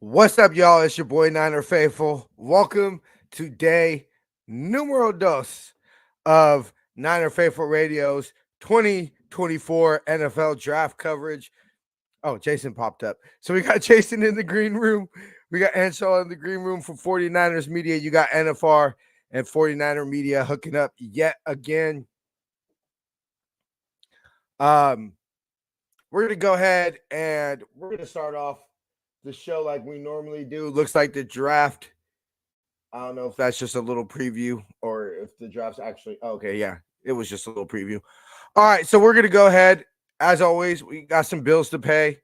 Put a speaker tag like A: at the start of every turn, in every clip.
A: What's up, y'all? It's your boy Niner Faithful. Welcome to day numero dos of Niner Faithful Radio's 2024 NFL draft coverage. Oh, Jason popped up. So we got Jason in the green room. We got Anshaw in the green room from 49ers Media. You got NFR and 49er Media hooking up yet again. We're going to go ahead and we're going to start off the show like we normally do. Looks like the draft. I don't know if that's just a little preview or if the draft's actually okay. Yeah, it was just a little preview. All right, so we're gonna go ahead. As always, we got some bills to pay.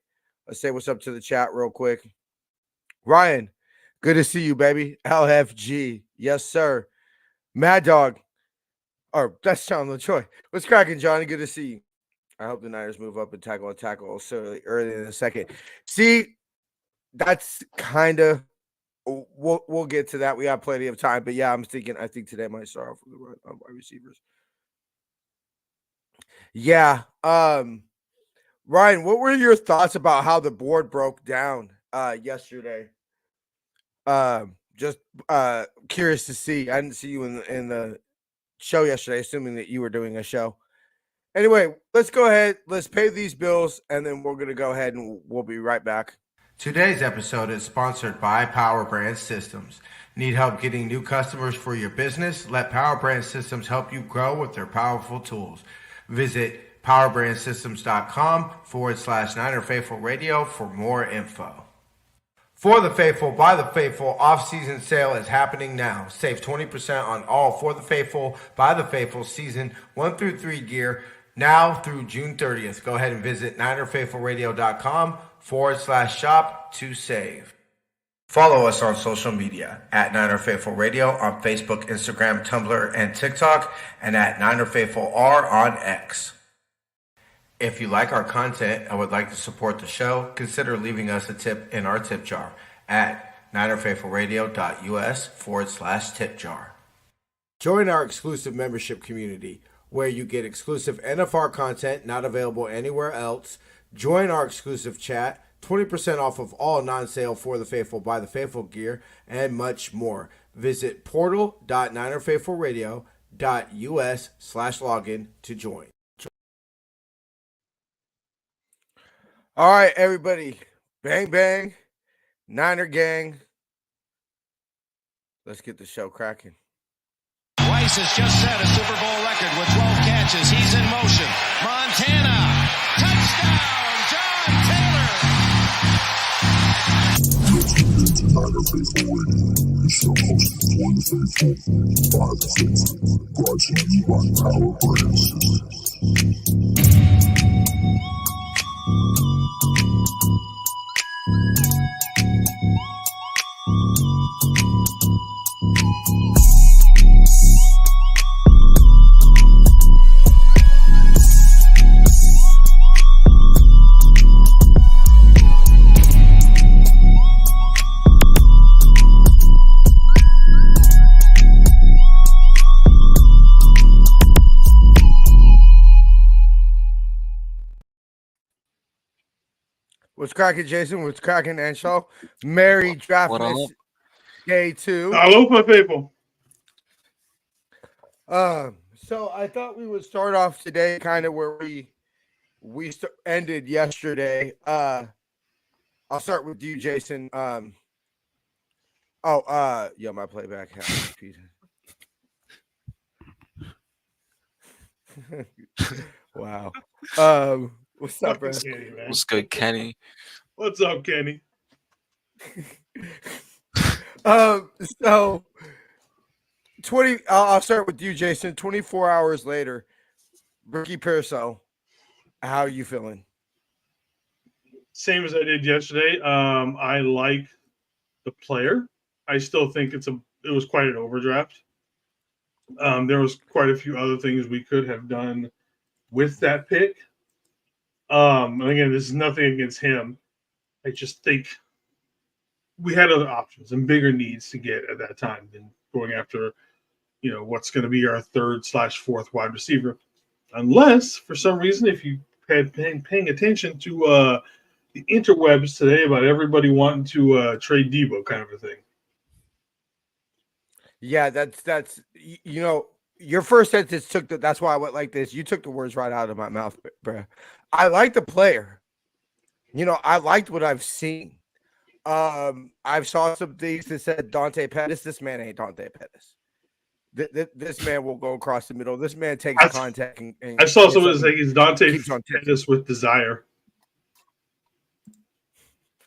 A: Let's say what's up to the chat real quick. Ryan, good to see you, baby. LFG, yes, sir. Mad Dog, or that's John LaTroy. What's cracking, Johnny? Good to see you. I hope the Niners move up and tackle so early in a second. See, that's kind of we'll get to that. We have plenty of time, but yeah, I think today might start off with the wide receivers. Yeah. Ryan, what were your thoughts about how the board broke down yesterday? Just curious to see. I didn't see you in the show yesterday, assuming that you were doing a show. Anyway, let's go ahead. Let's pay these bills, and then we're gonna go ahead and we'll be right back. Today's episode is sponsored by Power Brand Systems. Need help getting new customers for your business? Let Power Brand Systems help you grow with their powerful tools. Visit powerbrandsystems.com/Niner Faithful Radio for more info. For the Faithful, by the Faithful, off-season sale is happening now. Save 20% on all For the Faithful, by the Faithful season 1 through 3 gear now through June 30th. Go ahead and visit NinerFaithfulRadio.com/shop to save. Follow us on social media at Niner Faithful Radio on Facebook, Instagram, Tumblr, and TikTok, and at Niner Faithful R on X. If you like our content and would like to support the show, consider leaving us a tip in our tip jar at NinerFaithfulRadio.us/tip jar. Join our exclusive membership community where you get exclusive NFR content not available anywhere else. Join our exclusive chat, 20% off of all non-sale For the Faithful, by the Faithful gear, and much more. Visit portal.ninerfaithfulradio.us/login to join. All right, everybody. Bang, bang. Niner gang. Let's get the show cracking.
B: Rice has just set a Super Bowl record with 12 catches. He's in motion. Montana. Touchdown, John Taylor.
C: Niner Faithful Radio, the show hosted for the faithful, by the faithful, brought to you by Power Brand Systems.
A: What's cracking, Jason? What's cracking, Anshaw? Merry draft day 2.
D: Hello, my people.
A: So I thought we would start off today kind of where we ended yesterday. I'll start with you, Jason. My playback has wow. What's up, bro?
D: Kenny, man.
E: What's good, Kenny?
D: What's up, Kenny?
A: So 20. I'll start with you, Jason. 24 hours later, Ricky Pearsall. How are you feeling?
D: Same as I did yesterday. I like the player. I still think it was quite an overdraft. There was quite a few other things we could have done with that pick. And again, this is nothing against him. I just think we had other options and bigger needs to get at that time than going after, what's going to be our 3rd/4th wide receiver. Unless, for some reason, if you had been paying attention to the interwebs today about everybody wanting to trade Debo, kind of a thing.
A: Yeah, that's your first sentence took the. That's why I went like this. You took the words right out of my mouth, bro. I like the player. I liked what I've seen. I've saw some things that said Dante Pettis. This man ain't Dante Pettis. This man will go across the middle. This man takes contact and
D: I saw
A: gets
D: someone
A: up
D: say he's Dante
A: keeps on tipping.
D: Pettis with desire.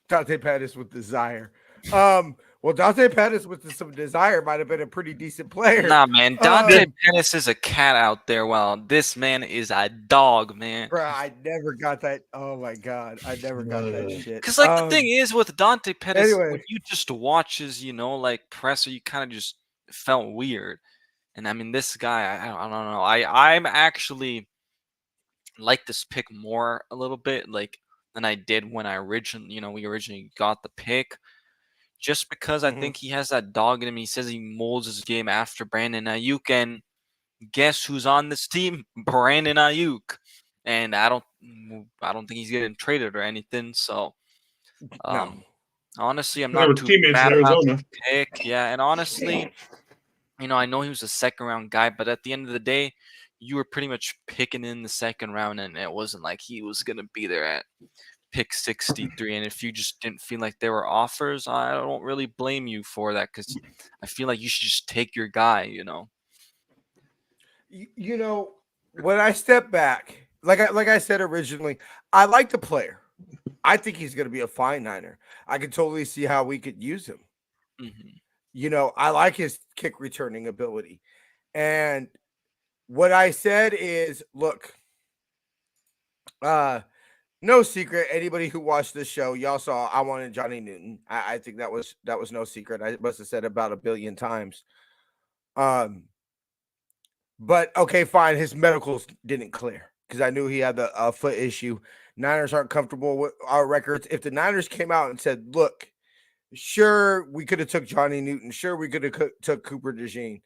A: Dante Pettis with desire. Well, Dante Pettis with some desire might have been a pretty decent player.
E: Nah, man, Dante Pettis is a cat out there. Well, this man is a dog, man.
A: Bro, I never got that. Oh my god, I never got that shit.
E: Because the thing is with Dante Pettis,
A: anyway.
E: when you just watch his, presser, you kind of just felt weird. And I mean, this guy, I don't know. I'm actually like this pick more a little bit than I did when we originally got the pick. Just because I think he has that dog in him. He says he molds his game after Brandon Ayuk, and guess who's on this team? Brandon Ayuk. And I don't think he's getting traded or anything. So,
A: no.
E: Honestly, I'm not too mad about the pick. Yeah, and honestly, I know he was a second round guy, but at the end of the day, you were pretty much picking in the second round, and it wasn't like he was gonna be there at pick 63. And if you just didn't feel like there were offers, I don't really blame you for that, because I feel like you should just take your guy.
A: When I step back, like I said originally, I like the player. I think he's going to be a fine Niner. I can totally see how we could use him. I like his kick returning ability. And what I said is, look, no secret. Anybody who watched this show, y'all saw I wanted Johnny Newton. I think that was no secret. I must have said it about 1 billion times. But okay, fine. His medicals didn't clear because I knew he had a foot issue. Niners aren't comfortable with our records. If the Niners came out and said, look, sure, we could have took Johnny Newton. Sure, we could have took Cooper DeJean.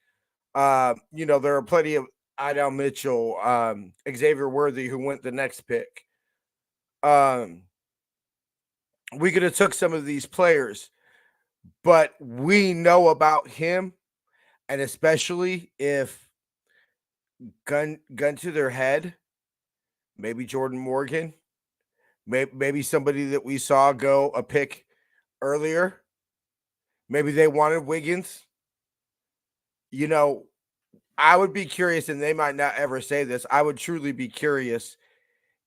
A: There are plenty of Idell Mitchell, Xavier Worthy, who went the next pick. We could have took some of these players, but we know about him, and especially if gun to their head, maybe Jordan Morgan, maybe somebody that we saw go a pick earlier, maybe they wanted Wiggins. I would be curious, and they might not ever say this. I would truly be curious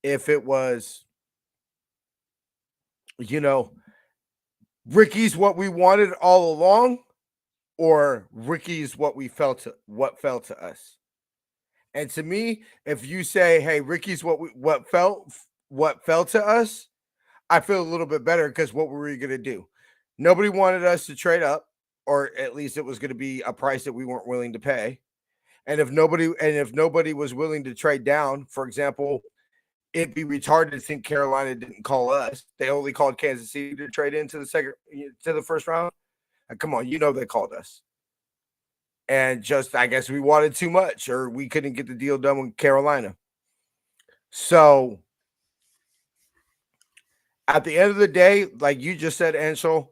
A: if it was, Ricky's what we wanted all along, or Ricky's what fell to us. And to me, if you say, "Hey, Ricky's what fell to us," I feel a little bit better, because what were we going to do? Nobody wanted us to trade up, or at least it was going to be a price that we weren't willing to pay. And if nobody was willing to trade down, for example, it'd be retarded to think Carolina didn't call us. They only called Kansas City to trade into the first round. Come on, they called us. And just, I guess we wanted too much, or we couldn't get the deal done with Carolina. So at the end of the day, like you just said, Anshel,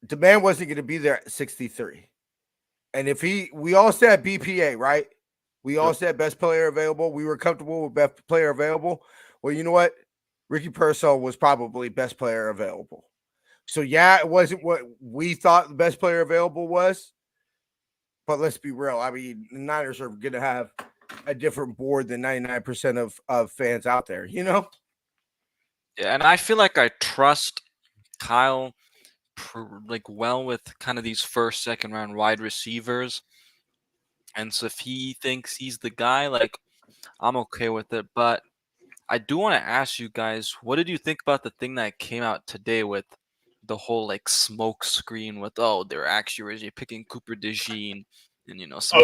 A: the man wasn't going to be there at 63. And we all said BPA, right? We all said best player available. We were comfortable with best player available. Well, you know what? Ricky Pearsall was probably best player available. So, yeah, it wasn't what we thought the best player available was. But let's be real. I mean, the Niners are going to have a different board than 99% of fans out there,
E: Yeah, and I feel like I trust Kyle well with kind of these first, second round wide receivers. And so if he thinks he's the guy, I'm okay with it. But I do want to ask you guys, what did you think about the thing that came out today with the whole smoke screen with, they're actually originally picking Cooper DeJean, and some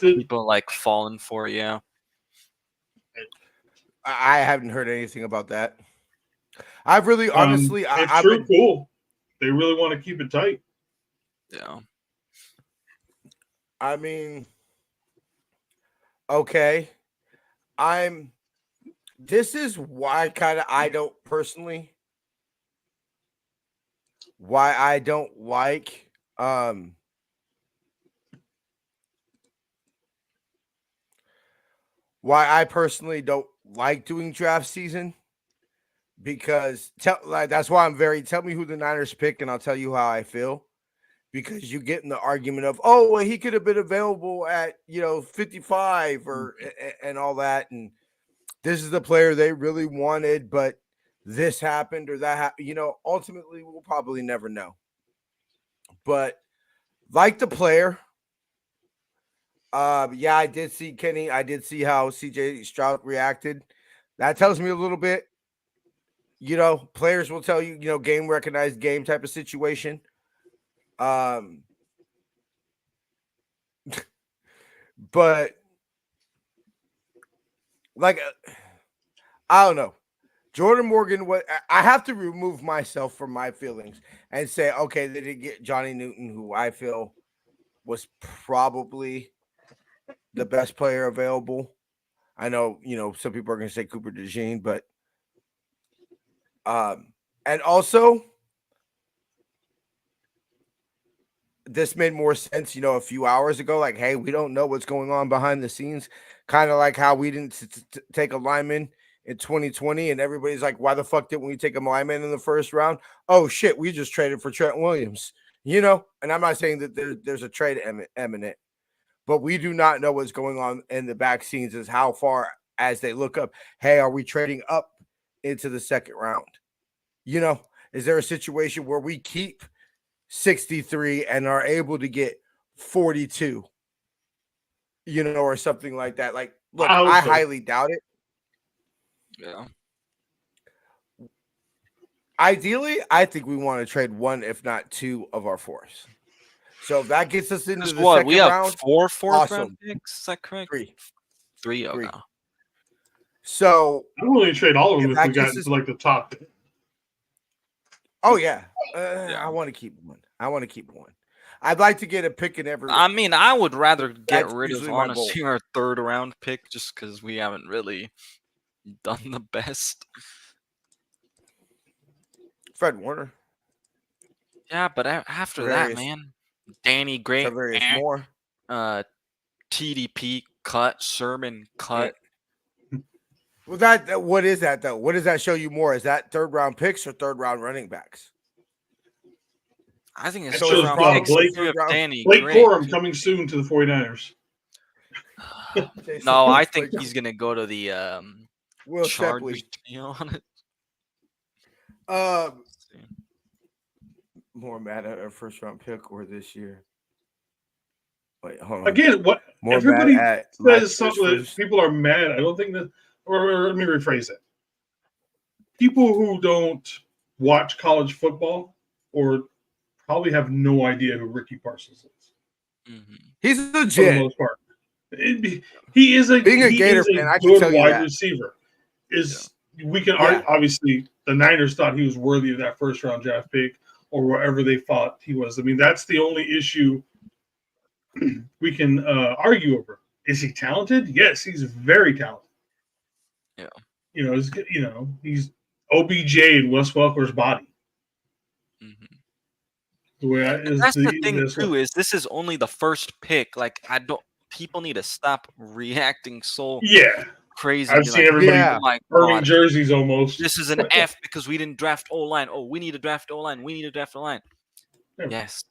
E: people falling for it? Yeah.
A: I haven't heard anything about that. I've really honestly
D: it's true cool. They really want to keep it tight.
E: Yeah.
A: I mean, okay. I'm This is why I don't personally why I don't like why I personally don't like doing draft season, because that's why tell me who the Niners pick and I'll tell you how I feel, because you get in the argument of, oh, well, he could have been available at 55 or and all that, and this is the player they really wanted, but this happened or that happened. Ultimately we'll probably never know. But like the player, yeah, I did see Kenny. I did see how CJ Stroud reacted. That tells me a little bit. Players will tell you, game recognized game type of situation. But like, I don't know. Jordan Morgan, I have to remove myself from my feelings and say, okay, they did get Johnny Newton, who I feel was probably the best player available. I know, some people are going to say Cooper DeJean, but and also this made more sense, a few hours ago. Like, hey, we don't know what's going on behind the scenes. Kind of like how we didn't take a lineman in 2020, and everybody's like, why the fuck didn't we take a lineman in the first round? Oh shit, we just traded for Trent Williams. And I'm not saying that there's a trade imminent, but we do not know what's going on in the back scenes as how far as they look up. Hey, are we trading up into the second round? Is there a situation where we keep 63 and are able to get 42, or something like that? Like, look, I highly doubt it.
E: Yeah.
A: Ideally, I think we want to trade one, if not two, of our fours. So if that gets us into the second
E: we have
A: round,
E: 4 fourth round
A: awesome.
E: picks. Is that correct?
A: Three.
E: Okay.
A: So
D: I'm willing to trade all of them if we got
A: us,
D: to like the top.
A: Oh yeah.
E: Yeah.
A: I want to keep one. I'd like to get a pick in every.
E: I mean, I would rather get
A: That's
E: rid of
A: usually my goal.
E: honestly our third round pick just because we haven't really done the best.
A: Fred Warner.
E: Yeah, but after that, man, Danny Gray,
A: more.
E: TDP cut, Sermon cut.
A: Yeah. Well, what is that though? What does that show you more? Is that third round picks or third round running backs?
E: I think it's
D: shows
E: Blake
D: Corum coming soon to the 49ers.
E: No, I think he's gonna go to the
A: Will
E: Chargers.
A: Shepley.
E: To be honest.
A: More mad at our first round pick or this year? Wait, hold on.
D: Again, what
A: more
D: everybody says something that people are mad. I don't think that, or let me rephrase it. People who don't watch college football or probably have no idea who Ricky Parsons is.
A: Mm-hmm. He's legit
D: for the most part. He is a
A: Gator fan. I can
D: good
A: tell you
D: wide
A: that.
D: receiver. We can argue, obviously the Niners thought he was worthy of that first round draft pick or wherever they thought he was. I mean, that's the only issue we can argue over. Is he talented? Yes, he's very talented.
E: Yeah.
D: He's OBJ in Wes Welker's body.
E: Mm-hmm. That's the thing too. Is this is only the first pick? Like people need to stop reacting so crazy.
D: I've seen everybody burning jerseys almost.
E: This is an F because we didn't draft O-line. Oh, we need to draft O-line. We need to draft O-line. Yes,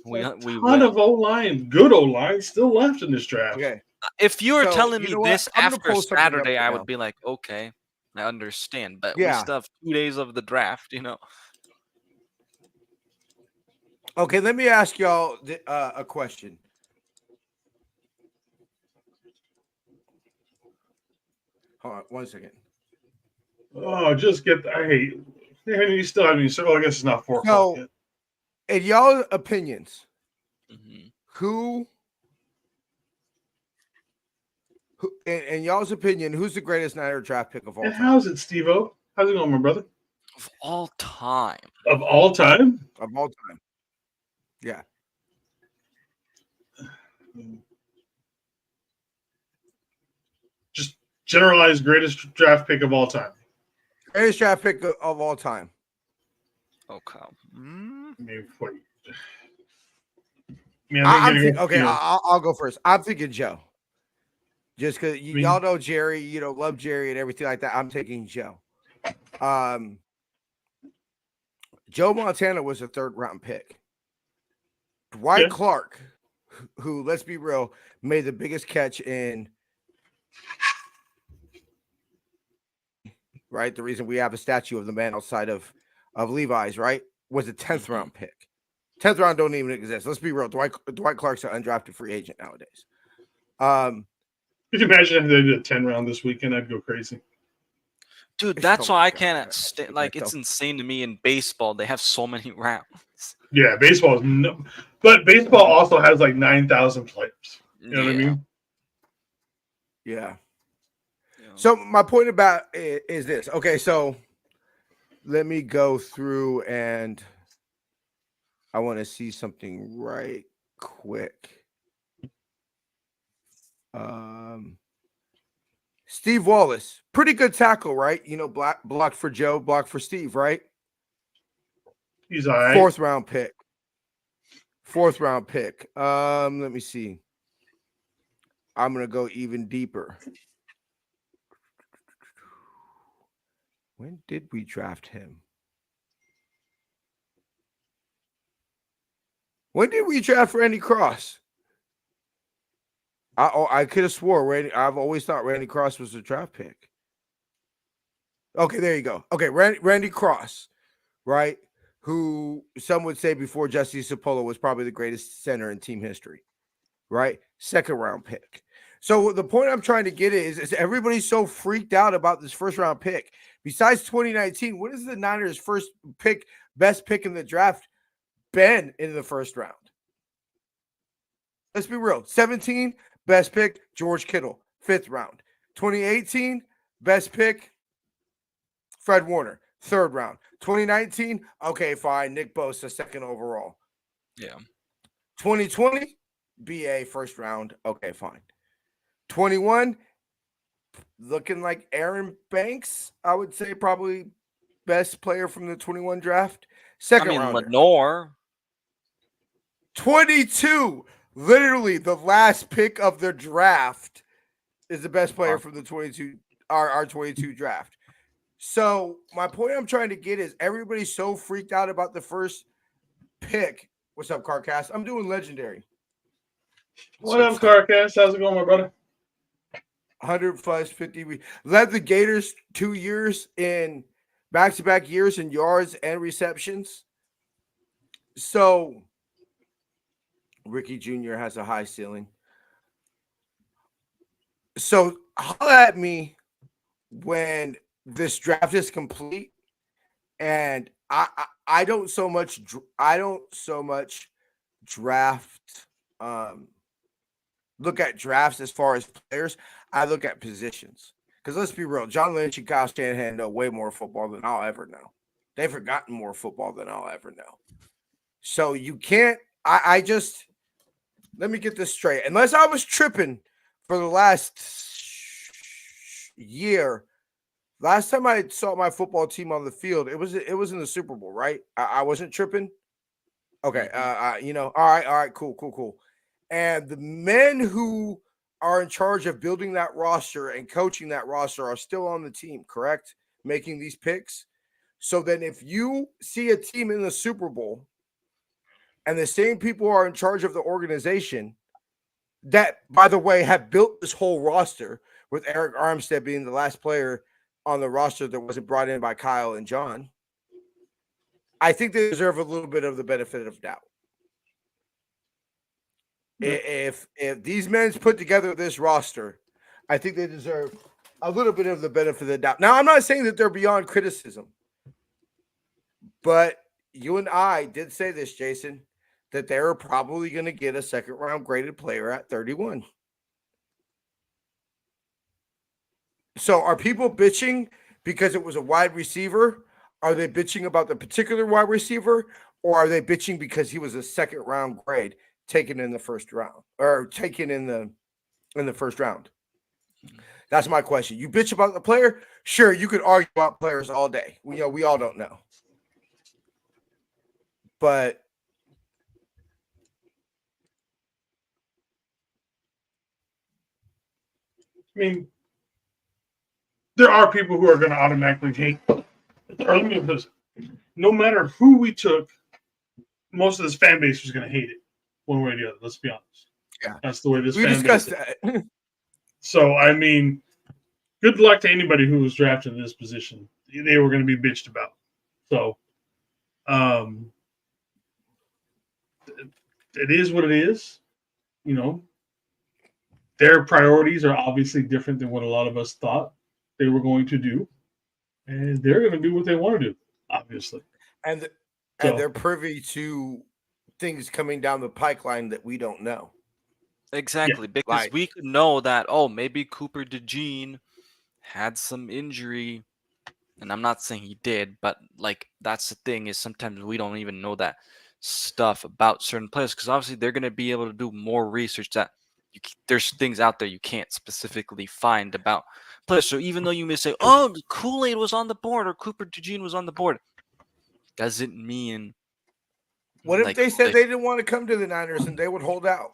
D: we ton of O-line, good O-line still left in this draft.
A: Okay.
E: If you were telling me this after Saturday, I would be like, okay, I understand. But we still have 2 days of the draft,
A: Okay, let me ask y'all a question. Hold on 1 second.
D: Oh, you still have any, so I guess it's not 4 o'clock yet.
A: In y'all's opinions,
E: mm-hmm.
A: who in y'all's opinion, who's the greatest Niner draft pick of all time?
D: How's it, Steve-O? How's it going, my brother?
E: Of all time.
D: Of all time?
A: Of all time. Yeah.
D: Generalized greatest draft pick of all time.
A: Greatest draft pick of all time.
E: Okay.
D: I mean, wait.
A: Okay, I'll go first. I'm thinking Joe. Just because y'all know Jerry, love Jerry and everything like that. I'm taking Joe. Joe Montana was a 3rd round pick. Dwight Clark, who, let's be real, made the biggest catch in, right? The reason we have a statue of the man outside of Levi's, right? Was a 10th round pick. 10th round don't even exist. Let's be real. Dwight Clark's an undrafted free agent nowadays.
D: Could you imagine if they did a 10 round this weekend? I'd go crazy.
E: Dude, that's why I can't like. It's insane to me in baseball. They have so many rounds.
D: Yeah, baseball is but baseball also has like 9,000 players. You know what I mean?
A: Yeah. So my point about it is this. Okay, so let me go through and I want to see something right quick. Steve Wallace, pretty good tackle, right? Blocked for Joe, blocked for Steve, right?
D: He's all right.
A: 4th round pick. 4th round pick. Let me see. I'm gonna go even deeper. When did we draft him? When did we draft Randy Cross? I could have swore I've always thought Randy Cross was a draft pick. Okay, there you go. Okay, Randy Cross, right? Who some would say before Jesse Sapolo was probably the greatest center in team history, right? 2nd round pick. So the point I'm trying to get is everybody's so freaked out about this 1st round pick. Besides 2019, what is the Niners' first pick, best pick in the draft been in the 1st round? Let's be real. 17, best pick, George Kittle, 5th round. 2018, best pick, Fred Warner, 3rd round. 2019, okay, fine, Nick Bosa, 2nd overall.
E: Yeah.
A: 2020, BA, 1st round, okay, fine. 21, looking like Aaron Banks, I would say probably best player from the 21 draft. 2nd rounder.
E: Lenore.
A: 22, literally the last pick of the draft is the best player from the 22, our 22 draft. So my point I'm trying to get is everybody's so freaked out about the 1st pick. What's up, Carcast? I'm doing legendary.
D: What up, Carcast? How's it going, my brother?
A: 100 plus 50. Led the Gators 2 years in back-to-back years in yards and receptions. So Ricky Jr. has a high ceiling. So holla at me when this draft is complete, and I don't so much draft. Look at drafts as far as players. I look at positions. Because let's be real, John Lynch and Kyle Shanahan know way more football than I'll ever know. They've forgotten more football than I'll ever know. So you can't. I just let me get this straight. Unless I was tripping for the last year. Last time I saw my football team on the field, it was in the Super Bowl, right? I wasn't tripping. Okay, all right, cool. And the men who are in charge of building that roster and coaching that roster are still on the team, correct? Making these picks. So then if you see a team in the Super Bowl and the same people are in charge of the organization that, by the way, have built this whole roster, with Eric Armstead being the last player on the roster that wasn't brought in by Kyle and John, I think they deserve a little bit of the benefit of doubt. If these men put together this roster, I think they deserve a little bit of the benefit of the doubt. Now, I'm not saying that they're beyond criticism, but you and I did say this, Jason, that they're probably going to get a 2nd round graded player at 31. So are people bitching because it was a wide receiver? Are they bitching about the particular wide receiver, or are they bitching because he was a 2nd round grade taken in the 1st round or taken in the 1st round? That's my question. You bitch about the player? Sure, you could argue about players all day. We all don't know. But
D: I mean, there are people who are going to automatically hate. Or let me put this: no matter who we took, most of this fan base was going to hate it one way or the other. Let's be honest.
A: Yeah,
D: That's the way this
A: we
D: fan
A: discussed
D: base is.
A: that.
D: So I mean, good luck to anybody who was drafted in this position. They were going to be bitched about. So, it is what it is. You know, their priorities are obviously different than what a lot of us thought they were going to do, and they're going to do what they want to do, obviously.
A: And
D: So-
A: they're privy to things coming down the pipeline that we don't know.
E: Exactly, because
A: like-
E: we could know that, oh, maybe Cooper DeJean had some injury, and I'm not saying he did, but like that's the thing, is sometimes we don't even know that stuff about certain players, because obviously they're going to be able to do more research that there's things out there you can't specifically find about players. So even though you may say, oh, Kool-Aid was on the board or Cooper DeJean was on the board, doesn't mean.
A: What if
E: like,
A: they said they didn't want to come to the Niners and they would hold out?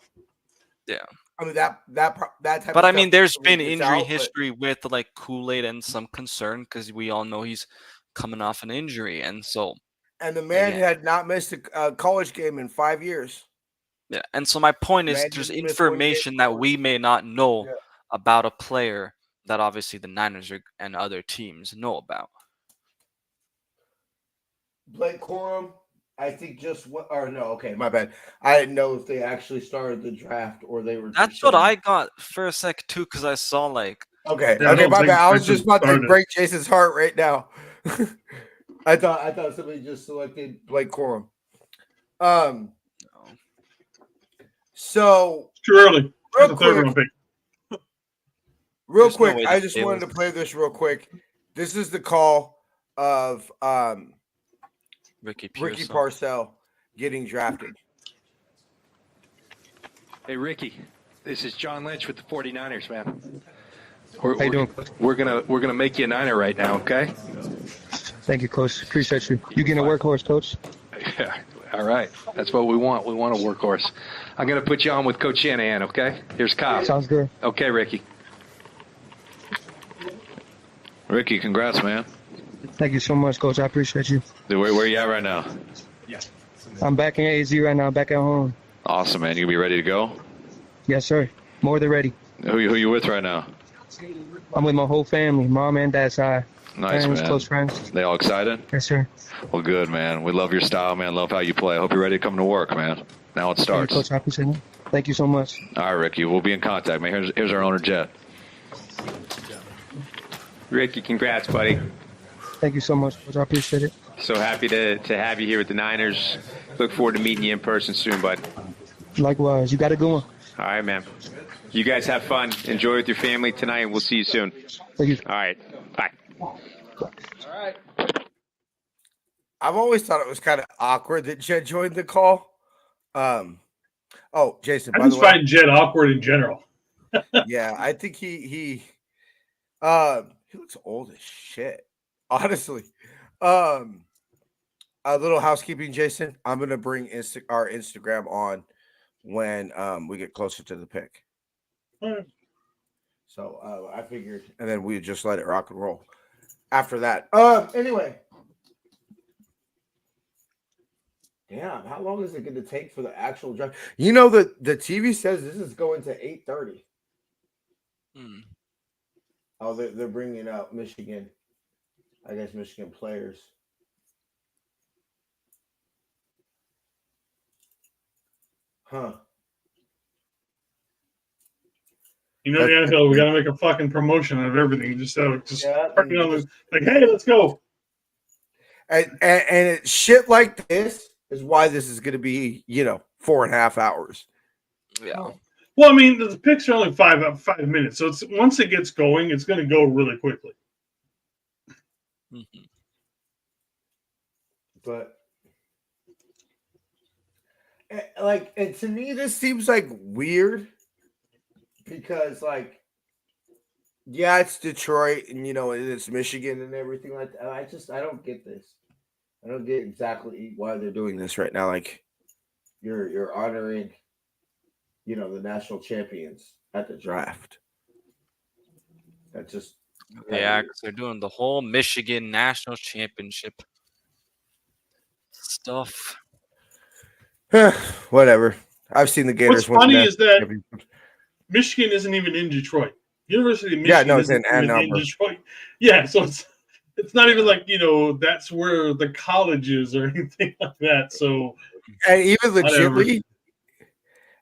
E: Yeah.
A: I mean that type.
E: But
A: of
E: I mean,
A: stuff
E: there's
A: really
E: been
A: gets
E: injury
A: out, but-
E: history with like Kool-Aid and some concern, because we all know he's coming off an injury, and so
A: And the man
E: again.
A: had not missed a college game in 5 years.
E: Yeah, and so my point is,
A: Man
E: there's
A: didn't miss one game
E: information that
A: before.
E: we may not know
A: Yeah.
E: about a player that obviously the Niners and other teams know about.
A: Blake Corum, I think just what? Or no, okay, my bad. I didn't know if they actually started the draft or they were.
E: That's
A: just
E: what
A: saying-
E: I got for a sec too, because I saw like
A: Okay,
D: Yeah, I
A: okay,
D: don't
A: my
D: think
A: bad. I was
D: Jason
A: just about to
D: started.
A: break Jason's heart right now. I thought somebody just selected Blake Corum. So
D: It's too early.
A: Real
D: That's a third
A: quick.
D: round pick.
A: real
E: There's no
A: quick,
E: way
A: I
E: that
A: just
E: they
A: wanted
E: would-
A: to play this real quick. This is the call of
E: Ricky
A: Ricky
E: Pearsall.
A: Parcell getting drafted.
F: Hey, Ricky, this is John Lynch with the 49ers, man.
G: How you doing, Coach?
F: We're gonna make you a Niner right now, okay?
G: Thank you, Coach. Appreciate you. You getting a workhorse, Coach?
F: Yeah. All right. That's what we want. We want a workhorse. I'm gonna put you on with Coach Shanahan, okay? Here's Kyle.
G: Sounds good.
F: Okay, Ricky. Ricky, congrats, man.
G: Thank you so much, Coach. I appreciate you.
F: Where you at right now?
G: I'm back in AZ right now, back at home.
F: Awesome, man. You gonna be ready to go?
G: Yes, sir. More than ready.
F: Who you with right now?
G: I'm with my whole family, mom and dad's side.
F: Nice,
G: Friends,
F: man.
G: close friends.
F: They all excited?
G: Yes, sir.
F: Well, good, man. We love your style, man. Love how you play. Hope you're ready to come to work, man. Now it
G: Thank you,
F: starts.
G: Coach. I appreciate it. Thank you so much.
F: All right, Ricky. We'll be in contact, man. Here's our owner, Jet.
H: Ricky, congrats, buddy.
G: Thank you so much, Coach. I appreciate it.
H: So happy to have you here with the Niners. Look forward to meeting you in person soon, bud.
G: Likewise. You got it going.
H: All right, man. You guys have fun. Enjoy with your family tonight, and we'll see you soon.
G: Thank you.
H: All right. Bye.
A: I've always thought it was kind of awkward that Jed joined the call. Oh, Jason,
D: I
A: by the
D: just
A: way,
D: find Jed awkward in general.
A: yeah, I think he looks old as shit. Honestly, a little housekeeping, Jason. I'm gonna bring our Instagram on when we get closer to the pick.
D: Alright.
A: So I figured, and then we just let it rock and roll after that. Anyway. Damn, how long is it going to take for the actual draft? You know, the TV says this is going to 8:30. Oh, they're bringing out Michigan. I guess Michigan players. Huh.
D: You know, the NFL, we got to make a fucking promotion out of everything. Just
A: Yeah,
D: fucking on the, like, hey, let's go.
A: And it, shit like this is why this is going to be, 4.5 hours.
E: Yeah.
D: Well, I mean, the picks are only 5 minutes, so it's once it gets going, it's going to go really quickly.
E: Mhm.
A: But and to me, this seems like weird because Yeah, it's Detroit, and it's Michigan and everything like that. I don't get this. I don't get exactly why they're doing this right now. Like you're honoring, the national champions at the draft. That just
E: Yeah, because they're doing the whole Michigan National Championship stuff.
A: Whatever. I've seen the
D: What's
A: Gators win the
D: funny
A: national
D: is that
A: championship.
D: Michigan isn't even in Detroit. University of
A: Yeah,
D: Michigan
A: no, it's
D: isn't
A: in Ann
D: even in
A: Arbor.
D: Detroit. Yeah, so it's not even like that's where the college is or anything like that. So
A: And even
D: whatever.
A: legitly,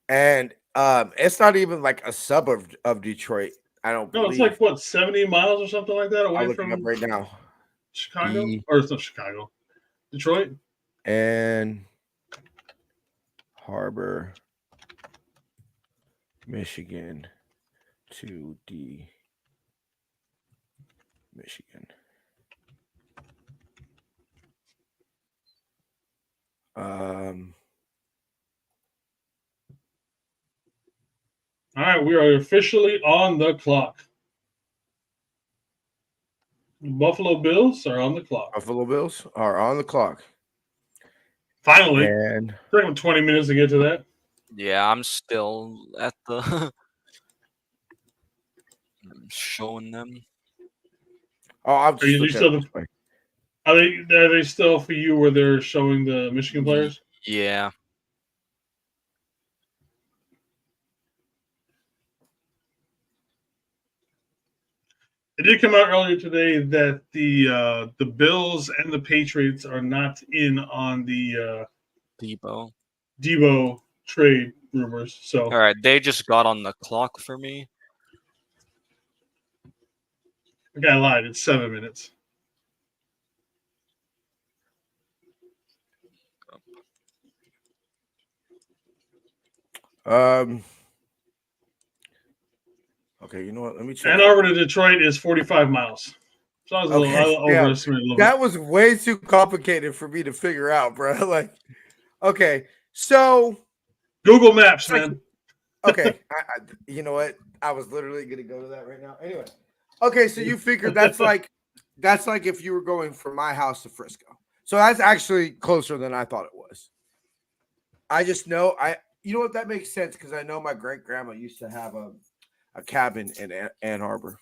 A: and it's not even like a suburb of Detroit. I don't
D: No, it's
A: believe.
D: like what 70 miles or something like that
A: I'm
D: away
A: looking up
D: from
A: right now.
D: Chicago, or it's not Chicago, Detroit.
A: Ann Harbor, Michigan to D. Michigan.
D: All right, we are officially on the clock. The Buffalo Bills are on the clock.
A: Buffalo Bills are on the clock.
D: Finally,
A: And
D: took them 20 minutes to get to that.
E: Yeah, I'm still at the I'm showing them.
A: I'm
D: Are you
A: just
D: still
A: looking at
D: are they still for you where they're showing the Michigan players?
E: Yeah.
D: It did come out earlier today that the Bills and the Patriots are not in on the Debo trade rumors. So
E: All right, they just got on the clock for me.
D: the guy lied. It's 7 minutes.
A: Okay, you know what? Let me check.
D: Ann Arbor to Detroit is 45 miles. So I was I overestimated a little
A: that
D: bit.
A: was way too complicated for me to figure out, bro. Like, okay, so
D: Google Maps, man.
A: okay, you know what? I was literally gonna go to that right now. Anyway, okay, so you figure that's like if you were going from my house to Frisco. So that's actually closer than I thought it was. I just know you know what, that makes sense because I know my great grandma used to have a cabin in Ann Arbor.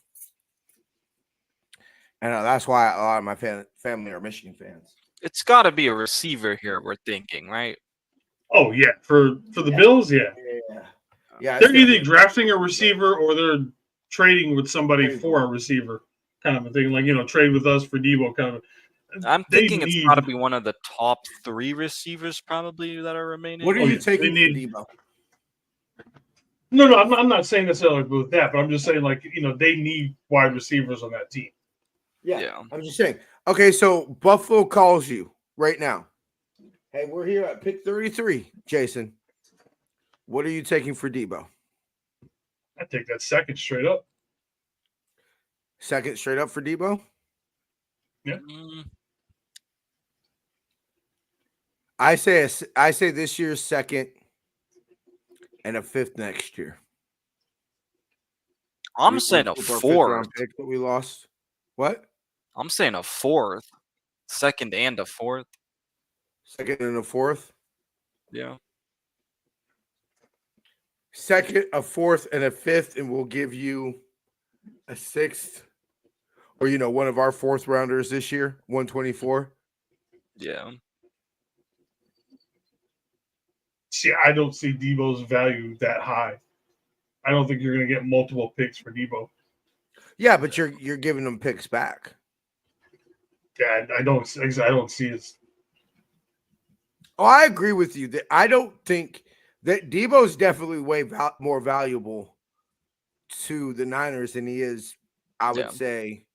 A: And that's why a lot of my family are Michigan fans.
E: It's got to be a receiver here, we're thinking, right?
D: Oh yeah, for the Bills, yeah.
A: Yeah.
D: They're either drafting a receiver or they're trading with somebody for a receiver, kind of a thing. Like trade with us for Debo, kind of.
E: I'm thinking it's got to be one of the top 3 receivers probably that are remaining.
A: What are you taking for Debo?
D: No, I'm not saying necessarily with that, but I'm just saying they need wide receivers on that team.
A: Yeah. I'm just saying. Okay, so Buffalo calls you right now. Hey, we're here at pick 33, Jason. What are you taking for Debo?
D: I take that second straight up.
A: Second straight up for Debo?
D: Yeah.
A: I say this year's second and a 5th next year.
E: I'm saying a 4th.
A: Pick that we lost. What?
E: I'm saying a 4th. Second and a 4th.
A: Second and a 4th?
E: Yeah.
A: Second, a 4th, and a 5th, and we'll give you a 6th. Or, one of our 4th rounders this year, 124.
E: Yeah.
D: See, I don't see Debo's value that high. I don't think you're going to get multiple picks for Debo.
A: Yeah, but you're giving them picks back.
D: Yeah, I don't see it.
A: Oh, I agree with you that I don't think that Debo's definitely way more valuable to the Niners than he is. I would say.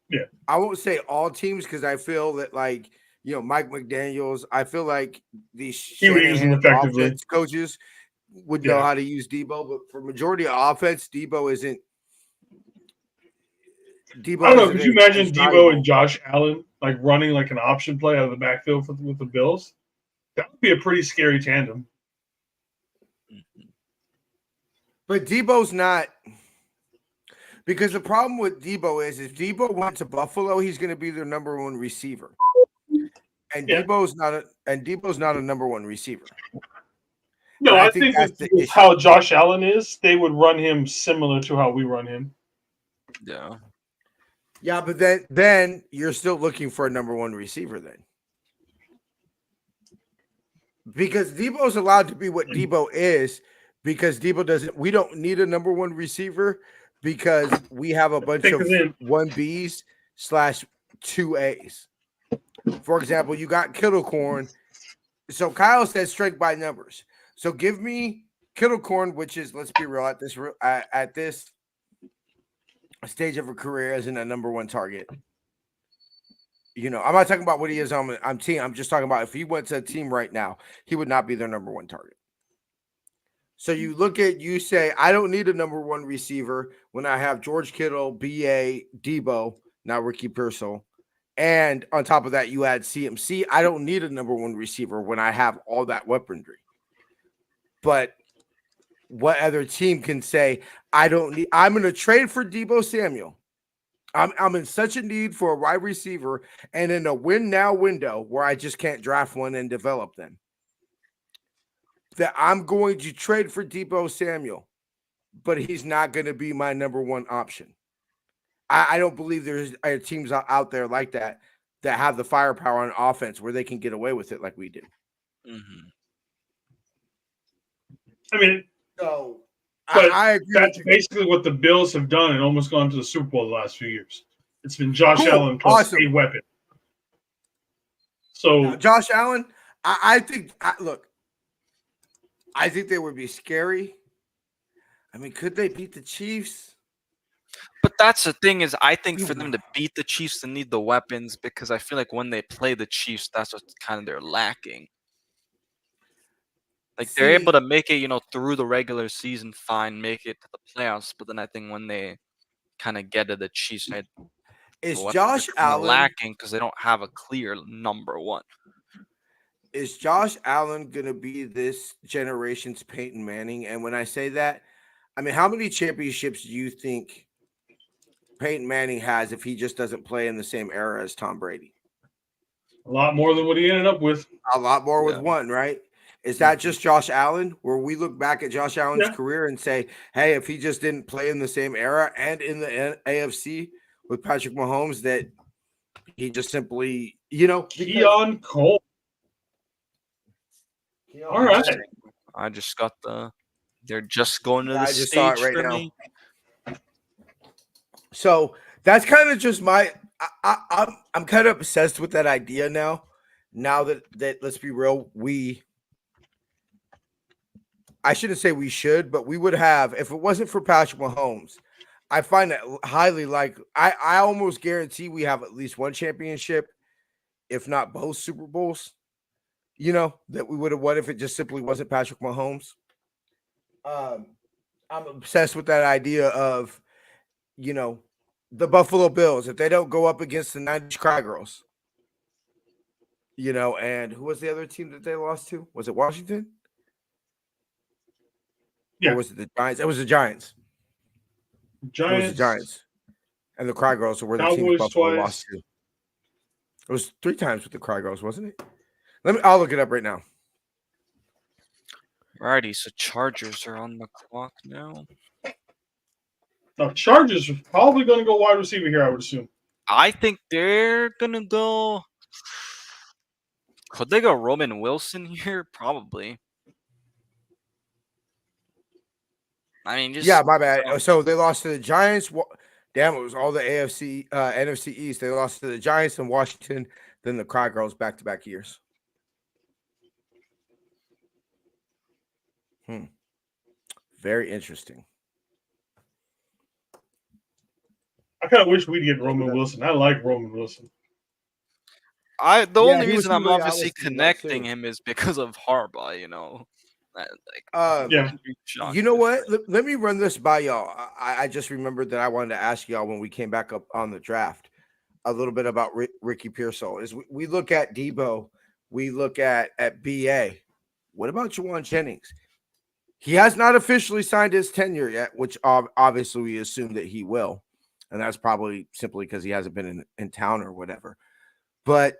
D: Yeah.
A: I won't say all teams because I feel that Mike McDaniels. I feel like these Shanahan offense coaches would know how to use Debo, but for majority of offense, Debo isn't.
D: I don't know. Could you imagine Debo and Josh Allen running an option play out of the backfield with the Bills? That would be a pretty scary tandem.
A: But Debo's not. Because the problem with Debo is if Debo went to Buffalo, he's going to be their number one receiver. And
D: Yeah.
A: Debo's not a number one receiver.
D: No,
A: And
D: I think
A: that's
D: with
A: the issue.
D: how Josh Allen is, they would run him similar to how we run him.
E: Yeah.
A: Yeah, but then you're still looking for a number one receiver then. Because Debo's allowed to be what Debo is, because Debo doesn't. We don't need a number one receiver because we have a bunch of 1Bs / 2As. For example, you got Kittle Corn. So Kyle said strength by numbers. So give me Kittle Corn, which is, let's be real, at this stage of a career isn't a number one target. I'm not talking about what he is on team. I'm just talking about if he went to a team right now, he would not be their number one target. So you say, I don't need a number one receiver when I have George Kittle, B.A., Debo, now Ricky Pearsall. And on top of that, you add CMC. I don't need a number one receiver when I have all that weaponry. But what other team can say, I'm going to trade for Debo Samuel. I'm in such a need for a wide receiver and in a win now window where I just can't draft one and develop them, that I'm going to trade for Debo Samuel, but he's not going to be my number one option. I don't believe there's teams out there like that have the firepower on offense where they can get away with it like we do.
E: Mm-hmm.
D: I mean,
A: so
D: but
A: I agree.
D: That's basically what the Bills have done and almost gone to the Super Bowl the last few years. It's been Josh Allen plus a weapon. So
A: now, Josh Allen, I think they would be scary. I mean, could they beat the Chiefs?
E: But that's the thing is, I think for them to beat the Chiefs, they need the weapons because I feel like when they play the Chiefs, that's what kind of they're lacking. Like they're able to make it, through the regular season, fine, make it to the playoffs. But then I think when they kind of get to the Chiefs,
A: is Josh Allen
E: lacking because they don't have a clear number one.
A: Is Josh Allen going to be this generation's Peyton Manning? And when I say that, I mean, how many championships do you think Peyton Manning has if he just doesn't play in the same era as Tom Brady?
D: A lot more than what he ended up with.
A: A lot more with one, right? Is that just Josh Allen, where we look back at Josh Allen's career and say, hey, if he just didn't play in the same era and in the AFC with Patrick Mahomes, that he just simply,
D: Keon Cole. All right.
E: I just got they're just going to the
A: I just
E: stage
A: saw it right
E: for
A: now.
E: me.
A: So that's kind of just I'm kind of obsessed with that idea now. Now that let's be real, I shouldn't say we should, but we would have, if it wasn't for Patrick Mahomes, I find that highly likely. I almost guarantee we have at least one championship, if not both Super Bowls, that we would have won if it just simply wasn't Patrick Mahomes. I'm obsessed with that idea of, the Buffalo Bills, if they don't go up against the 90s Cry Girls, and who was the other team that they lost to? Was it Washington?
D: Yeah.
A: Or was it the Giants? It was the Giants. It was the Giants. And the Cry Girls were the team Buffalo lost to. It was 3 times with the Cry Girls, wasn't it? I'll look it up right now.
E: Alrighty, so Chargers are on the clock now.
D: Now, Chargers are probably going to go wide receiver here, I would assume.
E: I think they're going to go. Could they go Roman Wilson here? Probably. I mean, just.
A: Yeah, my bad. So they lost to the Giants. Damn, it was all the NFC, NFC East. They lost to the Giants and Washington, then the Cry Girls back-to-back years. Very interesting.
D: I kind of wish we'd get Roman Wilson. I like Roman Wilson.
E: The only reason I'm obviously connecting him is because of Harbaugh,
A: You know what? Let me run this by y'all. I just remembered that I wanted to ask y'all when we came back up on the draft a little bit about Ricky Pearsall. Is we look at Debo, we look at BA. What about Juwan Jennings? He has not officially signed his tenure yet, which obviously we assume that he will. And that's probably simply because he hasn't been in town or whatever. But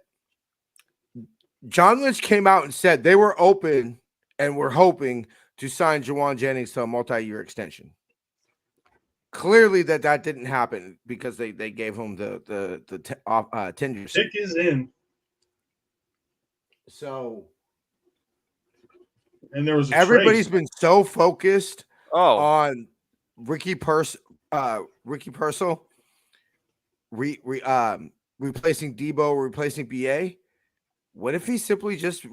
A: John Lynch came out and said they were open and were hoping to sign Juwan Jennings to a multi-year extension. Clearly that didn't happen because they gave him the tenure.
D: Pick is in.
A: So
D: and there was
A: everybody's been so focused on Ricky Purcell replacing Debo, replacing BA. What if he's simply just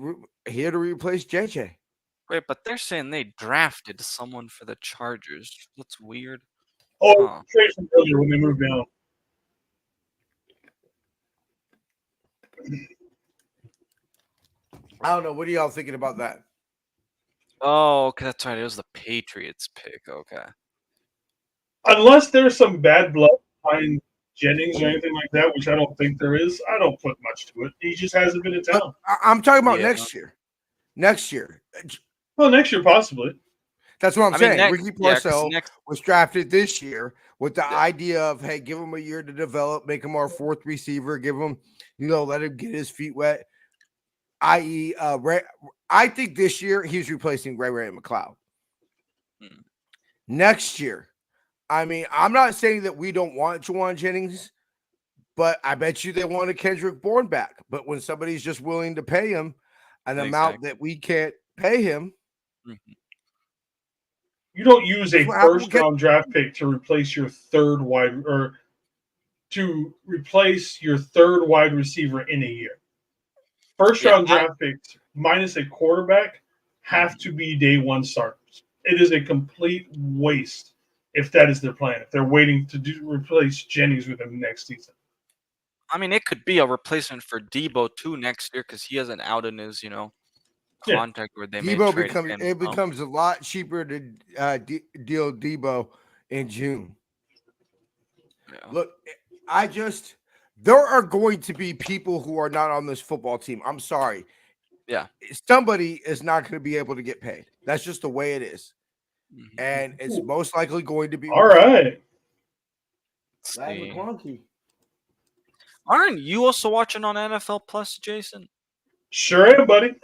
A: here to replace JJ?
E: Wait, but they're saying they drafted someone for the Chargers. That's weird.
D: Oh, trade from earlier when they moved down.
A: I don't know. What are y'all thinking about that?
E: Oh, okay, that's right. It was the Patriots pick. Okay.
D: Unless there's some bad blood behind Jennings or anything like that, which I don't think there is, I don't put much to it. He just hasn't been in town.
A: I'm talking about next year. Next year.
D: Well, next year possibly.
A: That's what I'm saying. Ricky Purcell was drafted this year with the idea of, hey, give him a year to develop, make him our fourth receiver, give him, let him get his feet wet. I.e., I think this year he's replacing Ray McLeod. Next year, I mean, I'm not saying that we don't want Juwan Jennings, but I bet you they want a Kendrick Bourne back. But when somebody's just willing to pay him an amount that we can't pay him,
D: you don't use a first-round draft pick to replace your third wide receiver in a year. First-round draft picks minus a quarterback have to be day one starters. It is a complete waste if that is their plan. If they're waiting to replace Jennings with him next season.
E: I mean, it could be a replacement for Debo too next year because he has an out in his, contract where they
A: Debo becomes a lot cheaper to deal Debo in June. Yeah. Look, there are going to be people who are not on this football team. I'm sorry.
E: Yeah.
A: Somebody is not going to be able to get paid. That's just the way it is. Mm-hmm. And it's most likely going to be
D: all right.
E: Aren't you also watching on NFL Plus, Jason?
D: Sure am, buddy.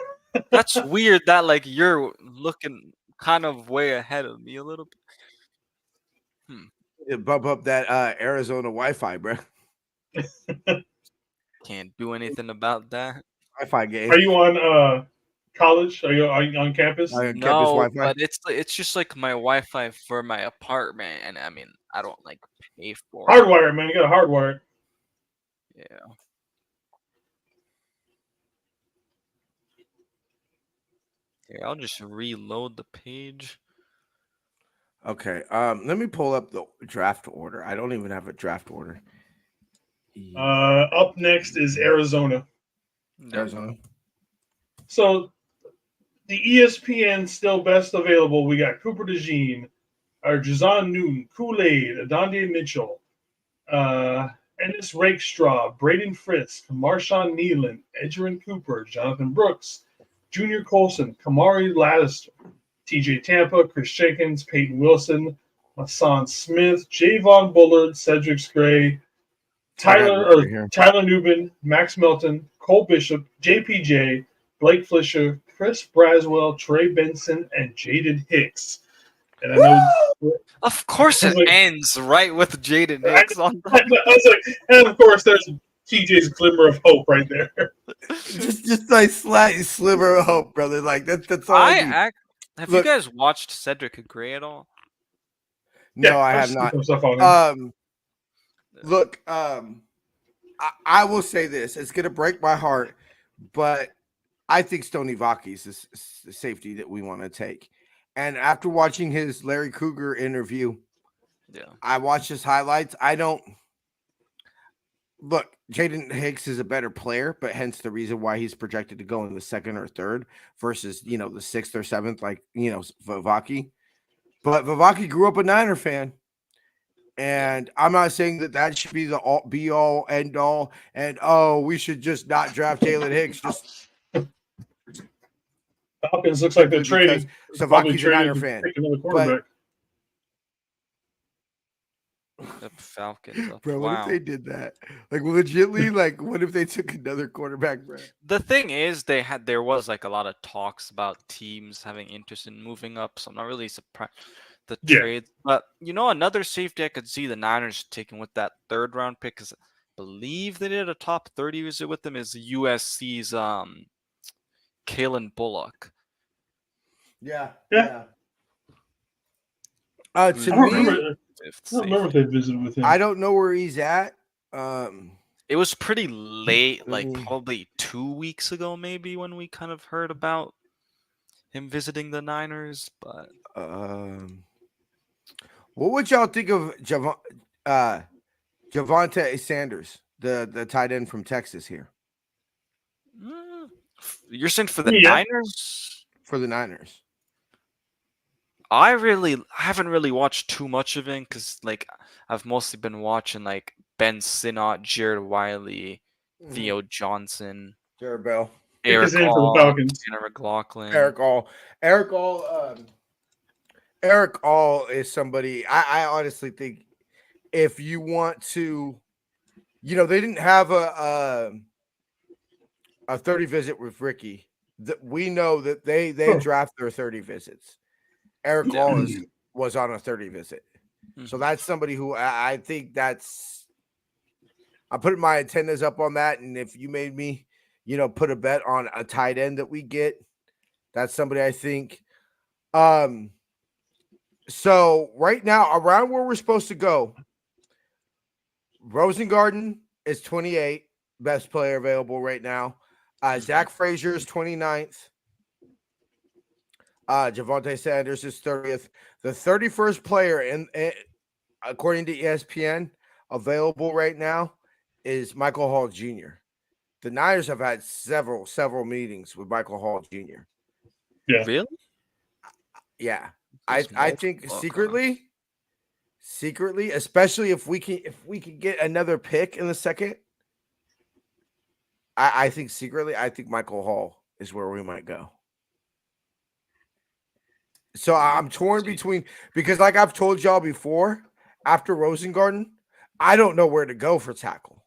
E: That's weird that you're looking kind of way ahead of me a little bit.
A: Bump up that Arizona Wi-Fi, bro.
E: Can't do anything about that.
A: Wi-Fi game.
D: Are you on college? Are you on campus?
E: No, campus but it's just like my Wi-Fi for my apartment, and I mean I don't pay for it.
D: Hardwire, man. You got a hardwire.
E: Yeah. Here, I'll just reload the page.
A: Okay. Let me pull up the draft order. I don't even have a draft order.
D: Up next is Arizona. So the ESPN still best available. We got Cooper DeJean, Jazon Newton, Kool-Aid, Adonde Mitchell, Ennis Rakestraw, Braden Frisk, Marshawn Nealon, Edgerrin Cooper, Jonathan Brooks, Junior Colson, Kamari Lattister, TJ Tampa, Chris Jenkins, Peyton Wilson, Hassan Smith, Javon Bullard, Cedric Gray, Tyler Newman, Max Melton, Cole Bishop, JPJ, Blake Flisher, Chris Braswell, Trey Benson, and Jaden Hicks. And I know,
E: of course, it ends right with Jaden Hicks on.
D: I was like, and of course, there's TJ's glimmer of hope right there.
A: just like slight sliver of hope, brother. Like that's all.
E: Have you guys watched Cedric Gray at all?
A: No, I have not. Look, I will say this. It's going to break my heart, but I think Stoney Vakis is the safety that we want to take. And after watching his Larry Krueger interview, I watched his highlights. Jaden Hicks is a better player, but hence the reason why he's projected to go in the second or third versus, the sixth or seventh, Vavaki. But Vavaki grew up a Niner fan. And I'm not saying that should be the be all end all, and we should just not draft Jalen Hicks.
D: Falcons looks like they're
A: Simply because
D: trading. Probably
A: Savaki's a Niner
D: trading to
A: fan.
D: pick another quarterback.
E: The Falcons.
A: Bro, what if
E: Wow.
A: they did that? Like legitly, like what if they took another quarterback, bro?
E: The thing is, there was like a lot of talks about teams having interest in moving up, so I'm not really surprised the
D: Yeah.
E: trade. But another safety I could see the Niners taking with that third round pick, because I believe they did a top 30 visit with them, is USC's Kalen Bullock.
A: Yeah.
D: Yeah.
A: To
D: I don't remember.
E: Fifth
D: I don't remember if they visited with him.
A: I don't know where he's at.
E: It was pretty late, like
A: Mm.
E: probably 2 weeks ago, maybe, when we kind of heard about him visiting the Niners. But
A: What would y'all think of Javonte Sanders, the tight end from Texas here
E: you're saying for the
D: Yeah.
E: Niners?
A: for the Niners?
E: I haven't really watched too much of him because like I've mostly been watching like Ben Sinnott, Jared Wiley, Theo Johnson,
A: Jared Bell,
E: Eric
D: his name for the
E: All,
D: Falcons.
E: Tanner McLaughlin.
A: Eric All is somebody I honestly think if you want to, they didn't have a 30 visit with Ricky. That we know that they draft their 30 visits. Eric All was on a 30 visit. So that's somebody who I think I'm putting my antennas up on that. And if you made me, put a bet on a tight end that we get, that's somebody I think. So right now, around where we're supposed to go, Rosengarten is 28, best player available right now. Zach Frazier is 29th. Javonte Sanders is 30th. The 31st player according to ESPN available right now is Michael Hall Jr. The Niners have had several meetings with Michael Hall Jr.
D: Yeah.
E: Really?
A: Yeah. I think secretly, especially if we can get another pick in the second, I think secretly, I think Michael Hall is where we might go. So I'm torn between, because like I've told y'all before, after Rosengarten, I don't know where to go for tackle.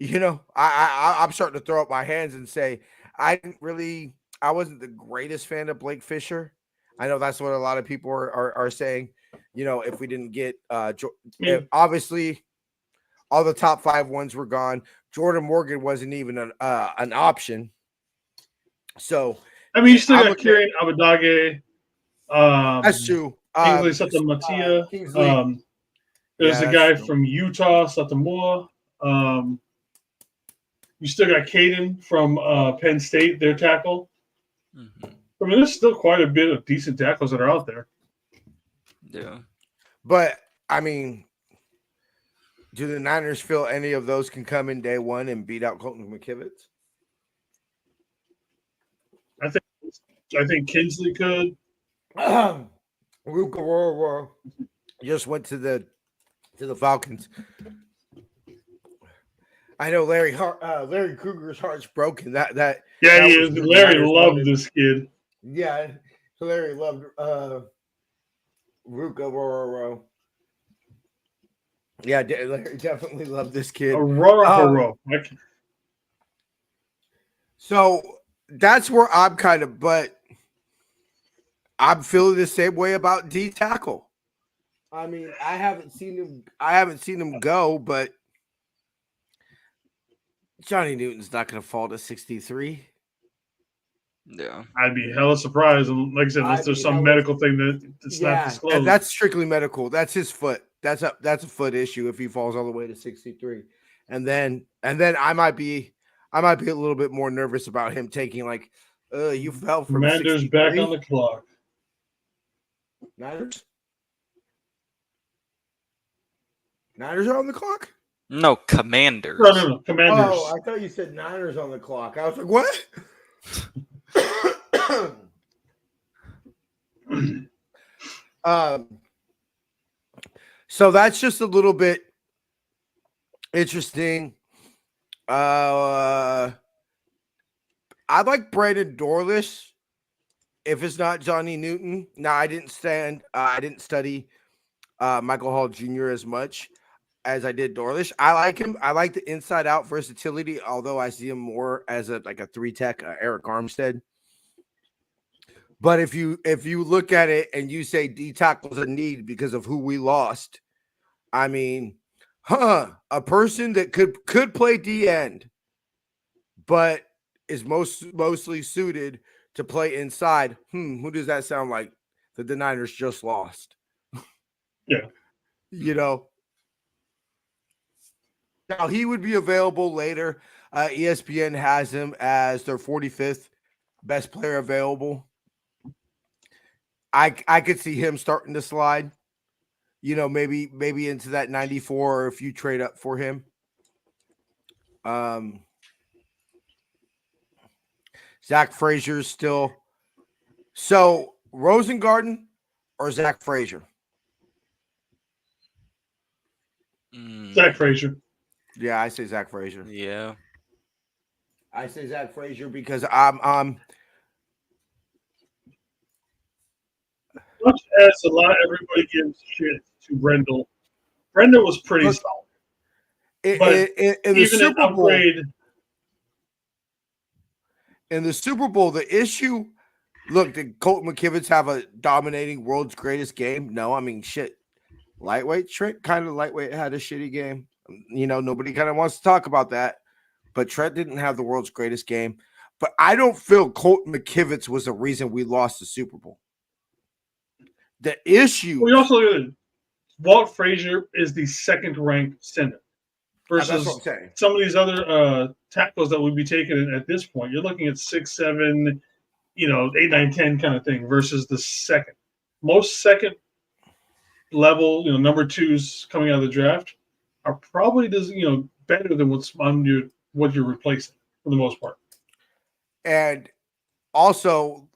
A: I'm starting to throw up my hands and say I wasn't the greatest fan of Blake Fisher. I know that's what a lot of people are saying. If we didn't get obviously all the top 5 ones were gone. Jordan Morgan wasn't even an option. So
D: I mean, you still got Kieran Abadage.
A: that's true.
D: Kingsley Sutamatia. There's a guy from Utah, Satamua. You still got Caden from Penn State, their tackle. I mean, there's still quite a bit of decent tackles that are out there.
E: Yeah.
A: But, I mean, do the Niners feel any of those can come in day one and beat out Colton McKivitz?
D: I think Kinsley could.
A: Ruka just went to the Falcons. I know Larry Kruger's heart's broken. That
D: he is. Larry loved this kid.
A: Yeah, Larry loved Ruka. Yeah, Larry definitely loved this kid. So that's where I'm but I'm feeling the same way about D tackle. I mean, I haven't seen him go, but Johnny Newton's not going to fall to 63.
E: Yeah,
D: I'd be hella surprised. And like I said, unless there's some medical thing that's not disclosed.
A: And that's strictly medical. That's his foot. That's a foot issue if he falls all the way to 63. And then I might be a little bit more nervous about him taking you fell from
D: Commanders
A: 63?
D: back on the clock.
A: Niners are on the clock?
E: No, Commanders.
D: No, Commanders.
A: Oh, I thought you said Niners on the clock. I was like, what? So that's just a little bit interesting. I like Brandon Dorless. If it's not Johnny Newton, now I didn't study Michael Hall Jr. as much as I did Dorlish. I like him. I like the inside out versatility, although I see him more as a 3-tech Eric Armstead. But if you look at it and you say D tackle's a need because of who we lost, I mean, a person that could play D end, but is mostly suited to play inside. Who does that sound like? That the Niners just lost.
D: Yeah.
A: You know. Now he would be available later. ESPN has him as their 45th best player available. I could see him starting to slide. You know, maybe into that 94, or if you trade up for him. Zach Frazier's still. So Rosengarten or Zach Frazier?
D: Zach Frazier.
A: Yeah, I say Zach Frazier.
E: Yeah.
A: I say Zach Frazier because I'm
D: much as a lot everybody gives shit to Brendel. Brendel was pretty solid.
A: In the
D: Even an
A: Super Bowl,
D: upgrade.
A: in the Super Bowl, the issue. Look, did Colton McKivitz have a dominating world's greatest game? No, I mean shit. Lightweight, Trent kind of lightweight had a shitty game. You know, nobody kind of wants to talk about that. But Trent didn't have the world's greatest game. But I don't feel Colton McKivitz was the reason we lost the Super Bowl. The issue.
D: We also Walt Frazier is the second-ranked center
A: That's
D: versus
A: what I'm saying.
D: some of these other tackles that would be taken at this point. You're looking at 6, 7, 8, 9, 10 kind of thing versus the second. Most second level, number twos coming out of the draft are probably better than what you're replacing for the most part.
A: And also,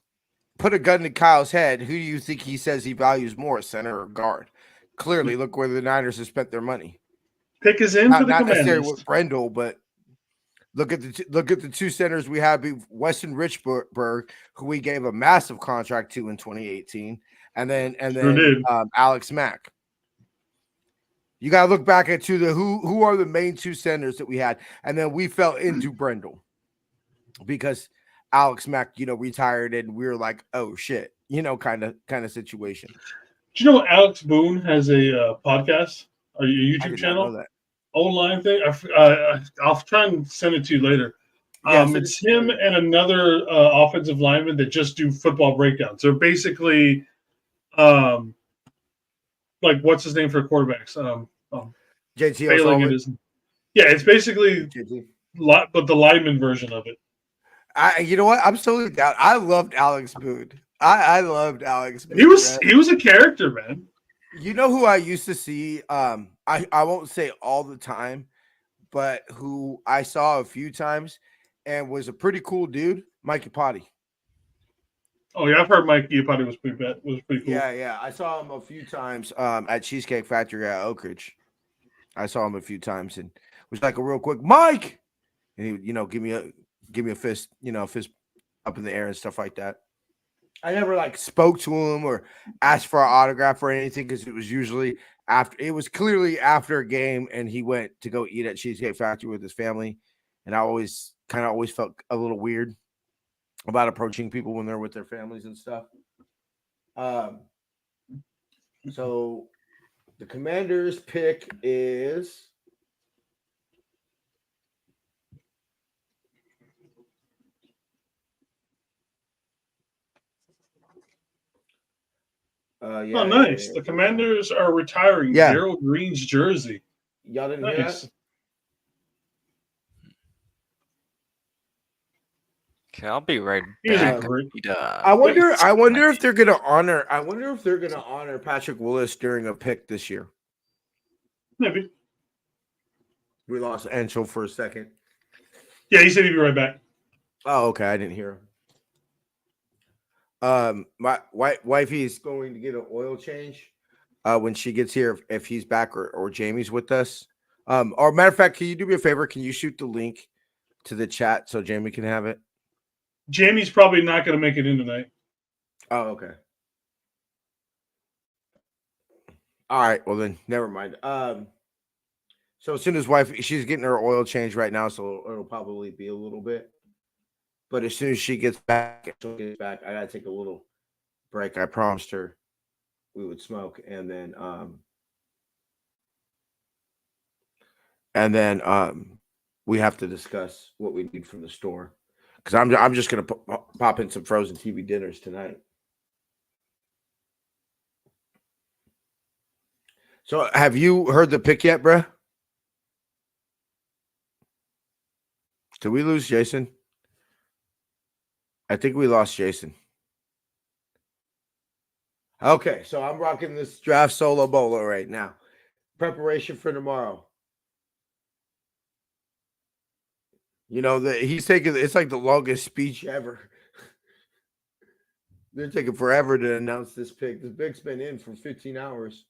A: put a gun to Kyle's head. Who do you think he says he values more, center or guard? Clearly, look where the Niners have spent their money.
D: Pick is in for the
A: not necessarily
D: Commanders.
A: with Brendel, but look at the two centers we have: Weston Richburg, who we gave a massive contract to in 2018, and then Alex Mack. You got to look back at who are the main two centers that we had, and then we fell into Brendel because Alex Mack, retired, and we were like, oh shit, kind of situation.
D: Do you know Alex Boone has a podcast, a YouTube channel? Online thing. I'll try and send it to you later. It's him and another offensive lineman that just do football breakdowns. They're basically like what's his name for quarterbacks?
A: JT O'Sullivan.
D: Yeah, it's basically but the lineman version of it.
A: You know what? I'm totally down. I loved Alex Boone. I loved Alex Boone.
D: He was a character, man.
A: You know who I used to see? I won't say all the time, but who I saw a few times and was a pretty cool dude, Mikey Potty.
D: Oh yeah, I've heard Mikey Potty was pretty cool.
A: Yeah. I saw him a few times at Cheesecake Factory at Oak Ridge. I saw him a few times and was like a real quick Mike, and he would, give me a fist, fist up in the air and stuff like that. I never spoke to him or asked for an autograph or anything because it was usually clearly after a game and he went to go eat at Cheesecake Factory with his family. And I always felt a little weird about approaching people when they're with their families and stuff. So the Commanders pick is
D: nice. The Commanders are retiring Gerald Green's jersey.
A: Y'all didn't hear that?
E: Okay, I'll be right back.
A: I wonder if they're gonna honor Patrick Willis during a pick this year.
D: Maybe.
A: We lost Anshel for a second.
D: Yeah, he said he'd be right back.
A: Oh, okay. I didn't hear him. My wifey is going to get an oil change when she gets here if he's back or Jamie's with us. Or matter of fact, can you do me a favor? Can you shoot the link to the chat so Jamie can have it?
D: Jamie's probably not going to make it in tonight.
A: Oh, okay. All right. Well, then, never mind. So as soon as wife, she's getting her oil change right now, so it'll probably be a little bit. But as soon as she gets back, I gotta take a little break. I promised her we would smoke, and then we have to discuss what we need from the store because I'm just gonna pop in some frozen TV dinners tonight. So have you heard the pick yet, bruh? Did we lose Jason? I think we lost Jason. Okay, so I'm rocking this draft solo bolo right now. Preparation for tomorrow. You know, he's taking it's like the longest speech ever. They're taking forever to announce this pick. This pick's been in for 15 hours.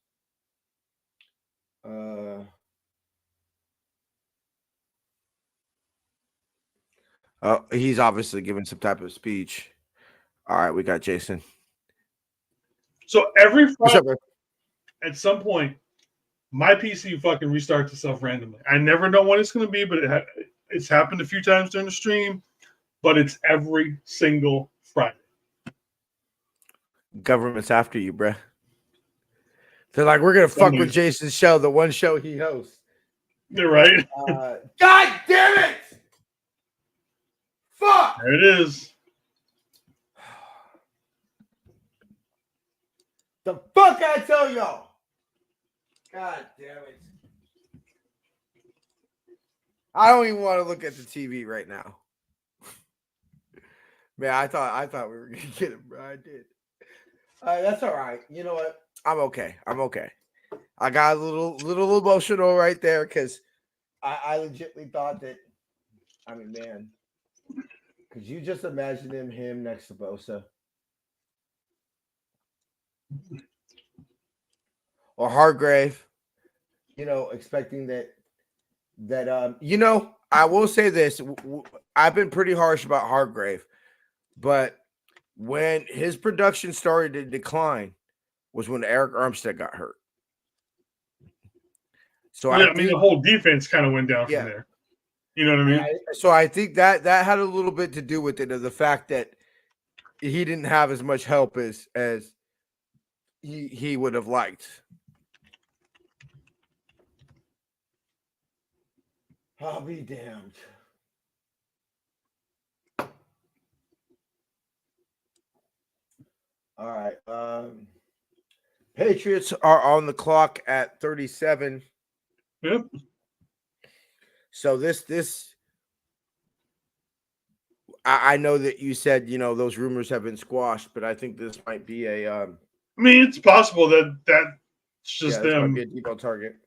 A: He's obviously giving some type of speech. All right, we got Jason.
D: So every
A: What's
D: Friday,
A: up, man?
D: at some point, my PC fucking restarts itself randomly. I never know when it's going to be, but it's happened a few times during the stream. But it's every single Friday.
A: Government's after you, bruh. They're like, we're gonna fuck with Jason's show, the one show he hosts.
D: You're right.
A: God damn it! Fuck!
D: There it is.
A: The fuck I tell y'all! God damn it! I don't even want to look at the TV right now. Man, I thought we were gonna get him, bro. I did. That's all right. You know what? I'm okay. I got a little emotional right there because I legitimately thought that. I mean, man, could you just imagine him next to Bosa or Hargrave? You know, expecting that. You know, I will say this: I've been pretty harsh about Hargrave, but when his production started to decline was when Eric Armstead got hurt. So
D: yeah, I mean, the whole defense kind of went down from there. You know what I mean?
A: So I think that had a little bit to do with it, of the fact that he didn't have as much help as he would have liked. I'll be damned. All right. Patriots are on the clock at 37.
D: Yep.
A: So this I know that you said, you know, those rumors have been squashed, but I think this might be a
D: I mean, it's possible that's just
A: this
D: them.
A: might be a depot target.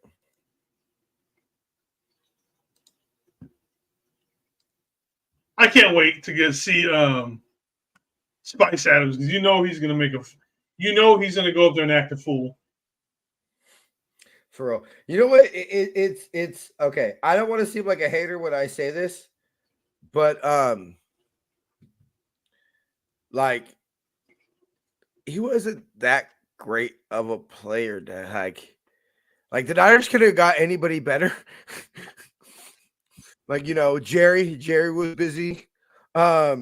D: I can't wait to see Spice Adams, because you know he's gonna he's gonna go up there and act a fool.
A: For real. You know what? It's okay. I don't want to seem like a hater when I say this, but like he wasn't that great of a player to like the Niners could have got anybody better. Like, you know, Jerry was busy.
D: Yeah,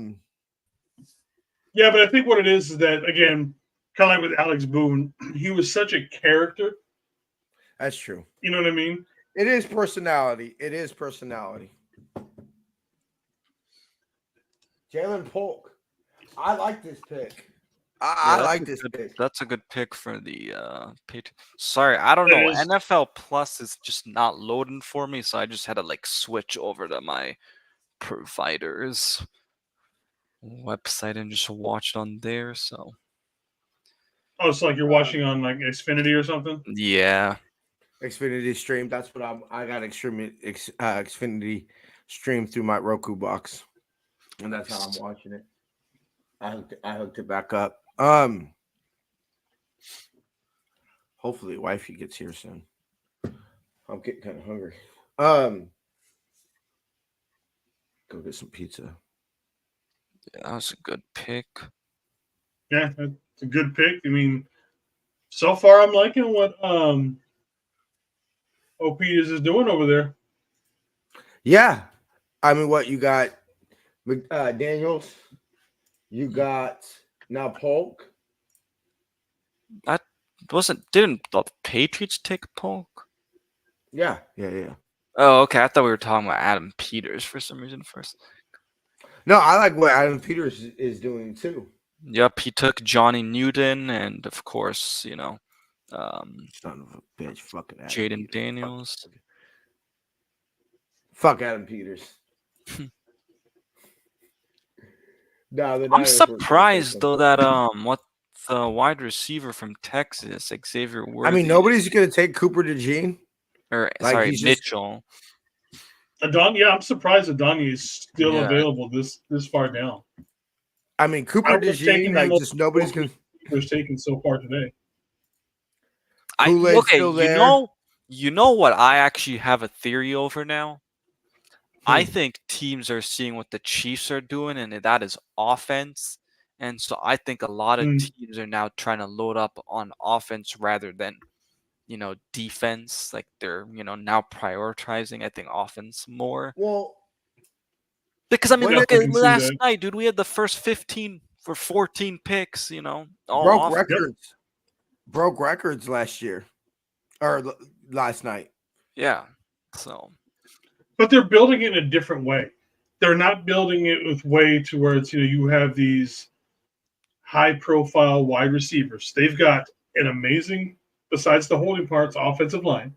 D: but I think what it is that, again, kind of like with Alex Boone, he was such a character.
A: That's true.
D: You know what I mean?
A: It is personality. Jalen Polk. I like this pick. I like this pick.
E: That's a good pick for the Patriots. Sorry, I don't know. NFL Plus is just not loading for me, so I just had to like switch over to my provider's website and just watch it on there. So.
D: Oh, it's like you're watching on like Xfinity or something?
E: Yeah.
A: Xfinity stream. That's what I got Xfinity stream through my Roku box. And that's how I'm watching it. I hooked it back up. Hopefully wifey gets here soon. I'm getting kind of hungry. Go get some pizza.
E: Yeah, that was a good pick.
D: Yeah, it's a good pick. I mean, so far I'm liking what OP is doing over there.
A: Yeah. I mean, what you got? Daniels. You
E: Hmm.
A: got now Polk.
E: That didn't the Patriots take Polk?
A: Yeah.
E: Oh, okay. I thought we were talking about Adam Peters for some reason first.
A: No, I like what Adam Peters is doing too.
E: Yep, he took Johnny Newton and of course,
A: Son of a bitch, fucking Adam
E: Jaden
A: Peters.
E: Daniels.
A: Fuck Adam Peters. No, the
E: I'm
A: Niners were gonna take
E: surprised
A: him.
E: though that what the wide receiver from Texas, Xavier
A: I
E: Worthy,
A: mean, nobody's gonna take Cooper DeJean.
E: or
A: Like,
E: sorry,
A: he's just-
E: Mitchell.
D: I'm surprised Adonai is still
E: Yeah.
D: available this far down.
A: I mean,
D: I
A: Cooper
D: would have taken
A: DeJean,
D: him
A: like, just nobody's gonna.
D: was taken so far today.
A: Kool-Aid's
E: Okay,
A: still there.
E: you know what I actually have a theory over now? I
A: Hmm.
E: think teams are seeing what the Chiefs are doing, and that is offense. And so I think a lot of teams are now trying to load up on offense rather than, defense. Like they're, now prioritizing, I think, offense more.
A: Well,
E: Because I mean,
A: When
E: look
D: I
E: at
D: can see
E: last
D: that.
E: night, dude. We had the first 15 for 14 picks. All
A: broke
E: off.
A: records. Broke records last year or last night.
E: Yeah. So
D: But they're building it in a different way. They're not building it with way to where it's you have these high profile wide receivers. They've got an amazing, besides the holding parts, offensive line.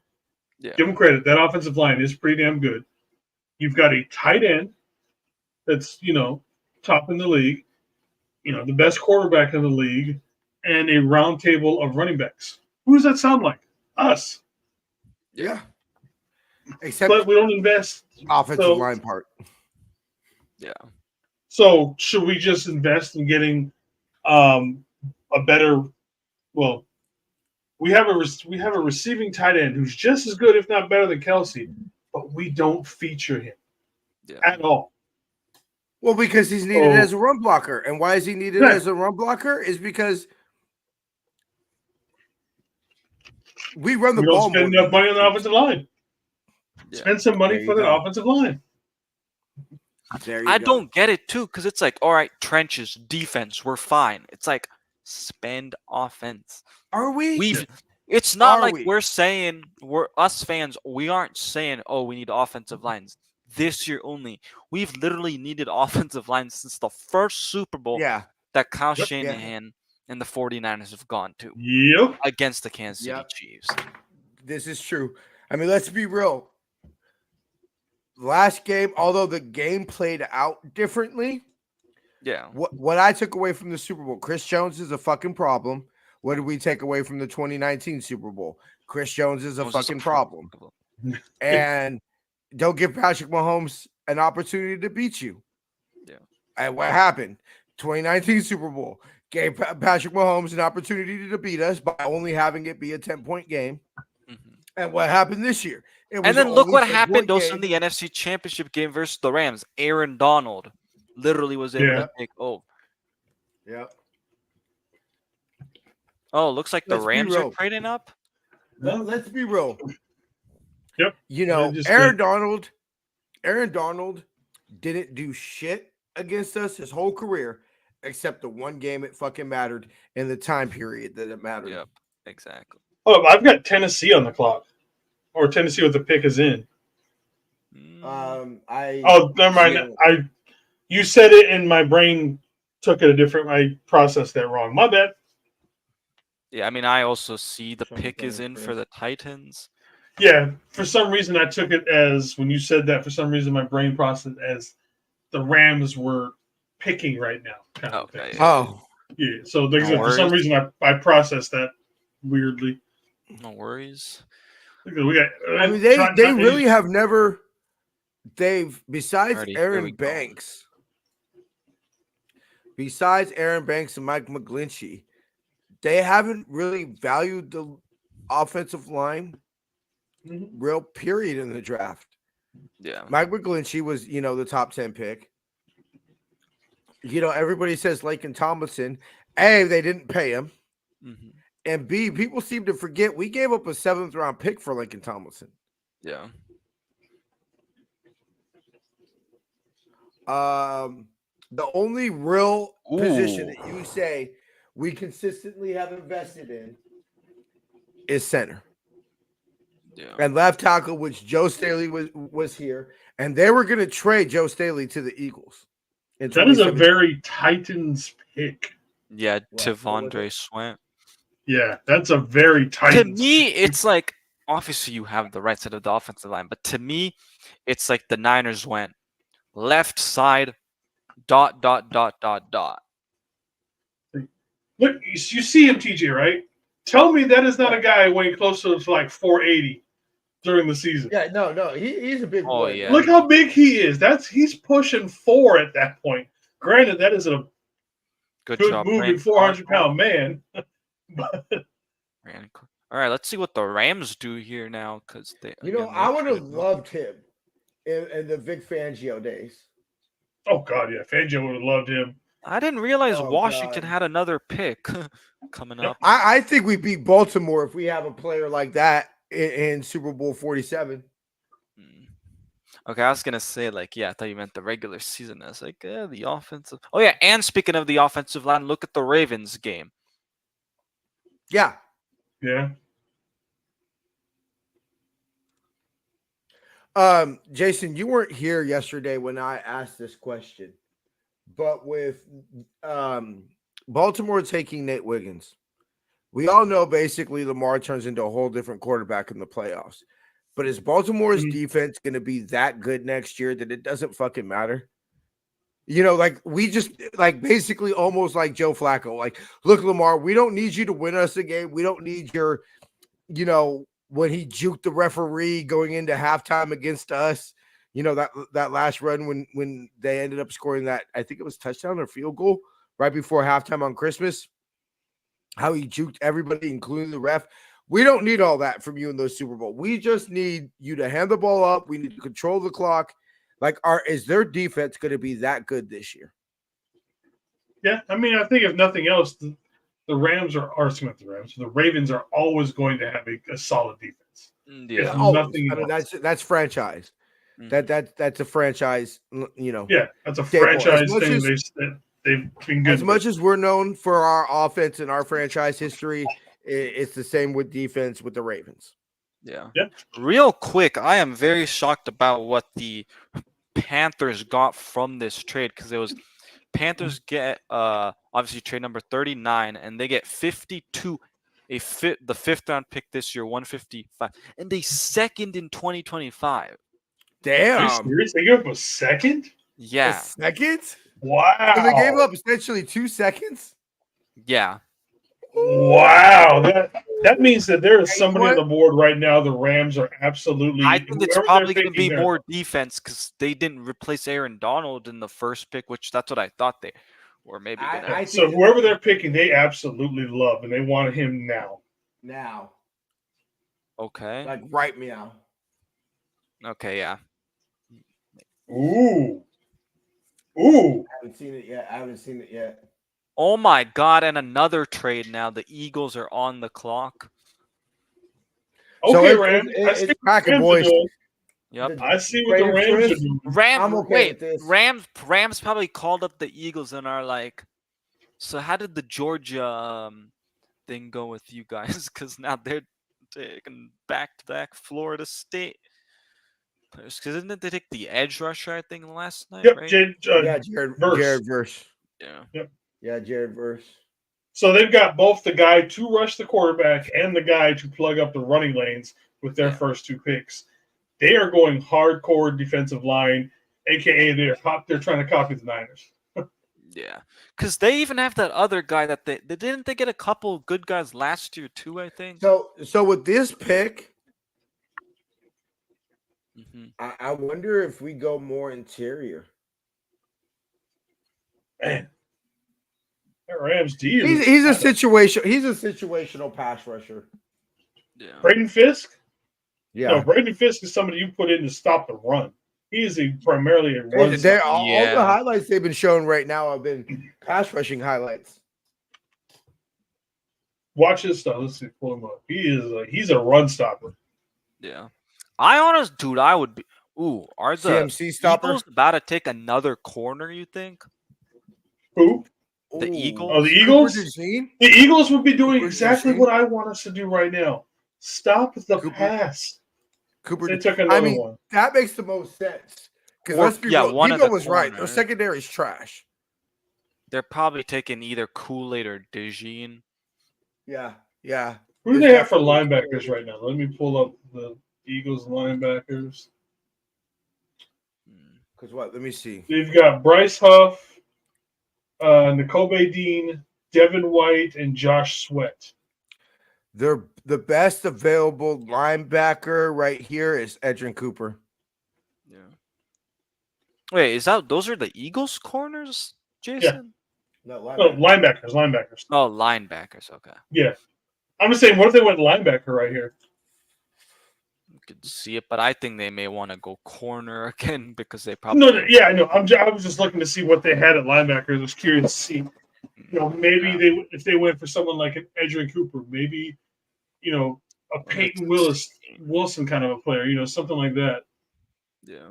E: yeah,
D: Give them credit. That offensive line is pretty damn good. You've got a tight end that's top in the league. The best quarterback in the league, and a round table of running backs. Who does that sound like? Us.
A: Yeah. Except
D: But we don't invest.
A: offensive
D: So-
A: line part.
E: yeah.
D: So should we just invest in getting a better? Well, we have a receiving tight end who's just as good, if not better, than Kelsey, but we don't feature him
E: Yeah.
D: at all.
A: Well, because he's needed
D: Oh.
A: as a run blocker. And why is he needed
D: Right.
A: as a run blocker? Is because we run the
D: We
A: ball
D: don't spend
A: more.
D: enough money on the offensive line.
E: Yeah.
D: Spend some money
A: There
D: for
A: you
D: the
A: go.
D: offensive line.
A: There you
E: I
A: go.
E: don't get it too, because it's like, all right, trenches, defense, we're fine. It's like spend offense.
A: Are we?
E: It's not
A: Are
E: like
A: we?
E: we're saying we're us fans. We aren't saying, oh, we need offensive lines this year only. We've literally needed offensive lines since the first Super Bowl
A: Yeah.
E: that Kyle
D: Yep.
E: Shanahan and the 49ers have gone to
D: Yep.
E: against the Kansas City
A: Yep.
E: Chiefs.
A: This is true. I mean, let's be real. Last game, although the game played out differently,
E: Yeah.
A: what I took away from the Super Bowl, Chris Jones is a fucking problem. What did we take away from the 2019 Super Bowl? Chris Jones is a
E: Those is
A: fucking problem.
E: problem.
A: And don't give Patrick Mahomes an opportunity to beat you.
E: Yeah.
A: And what happened? 2019 Super Bowl gave Patrick Mahomes an opportunity to beat us by only having it be a 10-point game.
E: Mhm.
A: And what happened this year? It was
E: And then look
A: only
E: what
A: 10-point
E: happened also in
A: game.
E: the NFC Championship game versus the Rams. Aaron Donald literally was able
D: Yeah.
E: to take over.
A: Yep.
E: Oh, looks like the
A: Let's be
E: Rams are
A: real.
E: trading up.
A: Let's be real.
D: Yep.
A: You
D: Just
A: Aaron Donald didn't do shit against us his whole career, except the one game it fucking mattered in the time period that it mattered.
E: Yep, exactly.
D: Oh, I've got Tennessee on the clock, or Tennessee with the pick is in.
E: Mm,
D: Oh, never mind. You said it, and my brain took it a different. I processed that wrong. My bad.
E: yeah, I mean, I also see the
A: Show me
E: pick is
A: something
E: in
A: for
E: for
A: this.
E: the Titans.
D: Yeah, for some reason I took it as when you said that. For some reason, my brain processed as the Rams were picking right now. Kind of
E: Okay.
D: thing.
A: Oh,
D: Yeah. So like I
E: No
D: said, for some
E: worries.
D: reason, I processed that weirdly.
E: No worries.
D: Look, we got.
A: I mean, they really have never. They've besides
E: Alrighty, here we go.
A: Besides Aaron Banks and Mike McGlinchey, they haven't really valued the offensive line
D: Mhm.
A: real period in the draft.
E: Yeah.
A: Mike McGlinchey was, the top 10 pick. everybody says Laken Tomlinson. A, they didn't pay him.
E: Mhm.
A: And B, people seem to forget we gave up a 7th round pick for Laken Tomlinson.
E: Yeah.
A: The only real position
E: Ooh.
A: that you say we consistently have invested in is center.
E: Yeah.
A: And left tackle, which Joe Staley was here, and they were going to trade Joe Staley to the Eagles. In
D: That is a
A: 2017.
D: very Titans pick.
E: Yeah,
A: What was
E: Tavondre
A: it?
E: Sweat.
D: Yeah, that's a very
E: To
D: Titans
E: me,
D: pick.
E: it's like obviously you have the right side of the offensive line, but to me, it's like the Niners went left side, ... Look,
D: you see him, TJ, right? Tell me that is not a guy weighing closer to like 480 during the season.
A: Yeah, no, he's a big
E: Oh,
A: boy.
E: yeah.
D: Look how big he is. He's pushing 4 at that point. Granted, that is a
E: Good
D: good
E: job,
D: moving
E: Brandon.
D: 400-pound man.
E: All right, let's see what the Rams do here now, because they.
A: I would have loved him in the Vic Fangio days.
D: Oh God, yeah, Fangio would have loved him.
E: I didn't realize
A: Oh,
E: Washington
A: God.
E: had another pick coming up.
A: I think we beat Baltimore if we have a player like that in Super Bowl 47.
E: Okay, I was gonna say I thought you meant the regular season. I was like, the offensive. Oh yeah, and speaking of the offensive line, look at the Ravens game.
A: Yeah.
D: Yeah.
A: Jason, you weren't here yesterday when I asked this question, but with Baltimore taking Nate Wiggins, we all know basically Lamar turns into a whole different quarterback in the playoffs. But is Baltimore's defense going to be that good next year that it doesn't fucking matter? We just basically almost like Joe Flacco. Look, Lamar, we don't need you to win us a game. We don't need your, when he juked the referee going into halftime against us. That last run when they ended up scoring that, I think it was touchdown or field goal right before halftime on Christmas. How he juked everybody, including the ref. We don't need all that from you in the Super Bowl. We just need you to hand the ball up. We need to control the clock. Is their defense going to be that good this year?
D: Yeah, I mean, I think if nothing else, the Rams the Ravens are always going to have a solid defense.
E: Yeah,
D: nothing.
A: I mean, that's franchise. That's a franchise.
D: Yeah, that's a
A: staple.
D: franchise thing. They've been good.
A: As much as we're known for our offense and our franchise history, it's the same with defense with the Ravens.
E: Yeah.
D: Yeah.
E: Real quick, I am very shocked about what the Panthers got from this trade, because it was Panthers get obviously trade number 39, and they get 52, the 5th round pick this year, 155, and a second in 2025.
A: Damn.
D: Are you serious? They gave up a second?
E: Yeah.
A: A second?
D: Wow.
A: So they gave up essentially 2 seconds?
E: Yeah.
D: Wow. That means that there is somebody on the board right now. The Rams are absolutely.
E: I think it's probably going to be more defense, because they didn't replace Aaron Donald in the first pick, which that's what I thought they were maybe going to.
D: So whoever they're picking, they absolutely love, and they want him now.
A: Now.
E: Okay.
A: Right meow.
E: Okay, yeah.
D: Ooh.
A: I haven't seen it yet.
E: Oh my God! And another trade now. The Eagles are on the clock.
D: Okay,
A: so
D: Rams.
A: It's cracking, boys.
E: Yep.
D: I see what the Rams are doing.
A: I'm okay with this.
E: Rams probably called up the Eagles and are like, so how did the Georgia thing go with you guys? Because now they're taking back-to-back Florida State. Because didn't they take the edge rusher, I think, last night?
D: Yep,
E: right?
A: Jared Verse.
E: Yeah.
D: Yep.
A: Yeah, Jared Verse.
D: So they've got both the guy to rush the quarterback and the guy to plug up the running lanes with their first 2 picks. They are going hardcore defensive line, aka they're trying to copy the Niners.
E: Yeah, because they even have that other guy that they didn't they get a couple good guys last year too, I think.
A: So with this pick, I wonder if we go more interior.
D: Man, that Rams D.
A: He's a situational pass rusher.
E: Yeah.
D: Braden Fisk.
A: Yeah.
D: No, Braden Fisk is somebody you put in to stop the run. He is primarily a run
A: All
D: stopper.
A: all the highlights they've been showing right now have been pass rushing highlights.
D: Watch his stuff. Let's see, pull him up. He's a run stopper.
E: Yeah. Dude, I would be. Ooh, are the
A: CMC stopper.
E: Eagles about to take another corner, you think?
D: Who?
E: The
A: Ooh,
E: Eagles?
D: Oh, the Eagles?
A: Cooper DeJean?
D: The Eagles would be doing
A: Cooper
D: exactly
A: DeJean?
D: what I want us to do right now. Stop the
A: Cooper-
D: pass.
A: Cooper.
D: They took another one.
A: That makes the most sense. Because
E: Or-
A: let's be
E: yeah,
A: real,
E: one of
A: Debo
E: the
A: was right. Their
E: corners.
A: secondary is trash.
E: They're probably taking either Kool-Aid or DeJean.
A: Yeah, yeah.
D: Who do
A: It's
D: they have for
A: definitely
D: linebackers
A: Kool-Aid.
D: right now? Let me pull up the Eagles linebackers.
A: Because what? Let me see.
D: They've got Bryce Huff, N'Kobe Dean, Devin White, and Josh Sweat.
A: They're the best available linebacker right here is Edrin Cooper.
E: Yeah. Wait, those are the Eagles corners, Jason?
A: No,
D: Oh, linebackers.
E: Oh, linebackers. Okay.
D: Yeah. I'm just saying, what if they went linebacker right here?
E: You could see it, but I think they may want to go corner again because they probably.
D: No, yeah, I know. I was just looking to see what they had at linebacker. I was curious to see. Maybe if they went for someone like an Edrin Cooper, maybe a Peyton Wilson kind of a player, something like that.
E: Yeah.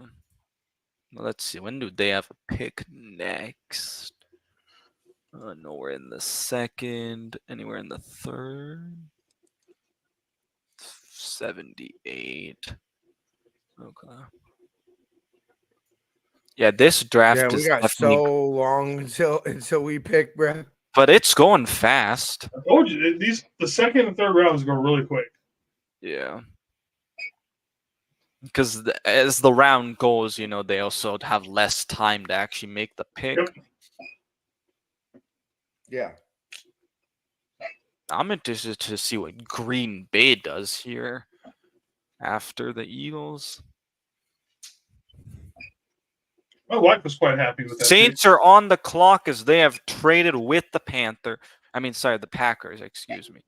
E: Well, let's see. When do they have a pick next? Nowhere in the second. Anywhere in the third. 78. Okay. Yeah, this draft
A: Yeah, we
E: is
A: got
E: definitely.
A: so long until we pick, bro.
E: But it's going fast.
D: I told you the second and third rounds go really quick.
E: Yeah. Because as the round goes, they also have less time to actually make the pick.
D: Yep.
A: Yeah.
E: I'm interested to see what Green Bay does here after the Eagles.
D: My wife was quite happy with that.
E: Saints are on the clock as they have traded with the the Packers, excuse me.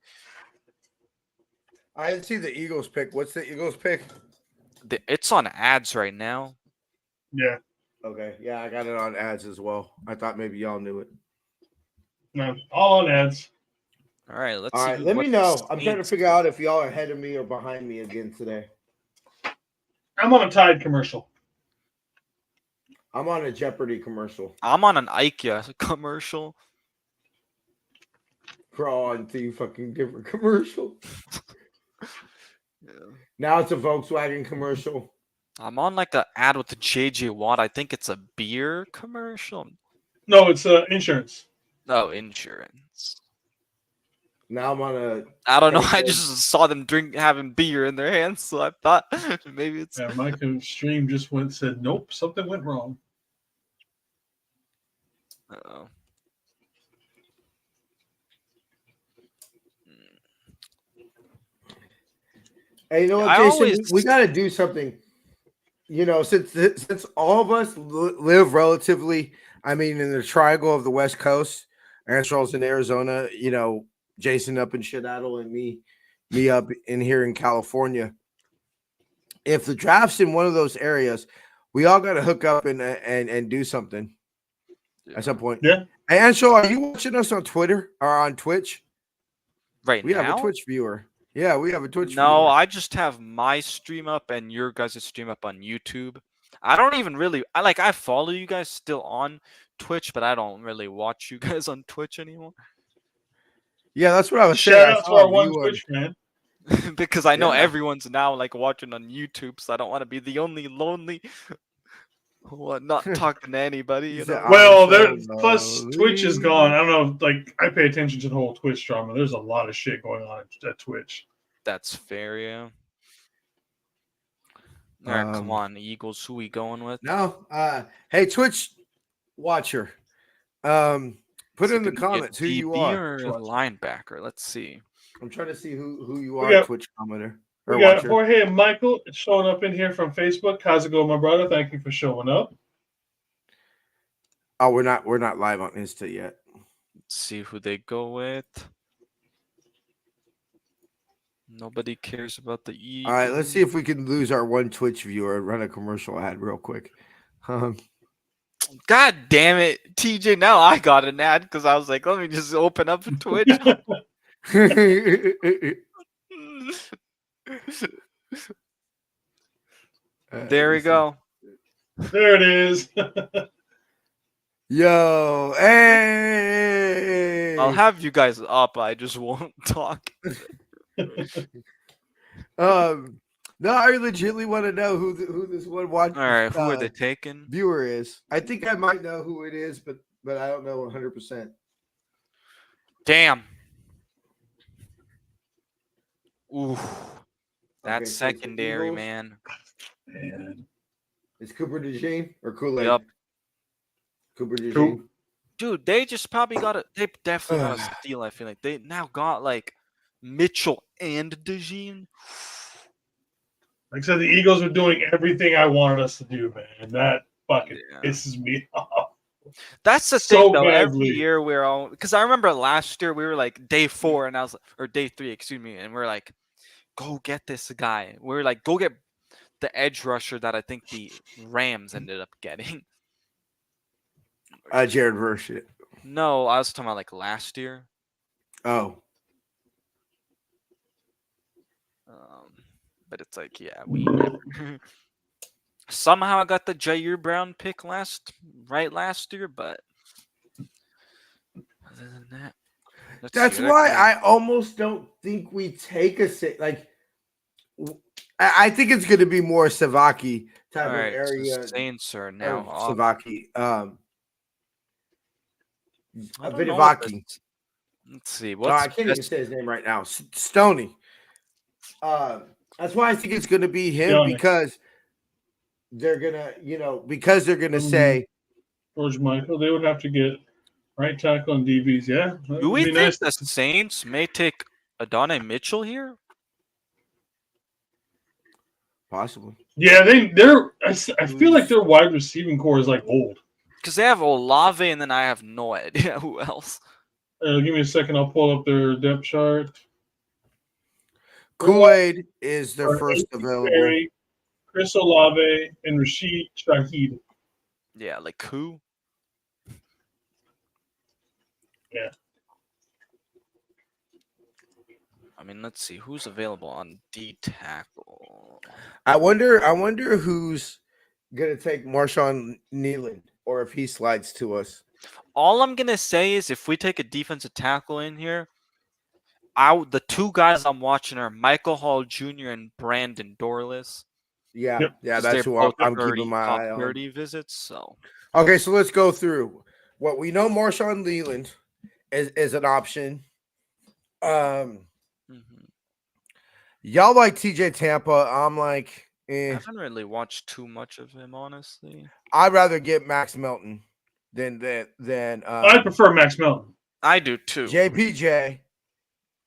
A: I didn't see the Eagles pick. What's the Eagles pick?
E: It's on ads right now.
D: Yeah.
A: Okay. Yeah, I got it on ads as well. I thought maybe y'all knew it.
D: No, all on ads.
E: All right, let's
A: All
E: see.
A: right, let me know. I'm trying to figure out if y'all are ahead of me or behind me again today.
D: I'm on a Tide commercial.
A: I'm on a Jeopardy commercial.
E: I'm on an IKEA commercial.
A: We're all on two fucking different commercials.
E: Yeah.
A: Now it's a Volkswagen commercial.
E: I'm on like an ad with the JJ Watt. I think it's a beer commercial.
D: No, it's insurance.
E: Oh, insurance.
A: Now I'm on
E: I don't know. I just saw them having beer in their hands, so I thought maybe it's.
D: Yeah, my stream just said nope, something went wrong.
E: Uh-oh.
A: Hey, you know what, Jason? We got to do something. Since all of us live relatively, in the triangle of the West Coast, Ansel's in Arizona, Jason up in Seattle, and me up in here in California. If the draft's in one of those areas, we all got to hook up and do something at some point.
D: Yeah.
A: Hey, Ansel, are you watching us on Twitter or on Twitch?
E: Right
A: we
E: now?
A: have a Twitch viewer. Yeah, we have a Twitch viewer.
E: No, I just have my stream up and your guys' stream up on YouTube. I don't even really I follow you guys still on Twitch, but I don't really watch you guys on Twitch anymore.
A: Yeah, that's what I was saying.
D: Shout out to our one Twitch man.
E: Because I know everyone's now watching on YouTube, so I don't want to be the only lonely one not talking to anybody.
D: Well, plus Twitch is gone. I don't know. I pay attention to the whole Twitch drama. There's a lot of shit going on at Twitch.
E: That's fair, yeah. All right, come on, Eagles. Who we going with?
A: No, hey, Twitch watcher, put in the comments who you are.
E: Or linebacker. Let's see.
A: I'm trying to see who you are, Twitch commenter.
D: We got Jorge and Michael showing up in here from Facebook. How's it going, my brother? Thank you for showing up.
A: Oh, we're not live on Insta yet.
E: Let's see who they go with. Nobody cares about the
A: All right, let's see if we can lose our one Twitch viewer and run a commercial ad real quick.
E: God damn it, TJ! Now I got an ad because I was like, let me just open up Twitch. There we go.
D: There it is.
A: Yo, hey!
E: I'll have you guys up. I just won't talk.
A: No, I legitimately want to know who this one watch.
E: All right, who are they taking?
A: Viewer is. I think I might know who it is, but I don't know 100%.
E: Damn. Ooh, that's
A: Okay, so it's the
E: secondary,
A: Eagles.
E: man.
A: Is Cooper DeJean or Kool-Aid?
E: Yup.
A: Cooper DeJean.
D: Cool.
E: Dude, they just probably got they definitely got a steal. I feel like they now got like Mitchell and DeJean.
D: Like I said, the Eagles are doing everything I wanted us to do, man. That fucking pisses me off.
E: That's the
D: So
E: thing, though. Every
D: badly.
E: year we're all because I remember last year we were like day 4, and I was or day 3, excuse me, and we're like, go get this guy. We're like, go get the edge rusher that I think the Rams ended up getting.
A: Jared Verse.
E: No, I was talking about like last year.
A: Oh.
E: But it's like, yeah, we never. Somehow I got the Jair Brown pick last year, but other than that,
A: That's why I almost don't think we take a like. I think it's going to be more Savaki type of area.
E: So Saints are now
A: Savaki.
E: Vidivaki. Let's see.
A: I can't even say his name right now. Stoney. That's why I think it's going to be him because they're gonna, say
D: George Michael. They would have to get right tackle and DBs. Yeah.
E: Do we think the Saints may take Adonai Mitchell here?
D: Possibly. Yeah, they're. I feel like their wide receiving core is like old.
E: Because they have Olave, and then I have no idea who else.
D: Give me a second. I'll pull up their depth chart.
A: Kool-Aid is their first available.
D: Chris Olave and Rashid Shaheed.
E: Yeah, like who?
D: Yeah.
E: I mean, let's see who's available on D tackle.
A: I wonder who's gonna take Marshawn Nealon or if he slides to us.
E: All I'm gonna say is if we take a defensive tackle in here, the two guys I'm watching are Michael Hall Jr. and Brandon Dorless.
A: Yeah, that's who I'm keeping my eye on.
E: 30 visits. So
A: okay, so let's go through what we know. Marshawn Leland is an option. Y'all like TJ Tampa? I'm like,
E: I haven't really watched too much of him, honestly.
A: I'd rather get Max Melton than
D: I prefer Max Melton.
E: I do too.
A: JPJ.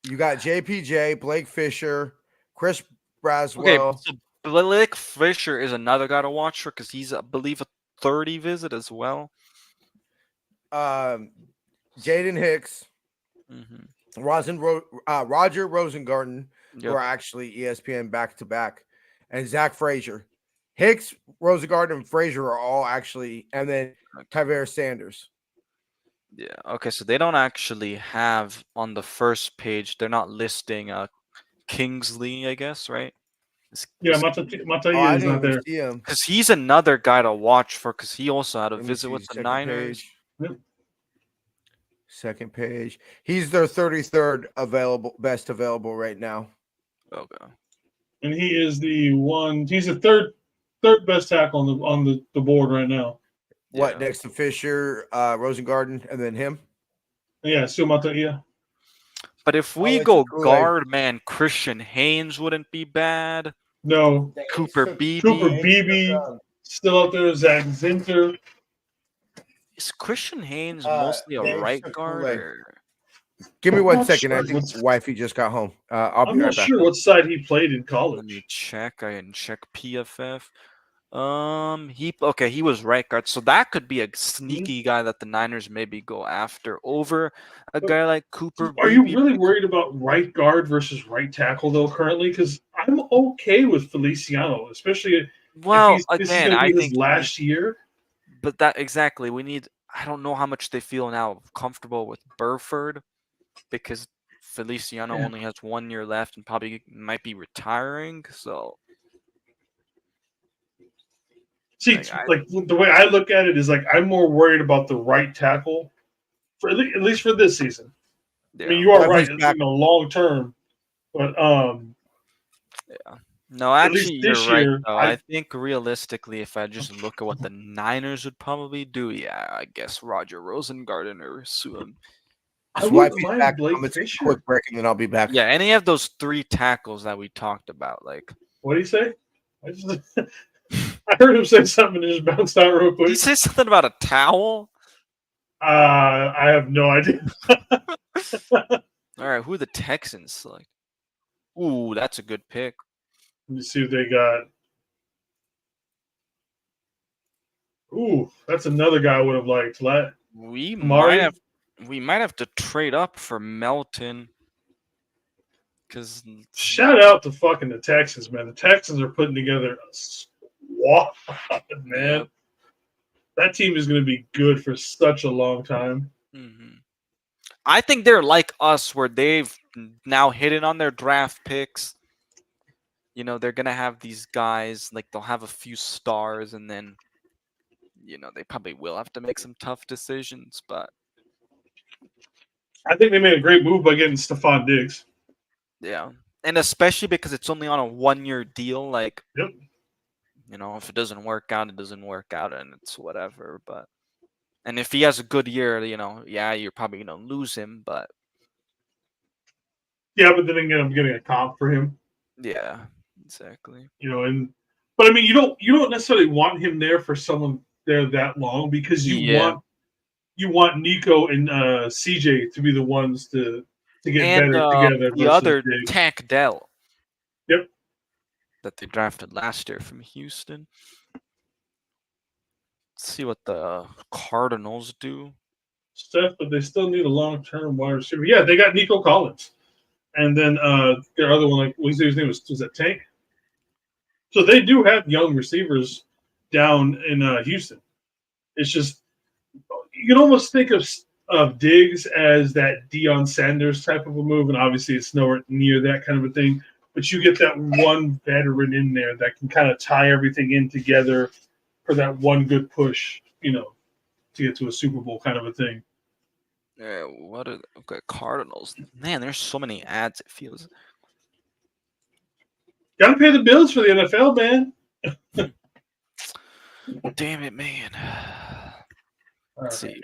A: You got JPJ, Blake Fisher, Chris Braswell.
E: Okay, so Blake Fisher is another guy to watch for because he's, I believe, a 30 visit as well.
A: Jaden Hicks, Roger Rosengarten, who are actually ESPN back-to-back, and Zach Frazier. Hicks, Rosengarten, and Frazier are all actually, and then Tyver Sanders.
E: Yeah. Okay. So they don't actually have on the first page. They're not listing Kingsley, I guess, right?
D: Mataia is not there
E: because he's another guy to watch for. Because he also had a visit with the Niners.
A: Second page. He's their 33rd best available right now.
E: Okay.
D: And he is the one. He's the third best tackle on the board right now.
A: What next to Fisher, Rosengarten, and then him?
D: Yeah, Mataia.
E: But if we go guard, man, Christian Haynes wouldn't be bad.
D: No.
E: Cooper Beebe.
D: Still out there. Zach Zinter.
E: Is Christian Haynes mostly a right guard?
A: Give me 1 second. I think wifey just got home. I'll be right back.
D: I'm not sure what side he played in college.
E: Let me check. I can check PFF. He was right guard, so that could be a sneaky guy that the Niners maybe go after over a guy like Cooper
D: Are you
E: Beebe.
D: really worried about right guard versus right tackle though currently? Because I'm okay with Feliciano, especially if
E: Well,
D: this is
E: again,
D: going to
E: I
D: be his
E: think
D: last year.
E: but that exactly we need. I don't know how much they feel now comfortable with Burford because Feliciano
D: Yeah.
E: only has 1 year left and probably might be retiring. So
D: See, like the way I look at it is like I'm more worried about the right tackle for at least for this season. I mean,
E: yeah,
D: you are
A: What if
D: right,
A: he's back?
D: long term, but
E: yeah. No,
D: at least
E: actually, you're
D: this
E: right
D: year,
E: though. I think realistically, if I just look at what the Niners would probably do, yeah, I guess Roger Rosengarten or Suam.
D: I
A: Just wipe
D: wouldn't
A: his
D: mind
A: back. I'm
D: Blake
A: gonna take a
D: Fisher.
A: quick break and then I'll be back.
E: Yeah, any of those 3 tackles that we talked about, like.
D: What do you say? I heard him say something and just bounced out real
E: Did
D: quick.
E: you say something about a towel?
D: I have no idea.
E: All right, who are the Texans select? Ooh, that's a good pick.
D: Let me see what they got. Ooh, that's another guy I would have liked.
E: We
D: Amari?
E: might have to trade up for Melton because
D: Shout out to fucking the Texans, man. The Texans are putting together a squad, man.
E: Yep.
D: That team is going to be good for such a long time.
E: I think they're like us, where they've now hidden on their draft picks. You know, they're gonna have these guys, like they'll have a few stars, and then they probably will have to make some tough decisions. But
D: I think they made a great move by getting Stephon Diggs.
E: yeah, and especially because it's only on a 1-year deal. Like,
D: Yep.
E: if it doesn't work out, it doesn't work out, and it's whatever. And if he has a good year, yeah, you're probably gonna lose him. But
D: Yeah, but then again, I'm getting a comp for him.
E: yeah, exactly.
D: But I mean, you don't necessarily want him there for someone there that long because you want Nico and CJ to be the ones to get
E: And
D: better together
E: the
D: versus
E: other
D: Diggs.
E: Tank Dell.
D: Yep.
E: That they drafted last year from Houston. Let's see what the Cardinals do.
D: Stuff, but they still need a long-term wide receiver. Yeah, they got Nico Collins, and then their other one, like his name was that Tank. So they do have young receivers down in Houston. It's just you can almost think of Diggs as that Deion Sanders type of a move, and obviously it's nowhere near that kind of a thing. But you get that one veteran in there that can kind of tie everything in together for that one good push, to get to a Super Bowl kind of a thing.
E: Yeah, Cardinals? Man, there's so many ads. It feels.
D: Got to pay the bills for the NFL, man.
E: Damn it, man. Let's see.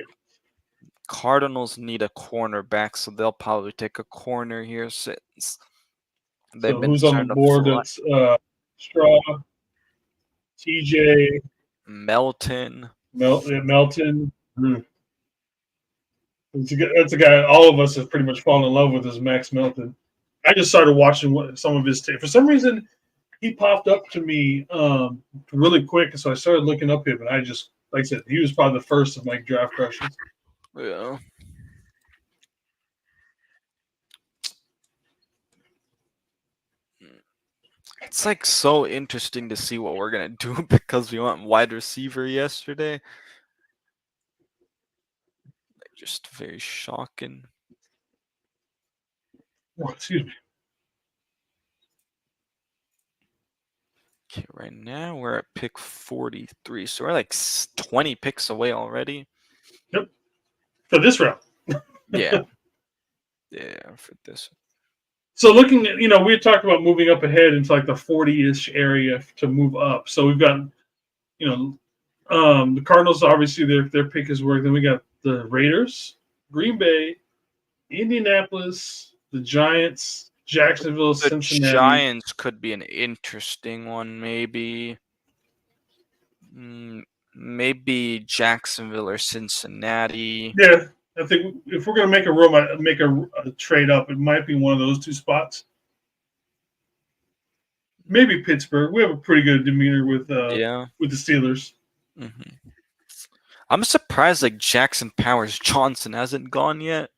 E: Cardinals need a cornerback, so they'll probably take a corner here since they've
D: So
E: been
D: who's on the board? That's Straw, TJ,
E: Melton.
D: Melton. That's a guy all of us have pretty much fallen in love with is Max Melton. I just started watching some of his tape. For some reason, he popped up to me really quick, so I started looking up him, and I just, like I said, he was probably the first of my draft crushes.
E: Yeah. It's like so interesting to see what we're gonna do because we went wide receiver yesterday. Like, just very shocking.
D: Oh, excuse me.
E: Okay, right now we're at pick 43, so we're like 20 picks away already.
D: Yep. For this round.
E: Yeah. Yeah, for this.
D: So looking at, we had talked about moving up ahead into like the 40-ish area to move up. So we've got, the Cardinals, obviously their pick is work. Then we got the Raiders, Green Bay, Indianapolis, the Giants, Jacksonville,
E: The
D: Cincinnati.
E: Giants could be an interesting one, maybe. Maybe Jacksonville or Cincinnati.
D: Yeah, I think if we're gonna make a trade up, it might be one of those two spots. maybe Pittsburgh. We have a pretty good demeanor with
E: Yeah.
D: the Steelers.
E: Mm-hmm. I'm surprised like Jackson Powers Johnson hasn't gone yet.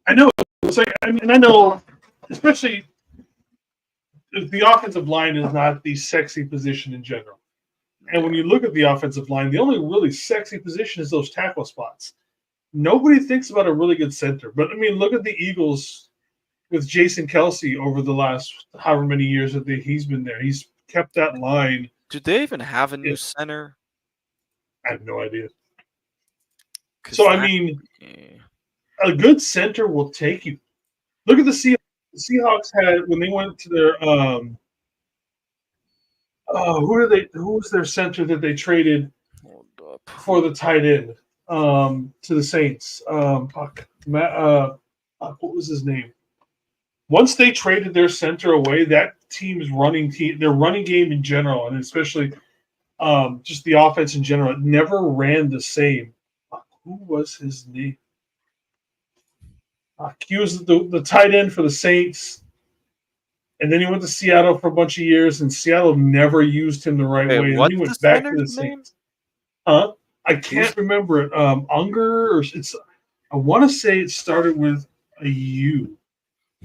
D: I know. It's like, I know, especially if the offensive line is not the sexy position in general. And when you look at the offensive line, the only really sexy position is those tackle spots. Nobody thinks about a really good center. But, I mean, look at the Eagles with Jason Kelsey over the last however many years that he's been there. He's kept that line.
E: Do they even have a new center?
D: I have no idea. So, I mean,
E: yeah.
D: a good center will take you. Look at the Seahawks. The Seahawks had, when they went to their who was their center that they traded for the tight end to the Saints? What was his name? Once they traded their center away, that their running game in general, and especially just the offense in general, it never ran the same. Who was his name? He was the tight end for the Saints. And then he went to Seattle for a bunch of years, and Seattle never used him the right way. And then he went back to the Saints. I can't remember it. Unger, or it's. I want to say it started with a U.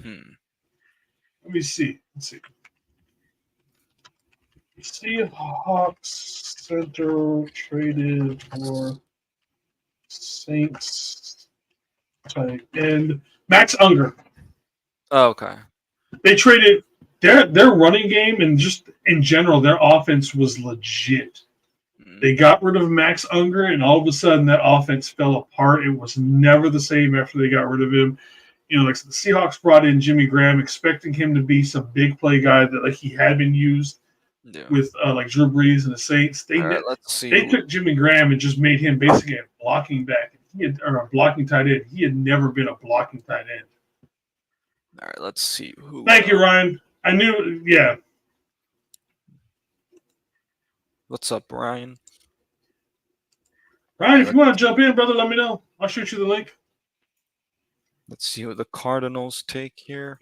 D: Let me see. Let's see. Seahawks center traded for Saints tight end Max Unger.
E: Oh, okay.
D: They traded their running game and just in general their offense was legit. They got rid of Max Unger and all of a sudden that offense fell apart. It was never the same after they got rid of him. You know, like the Seahawks brought in Jimmy Graham, expecting him to be some big play guy that like he had been used with like Drew Brees and the Saints.
E: Let's see.
D: They took Jimmy Graham and just made him basically a blocking back. Or a blocking tight end. He had never been a blocking tight end.
E: All right, let's see who.
D: Thank you, Ryan. I knew, yeah.
E: What's up, Ryan?
D: Ryan, if you want to jump in, brother, let me know. I'll shoot you the link.
E: Let's see what the Cardinals take here.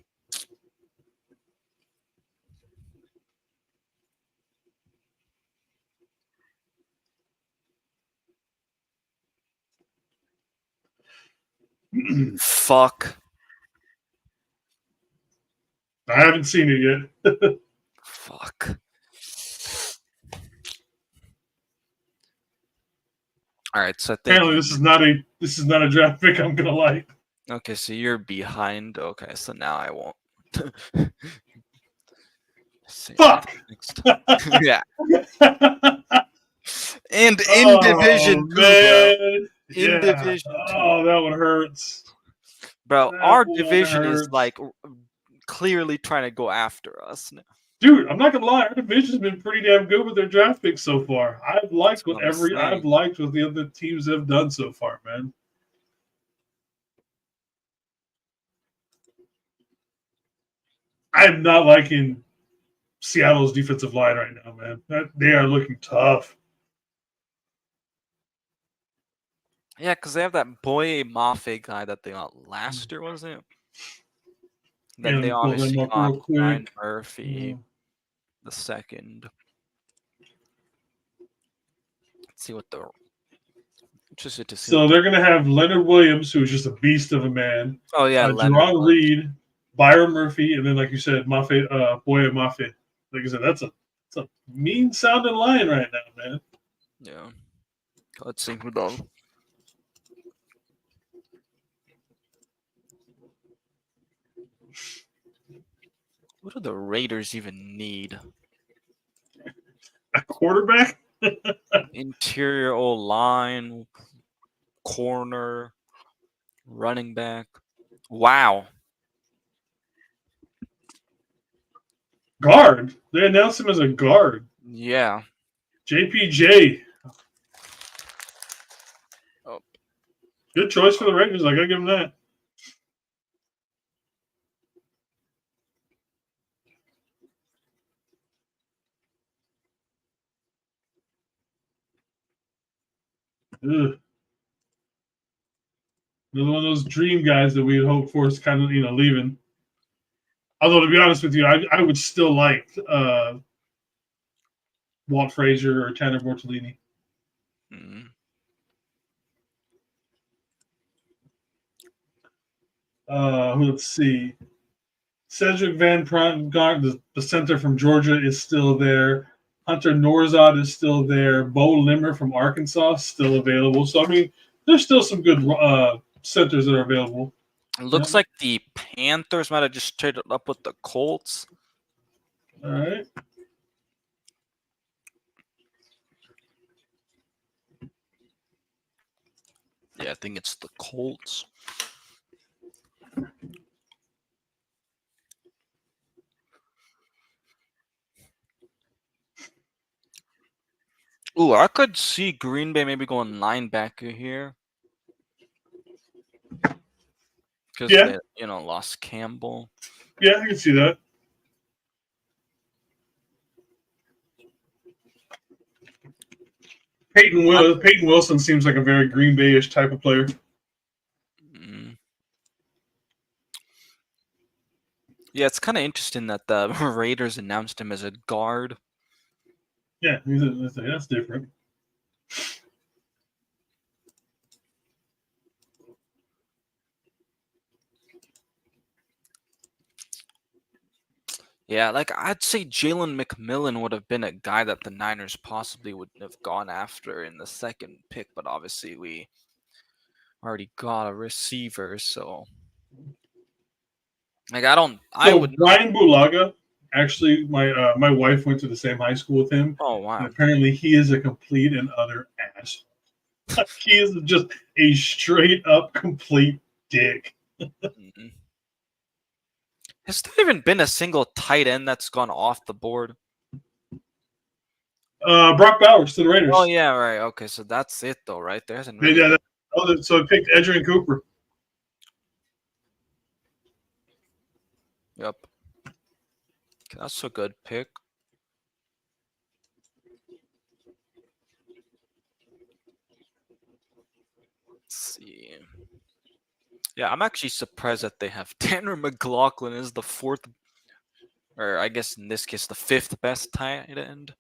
E: Fuck.
D: I haven't seen it yet.
E: Fuck. All right, so I think
D: apparently this is not a draft pick I'm gonna like.
E: Okay, so you're behind. Okay, so now I won't.
D: Fuck.
E: Yeah. And in division,
D: man.
E: In division.
D: Oh, that one hurts.
E: Bro,
D: That
E: our
D: one
E: division is
D: hurts.
E: like clearly trying to go after us now.
D: Dude, I'm not gonna lie, our division's been pretty damn good with their draft picks so far. I've liked what the other teams have done so far, man. I'm not liking Seattle's defensive line right now, man. They are looking tough.
E: Yeah, because they have that Boye Mafe guy that they got last year, wasn't it? Then they obviously got Ryan Murphy the second. Let's see what the interested to see.
D: So they're gonna have Leonard Williams, who is just a beast of a man.
E: Oh yeah,
D: Jerron Reed, Byron Murphy, and then like you said, Boye Mafe. Like I said, that's a mean sounding line right now, man.
E: Yeah. Let's see who does. What do the Raiders even need?
D: A quarterback?
E: Interior O-line, corner, running back. Wow.
D: Guard. They announced him as a guard.
E: Yeah.
D: JPJ.
E: Oh.
D: Good choice for the Raiders. I gotta give them that. Ugh. Another one of those dream guys that we had hoped for is kind of, leaving. Although to be honest with you, I would still like Walt Frazier or Tanner Bortolini.
E: Mm.
D: Let's see. Cedric Van Prantgart, the center from Georgia, is still there. Hunter Norzad is still there. Bo Limmer from Arkansas still available. So I mean, there's still some good centers that are available.
E: It looks like the Panthers might have just traded up with the Colts.
D: All right.
E: Yeah, I think it's the Colts. Ooh, I could see Green Bay maybe going linebacker here. Because
D: Yeah.
E: they, lost Campbell.
D: Yeah, I can see that. Peyton Wilson seems like a very Green Bay-ish type of player.
E: Mm. Yeah, it's kind of interesting that the Raiders announced him as a guard.
D: Yeah, that's different.
E: Yeah, like I'd say Jalen McMillan would have been a guy that the Niners possibly would have gone after in the second pick, but obviously we already got a receiver, so like I would
D: Brian Bulaga, actually, my wife went to the same high school with him.
E: Oh wow.
D: And apparently he is a complete and utter ass. He is just a straight up complete dick.
E: Mm-mm. Has there even been a single tight end that's gone off the board?
D: Brock Bowers to the Raiders.
E: Oh yeah, right. Okay, so that's it though, right? There hasn't really
D: So I picked Edgerrin Cooper.
E: Yep. Okay, that's a good pick. Let's see. Yeah, I'm actually surprised that they have Tanner McLaughlin as the fourth, or I guess in this case, the fifth best tight end.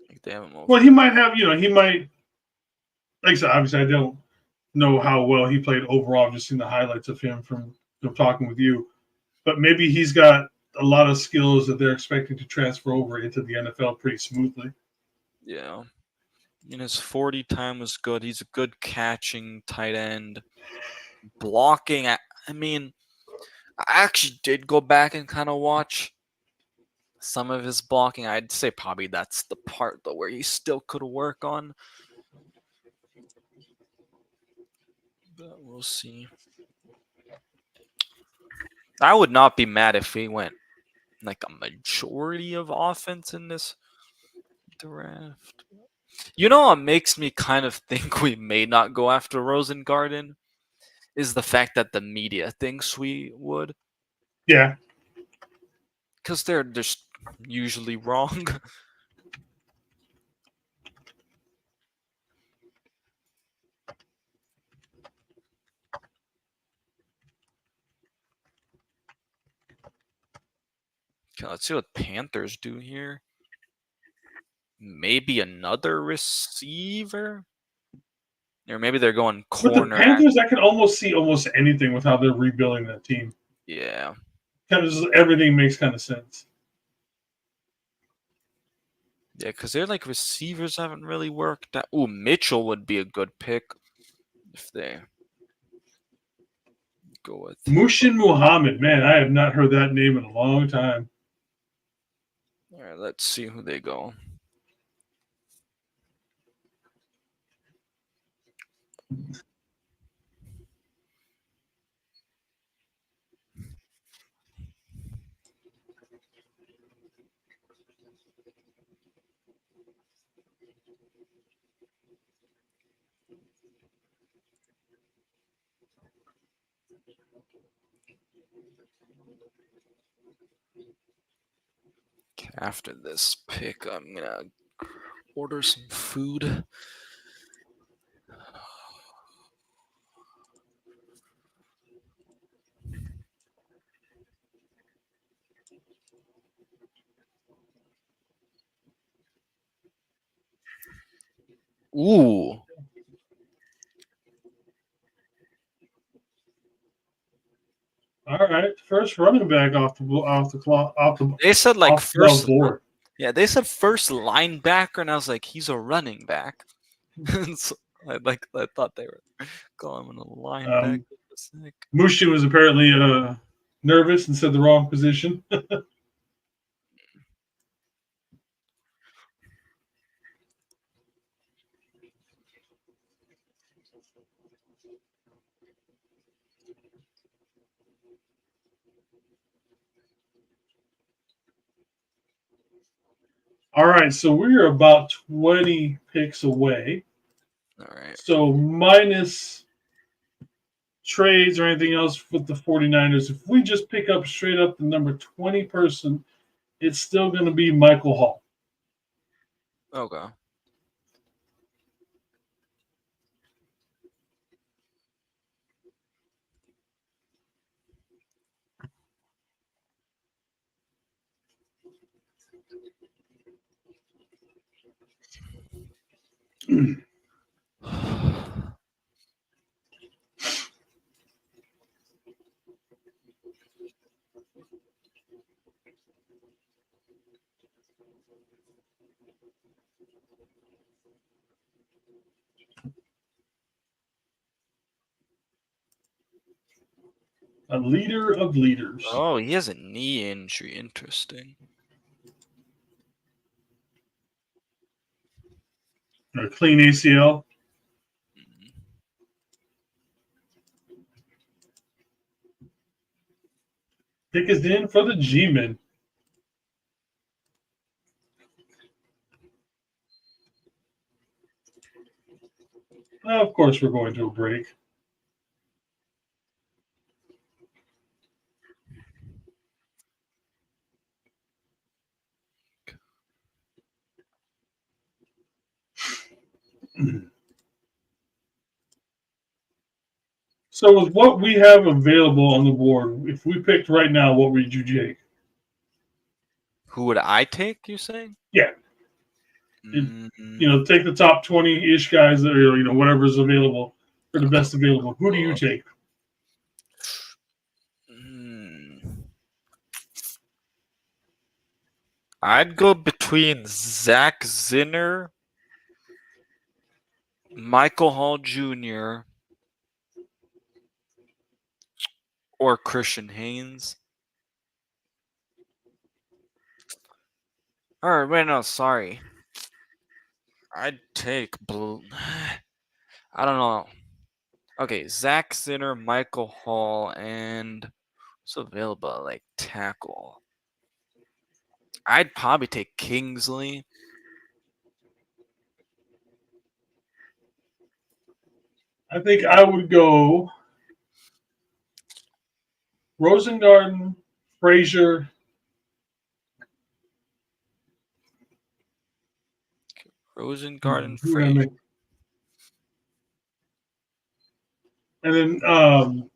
E: Like they haven't moved.
D: Well, he might have, he might. Like I said, obviously, I don't know how well he played overall. I've just seen the highlights of him from talking with you. But maybe he's got a lot of skills that they're expecting to transfer over into the NFL pretty smoothly.
E: Yeah. His 40 time was good. He's a good catching tight end. Blocking, I mean, I actually did go back and kind of watch some of his blocking. I'd say probably that's the part though where he still could work on. But we'll see. I would not be mad if he went like a majority of offense in this draft. What makes me kind of think we may not go after Rosengarten is the fact that the media thinks we would.
D: Yeah.
E: Because they're just usually wrong. Okay, let's see what Panthers do here. Maybe another receiver? Or maybe they're going corner.
D: With the Panthers, I can almost see almost anything with how they're rebuilding that team.
E: Yeah.
D: Kind of just everything makes kind of sense.
E: Yeah, because they're like receivers haven't really worked out. Ooh, Mitchell would be a good pick if they go with
D: Mushin Muhammad. Man, I have not heard that name in a long time.
E: All right, let's see who they go. Okay, after this pick, I'm gonna order some food. Ooh.
D: All right, first running back off the
E: They said like
D: off the
E: first.
D: board.
E: Yeah, they said first linebacker, and I was like, he's a running back. So I thought they were calling him a linebacker.
D: Mushi was apparently nervous and said the wrong position. All right, so we're about 20 picks away.
E: All right.
D: So minus trades or anything else with the 49ers, if we just pick up straight up the number 20 person, it's still going to be Michael Hall.
E: Okay.
D: A leader of leaders.
E: Oh, he has a knee injury. Interesting.
D: A clean ACL. Pick is in for the G-Men. Of course, we're going to a break. So with what we have available on the board, if we picked right now, what would you take?
E: Who would I take? You saying?
D: Yeah.
E: Mm,
D: Take the top 20-ish guys that are, whatever's available for the best available. Who do you take?
E: I'd go between Zach Zinner, Michael Hall Jr., or Christian Haynes. Or wait, no, sorry. I'd take Blue. I don't know. Okay, Zach Zinner, Michael Hall, and what's available like tackle? I'd probably take Kingsley.
D: I think I would go Rosengarten, Frazier.
E: Rosengarten,
D: Who am I
E: Frazier.
D: missing? And then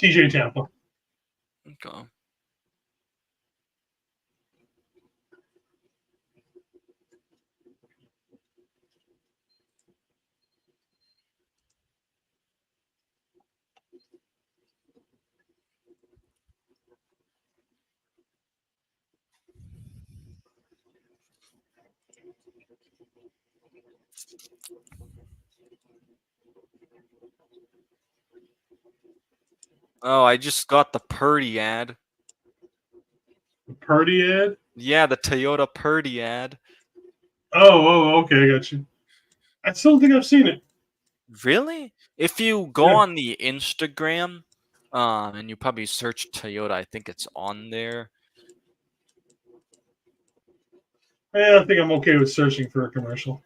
D: TJ Tampa.
E: Okay. Oh, I just got the Purdy ad.
D: Purdy ad?
E: Yeah, the Toyota Purdy ad.
D: Okay, I got you. I still don't think I've seen it.
E: Really? If you go
D: Yeah.
E: on the Instagram, and you probably search Toyota, I think it's on there.
D: I think I'm okay with searching for a commercial.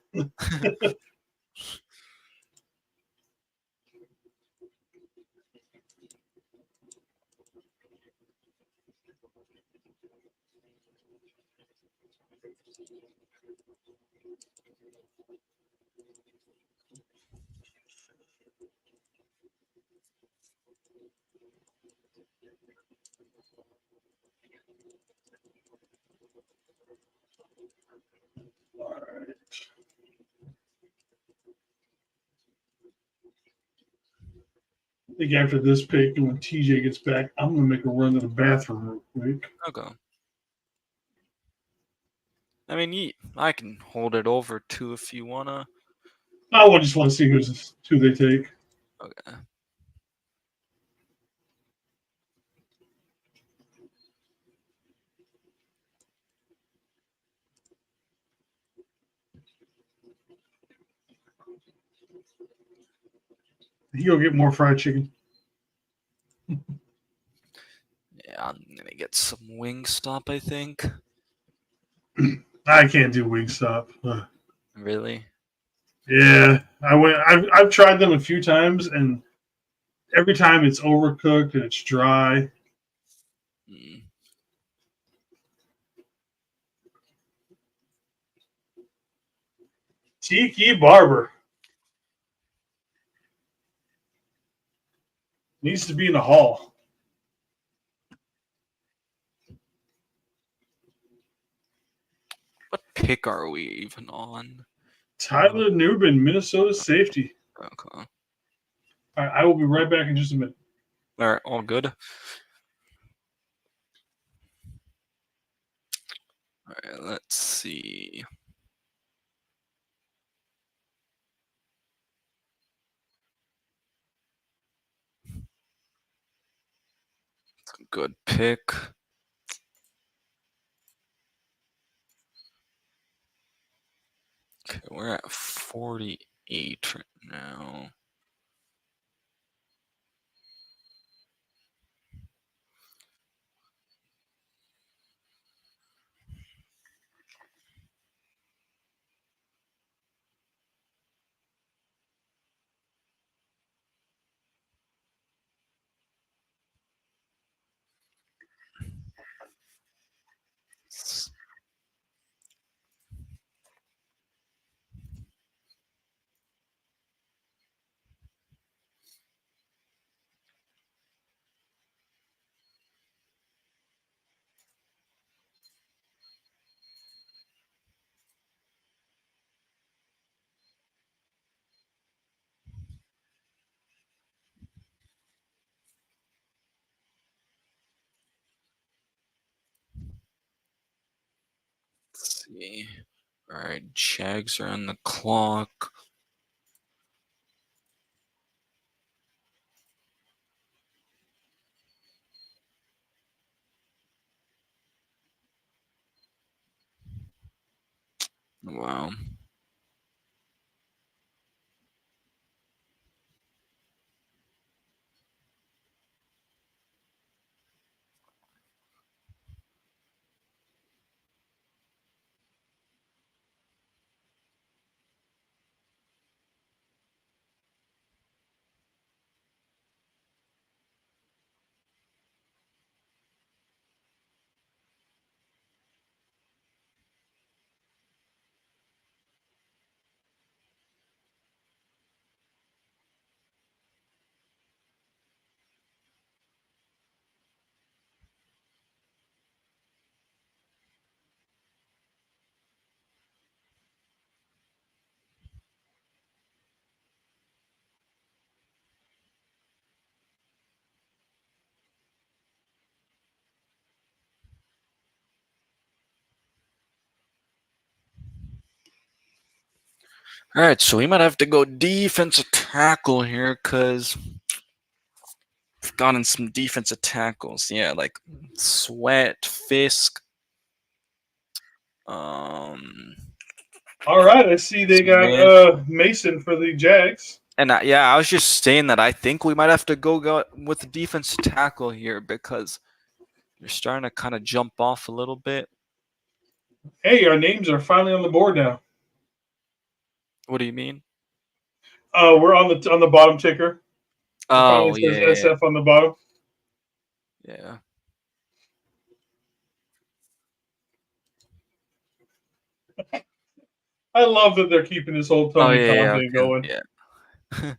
D: I think after this pick, and when TJ gets back, I'm going to make a run to the bathroom real quick.
E: Okay. I mean, I can hold it over too if you wanna.
D: I just want to see who they take.
E: Okay.
D: He'll get more fried chicken.
E: Yeah, I'm gonna get some Wingstop, I think.
D: I can't do Wingstop.
E: Really?
D: Yeah, I've tried them a few times, and every time it's overcooked and it's dry.
E: Mm.
D: Tiki Barber needs to be in the hall.
E: What pick are we even on?
D: Tyler Nubin, Minnesota safety.
E: Okay.
D: I will be right back in just a minute.
E: All right, all good. All right, let's see. Good pick. Okay, we're at 48 right now. Let's see. All right, Jags are on the clock. Wow. All right, so we might have to go defensive tackle here because we've gotten some defensive tackles. Yeah, like Sweat, Fisk. Um,
D: All right, I see they got
E: Smith.
D: Mason for the Jags.
E: And yeah, I was just saying that I think we might have to go with the defensive tackle here because you're starting to kind of jump off a little bit.
D: Hey, our names are finally on the board now.
E: What do you mean?
D: We're on the bottom ticker. It finally
E: Oh
D: says
E: yeah,
D: SF on the bottom.
E: yeah.
D: I love that they're keeping this whole
E: Oh
D: Tony
E: yeah,
D: Khan
E: yeah,
D: thing
E: okay,
D: going.
E: yeah.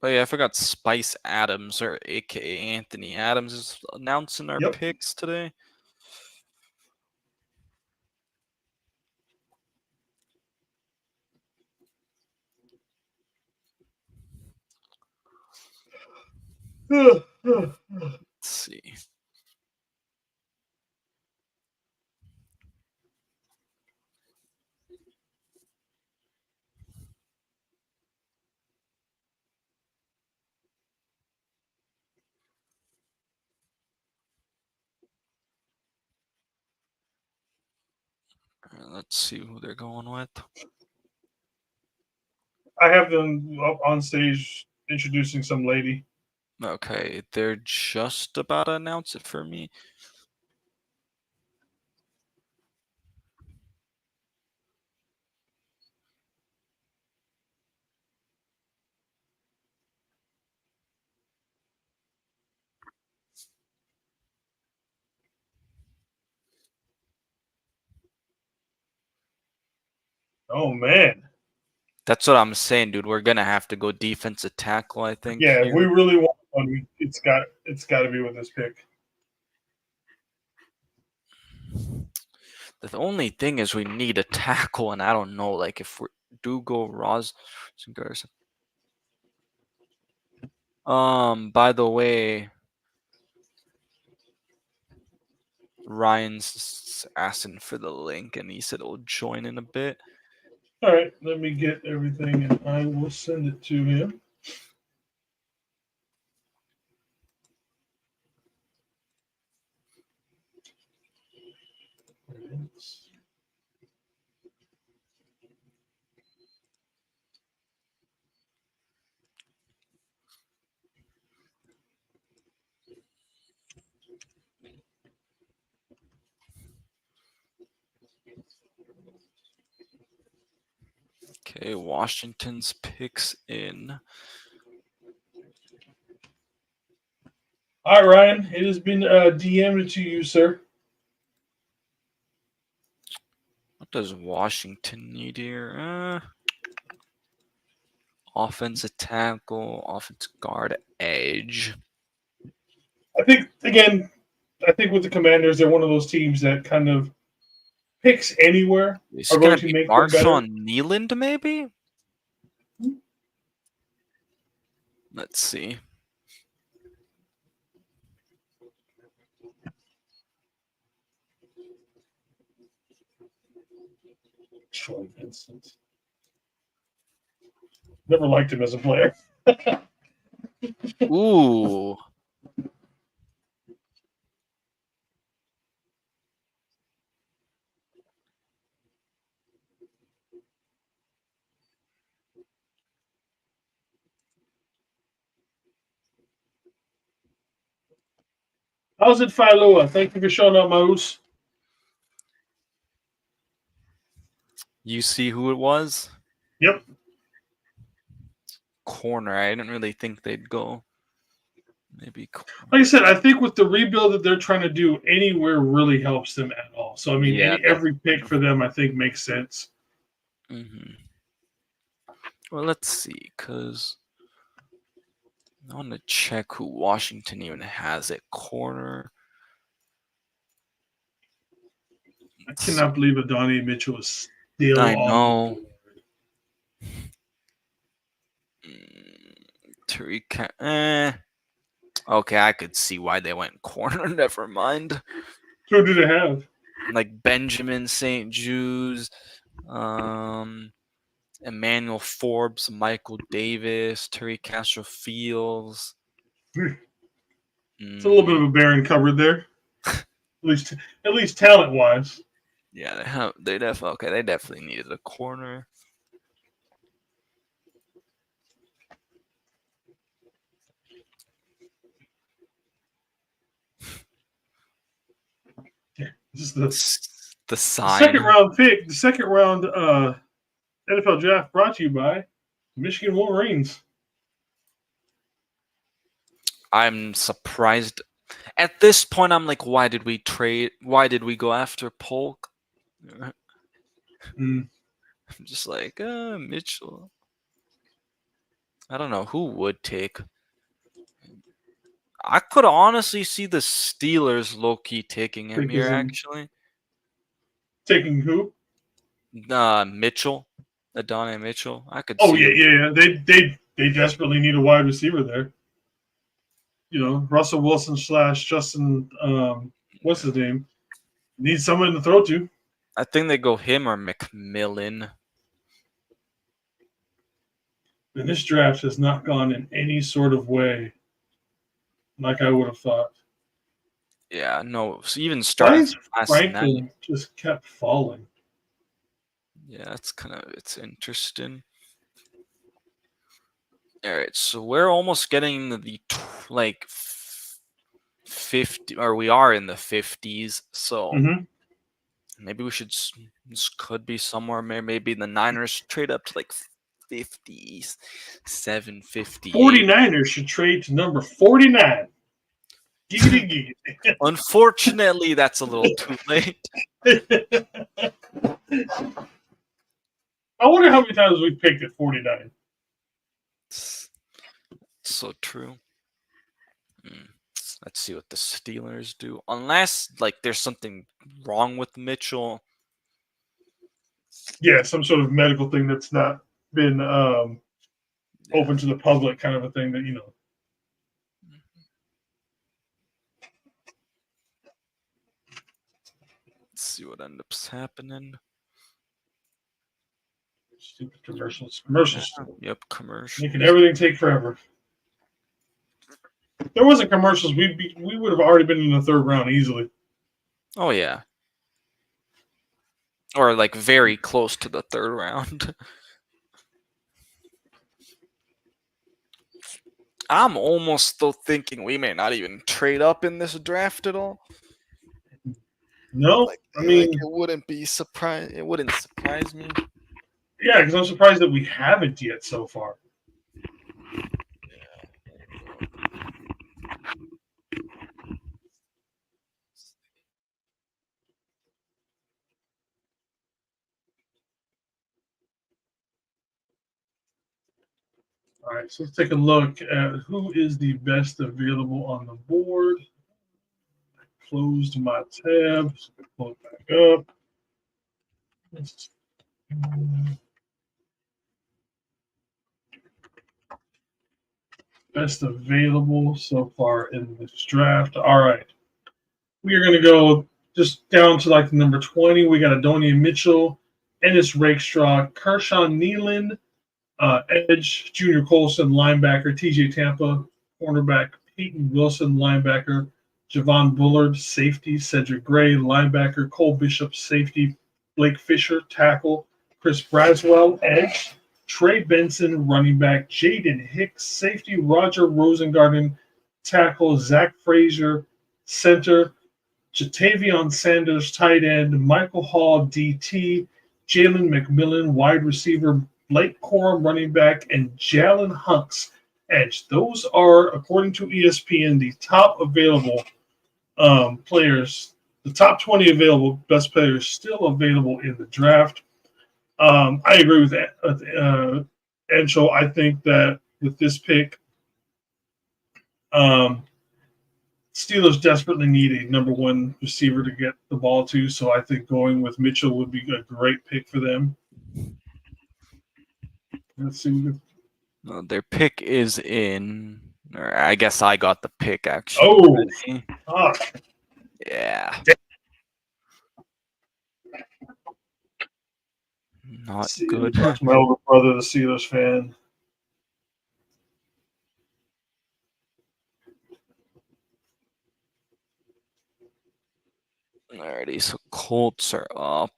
E: Oh yeah, I forgot Spice Adams, or aka Anthony Adams, is announcing our
D: Yep.
E: picks today. Let's see. Let's see who they're going with.
D: I have them up on stage introducing some lady.
E: Okay, they're just about to announce it for me.
D: Oh man.
E: That's what I'm saying, dude. We're gonna have to go defensive tackle, I think.
D: Yeah, if
E: here.
D: we really want one, it's got to be with this pick.
E: The only thing is we need a tackle, and I don't know, like if we do go Roz Garza. By the way, Ryan's asking for the link, and he said he'll join in a bit.
D: All right, let me get everything, and I will send it to him.
E: Okay, Washington's picks in.
D: All right, Ryan, it has been DM'd to you, sir.
E: What does Washington need here? Offensive tackle, offensive guard, edge.
D: I think with the Commanders, they're one of those teams that kind of picks anywhere
E: Is
D: are
E: it
D: going
E: gonna
D: to
E: be
D: make them better.
E: Marshawn Nealand, maybe? Let's see.
D: Troy Vincent. Never liked him as a player.
E: Ooh.
D: How's it, Philua? Thank you for showing up, Moose.
E: You see who it was?
D: Yep.
E: Corner. I didn't really think they'd go. Maybe.
D: Like I said, I think with the rebuild that they're trying to do, anywhere really helps them at all. So I mean,
E: Yeah,
D: every pick for them, I think, makes sense.
E: Mm-hmm. Well, let's see, because I want to check who Washington even has at corner.
D: I cannot believe Adonai Mitchell is still
E: I
D: on
E: know.
D: the board.
E: Tariq. Okay, I could see why they went corner. Never mind.
D: Who do they have?
E: Like Benjamin St. Jude's, Emmanuel Forbes, Michael Davis, Tariq Castro Fields.
D: It's a little bit of a barren cupboard there. at least talent wise.
E: Yeah, they definitely needed a corner.
D: This is
E: The
D: the
E: sign.
D: second round pick. The second round NFL draft brought to you by Michigan Wolverines.
E: I'm surprised. At this point, I'm like, why did we trade? Why did we go after Polk? I'm just like, Mitchell. I don't know who would take. I could honestly see the Steelers low-key taking him here, actually.
D: Taking who?
E: Mitchell. Adonai Mitchell. I could
D: Oh
E: see him.
D: yeah. They desperately need a wide receiver there. Russell Wilson / Justin. What's his name? Needs someone to throw to.
E: I think they go him or McMillan.
D: And this draft has not gone in any sort of way like I would have thought.
E: Yeah, no. So even
D: Why
E: starting
D: is
E: last
D: Franklin
E: night.
D: just kept falling?
E: Yeah, it's interesting. All right, so we're almost getting the 50, or we are in the 50s. So
D: Mhm.
E: maybe we should. This could be somewhere. Maybe the Niners trade up to like 50s, 758.
D: 49ers should trade to number 49. Giggity giggity.
E: Unfortunately, that's a little too late.
D: I wonder how many times we picked at 49.
E: It's so true. Let's see what the Steelers do. Unless there's something wrong with Mitchell.
D: Yeah, some sort of medical thing that's not been open to the public, kind of a thing that
E: Let's see what ends up happening.
D: Stupid commercials.
E: Yep, commercial.
D: Making everything take forever. If there wasn't commercials, we would have already been in the third round easily.
E: Oh yeah. Or very close to the third round. I'm almost still thinking we may not even trade up in this draft at all.
D: No, I mean,
E: it wouldn't be surprise. It wouldn't surprise me.
D: Yeah, because I'm surprised that we haven't yet so far. All right, so let's take a look at who is the best available on the board. I closed my tab, so pull it back up. Best available so far in this draft. All right. We are going to go just down to the number 20. We got Adonai Mitchell, Ennis Rakestraw, Kershaw Nealon, Edge, Junior Colson, linebacker, TJ Tampa, cornerback, Peyton Wilson, linebacker, Javon Bullard, safety, Cedric Gray, linebacker, Cole Bishop, safety, Blake Fisher, tackle, Chris Braswell, edge, Trey Benson, running back, Jaden Hicks, safety, Roger Rosengarten, tackle, Zach Frazier, center, Jatavion Sanders, tight end, Michael Hall, DT, Jalen McMillan, wide receiver, Blake Corum, running back, and Jalen Hunks, edge. Those are, according to ESPN, the top available players, the top 20 available best players still available in the draft. I agree with Encho. I think that with this pick, Steelers desperately need a number one receiver to get the ball to, so I think going with Mitchell would be a great pick for them. Let's see.
E: Their pick is in. Or I guess I got the pick actually.
D: Oh,
E: yeah. Not good.
D: My older brother, the Steelers fan.
E: Alrighty, so Colts are up.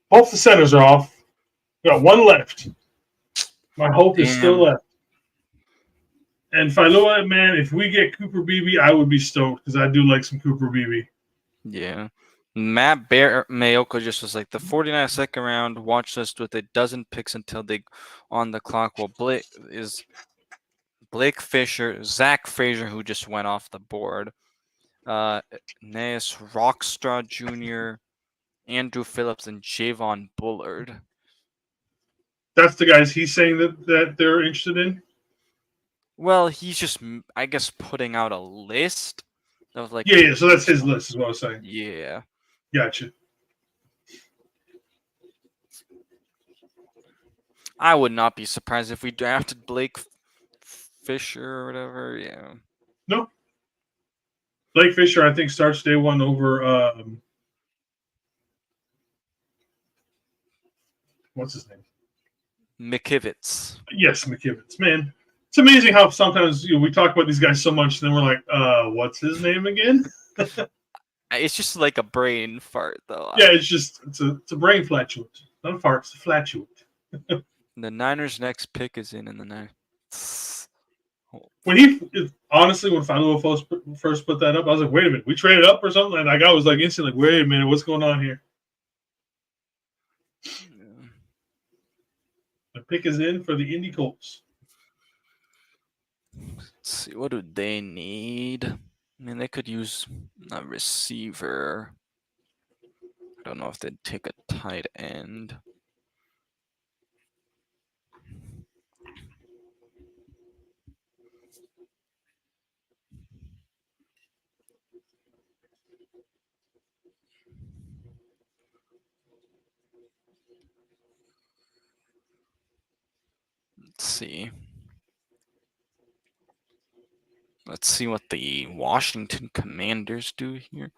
D: Both the centers are off. We got one left. My hope is still left. And Filua, man, if we get Cooper Beebe, I would be stoked because I do like some Cooper Beebe.
E: Yeah. Matt Mayoko just was like the 49th second round watch list with a dozen picks until they on the clock. Well, Blake Fisher, Zach Frazier, who just went off the board, Naeus Rockstar Jr., Andrew Phillips, and Javon Bullard.
D: That's the guys he's saying that they're interested in.
E: Well, he's just, I guess, putting out a list of like.
D: Yeah. So that's his list, is what I was saying.
E: Yeah.
D: Gotcha.
E: I would not be surprised if we drafted Blake Fisher or whatever. Yeah.
D: No. Blake Fisher, I think, starts day one over. What's his name?
E: McKivitz.
D: Yes, McKivitz. Man, it's amazing how sometimes we talk about these guys so much, then we're like, what's his name again?
E: It's just like a brain fart, though.
D: Yeah, it's a brain flatulent. Not a fart, it's a flatulent.
E: The Niners' next pick is in the ninth.
D: When honestly, when Philo first put that up, I was like, wait a minute, we traded up or something? And that guy was like instantly like, wait a minute, what's going on here? The pick is in for the Indy Colts.
E: Let's see, what do they need? I mean, they could use a receiver. I don't know if they'd take a tight end. Let's see. Let's see what the Washington Commanders do here.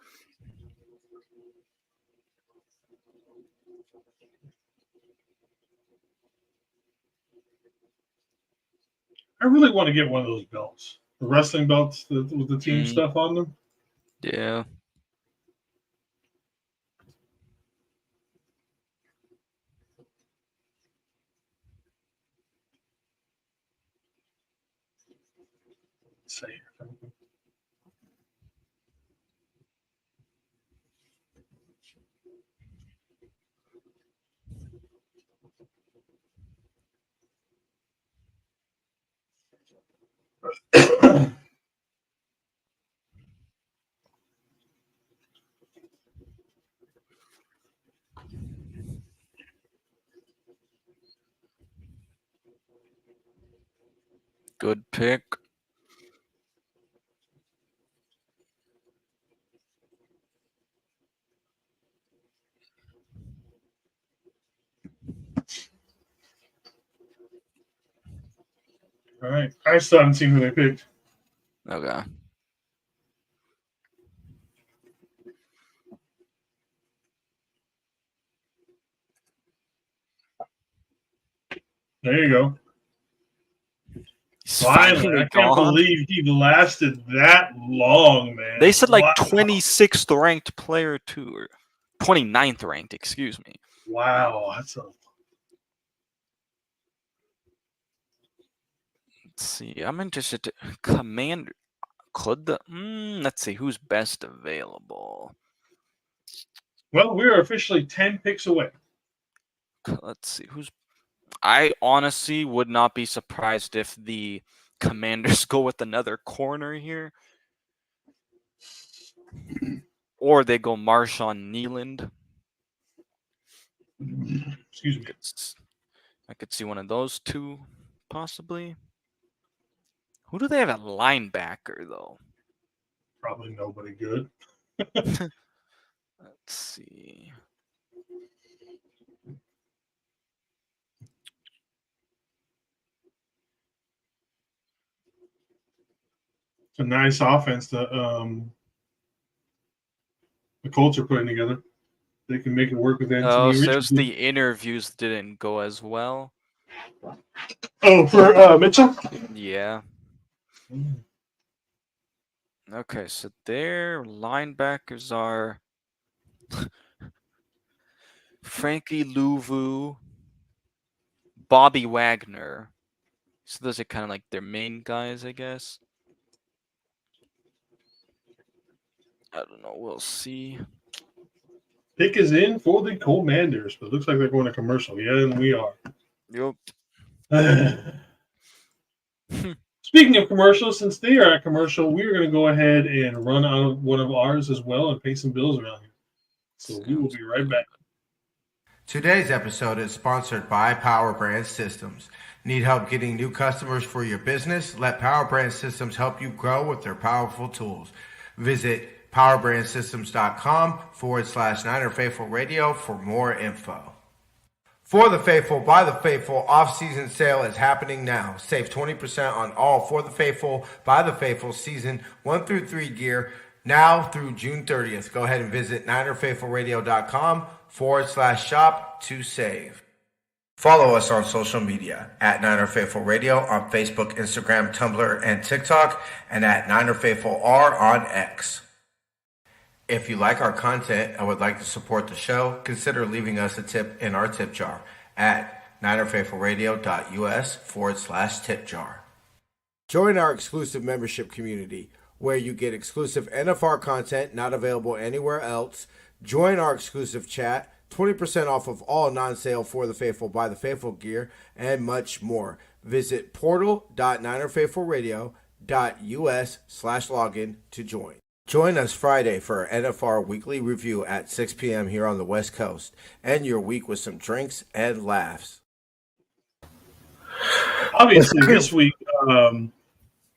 D: I really want to get one of those belts. The wrestling belts with the team stuff on them.
E: Yeah.
D: Let's see.
E: Good pick.
D: All right. I still haven't seen who they picked.
E: Okay.
D: There you go.
E: He's
D: Finally, I can't
E: gone.
D: believe he lasted that long, man.
E: They said like
D: Wow.
E: 26th ranked player too, or 29th ranked, excuse me.
D: Wow, that's a
E: Let's see. I'm interested to Commander. Could the let's see who's best available.
D: well. We're officially 10 picks away.
E: Let's see who's. I honestly would not be surprised if the Commanders go with another corner here, or they go Marshawn Nealand.
D: Excuse me.
E: I could see one of those two, possibly. Who do they have at linebacker, though?
D: Probably nobody good.
E: Let's see.
D: It's a nice offense that the Colts are putting together. They can make it work with Anthony
E: Oh, so
D: Richardson.
E: the interviews didn't go as well.
D: Oh, for Mitchell?
E: Yeah. Okay, so their linebackers are Frankie Louvu, Bobby Wagner. So those are kind of like their main guys, I guess. I don't know. We'll see.
D: Pick is in for the Commanders, but it looks like they're going to commercial. Yeah, and we are.
E: Yep.
D: Speaking of commercials, since they are at commercial, we're going to go ahead and run out of one of ours as well and pay some bills around here. So we will be right back.
A: Today's episode is sponsored by Power Brand Systems. Need help getting new customers for your business? Let Power Brand Systems help you grow with their powerful tools. Visit powerbrandsystems.com/Niner Faithful Radio for more info. For the Faithful, by the Faithful, off-season sale is happening now. Save 20% on all For the Faithful, by the Faithful season 1 through 3 gear now through June 30th. Go ahead and visit NinerFaithfulRadio.com/shop to save. Follow us on social media at Niner Faithful Radio on Facebook, Instagram, Tumblr, and TikTok, and at Niner Faithful R on X. If you like our content and would like to support the show, consider leaving us a tip in our tip jar at NinerFaithfulRadio.us/tip jar. Join our exclusive membership community where you get exclusive NFR content not available anywhere else. Join our exclusive chat, 20% off of all non-sale For the Faithful, by the Faithful gear, and much more. Visit portal.ninerfaithfulradio.us/login to join. Join us Friday for our NFR weekly review at 6 p.m. here on the West Coast. End your week with some drinks and laughs.
D: Obviously, this week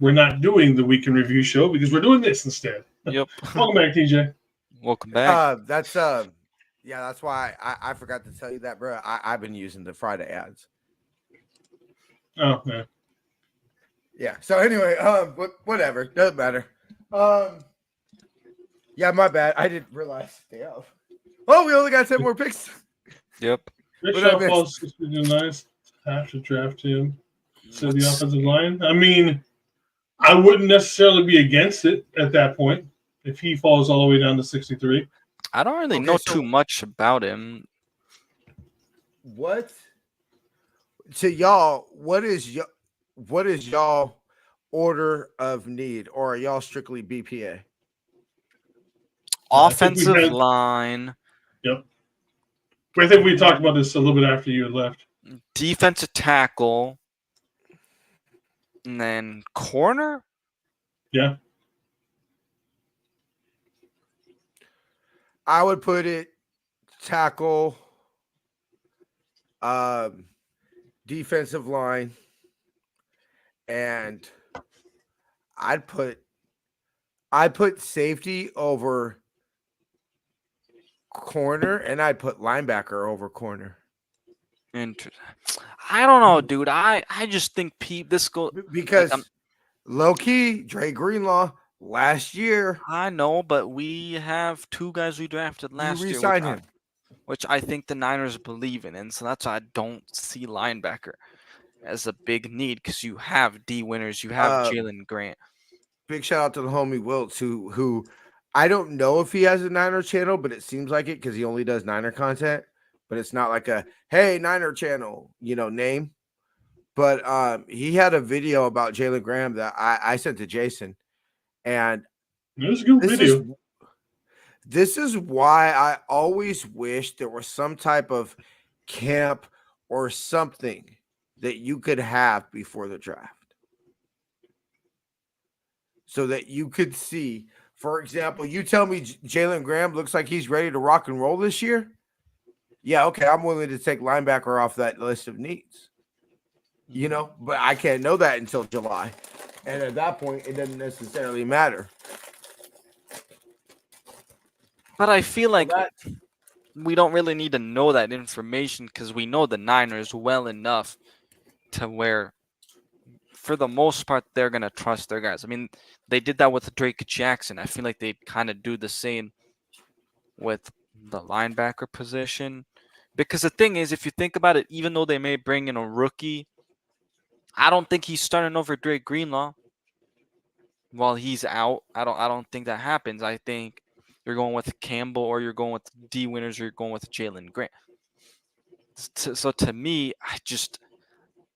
D: we're not doing the weekend review show because we're doing this instead.
E: Yep.
D: Welcome back, TJ.
E: Welcome back.
A: That's why I forgot to tell you that, bro. I've been using the Friday ads.
D: Oh, yeah.
A: Yeah. So anyway, whatever. Doesn't matter. Yeah, my bad. I didn't realize. Damn. Oh, we only got 10 more picks.
E: Yep.
D: Bishop falls to nice. Have to draft him. So the offensive line. I mean, I wouldn't necessarily be against it at that point if he falls all the way down to 63.
E: I don't really know too much about him.
A: What? To y'all, what is y'all order of need, or are y'all strictly BPA?
E: Offensive line.
D: Yep. I think we talked about this a little bit after you had left.
E: Defensive tackle. And then corner?
D: Yeah.
A: I would put it tackle, defensive line, and I'd put safety over corner, and I'd put linebacker over corner.
E: I don't know, dude. I just think this goes
A: because low key Dre Greenlaw last year.
E: I know, but we have two guys we drafted last year, which I think the Niners believe in, and so that's why I don't see linebacker as a big need because you have D Winners, you have Jalen Grant.
A: Big shout out to the homie Wiltz, who I don't know if he has a Niner channel, but it seems like it because he only does Niner content. But it's not like a hey Niner channel, name. But he had a video about Jalen Graham that I sent to Jason, and
D: it was a good video.
A: This is why I always wish there was some type of camp or something that you could have before the draft, so that you could see. For example, you tell me Jalen Graham looks like he's ready to rock and roll this year. Yeah, okay, I'm willing to take linebacker off that list of needs. But I can't know that until July. And at that point, it doesn't necessarily matter.
E: But I feel like we don't really need to know that information because we know the Niners well enough to where, for the most part, they're going to trust their guys. I mean, they did that with Drake Jackson. I feel like they kind of do the same with the linebacker position. Because the thing is, if you think about it, even though they may bring in a rookie, I don't think he's starting over Drake Greenlaw while he's out. I don't think that happens. I think you're going with Campbell, or you're going with D Winners, or you're going with Jalen Grant. So to me,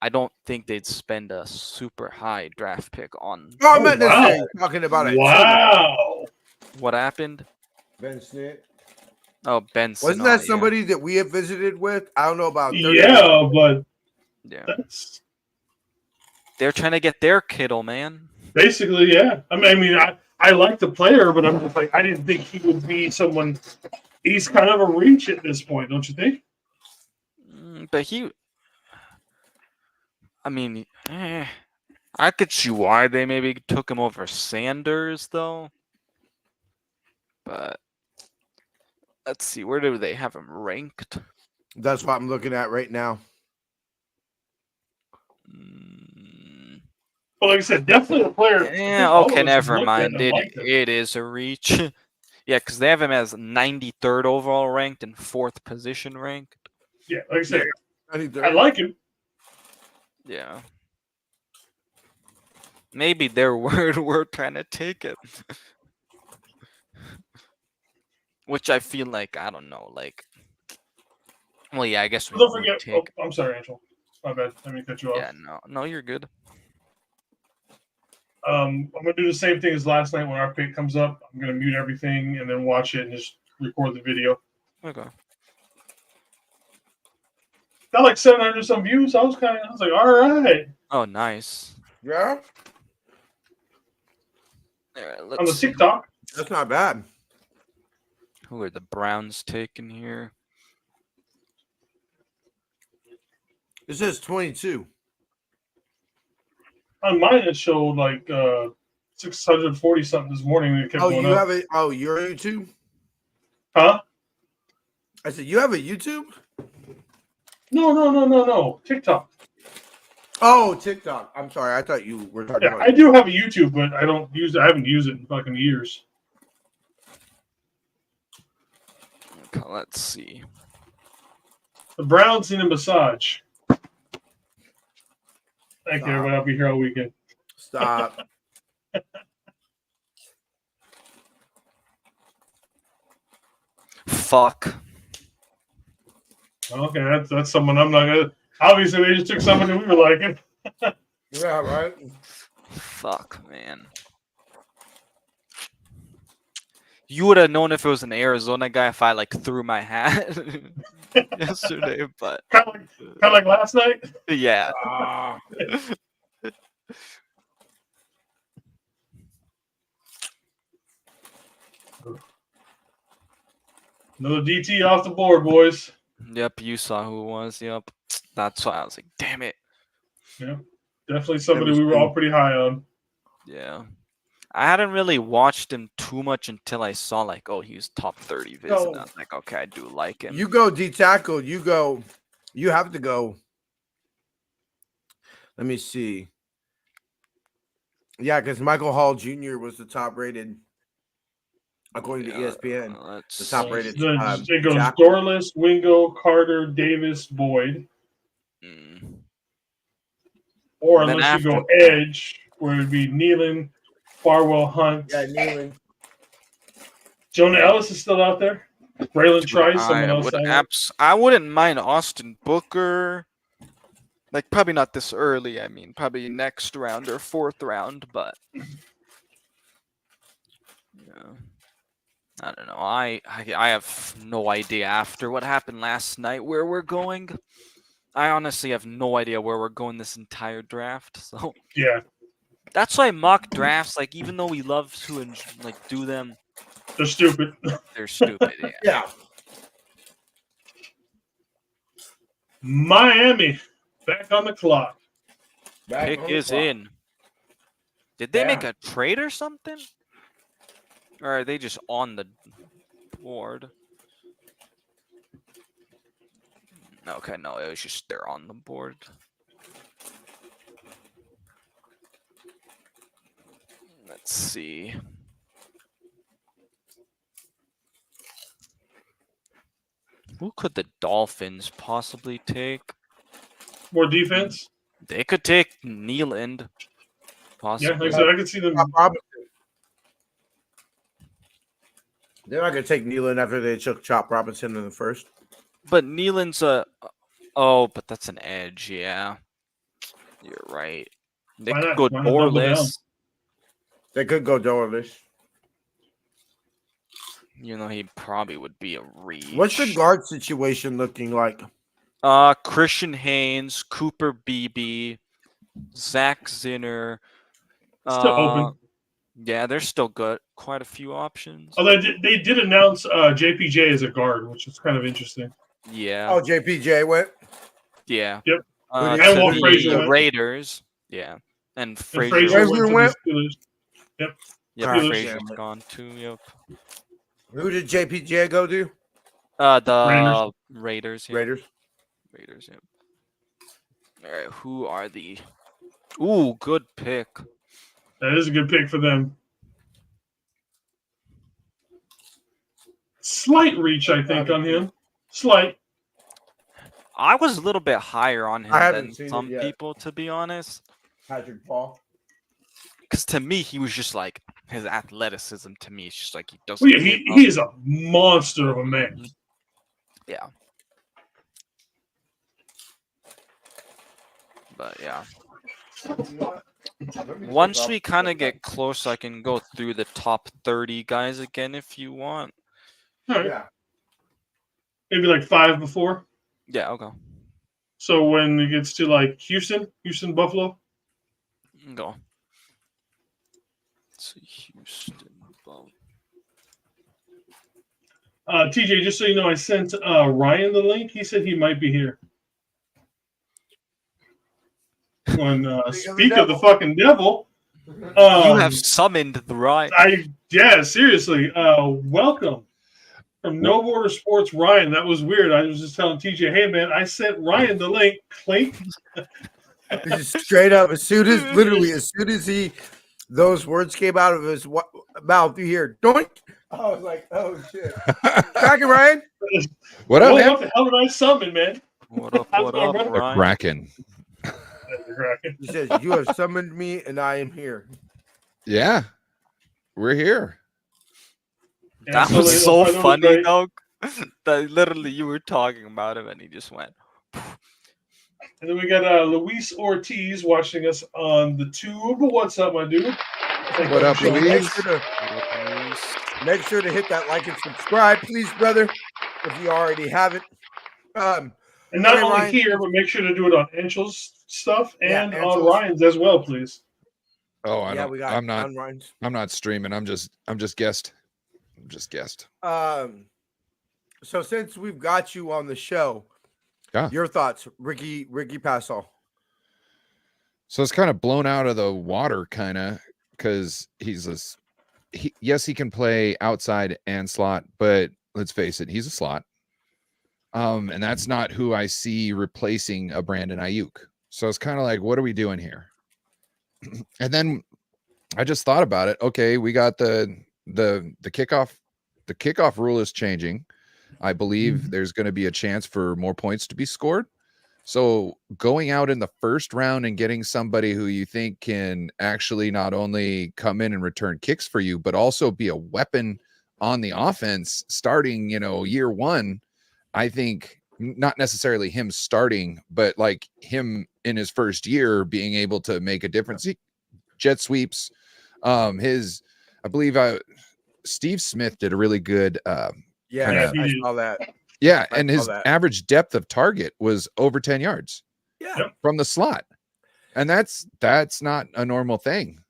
E: I don't think they'd spend a super high draft pick on.
A: Oh, I'm not necessarily talking about it.
D: Wow.
E: What happened?
A: Ben Snit.
E: Oh, Benson.
A: Wasn't that somebody that we have visited with? I don't know about 30
D: yeah, but
E: yeah. They're trying to get their Kittle, man.
D: Basically, yeah. I like the player, but I'm just like, I didn't think he would be someone. He's kind of a reach at this point, don't you think?
E: But I could see why they maybe took him over Sanders, though. But let's see, where do they have him ranked?
A: That's what I'm looking at right now.
D: Well, like I said, definitely a player.
E: Yeah, okay, never mind. It is a reach. Yeah, because they have him as 93rd overall ranked and 4th position ranked.
D: Yeah, like I said,
A: Yeah,
D: I like him.
E: Yeah. Maybe they're worried we're trying to take it. Which I feel like, I don't know, like... Well, yeah, I guess we
D: Don't
E: would
D: forget.
E: take...
D: I'm sorry, Angel. My bad. Let me cut you off.
E: Yeah, no, you're good.
D: I'm gonna do the same thing as last night when our pick comes up. I'm gonna mute everything and then watch it and just record the video.
E: Okay.
D: Got like 700 some views. I was like, all right.
E: Oh, nice.
A: Yeah,
E: Alright,
D: On the
E: let's see.
D: TikTok.
A: that's not bad.
E: Who are the Browns taking here?
A: It says 22.
D: On mine, it showed like 640 something this morning. And it kept
A: Oh,
D: going
A: you
D: up.
A: have it? Oh, you're on YouTube?
D: Huh?
A: I said, you have a YouTube?
D: No. TikTok.
A: Oh, TikTok. I'm sorry. I thought you were talking
D: Yeah,
A: about
D: I do have a YouTube, but I don't use it. I haven't used it in fucking years.
E: Okay, let's see.
D: The Browns need a massage. Thank
A: Stop.
D: you, everybody. I'll be here all weekend.
A: Stop.
E: Fuck.
D: Okay, that's someone I'm not gonna. Obviously, they just took someone who we were liking.
A: Yeah, right.
E: Fuck, man. You would have known if it was an Arizona guy if I like threw my hat yesterday, but
D: Kind of like last night.
E: yeah.
A: Ah,
D: Another DT off the board, boys.
E: Yep, you saw who it was. Yep. That's why I was like, damn it.
D: Yeah, definitely somebody we were all pretty high on.
E: Yeah. I hadn't really watched him too much until I saw like, oh, he was top 30 vids. And I was like, okay, I do like him.
A: you go D tackle. You go. You have to go. Let me see. Yeah, because Michael Hall Jr. was the top rated, according to ESPN.
E: Let's
A: The top rated.
D: It goes
A: tackle.
D: Dorless, Wingo, Carter, Davis, Boyd.
E: Mm.
D: Or
E: And then
D: unless you go
E: after that-
D: edge, where it'd be Nealon, Farwell, Hunt.
A: Yeah, kneeling.
D: Jonah Ellis is still out there. Braylon Trice, someone else.
E: I wouldn't mind Austin Booker. Like, probably not this early. I mean, probably next round or 4th round, but yeah. I don't know. I have no idea after what happened last night where we're going. I honestly have no idea where we're going this entire draft. So
D: Yeah,
E: that's why mock drafts, like, even though we love to like do them,
D: they're stupid.
E: they're stupid. Yeah.
A: Yeah.
D: Miami back on the clock.
A: Back
E: Pick
A: on the
E: is
A: clock.
E: in. Did they make
D: Yeah.
E: a trade or something? Or are they just on the board? Okay, no, it was just they're on the board. Let's see. Who could the Dolphins possibly take?
D: More defense.
E: They could take Nealand.
D: Yeah,
E: Possibly.
D: like I said, I could see them.
A: Chop Robinson. They're not going to take Nealon after they took Chop Robinson in the first.
E: But Nealand's oh, but that's an edge, yeah. You're right. They
D: Why
E: could
D: not?
E: go
D: Why not double down?
E: doorless.
A: They could go doorless.
E: You know, he probably would be a reach.
A: What's the guard situation looking like?
E: Christian Haynes, Cooper Beebe, Zach Zinner.
D: Still open.
E: Yeah, they're still good. Quite a few options.
D: Although they did announce JPJ as a guard, which is kind of interesting.
E: Yeah.
A: Oh, JPJ went.
E: Yeah.
D: Yep.
A: Who did-
D: And
E: To
D: Walt
E: the
D: Frazier went.
E: Raiders. Yeah. And
D: And
E: Frazier.
D: Frazier
A: Frazier
D: went to
A: went?
D: the Steelers. Yep.
E: Yep,
A: God
E: Frazier's
A: damn it.
E: gone too. Yep.
A: Who did JPJ go to?
E: The Raiders. Yeah.
A: Raiders.
E: Raiders. Yep. All right. Who are the? Ooh, good pick.
D: That is a good pick for them. Slight reach, I think, on him. Slight.
E: I was a little bit higher on him
A: I haven't
E: than
A: seen it
E: some
A: yet.
E: people, to be honest.
A: Patrick Paul.
E: Because to me, he was just like his athleticism. To me, it's just like he doesn't.
D: Well, yeah,
E: give up.
D: he is a monster of a man.
E: Yeah. But yeah,
A: You know what? Let me
E: once
A: take
E: we
A: off-
E: kind of get close, I can go through the top 30 guys again if you want.
D: All right.
A: Yeah.
D: Maybe like 5 before.
E: Yeah, okay.
D: So when it gets to like Houston, Buffalo.
E: Go. Let's see, Houston.
D: TJ, just so you know, I sent Ryan the link. He said he might be here. When speak of the fucking devil,
E: You have summoned the right.
D: Seriously. Welcome from No Border Sports, Ryan. That was weird. I was just telling TJ, hey man, I sent Ryan the link. Clink.
A: This is straight up. As soon as those words came out of his mouth, you hear doink. I was like, oh shit. Cracking, Ryan.
I: What up, man?
D: What the hell did I summon, man?
E: What up,
I: The
E: Ryan?
I: Kraken.
A: He says, you have summoned me and I am here.
I: Yeah, we're here.
E: That
D: Yeah,
E: was so
D: that was
E: funny,
D: great.
E: though. That literally you were talking about him and he just went.
D: And then we got Luis Ortiz watching us on the tube. What's up, my dude? Thank
I: What
D: you
I: up,
D: for showing
I: Luis?
A: Make sure to hit that like and subscribe, please, brother, if you already haven't.
D: And not
A: Okay,
D: only
A: Ryan.
D: here, but make sure to do it on Angel's stuff
A: Yeah,
D: and on
A: Angel's.
D: Ryan's as well, please.
I: Oh,
A: I'm Ryan's.
I: I'm not streaming. I'm just guest. I'm just guest.
A: So since we've got you on the show,
I: Yeah.
A: your thoughts, Ricky Passall.
I: So it's kind of blown out of the water, kind of, because yes, he can play outside and slot, but let's face it, he's a slot. And that's not who I see replacing a Brandon Ayuk. So it's kind of like, what are we doing here? And then I just thought about it. Okay, we got the kickoff. The kickoff rule is changing. I believe there's going to be a chance for more points to be scored. So going out in the first round and getting somebody who you think can actually not only come in and return kicks for you, but also be a weapon on the offense starting, year one, I think not necessarily him starting, but like him in his first year being able to make a difference. Jet sweeps. I believe Steve Smith did a really good
A: Yeah,
I: kinda-
A: I saw that.
I: yeah,
A: I
I: and
A: saw
I: his
A: that.
I: average depth of target was over 10 yards
A: Yeah.
I: from the slot. And that's not a normal thing.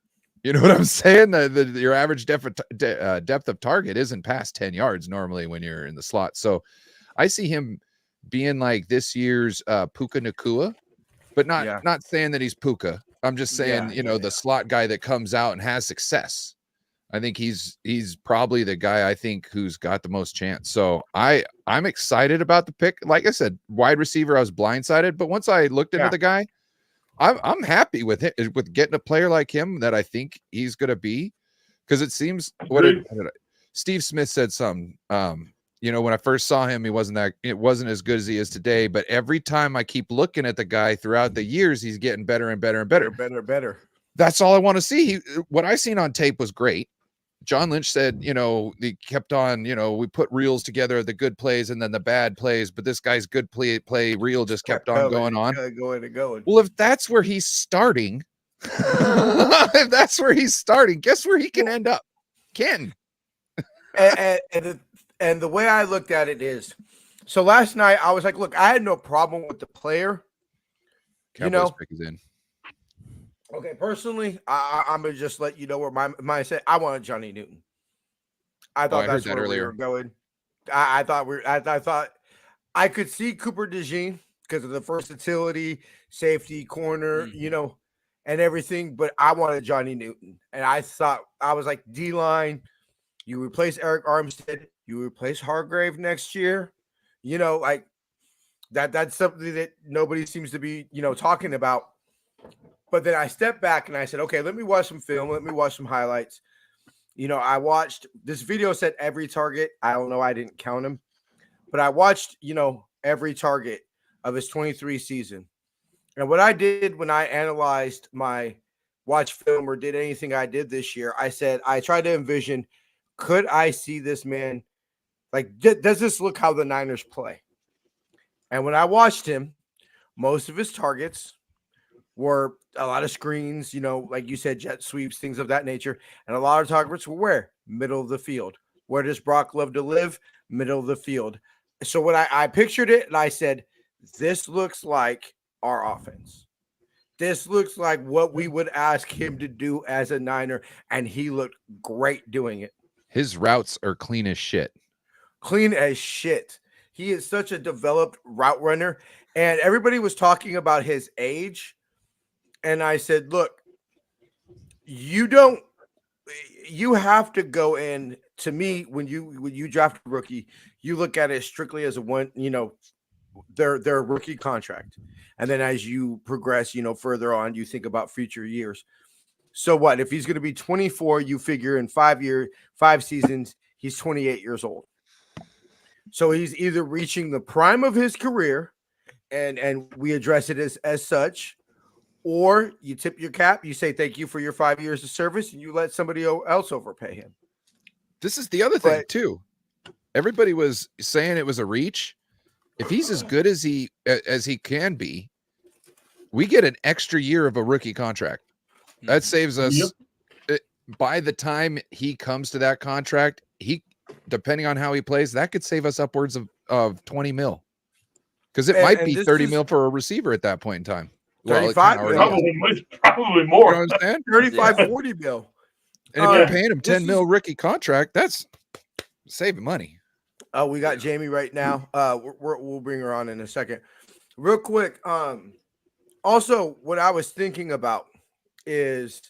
I: You know what I'm saying? Your average depth of target isn't past 10 yards normally when you're in the slot. So I see him being like this year's Puka Nakua, but not saying that he's Puka. I'm just saying, the slot guy that comes out and has success. I think he's probably the guy I think who's got the most chance. So I'm excited about the pick. Like I said, wide receiver, I was blindsided, but once I looked into the guy, I'm happy with it, with getting a player like him that I think he's going to be, because it seems Steve Smith said something. When I first saw him, it wasn't as good as he is today. But every time I keep looking at the guy throughout the years, he's getting better and better and better.
A: Better.
I: That's all I want to see. What I seen on tape was great. John Lynch said, he kept on, we put reels together, the good plays and then the bad plays, but this guy's good play reel just kept on going on.
A: Going.
I: Well, if that's where he's starting, guess where he can end up? Ken.
A: And the way I looked at it is, so last night I was like, look, I had no problem with the player.
I: Cowboys pick is in.
A: Okay, personally, I'm gonna just let you know where my mindset. I wanted Johnny Newton. I thought
I: I heard
A: that's
I: that
A: where we were
I: earlier.
A: going. I thought I could see Cooper DeJean because of the versatility, safety, corner, and everything. But I wanted Johnny Newton, and I was like D line. You replace Eric Armstead. You replace Hargrave next year. Like that. That's something that nobody seems to be talking about. But then I stepped back and I said, okay, let me watch some film. Let me watch some highlights. I watched this video said every target. I don't know. I didn't count them, but I watched, every target of his 23 season. And what I did when I analyzed my watch film or did anything I did this year, I said, I tried to envision, could I see this man? Like, does this look how the Niners play? And when I watched him, most of his targets were a lot of screens, like you said, jet sweeps, things of that nature. And a lot of targets were where? Middle of the field. Where does Brock love to live? Middle of the field. So when I pictured it and I said, this looks like our offense. This looks like what we would ask him to do as a Niner. And he looked great doing it.
I: His routes are clean as shit.
A: Clean as shit. He is such a developed route runner. And everybody was talking about his age. And I said, look, you have to go in. To me, when you draft a rookie, you look at it strictly as a one, their rookie contract. And then as you progress, further on, you think about future years. So what? If he's going to be 24, you figure in 5 seasons, he's 28 years old. So he's either reaching the prime of his career, and we address it as such, or you tip your cap, you say thank you for your 5 years of service, and you let somebody else overpay him.
I: This is the other thing too. Everybody was saying it was a reach. If he's as good as he can be, we get an extra year of a rookie contract. That saves us. By the time he comes to that contract, depending on how he plays, that could save us upwards of 20 mil. Because it might be 30 mil for a receiver at that point in time.
A: 35
D: probably more.
I: You know what I'm saying?
A: 35, 40 mil.
I: And if you're paying him 10 mil rookie contract, that's saving money.
A: Oh, we got Jamie right now. We'll bring her on in a second. Real quick. Also, what I was thinking about is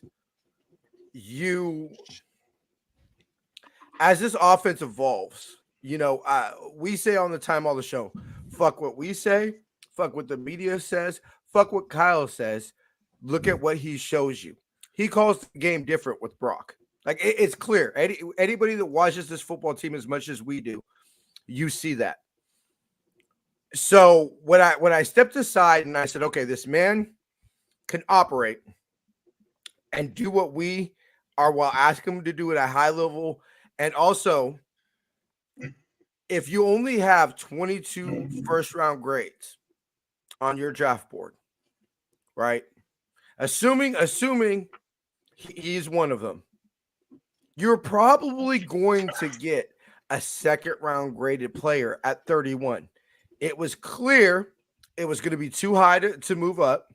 A: as this offense evolves, we say on the show, fuck what we say, fuck what the media says, fuck what Kyle says. Look at what he shows you. He calls the game different with Brock. Like it's clear. Anybody that watches this football team as much as we do, you see that. So when I stepped aside and I said, okay, this man can operate and do what we are while asking him to do at a high level. And also, if you only have 22 first-round grades on your draft board, right? Assuming he's one of them, you're probably going to get a second-round graded player at 31. It was clear it was going to be too high to move up.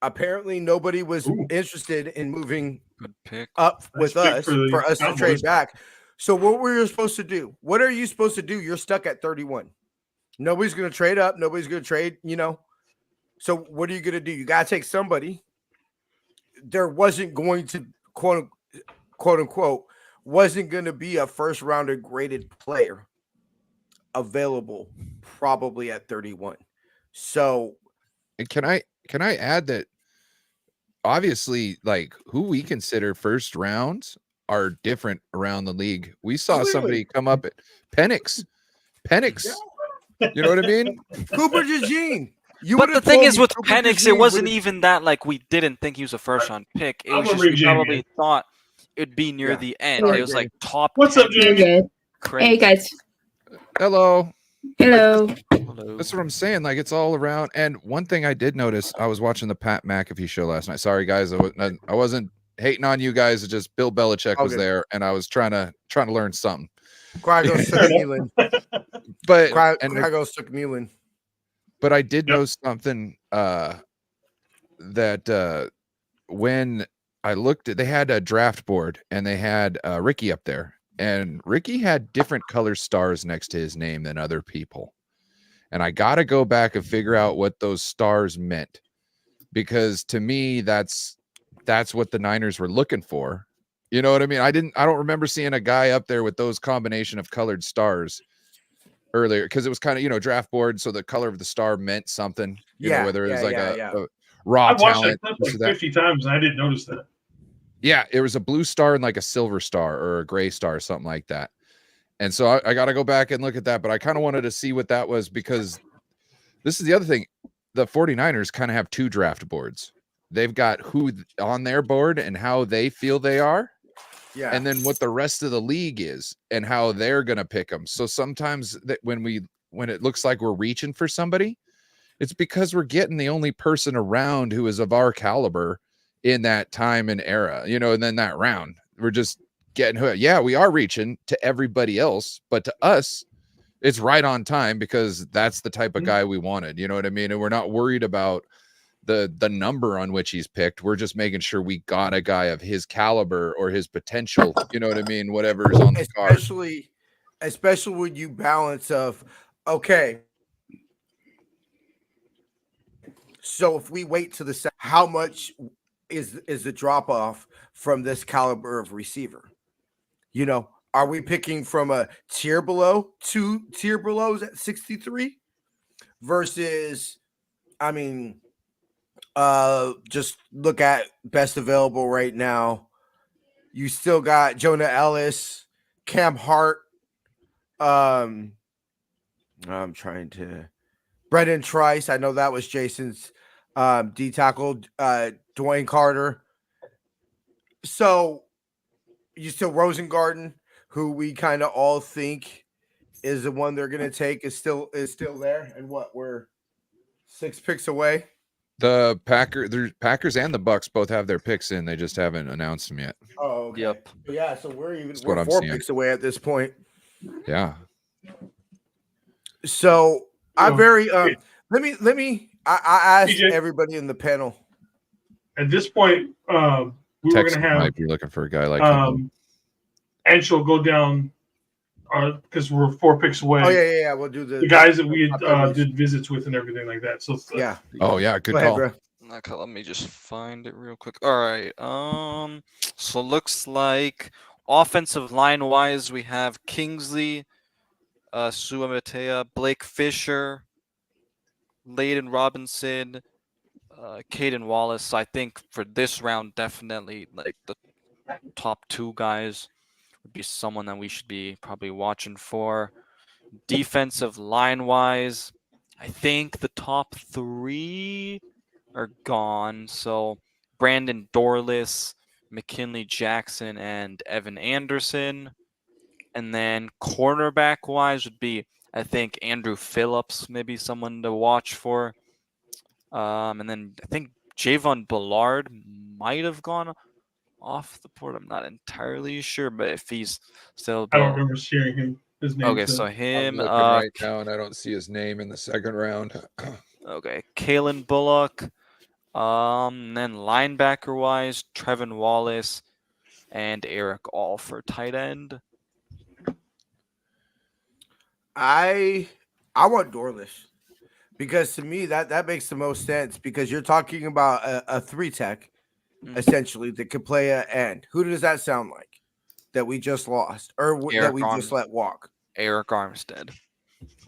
A: Apparently, nobody was interested in moving up with us for us to trade back. So what were you supposed to do? What are you supposed to do? You're stuck at 31. Nobody's going to trade up. Nobody's going to trade, So what are you going to do? You got to take somebody. There wasn't going to, quote unquote, wasn't going to be a first rounder graded player available probably at 31. So
I: can I add that obviously, like, who we consider first rounds are different around the league. We saw somebody come up at Penix. You know what I mean?
A: Cooper DeJean.
E: But the thing is with Penix, it wasn't even that like we didn't think he was a first round pick. It was just we probably thought it'd be near the end. It was like top.
D: What's up, Jamie?
J: Hey guys.
I: Hello.
J: That's
I: what I'm saying. Like, it's all around. And one thing I did notice, I was watching the Pat McAfee show last night. Sorry, guys, I wasn't hating on you guys. It's just Bill Belichick was there, and I was trying to learn something.
A: Cragos took Nealon.
I: But
A: Cragos took Nealon.
I: But I did know something that when I looked at, they had a draft board and they had Ricky up there, and Ricky had different color stars next to his name than other people. And I got to go back and figure out what those stars meant, because to me, that's what the Niners were looking for. You know what I mean? I don't remember seeing a guy up there with those combination of colored stars earlier, because it was kind of, draft board. So the color of the star meant something, whether it was like a raw
D: I've watched
I: talent.
D: that clip like 50 times and I didn't notice that.
I: Yeah, it was a blue star and like a silver star or a gray star or something like that. And so I got to go back and look at that, but I kind of wanted to see what that was, because this is the other thing. The 49ers kind of have two draft boards. They've got who on their board and how they feel they are.
A: Yeah.
I: And then what the rest of the league is and how they're going to pick them. So sometimes that when it looks like we're reaching for somebody, it's because we're getting the only person around who is of our caliber in that time and era, and then that round, we're just getting who. Yeah, we are reaching to everybody else, but to us, it's right on time, because that's the type of guy we wanted. You know what I mean? And we're not worried about the number on which he's picked. We're just making sure we got a guy of his caliber or his potential. You know what I mean? Whatever's on the card.
A: Especially when you balance of, okay, so if we wait to the how much is the drop off from this caliber of receiver? Are we picking from a tier below, 2 tier belows at 63 versus, just look at best available right now. You still got Jonah Ellis, Cam Hart. I'm trying to Brendan Trice. I know that was Jason's D tackle, Dwayne Carter. So you still Rosengarten, who we kind of all think is the one they're going to take, is still there. And we're 6 picks away.
I: The Packers and the Bucks both have their picks in. They just haven't announced them yet.
A: Oh, okay.
E: Yep.
A: Yeah, so we're
I: That's
A: we're
I: what I'm
A: 4
I: seeing.
A: picks away at this point.
I: Yeah.
A: So I'm very let me I asked
D: TJ,
A: everybody in the panel.
D: At this point, we were
I: Texas
D: going to have
I: might be looking for a guy like him.
D: and she'll go down because we're 4 picks away.
A: Oh yeah. We'll do the
D: guys that we did visits with and everything like that. So
A: yeah.
I: Oh yeah, good
A: Go
I: call.
A: ahead, bro.
E: Okay, let me just find it real quick. All right. So looks like offensive line wise, we have Kingsley, Suamatea, Blake Fisher, Layden Robinson, Caden Wallace. So I think for this round, definitely like the top 2 guys would be someone that we should be probably watching for. Defensive line wise, I think the top 3 are gone. So Brandon Dorless, McKinley Jackson, and Evan Anderson. And then cornerback wise would be, I think, Andrew Phillips, maybe someone to watch for. And then I think Javon Ballard might have gone off the board. I'm not entirely sure, but if he's still
D: I don't remember hearing him. His name.
E: Okay, so him.
I: I'm looking right now, and I don't see his name in the second round.
E: Okay, Kalen Bullock. And then linebacker wise, Trevin Wallace and Eric All for tight end.
A: I want Dorlish, because to me that makes the most sense, because you're talking about a 3 tech essentially that could play an end. Who does that sound like that we just lost or that we just let walk?
E: Eric Armstead.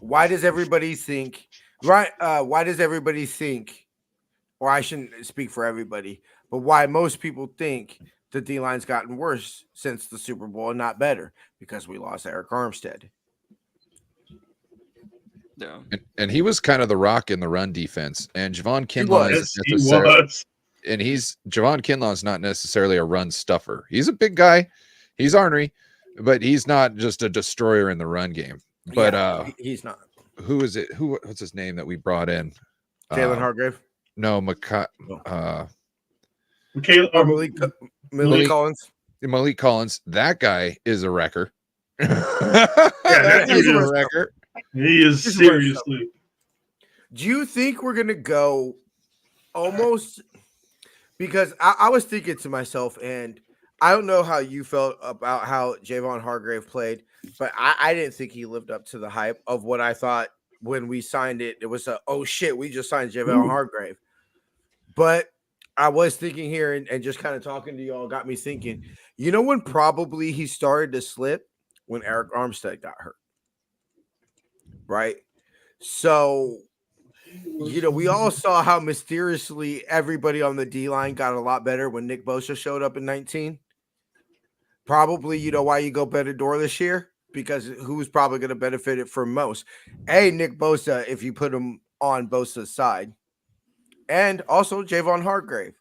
A: Why does everybody think why does everybody think, or I shouldn't speak for everybody, but why most people think the D-line's gotten worse since the Super Bowl and not better? Because we lost Eric Armstead.
E: Yeah.
I: And he was kind of the rock in the run defense. And Javon Kinlaw Javon Kinlaw is not necessarily a run stuffer. He's a big guy. He's ornery, but he's not just a destroyer in the run game. But
A: he's not.
I: Who is it? What's his name that we brought in?
A: Jalen Hargrave?
I: No,
A: Malik Collins.
I: Malik Collins. That guy is a wrecker.
D: That
I: is a wrecker.
D: He is seriously.
A: Do you think we're gonna go almost? because I was thinking to myself, and I don't know how you felt about how Javon Hargrave played, but I didn't think he lived up to the hype of what I thought when we signed it. It was oh shit, we just signed Javon Hargrave. But I was thinking here and just kind of talking to y'all got me thinking, when probably he started to slip? When Eric Armstead got hurt. Right? So, we all saw how mysteriously everybody on the D-line got a lot better when Nick Bosa showed up in 19. Probably, why you go better door this year? Because who's probably going to benefit it from most? Nick Bosa, if you put him on Bosa's side. And also Javon Hargrave.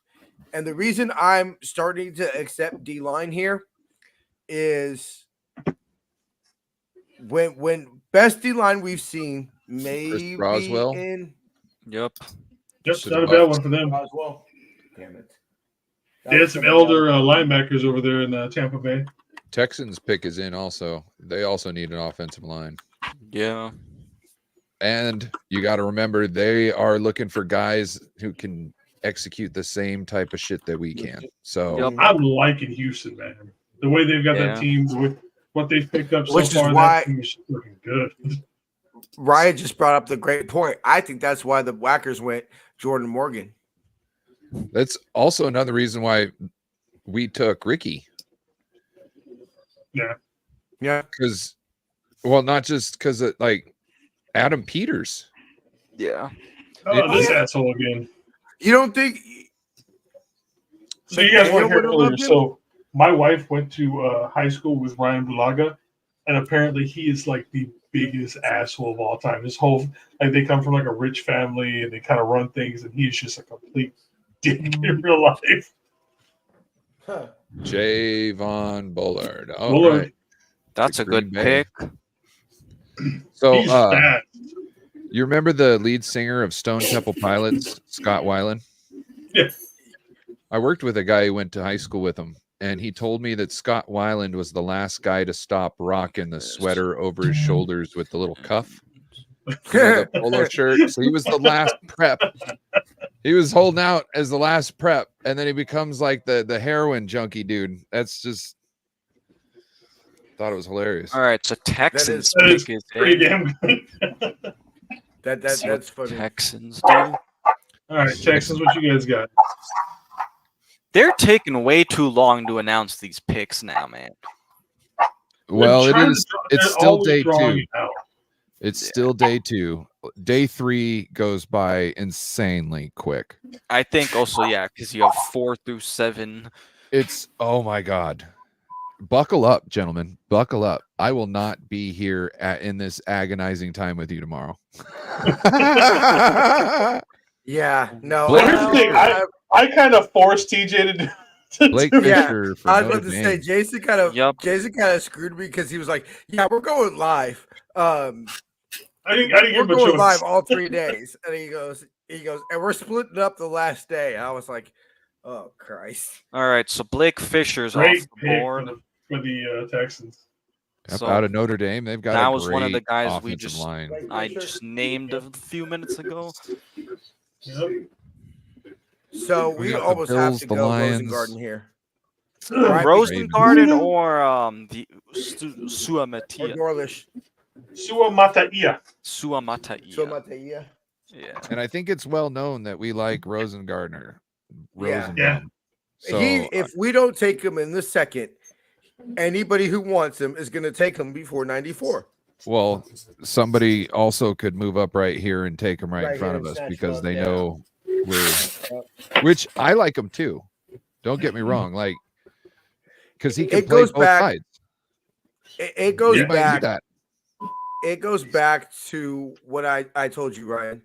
A: And the reason I'm starting to accept D-line here is when best D-line we've seen, maybe
I: Roswell.
E: Yep.
D: Just not a bad one for them.
A: Roswell. Damn it.
D: They had some elder linebackers over there in Tampa Bay.
I: Texans pick is in also. They also need an offensive line.
E: Yeah.
I: And you got to remember, they are looking for guys who can execute the same type of shit that we can. So
D: I'm liking Houston, man. The way they've got that team, with what they've picked up so
A: Which
D: far,
A: is why
D: that team is looking good.
A: Ryan just brought up the great point. I think that's why the Whackers went Jordan Morgan.
I: that's also another reason why we took Ricky.
D: Yeah.
A: Yeah.
I: Because, well, not just because of like Adam Peters.
E: Yeah.
D: Oh, this asshole again.
A: You don't think?
D: So you guys weren't here earlier. So my wife went to high school with Ryan Bulaga, and apparently he is like the biggest asshole of all time. His whole they come from like a rich family and they kind of run things, and he's just a complete dick in real life.
A: Huh.
I: Javon Bullard. All
D: Bullard.
I: right.
E: That's a
I: Green
E: good
I: Bay.
E: pick.
I: So
D: He's fat.
I: you remember the lead singer of Stone Temple Pilots, Scott Weiland?
D: Yeah.
I: I worked with a guy who went to high school with him, and he told me that Scott Weiland was the last guy to stop rocking the sweater over his shoulders with the little cuff, the polo shirt. So he was the last prep. He was holding out as the last prep, and then he becomes like the heroin junkie dude. That's just thought it was hilarious.
E: All right, so Texans
D: That is
E: pick is
D: pretty
E: in.
D: damn good.
A: That's funny.
E: Texans do.
D: All right, Texans, what you guys got?
E: They're taking way too long to announce these picks now, man.
I: Well,
D: They're trying
I: it's
D: they're
I: still
D: always
I: day
D: drawing
I: 2.
D: it out.
I: It's still day 2. Day 3 goes by insanely quick.
E: I think also, yeah, because you have 4 through 7.
I: It's, oh my God. Buckle up, gentlemen. Buckle up. I will not be here in this agonizing time with you tomorrow.
A: Yeah, no.
I: Blake-
D: Here's the thing, I kind of forced TJ to
I: Blake
D: do
I: Fisher for
A: I was
I: Notre
A: about to
I: Dame.
A: say Jason kind of
E: Yup.
A: screwed me because he was like, "Yeah, we're going live.
D: I didn't
A: We're
D: give him a
A: going
D: choice.
A: live all 3 days." And he goes, and we're splitting up the last day. I was like, "Oh Christ!"
E: All right, so Blake Fisher's
D: Great
E: off the
D: pick
E: board.
D: for the Texans.
I: Yep,
E: So
I: out of Notre Dame, they've got
E: that
I: a
E: was one of the
I: great
E: guys we
I: offensive
E: just
I: line.
E: I just named a few minutes ago.
D: Yep.
A: So
I: We
A: we
I: got the
A: almost have
I: Bills,
A: to
I: the
A: go
I: Lions.
A: Rosengarten here. Right?
E: Rosengarten or the
A: Or
E: Suamatia?
A: Dorlish.
D: Suamataia.
E: Suamatia.
A: Somatea.
E: Yeah.
I: And I think it's well known that we like Rosengardner.
A: Yeah.
D: Yeah.
I: So
A: If we don't take him in the second, anybody who wants him is going to take him before 94.
I: well, somebody also could move up right here and take him right
A: Right
I: in front
A: here
I: of
A: and
I: us
A: snatch
I: because
A: him up,
I: they
A: yeah.
I: know we're, which I like him too. Don't get me wrong, like because he can
A: It
I: play
A: goes
I: both
A: back-
I: sides.
A: It goes
I: He might do
A: back.
I: that.
A: It goes back to what I told you, Ryan.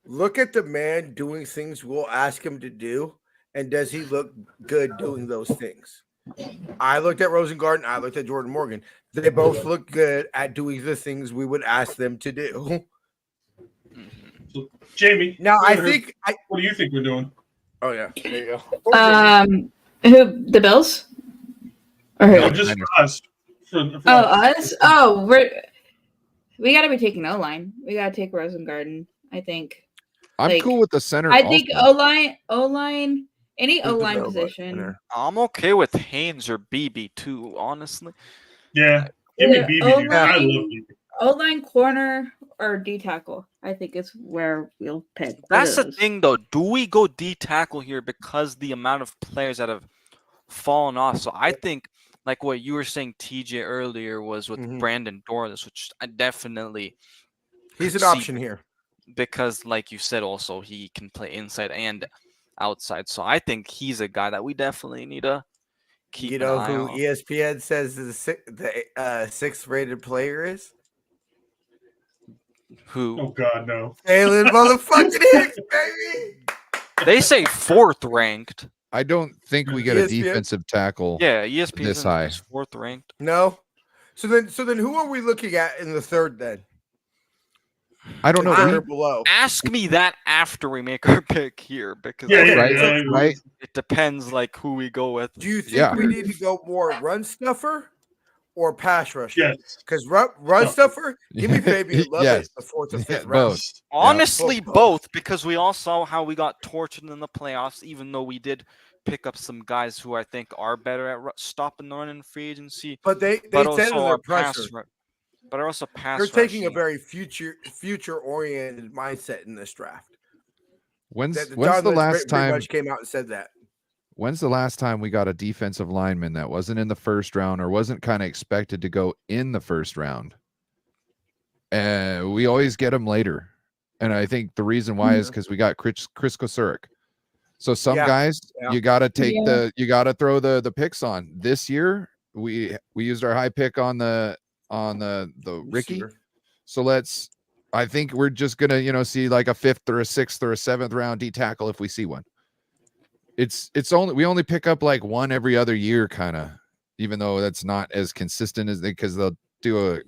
A: Look at the man doing things we'll ask him to do, and does he look good doing those things? I looked at Rosengarten. I looked at Jordan Morgan. They both look good at doing the things we would ask them to do.
D: So, Jamie.
A: Now, I
D: what
A: think
D: do you think we're doing?
A: Oh yeah, there you go.
J: Who? The Bills? Or who?
D: No, just for us. For
J: Oh,
D: us.
J: us? Oh, we got to be taking O-line. We got to take Rosengarten, I think.
I: I'm
J: Like,
I: cool with the center.
J: I think
I: also.
J: O-line Any
A: Who's
J: O
A: the
J: line
A: middle
J: position.
A: center?
E: I'm okay with Haynes or BB too, honestly.
D: Yeah, give me
J: Either
D: BB, dude. I love
J: O-line,
D: BB.
J: O-line, corner, or D tackle. I think it's where we'll pick.
E: That's the
J: those.
E: thing, though. Do we go D tackle here because the amount of players that have fallen off? So I think, like what you were saying, TJ, earlier was with Brandon Dorless, which I definitely
A: He's
E: could
A: an
E: see
A: option here.
E: because, like you said, also he can play inside and outside. So I think he's a guy that we definitely need to keep
A: You
E: an
A: know
E: eye
A: who
E: on.
A: ESPN says the sixth rated player is?
E: Who?
D: Oh God, no.
A: Jalen motherfucking Hicks, baby.
E: They say 4th ranked.
I: I don't think we get a
A: ESPN?
I: defensive tackle
E: Yeah, ESPN
I: this
E: is
I: high.
E: 4th ranked.
A: No. So then who are we looking at in the third then?
I: I don't know.
A: Consider
I: We,
A: below.
E: Ask me that after we make our pick here because
D: Yeah,
I: right,
D: yeah,
I: right.
E: it depends like who we go with.
A: Do you think
I: Yeah.
A: we need to go more run stuffer or pass rusher?
D: Yes.
A: Because run
D: No.
A: stuffer, give me Fabian Lovett
I: Yes.
A: the 4th or 5th
I: Yeah,
A: round.
I: both.
E: Honestly,
A: Both.
E: both, because we all saw how we got tortured in the playoffs, even though we did pick up some guys who I think are better at stopping the run in free agency.
A: But they
E: But
A: said in
E: also
A: their
E: our pass,
A: presser,
E: but also pass.
A: they're taking a
E: rushing.
A: very future oriented mindset in this draft.
I: When's
A: John
I: the
A: Lynch
I: last
A: pretty
I: time?
A: much came out and said that.
I: When's the last time we got a defensive lineman that wasn't in the first round or wasn't kind of expected to go in the first round? And we always get them later. And I think the reason why is because we got Chris Kosurik. So some guys you got to take you got to throw the picks on. This year we used our high pick on the Ricky. So I think we're just gonna see like a 5th or a 6th or a 7th round D tackle if we see one. We only pick up like one every other year, kind of, even though that's not as consistent as because they'll do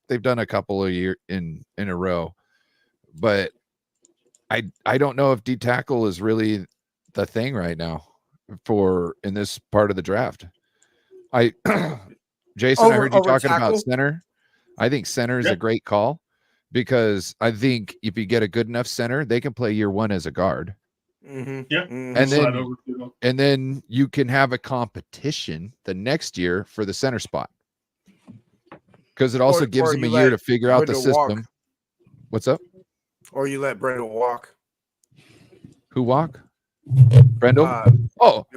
I: they've done a couple of year in a row, but I don't know if D tackle is really the thing right now in this part of the draft. Jason, I heard you talking about center. I think center is a great call because I think if you get a good enough center, they can play year 1 as a guard. And then you can have a competition the next year for the center spot because it also gives them a year to figure out the system. What's up?
A: Or you let Brendel walk.
I: Who walk? Brendel?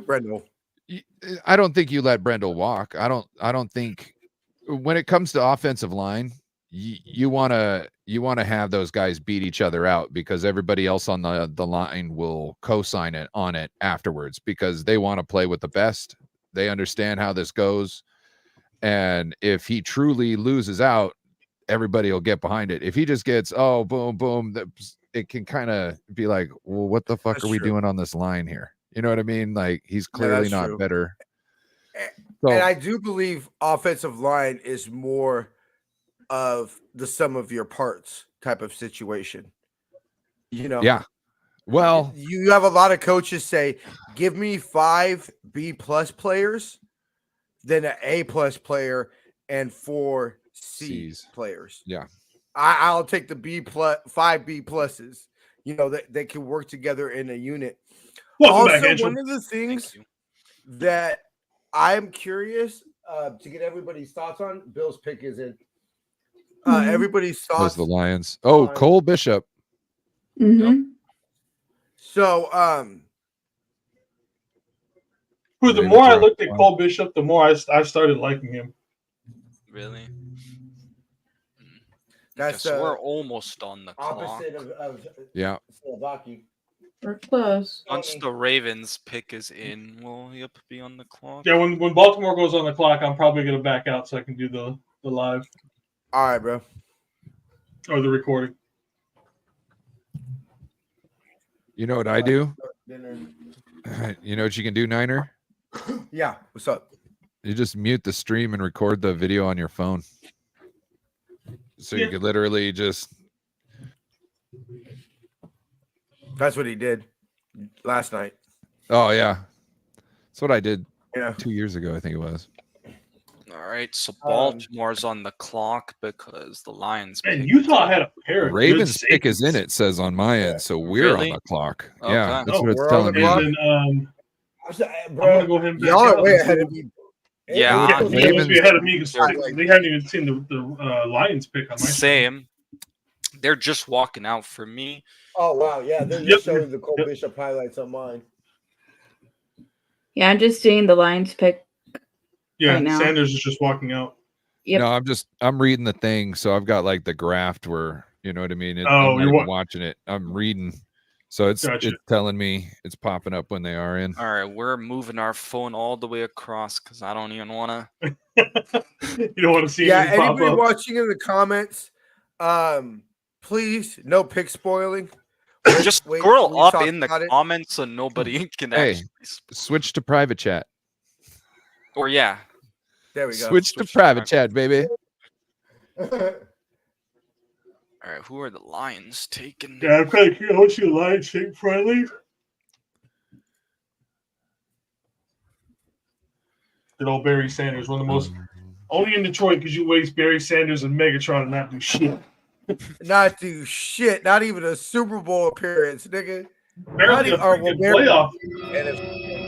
A: Brendel.
I: I don't think you let Brendel walk. I don't think when it comes to offensive line, you want to have those guys beat each other out because everybody else on the line will co-sign it on it afterwards because they want to play with the best. They understand how this goes. And if he truly loses out, everybody will get behind it. If he just gets, boom, boom, it can kind of be like, well, what the fuck are we doing on this line here? You know what I mean? Like he's clearly not better.
A: And I do believe offensive line is more of the sum of your parts type of situation.
I: Yeah. Well,
A: you have a lot of coaches say, give me 5 B+ players, then an A+ player, and 4 C players.
I: Yeah.
A: I'll take the 5 B+. They can work together in a unit. One of the things that I'm curious to get everybody's thoughts on, Bill's pick is in. Everybody's thoughts.
I: The Lions. Oh, Cole Bishop.
J: Mm-hmm.
A: So,
D: the more I looked at Cole Bishop, the more I started liking him.
E: Really?
A: That's
E: we're almost on the
A: opposite
E: clock.
A: of
J: Slovakia. We're close.
E: Once the Ravens pick is in, will he be on the clock?
D: Yeah, when Baltimore goes on the clock, I'm probably gonna back out so I can do the live.
A: All right, bro.
D: Or the recording.
I: You know what I do? You know what you can do, Niner?
A: Yeah. What's up?
I: You just mute the stream and record the video on your phone. So you could literally just.
A: That's what he did last night.
I: Oh, yeah. That's what I did
A: 2
I: years ago, I think it was.
E: All right, so Baltimore's on the clock because the Lions.
D: And Utah had a pair of
I: Ravens pick is in, it says on my end, so we're on the clock.
E: Okay.
I: Yeah, that's what it's telling me.
D: And then, I'm gonna go ahead and back
A: y'all are
D: out
A: way
D: and
A: ahead
D: see-
A: of me.
E: Yeah,
D: Yeah,
I: Ravens-
D: you must be ahead of me because
A: Ravens-
D: they haven't even seen the Lions pick on my screen.
E: same. They're just walking out for me.
A: Oh wow, yeah, they're
D: Yep,
A: just showing the Cole
D: yep.
A: Bishop highlights on mine.
J: Yeah, I'm just seeing the Lions pick.
D: Yeah,
J: right now.
D: Sanders is just walking out.
J: Yep.
I: No, I'm reading the thing, so I've got like the graph where you know what I mean.
D: Oh,
I: I'm not
D: you're
I: even watching it. I'm reading, so it's
D: Gotcha.
I: telling me it's popping up when they are in.
E: All right, we're moving our phone all the way across because I don't even want to.
D: You don't want to see
A: Yeah,
D: anything pop
A: anybody
D: up.
A: watching in the comments, please no pick spoiling.
E: Just
A: wait,
E: scroll
A: we
E: up
A: talked
E: in the
A: about it.
E: comments so nobody can
I: Hey,
E: actually.
I: Switch to private chat.
E: Or yeah,
A: There we go.
I: Switch to private chat, baby.
E: all right. Who are the Lions taking?
D: Yeah, I'm kind of curious. I want you Lions shake friendly. Good old Barry Sanders, one of the most only in Detroit because you waste Barry Sanders and Megatron and not do shit.
A: Not do shit. Not even a Super Bowl appearance, nigga.
D: Barely a
A: Not
D: freaking
A: well, barely-
D: playoff.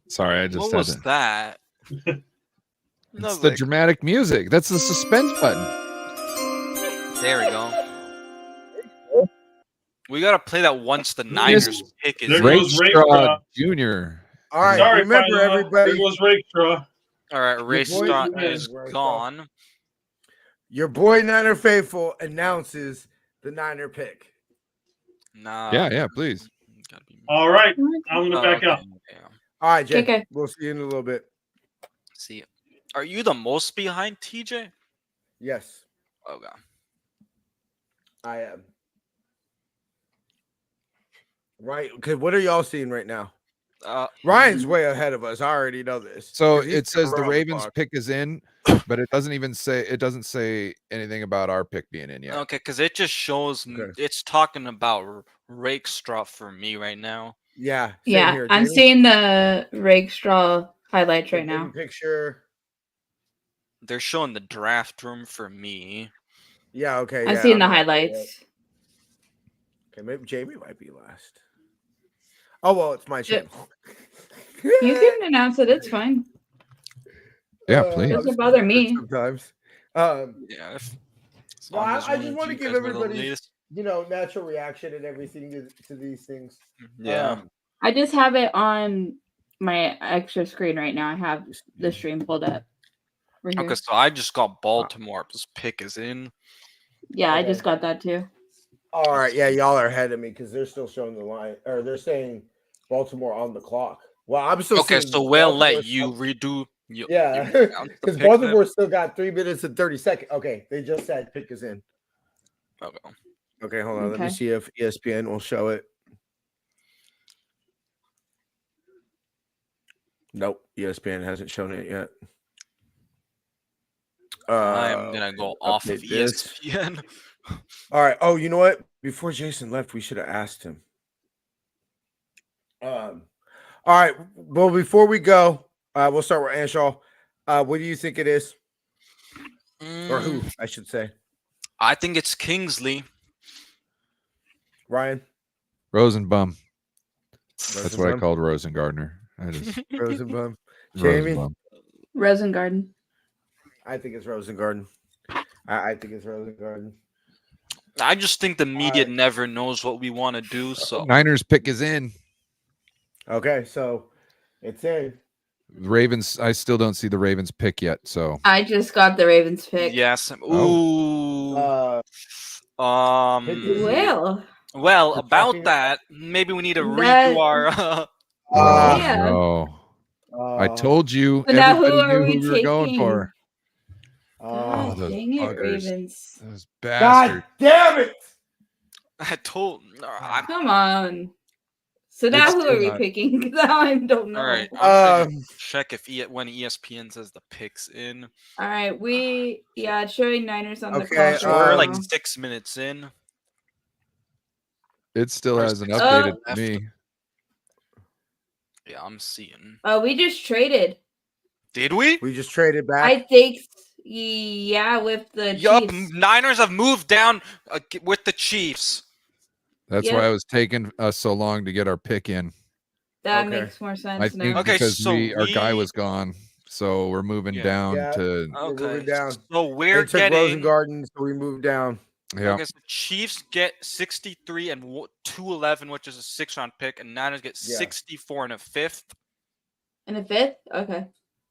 I: Sorry, I just
E: What
I: had
E: was
I: to.
E: that?
I: It's the dramatic music. That's the suspense button.
E: There we go. We gotta play that once the Niners pick is
D: There
E: in.
D: goes
I: Rakestraw
D: Rakestraw.
I: Jr.
A: All right,
D: Sorry,
A: remember
D: Philo.
A: everybody.
D: There goes Rakestraw.
E: All right, race
A: boy-
E: start
A: yeah,
E: is
A: Rakestraw.
E: gone.
A: Your boy Niner Faithful announces the Niner pick.
E: Nah.
I: Yeah, please.
E: Gotta be.
D: All right, I'm gonna back out.
E: Yeah.
A: All right, Jay.
J: Okay.
A: We'll see you in a little bit.
E: See, are you the most behind TJ?
A: Yes,
E: Okay.
A: I am. Right. Okay. What are y'all seeing right now? Ryan's way ahead of us. I already know this.
I: So
A: 'Cause he's
I: it says the
A: around
I: Ravens
A: clock.
I: pick is in, but it doesn't say anything about our pick being in yet.
E: Okay, because it just shows it's talking about Rakestraw for me right now.
A: Yeah. Same
J: Yeah,
A: here,
J: I'm
A: Jamie.
J: seeing the Rakestraw highlights right
A: Jamie
J: now.
A: Picture.
E: They're showing the draft room for me.
A: Yeah. Okay.
J: I'm
A: yeah,
J: seeing the
A: not-
J: highlights.
A: Okay. Maybe Jamie might be last. Oh well, it's my
J: Yeah.
A: channel.
J: You can announce it. It's fine.
I: Yeah, please.
J: Doesn't bother me.
A: Sometimes.
E: Yeah. As
A: No,
E: long
A: I
E: as one
A: just
E: of
A: want to
E: you
A: give
E: guys were the
A: everybody,
E: latest.
A: natural reaction and everything to these things.
E: Yeah.
J: I just have it on my extra screen right now. I have the stream pulled up. Right here.
E: Okay, so I just got Baltimore. This pick is in.
J: Yeah, I
A: Okay.
J: just got that too.
A: All right, yeah, y'all are ahead of me because they're still showing the line, or they're saying Baltimore on the clock. Well, I'm still
E: Okay,
A: seeing
E: so we'll
A: Baltimore
E: let you
A: still-
E: redo. You
A: Yeah,
E: announce the
A: because
E: pick then?
A: Baltimore still got 3 minutes and 30 seconds. Okay, they just said pick is in.
E: Okay.
A: Okay, hold on. Let me
J: Okay.
A: see if ESPN will show it. Nope, ESPN hasn't shown it yet.
E: I am gonna go off of
A: update this.
E: ESPN.
A: All right. Oh, you know what? Before Jason left, we should have asked him. All right. Well, before we go, we'll start with Anshaw. What do you think it is, or who I should say?
E: I think it's Kingsley.
A: Ryan
I: Rosenbaum. That's what I
A: Rosenbaum?
I: called Rosengardner. I just
A: Rosenbaum. Jamie,
I: Rosenbaum.
J: Rosengarten.
A: I think it's Rosengarten. I think it's Rosengarten.
E: I just think the media never knows what we want to do. So
I: Niners pick is in.
A: Okay, so it's in.
I: Ravens. I still don't see the Ravens pick yet. So
J: I just got the Ravens pick.
E: yes. Ooh.
A: Oh.
J: Well,
E: Well,
A: We're
E: about
A: talking-
E: that, maybe we need to
J: That-
E: redo our.
J: Yeah.
I: no. I told you.
J: So now who
I: Everybody
J: are
I: knew
J: we
I: who we were going
J: taking?
I: for.
J: God
I: those
J: dang it,
I: buggers.
J: Ravens.
I: Those
A: God
I: bastards.
A: damn it!
E: I told.
J: Come on. So now
I: It's
J: who
I: still
J: are we
I: not-
J: picking? Because I don't know.
E: All right. I'm
A: Um,
E: gonna check if when ESPN says the picks in.
J: All right, it's showing Niners on the
A: Okay,
J: clock.
E: So we're
J: right
E: like
J: now.
E: 6 minutes in.
I: It still
E: Where's
I: hasn't
E: the
I: updated
E: left?
I: to me.
E: Yeah, I'm seeing.
J: Oh, we just traded.
E: Did we?
A: we just traded back.
J: I think, yeah, with the
E: Yup.
J: Chiefs.
E: Niners have moved down with the Chiefs.
I: That's why it was taking us so long to get our pick in.
J: That
A: Okay.
J: makes more sense
I: I think
J: now.
E: Okay,
I: because
E: so
I: our guy
E: we-
I: was gone, so we're moving
E: Yeah.
I: down
A: Yeah.
I: to
A: We're moving
E: Okay,
A: down.
E: so we're
A: They took
E: getting.
A: Rosengarten, so we moved down.
I: yeah.
E: Okay, so Chiefs get 63 and 211, which is a 6-round pick, and Niners get
A: Yeah.
E: 64 and a 5th.
J: And a 5th? Okay.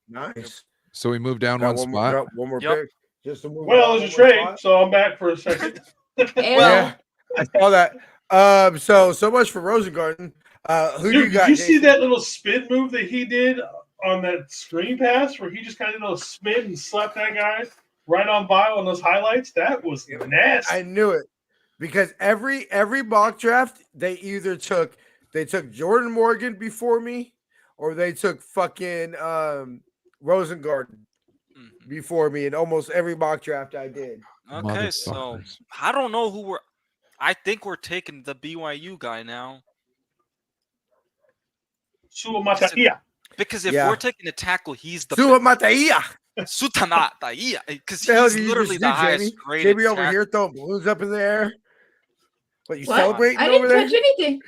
A: Nice.
I: So we moved down
A: Got
I: one spot.
A: Got one more
E: Yep.
A: pick. Just to move
D: Well,
A: down
D: it's a
A: one more
D: trade,
A: spot.
D: so I'm back for a second.
A: Yeah, I saw that. So much for Rosengarten. Who do you
D: Dude,
A: got?
D: did you see
A: Jason?
D: that little spin move that he did on that screen pass where he just kind of did a spin and slapped that guy right on by on those highlights? That was nasty.
A: I knew it because every mock draft they either took Jordan Morgan before me or they took fucking Rosengarten before me in almost every mock draft I did.
E: Okay, so I don't know who we're. I think we're taking the BYU guy now.
D: Suamataia.
E: Because if
A: Yeah.
E: we're taking a tackle, he's the
A: Suamataia.
E: Sutamataia. Because
A: The hell
E: he's
A: did you
E: literally
A: just
E: the
A: do,
E: highest
A: Jamie?
E: graded
A: Jamie over
E: tackle.
A: here throwing balloons up in the air. What you
J: What?
A: celebrating
J: I
A: over
J: didn't
A: there?
J: touch anything.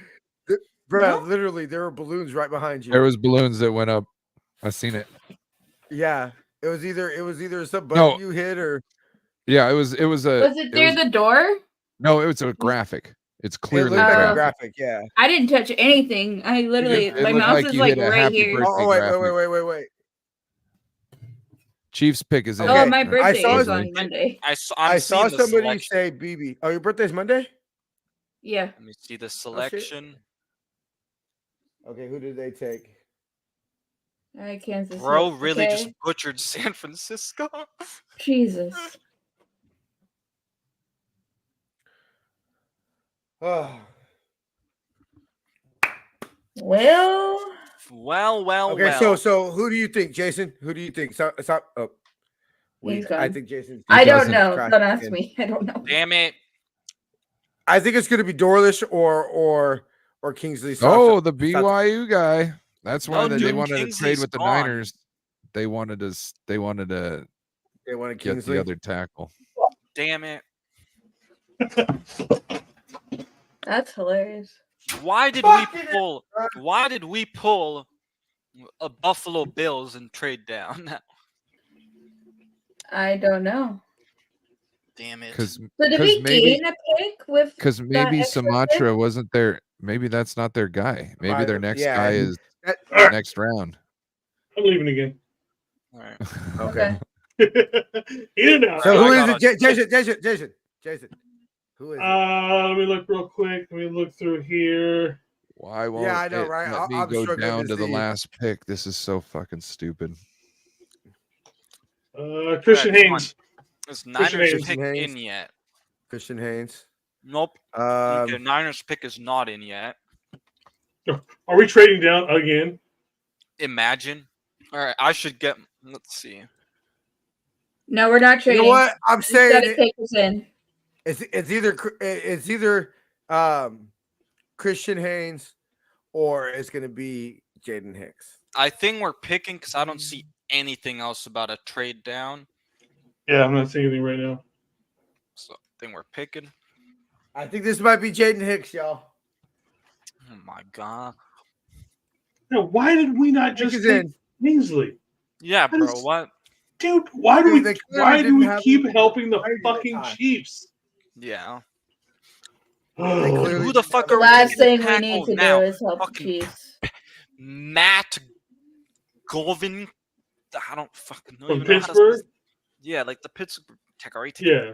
A: Bro,
J: No?
A: literally, there were balloons right behind you.
I: There was balloons that went up. I seen it.
A: Yeah, it was either some button
I: No.
A: you hit or
I: Yeah, it was a.
J: Was it through the door?
I: No, it was a graphic. It's
A: it
I: clearly
A: looked
I: a
A: like a
I: graphic.
A: graphic. Yeah.
J: I didn't touch anything. I literally,
I: It
J: my
I: looked
J: mouse
I: like
J: is
I: you
J: like
I: hit a
J: right
I: happy
J: here.
I: birthday.
A: Oh,
I: graphic.
A: wait.
I: Chiefs pick is in.
J: Oh, my
A: I
J: birthday
A: saw
J: is
A: it.
J: on Monday.
E: I'm
A: I saw
E: seeing the
A: somebody
E: selection.
A: say BB. Oh, your birthday's Monday?
J: Yeah.
E: Let me see the selection.
A: Okay, who did they take?
J: Kansas
E: Bro,
J: City.
E: really
J: Okay.
E: just butchered San Francisco.
J: Jesus.
A: Oh.
J: Well,
A: Okay, so who do you think, Jason? Who do you think? Oh,
J: he's
A: I
J: gone.
A: think Jason.
J: I don't
I: doesn't
J: know.
A: crack
J: Don't ask
A: in.
J: me. I don't know.
E: Damn it.
A: I think it's going to be Dorlish or Kingsley.
I: Oh, the BYU guy. That's why
E: No,
I: they
E: dude,
I: wanted to trade
E: Kingsley's
I: with the
E: gone.
I: Niners. They wanted to. They wanted to
A: They wanted
I: get
A: Kingsley.
I: the other tackle.
E: Damn it.
J: That's hilarious.
E: Why did we pull a Buffalo Bills and trade down?
J: I don't know.
E: Damn it.
I: Because
J: So did we gain a pick with?
I: because
J: that
I: maybe
J: extra
I: Sumatra wasn't there. Maybe that's not their guy. Maybe their next
A: yeah,
I: guy
A: and
I: is
A: that-
I: next round.
D: I'm leaving again.
E: All right.
A: Okay.
D: In and out.
A: So
E: I
A: who is
E: got
A: it? Jason. Who is it?
D: Let me look real quick. Let me look through here.
I: Why won't
A: Yeah, I know,
I: it
A: right?
I: let me
A: I'm
I: go
A: struggling
I: down
A: to
I: to the
A: see.
I: last pick? This is so fucking stupid.
D: Christian
E: Alright, come
D: Haynes.
E: Is Niners
D: Haynes.
E: pick
A: Haynes.
E: in yet?
A: Christian Haynes.
E: Nope. Okay, Niners pick is not in yet.
D: Are we trading down again?
E: Imagine. All right, I should get. Let's see.
J: No, we're not
A: You
J: trading.
A: know what? I'm
J: Just gotta
A: saying
J: take us in.
A: it's either Christian Haynes or it's going to be Jaden Hicks.
E: I think we're picking because I don't see anything else about a trade down.
D: Yeah, I'm not seeing anything right now.
E: So I think we're picking.
A: I think this might be Jaden Hicks, y'all.
E: Oh my god.
D: Now, why did we not
A: Hicks
D: just
A: is
D: take
A: in.
D: Kingsley?
E: Yeah,
D: That
E: bro.
D: is-
E: What?
D: Dude, why do
A: Dude, they clearly
D: we
A: didn't have
D: keep
A: him
D: helping the
A: right at the
D: fucking
A: time.
D: Chiefs?
E: Yeah.
A: clearly-
E: Who the fuck
J: The
E: are we
J: last
E: taking
J: thing we need to
E: now?
J: do is help the
E: Fucking
J: Chiefs.
E: Matt Govin. I don't fucking know.
D: From
E: even know how to
D: Pittsburgh?
E: yeah, like the Pittsburgh Tech. Are we taking-
D: Yeah.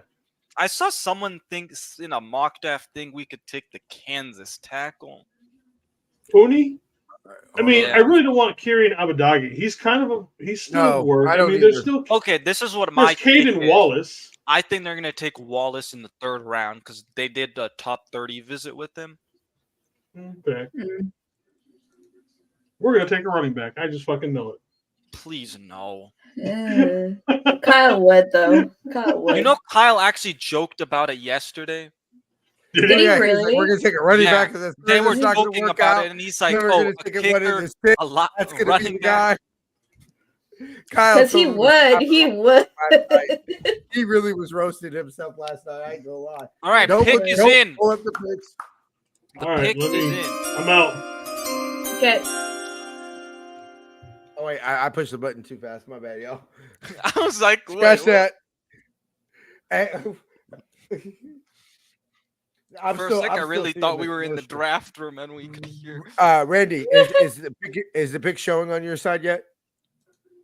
E: I saw someone think in a mock draft thing we could take the Kansas tackle.
D: Pooney? I mean,
E: Yeah.
D: I really don't want Kieran Abadagi. He's kind of he's still
A: No,
D: at work.
A: I
D: I
A: don't
D: mean, there's
A: either.
D: still
E: Okay, this is what my
D: there's
E: take
D: Caden
E: is.
D: Wallace.
E: I think they're gonna take Wallace in the 3rd round because they did the top 30 visit with him.
D: Okay.
J: Mm.
D: We're gonna take a running back. I just fucking know it.
E: Please no.
J: Kyle Wood, though. Kyle Wood.
E: You know, Kyle actually joked about it yesterday.
D: Did
J: Did he
A: He was
J: really?
A: like, we're going to take a running
E: Yeah,
A: back because
E: They were
A: it's not going to
E: joking
A: work
E: about
A: out.
E: it, and he's like,
A: Then we're
E: "Oh,
A: gonna
E: a
A: take one in
E: kicker,
A: the stick.
E: a lot,
A: That's
E: a
A: going to be
E: running
A: the
E: back."
A: guy. Kyle
J: Because he
A: told me
J: would. He would.
A: last night. He really was roasting himself last night. I ain't going to lie.
E: All right,
A: Don't
E: pick
A: look-
E: is
A: don't
E: in.
A: pull up the picks.
E: The
D: All right,
E: pick
D: let
E: is
D: me.
E: in.
D: I'm out.
J: Okay.
A: Oh wait, I pushed the button too fast. My bad, y'all.
E: I was like,
A: Scratch
E: wait, what?
A: that. I'm
E: For a
A: still.
E: sec,
A: I'm
E: I
A: still
E: really
A: seeing
E: thought we were in the
A: commercial.
E: draft room and we could hear.
A: Randy, is the pic showing on your side yet?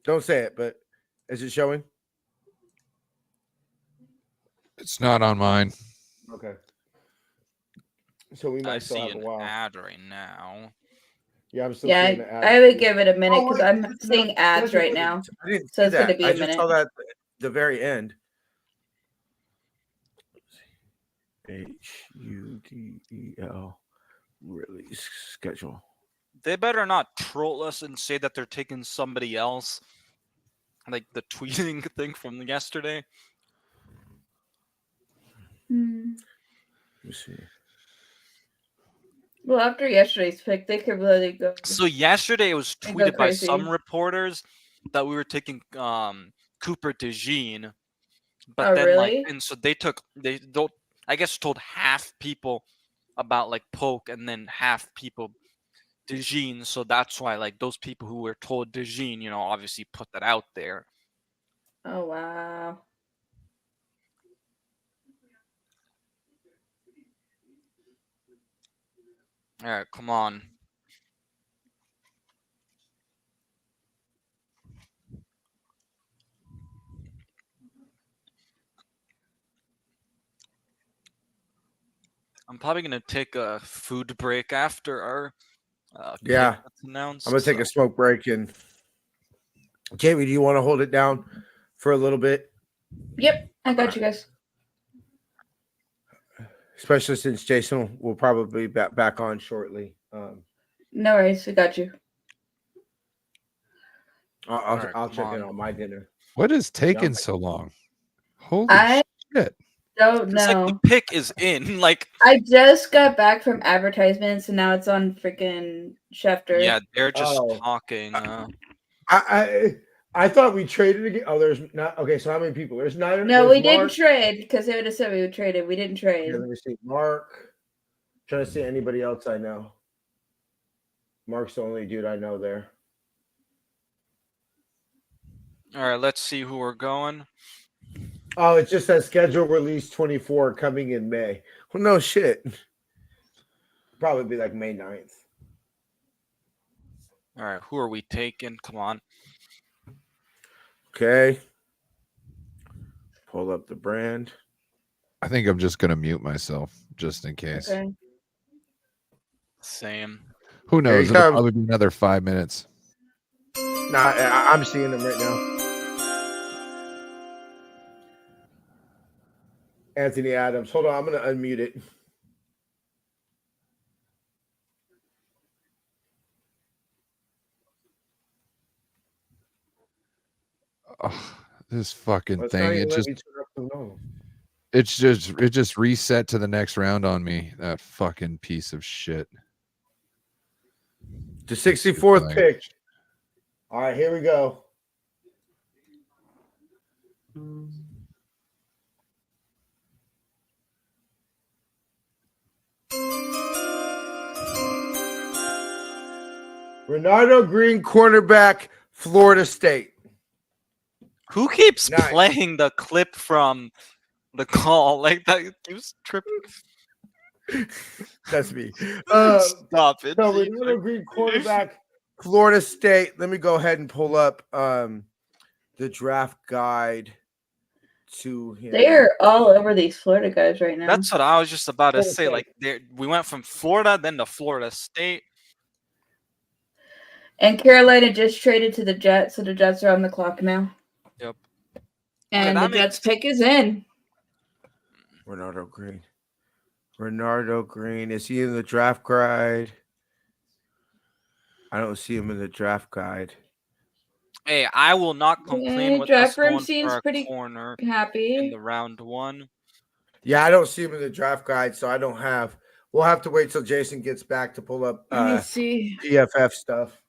A: Don't say it, but is it showing?
I: It's not on mine.
A: Okay. So we
E: I
A: might still
E: see
A: have a
E: an
A: while.
E: ad right now.
A: Yeah, I'm still
J: Yeah,
A: seeing the ad.
J: I would give it a minute because
A: wait,
J: I'm
A: that's
J: seeing
A: not
J: ads right
A: scheduled.
J: now.
A: I didn't
J: So
A: see
J: it's going to
A: that.
J: be
A: I
J: a
A: just
J: minute.
A: saw that at the very end. HUDEL release schedule.
E: They better not troll us and say that they're taking somebody else. Like the tweeting thing from yesterday.
J: Hmm.
A: Let me see.
J: Well, after yesterday's pick, they could really go.
E: So yesterday it was
J: and go
E: tweeted by some
J: crazy.
E: reporters that we were taking Cooper DeJean, but
J: Oh,
E: then like
J: really?
E: and so they don't I guess told half people about like Polk and then half people DeJean. So that's why like those people who were told DeJean, you know, obviously put that out there.
J: Oh, wow.
E: All right, come on. I'm probably gonna take a food break after our pick
A: Yeah,
E: that's announced.
A: I'm gonna take
E: so-
A: a smoke break. And Jamie, do you want to hold it down for a little bit?
J: Yep, I got you guys.
A: Especially since Jason will probably be back on shortly.
J: No worries, I got you.
E: Alright,
A: I'll
E: come
A: check in
E: on.
A: on my dinner.
I: What is taking
A: Yeah.
I: so long? Holy
J: I
I: shit.
J: don't
E: It's like the
J: know.
E: pick is in. Like
J: I just got back from advertisements and now it's on freaking Schefter.
E: yeah, they're just
A: Oh.
E: talking.
A: I thought we traded again. Oh, there's not. Okay, so how many people? There's 9.
J: No,
A: there's
J: we didn't
A: Mark.
J: trade because they would have said we would trade it. We didn't trade.
A: Yeah, let me see. Mark. Trying to see anybody else I know. Mark's the only dude I know there.
E: All right, let's see who we're going.
A: Oh, it just says schedule release 24 coming in May. Well, no shit. Probably be like May 9th.
E: All right, who are we taking? Come on.
A: Okay. Pull up the brand.
I: I think I'm just gonna mute myself just in case.
J: Okay.
E: Same.
I: Who
A: Here
I: knows?
A: he
I: It'll
A: comes.
I: probably be another 5 minutes.
A: Nah, I'm seeing him right now. Anthony Adams. Hold on, I'm gonna unmute it.
I: Oh, this fucking
A: Let's not
I: thing.
A: even
I: It
A: let
I: just
A: me turn up the volume.
I: it just reset to the next round on me. That fucking piece of shit.
A: The 64th
I: Like-
A: pick. All right, here we go. Renardo Green, cornerback, Florida State.
E: Who keeps
A: Nice.
E: playing the clip from the call? Like that keeps tripping.
A: That's me.
E: Stop it.
A: So
E: He's
A: Renardo
E: like-
A: Green, cornerback, Florida State. Let me go ahead and pull up the draft guide to him.
J: They're all over these Florida guys right now.
E: That's what I was just about to
A: Florida
E: say.
A: State.
E: Like we went from Florida, then to Florida State.
J: And Carolina just traded to the Jets, so the Jets are on the clock now.
E: Yep.
J: And
E: that
J: the Jets
E: makes-
J: pick is in.
A: Renardo Green. Renardo Green. Is he in the draft guide? I don't see him in the draft guide.
E: Hey, I will not complain
J: Yeah,
E: with
J: draft
E: us
J: room
E: going
J: seems
E: for a
J: pretty
E: corner in
J: happy.
E: the round one.
A: Yeah, I don't see him in the draft guide, so I don't have. We'll have to wait till Jason gets back to pull up
J: Let me see.
A: PFF stuff.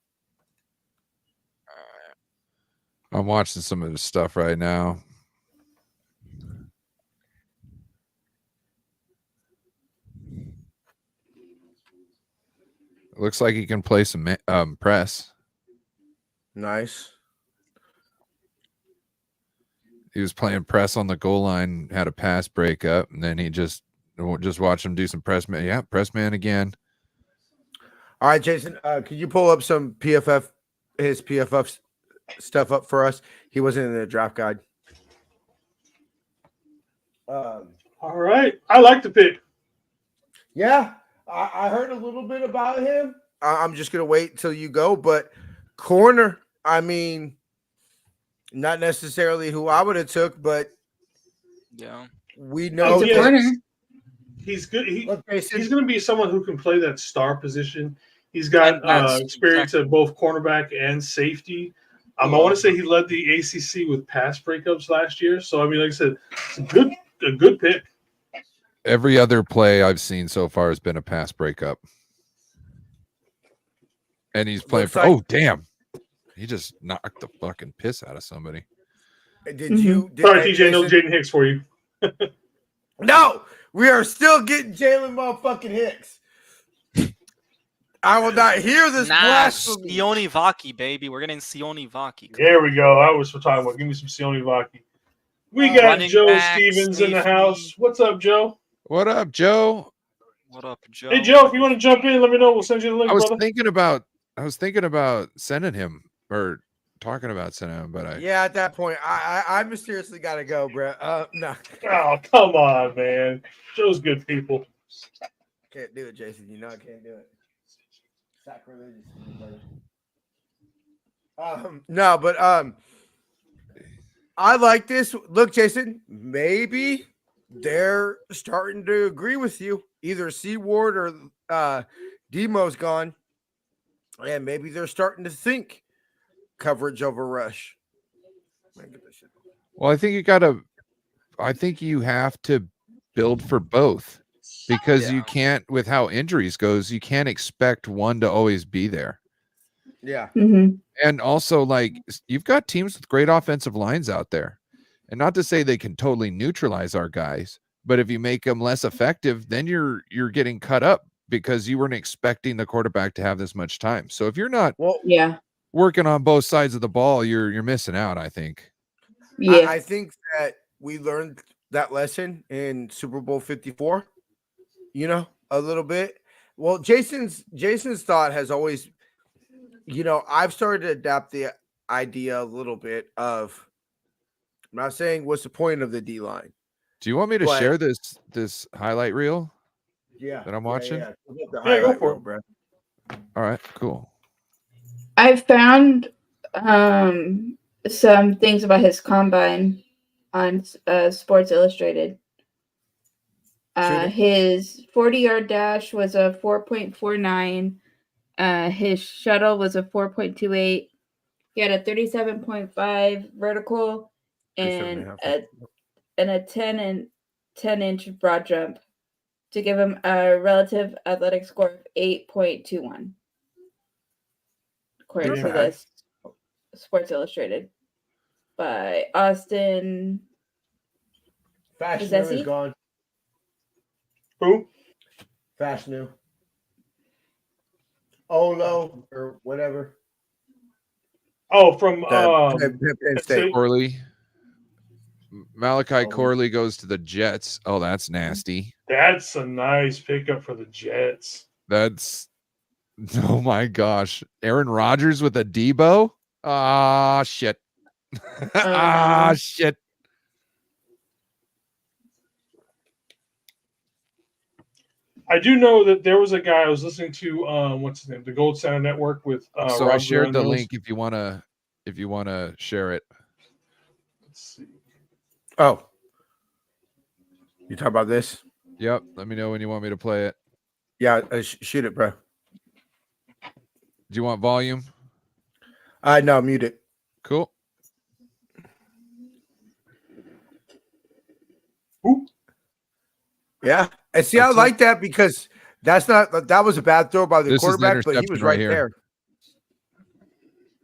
I: I'm watching some of his stuff right now. Looks like he can play some press.
A: Nice.
I: He was playing press on the goal line, had a pass breakup, and then he just watch him do some press man. Yeah, press man again.
A: All right, Jason, could you pull up some his PFF stuff up for us? He wasn't in the draft guide.
D: All right. I like the pick.
A: Yeah, I heard a little bit about him. I'm just going to wait until you go. But corner, I mean, not necessarily who I would have took, but
E: Yeah.
A: we know
J: He's a corner.
D: He's good.
A: Look, Jason,
D: He's going to be someone who can play that star position. He's got
E: And that's
D: experience at both cornerback and safety. I want to say he led the ACC with pass breakups last year. So I mean, like I said, it's a good pick.
I: Every other play I've seen so far has been a pass breakup. And he's playing
A: Looks like-
I: damn. He just knocked the fucking piss out of somebody.
A: did you? Did,
D: Sorry, TJ, no Jaden Hicks for you.
A: No, we are still getting Jalen motherfucking Hicks. I will not hear this blasphemy.
E: Sione Vaki, baby. We're getting Sione Vaki.
D: There we go. I was talking about. Give me some Sione Vaki. We got
E: Running
D: Joe
E: back,
D: Stevens in the
E: safety.
D: house. What's up, Joe?
I: What up, Joe?
E: What up, Joe?
D: Hey, Joe, if you want to jump in, let me know. We'll send you the link,
I: I was
D: brother.
I: thinking about sending him or talking about sending him, but
A: Yeah, at that point, I mysteriously got to go, bro. No,
D: Oh, come on, man. Joe's good people.
A: can't do it, Jason. You know I can't do it. Sacrilegious. No, but I like this. Look, Jason, maybe they're starting to agree with you. Either Seaward or Demo's gone, and maybe they're starting to think coverage over rush.
I: well, I think you have to build for both. Because you can't, with how injuries goes, you can't expect one to always be there.
A: Yeah.
J: Mm-hmm.
I: And also, like, you've got teams with great offensive lines out there. And not to say they can totally neutralize our guys, but if you make them less effective, then you're getting cut up because you weren't expecting the quarterback to have this much time. So if you're not working on both sides of the ball, you're missing out, I think.
J: Yeah.
A: I think that we learned that lesson in Super Bowl 54. You know, a little bit. Well, Jason's thought has always, I've started to adapt the idea a little bit of, I'm not saying what's the point of the D line.
I: Do you want me to share this highlight reel?
A: Yeah.
I: That I'm watching?
A: Yeah,
D: go for it,
A: bro.
I: All right, cool.
J: I found some things about his combine on Sports Illustrated. His 40-yard dash was a 4.49. His shuttle was a 4.28. He had a 37.5 vertical and a 10-inch broad jump to give him a relative athletic score of 8.21. According to this Sports Illustrated by Austin.
A: Fashion is gone.
D: Who?
A: Fashnu. Olo or whatever.
D: Oh, from
A: Penn State.
I: Corley. Malachi Corley goes to the Jets. Oh, that's nasty.
D: That's a nice pickup for the Jets.
I: That's, oh my gosh. Aaron Rodgers with a Debo? Ah, shit. Shit.
D: I do know that there was a guy I was listening to. What's his name? The Gold Center Network with.
I: So I
D: Rob
I: shared the
D: Granos.
I: link if you wanna share it.
D: Let's see.
A: Oh, you talk about this?
I: Yep. Let me know when you want me to play it.
A: Yeah, shoot it, bro.
I: Do you want volume?
A: No, mute it.
I: Cool.
D: Ooh.
A: Yeah, and see, I like that because that was a bad throw by the quarterback, but he was right there.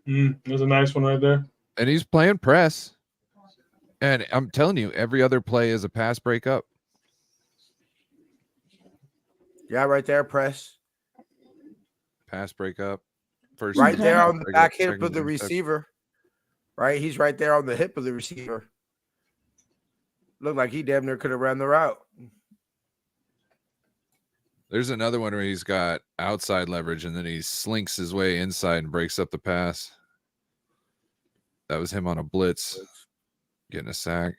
D: There's a nice one right there.
I: And he's playing press. And I'm telling you, every other play is a pass breakup.
A: Yeah, right there, press.
I: Pass breakup. First
A: Right
I: and
A: there
I: second
A: on the
I: breakup,
A: back hip
I: second
A: of the
I: interception.
A: receiver. Right, he's right there on the hip of the receiver. Looked like he damn near could have ran the route.
I: There's another one where he's got outside leverage and then he slinks his way inside and breaks up the pass. That was him on a blitz, getting a sack.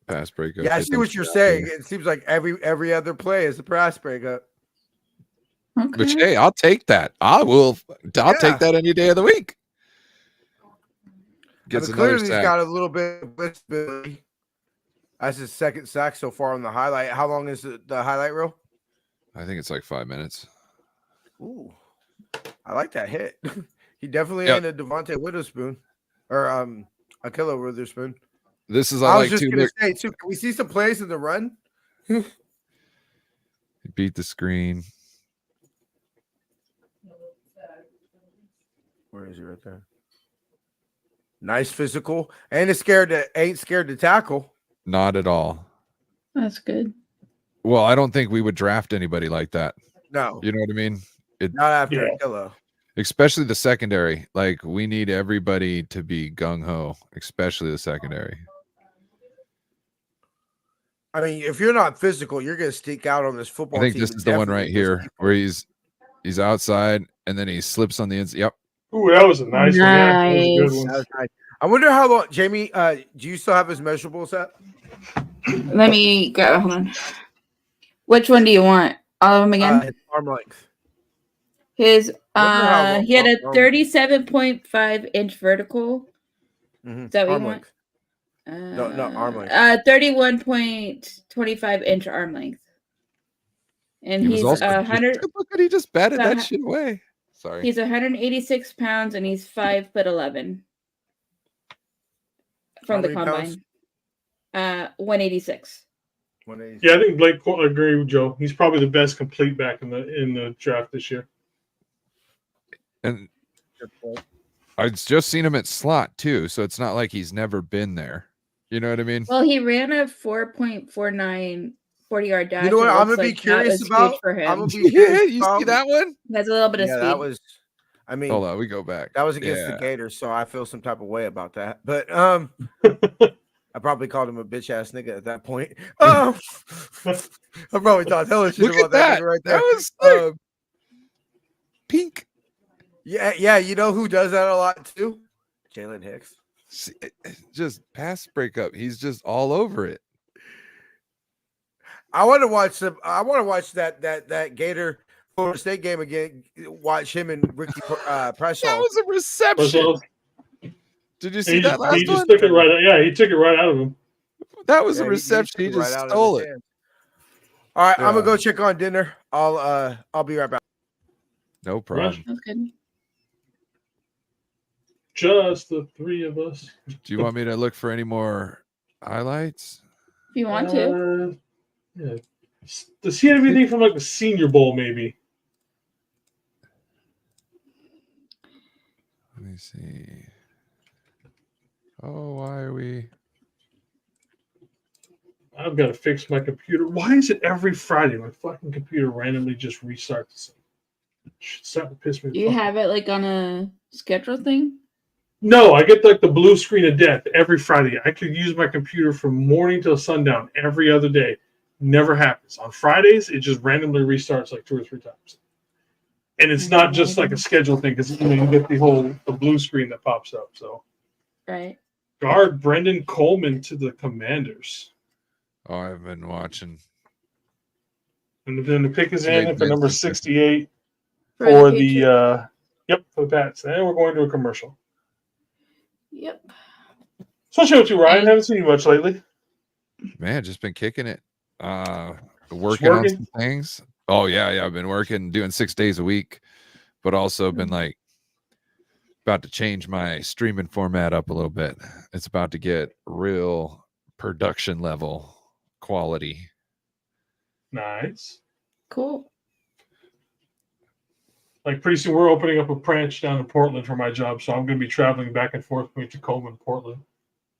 I: Pass breakup.
A: Yeah, I see what you're saying. It seems like every other play is a pass breakup.
I: But
J: Okay.
I: hey, I'll take that. I'll
A: Yeah.
I: take that any day of the week. Gets another
A: Clearly, he's
I: sack.
A: got a little bit of blitzability. That's his second sack so far on the highlight. How long is the highlight reel?
I: I think it's like 5 minutes.
A: Ooh, I like that hit. He definitely
I: Yep.
A: ain't a Devontae Witherspoon or Akilla Witherspoon.
I: This is
A: I was
I: like
A: just
I: two
A: gonna
I: look.
A: say too. Can we see some plays in the run?
I: Beat the screen.
A: Where is he right there? Nice physical, and ain't scared to tackle.
I: Not at all.
J: That's good.
I: Well, I don't think we would draft anybody like that.
A: No,
I: You know what I mean?
A: not after
D: Yeah.
A: Akilla.
I: Especially the secondary. Like, we need everybody to be gung-ho, especially the secondary.
A: I mean, if you're not physical, you're gonna stick out on this football
I: I think
A: team.
I: this
A: and
I: is the one
A: definitely
I: right
A: piss
I: here
A: people
I: where he's outside and then he slips on the inside. Yep.
D: Ooh, that was a nice one. Yeah, that was a good
J: Nice.
D: one.
A: That was nice. I wonder how long, Jamie. Do you still have his measurables up?
J: Let me go. Hold on. Which one do you want? All of them again?
A: His arm length.
J: His
A: wonder how long-
J: he had a
A: long-
J: 37.5 inch vertical.
A: Mhm.
J: Is that what
A: Arm
J: you
A: length.
J: want?
A: No, arm length.
J: 31.25 inch arm length. And
I: He was
J: he's
I: also
J: 100.
I: look at he just batted that
J: Uh,
I: shit away. Sorry.
J: He's 186 pounds and he's 5'11" from
A: How
J: the
A: many pounds?
J: combine. 186.
A: 180.
D: Yeah, I think Blake Cool, I agree with Joe. He's probably the best complete back in the draft this year.
I: And I've just seen him at slot too, so it's not like he's never been there. You know what I mean?
J: Well, he ran a 4.49 40-yard dash.
A: You know what?
J: It
A: I'm
J: looks
A: gonna be
J: like that
A: curious
J: was
A: about.
J: huge for him.
A: I'm gonna be curious.
I: You see that one?
J: He has a little bit of
A: Yeah,
J: speed.
A: that was. I mean,
I: Hold on, we go back.
A: that was against the
I: Yeah.
A: Gators, so I feel some type of way about that. But I probably called him a bitch ass nigga at that point. I probably thought hella shit
I: Look
A: about
I: at that.
A: nigga right there.
I: That was sick. Pink.
A: Yeah. You know who does that a lot too? Jalen Hicks.
I: See, just pass breakup. He's just all over it.
A: I want to watch that Gator Florida State game again. Watch him and Ricky Pressall.
I: That was a reception. Did you see that last
D: he just
I: one?
D: took it right. Yeah, he took it right out of him.
I: That was
A: Yeah,
I: a reception. He
A: took it
I: just
A: right out of
I: stole
A: his
I: it.
A: hands. All right, I'm
I: Yeah.
A: gonna go check on dinner. I'll be right back.
I: No problem.
J: That's good.
D: Just the three of us.
I: Do you want me to look for any more highlights?
J: If you want to.
D: Yeah. Does he have anything from like the Senior Bowl? Maybe.
I: Let me see. Oh, why are we?
D: I've got to fix my computer. Why is it every Friday my fucking computer randomly just restarts? It's starting to piss me.
J: Do you have it like on a schedule thing?
D: No, I get like the blue screen of death every Friday. I could use my computer from morning till sundown every other day. Never happens. On Fridays, it just randomly restarts like 2 or 3 times. And it's not just like a schedule thing because you get the blue screen that pops up. So
J: Right.
D: guard Brendan Coleman to the Commanders.
I: Oh, I've been watching.
D: And then the pick is
I: They
D: in for number
I: mentioned
D: 68
J: For
D: for
J: the
D: the for the Pats. And we're going to a commercial.
J: Yep.
D: So what's up to Ryan? Haven't seen you much lately.
I: Man, just been kicking it. Working on
D: working?
I: some things. Oh yeah. I've been working, doing 6 days a week, but also been like about to change my streaming format up a little bit. It's about to get real production level quality.
D: Nice.
J: Cool.
D: Like pretty soon we're opening up a branch down in Portland for my job, so I'm going to be traveling back and forth between Tacoma and Portland.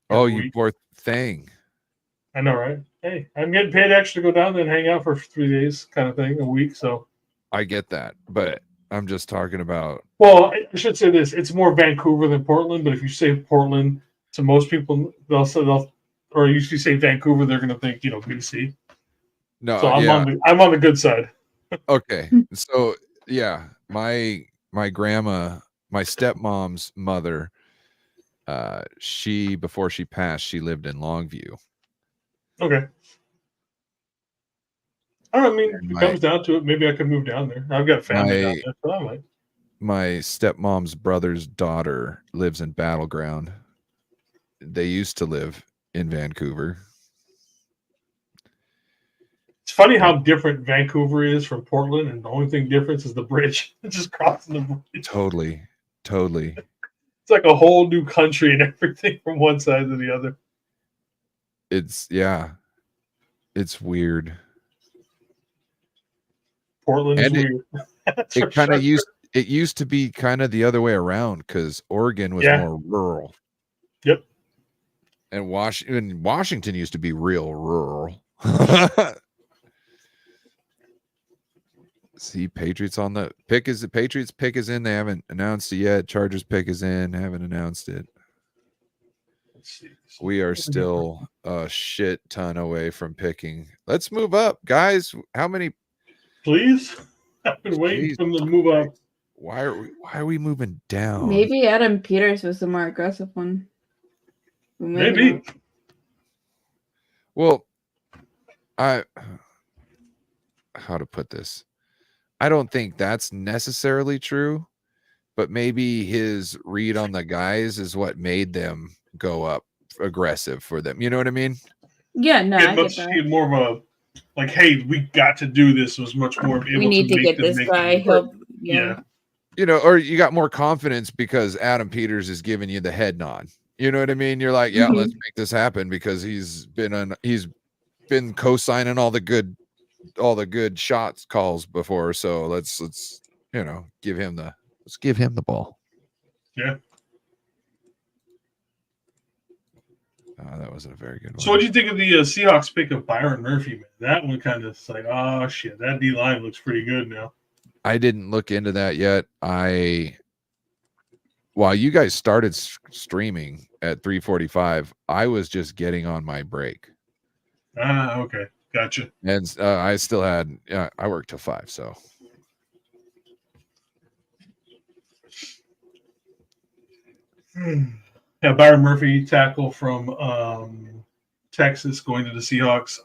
I: Oh,
D: every
I: you
D: week.
I: poor thing.
D: I know, right? Hey, I'm getting paid extra to go down there and hang out for 3 days, kind of thing, a week. So,
I: I get that, but I'm just talking about.
D: well, I should say this: it's more Vancouver than Portland. But if you say Portland to most people, or if you say Vancouver, they're going to think BC.
I: No,
D: So I'm
I: yeah,
D: I'm on the good side.
I: okay. So yeah, my grandma, my stepmom's mother, she before she passed, she lived in Longview.
D: Okay. I mean,
I: And
D: if it comes down to it, maybe I could move down there. I've got family down there, so I might.
I: My stepmom's brother's daughter lives in Battleground. They used to live in Vancouver.
D: It's funny how different Vancouver is from Portland, and the only thing difference is the bridge. It's just crossing the bridge.
I: Totally.
D: It's like a whole new country and everything from one side to the other.
I: It's weird.
D: Portland is weird.
I: It kind of used to be kind of the other way around because Oregon was more rural.
D: Yep.
I: And Washington used to be real rural. See, Patriots on the pick is the Patriots pick is in. They haven't announced it yet. Chargers pick is in. Haven't announced it.
D: Let's see.
I: We are still a shit ton away from picking. Let's move up, guys. How many?
D: Please, I've been waiting for them to move up.
I: Why are we moving down?
J: Maybe Adam Peters was the more aggressive one.
D: Maybe.
I: Well, how to put this? I don't think that's necessarily true, but maybe his read on the guys is what made them go up aggressive for them. You know what I mean?
J: Yeah, no, I get that.
D: More of a like, hey, we got to do this. Was much more.
J: We need to get this guy.
D: Yeah.
I: Or you got more confidence because Adam Peters is giving you the head nod. You know what I mean? You're like, yeah, let's make this happen because he's been co-signing all the good shots calls before. So let's give him the ball.
D: Yeah.
I: That wasn't a very good one.
D: So what do you think of the Seahawks pick of Byron Murphy? Man? That one kind of like, oh shit, that D line looks pretty good now.
I: I didn't look into that yet. While you guys started streaming at 3:45, I was just getting on my break.
D: Okay, gotcha.
I: And I still had I worked till 5, so.
D: Yeah, Byron Murphy, tackle from Texas, going to the Seahawks.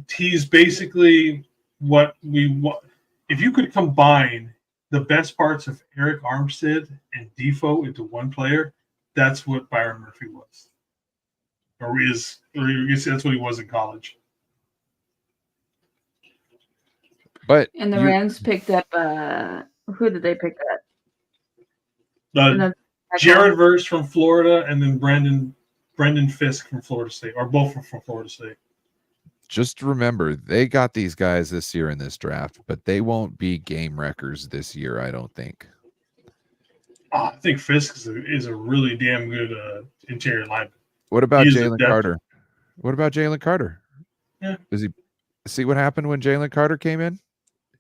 D: He's basically what we want. If you could combine the best parts of Eric Armstead and Defoe into one player, that's what Byron Murphy was. Or you can say that's what he was in college.
I: But
J: and the Rams picked up who did they pick up?
D: Jared Verse from Florida, and then Brendan Fisk from Florida State, or both from Florida State.
I: Just remember, they got these guys this year in this draft, but they won't be game wreckers this year, I don't think.
D: I think Fisk is a really damn good interior lineman.
I: What about Jalen Carter? What about Jalen Carter?
D: Yeah.
I: Does he see what happened when Jalen Carter came in?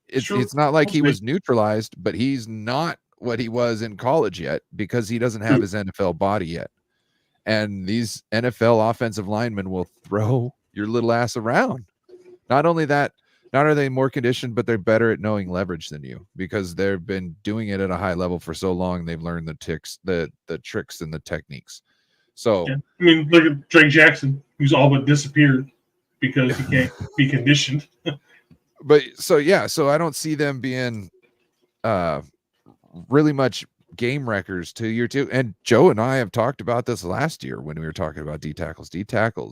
I: It's not like he was neutralized, but he's not what he was in college yet because he doesn't have his NFL body yet. And these NFL offensive linemen will throw your little ass around. Not only that, not are they more conditioned, but they're better at knowing leverage than you because they've been doing it at a high level for so long. They've learned the tricks and the techniques. So
D: I mean, look at Drake Jackson, who's all but disappeared because he can't be conditioned.
I: But so I don't see them being really much game wreckers to year 2. And Joe and I have talked about this last year when we were talking about D tackles.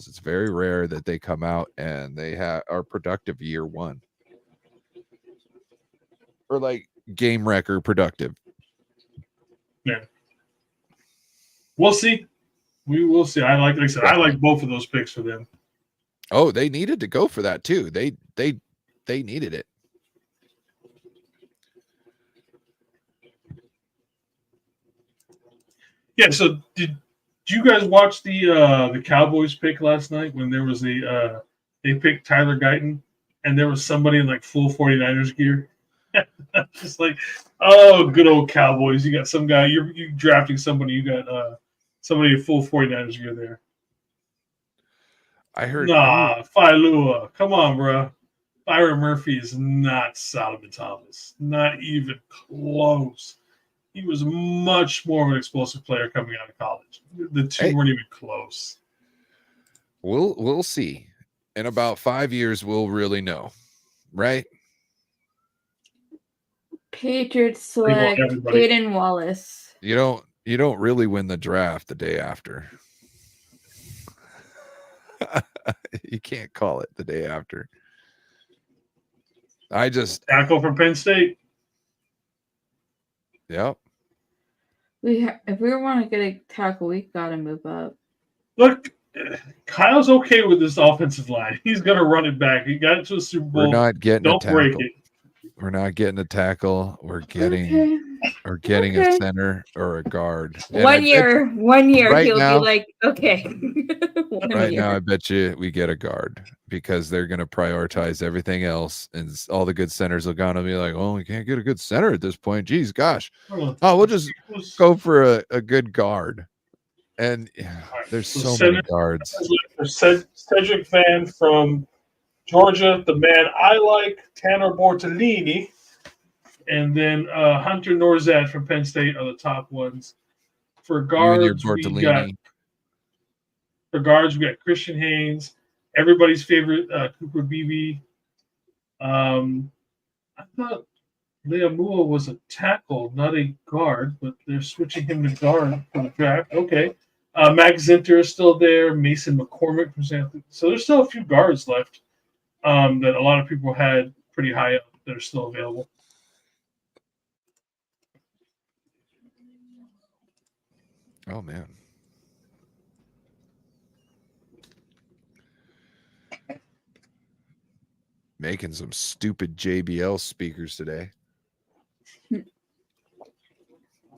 I: It's very rare that they come out and they are productive year 1 or like game wrecker productive.
D: Yeah, we'll see. We will see. I like both of those picks for them.
I: Oh, they needed to go for that too. They needed it.
D: Yeah, so did Did you guys watch the Cowboys pick last night when there was they picked Tyler Guyton and there was somebody in like full 49ers gear? Just like, oh, good old Cowboys. You got some guy, you drafting somebody, you got somebody in full 49ers gear there.
I: I heard.
D: Nah, Failua. Come on, bro. Byron Murphy is not Solomon Thomas. Not even close. He was much more of an explosive player coming out of college. The two weren't even close.
I: We'll see. In about 5 years, we'll really know, right?
J: Patriots select Aiden Wallace.
I: You don't really win the draft the day after. You can't call it the day after.
D: Tackle from Penn State.
I: Yep.
J: If we want to get a tackle, we gotta move up.
D: Look, Kyle's okay with this offensive line. He's gonna run it back. He got it to a Super Bowl.
I: We're not getting
D: Don't
I: a tackle.
D: break it.
I: We're not getting a tackle. We're getting a center or a guard. And
J: One year,
I: right
J: he'll
I: now,
J: be like, okay.
I: Right now, I bet you we get a guard because they're going to prioritize everything else, and all the good centers are going to be like, "Oh, we can't get a good center at this point." Geez, gosh, we'll just go for a good guard. And there's so many guards.
D: Cedric Fan from Georgia, the man I like, Tanner Bortolini, and then Hunter Norzad from Penn State are the top ones. For guards, we got Christian Haynes, everybody's favorite Cooper Beebe. I thought Leamua was a tackle, not a guard, but they're switching him to guard for the draft. Okay. Max Zinter is still there. Mason McCormick from San Francisco. So there's still a few guards left that a lot of people had pretty high up that are still available.
I: Oh, man. Making some stupid JBL speakers today.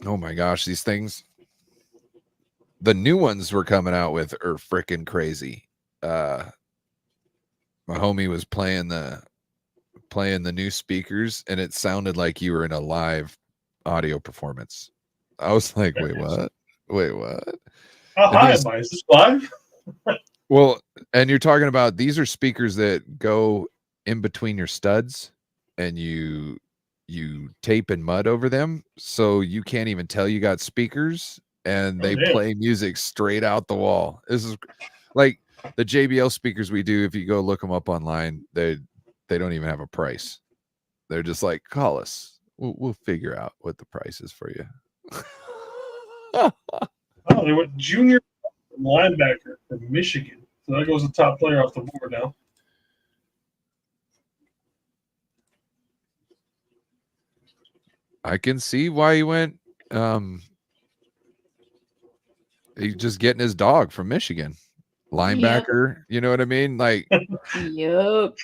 I: Oh my gosh, these things. The new ones we're coming out with are freaking crazy. My homie was playing the new speakers, and it sounded like you were in a live audio performance. I was like, wait, what?
D: How high am I? Is this live?
I: Well, and you're talking about these are speakers that go in between your studs, and you tape and mud over them, so you can't even tell you got speakers, and they play music straight out the wall. This is like the JBL speakers we do. If you go look them up online, they don't even have a price. They're just like, call us. We'll figure out what the price is for you.
D: Oh, they went junior linebacker from Michigan. So that goes the top player off the board now.
I: I can see why he went. He's just getting his dog from Michigan. Linebacker, yep. You know what I mean? Like,
J: yep.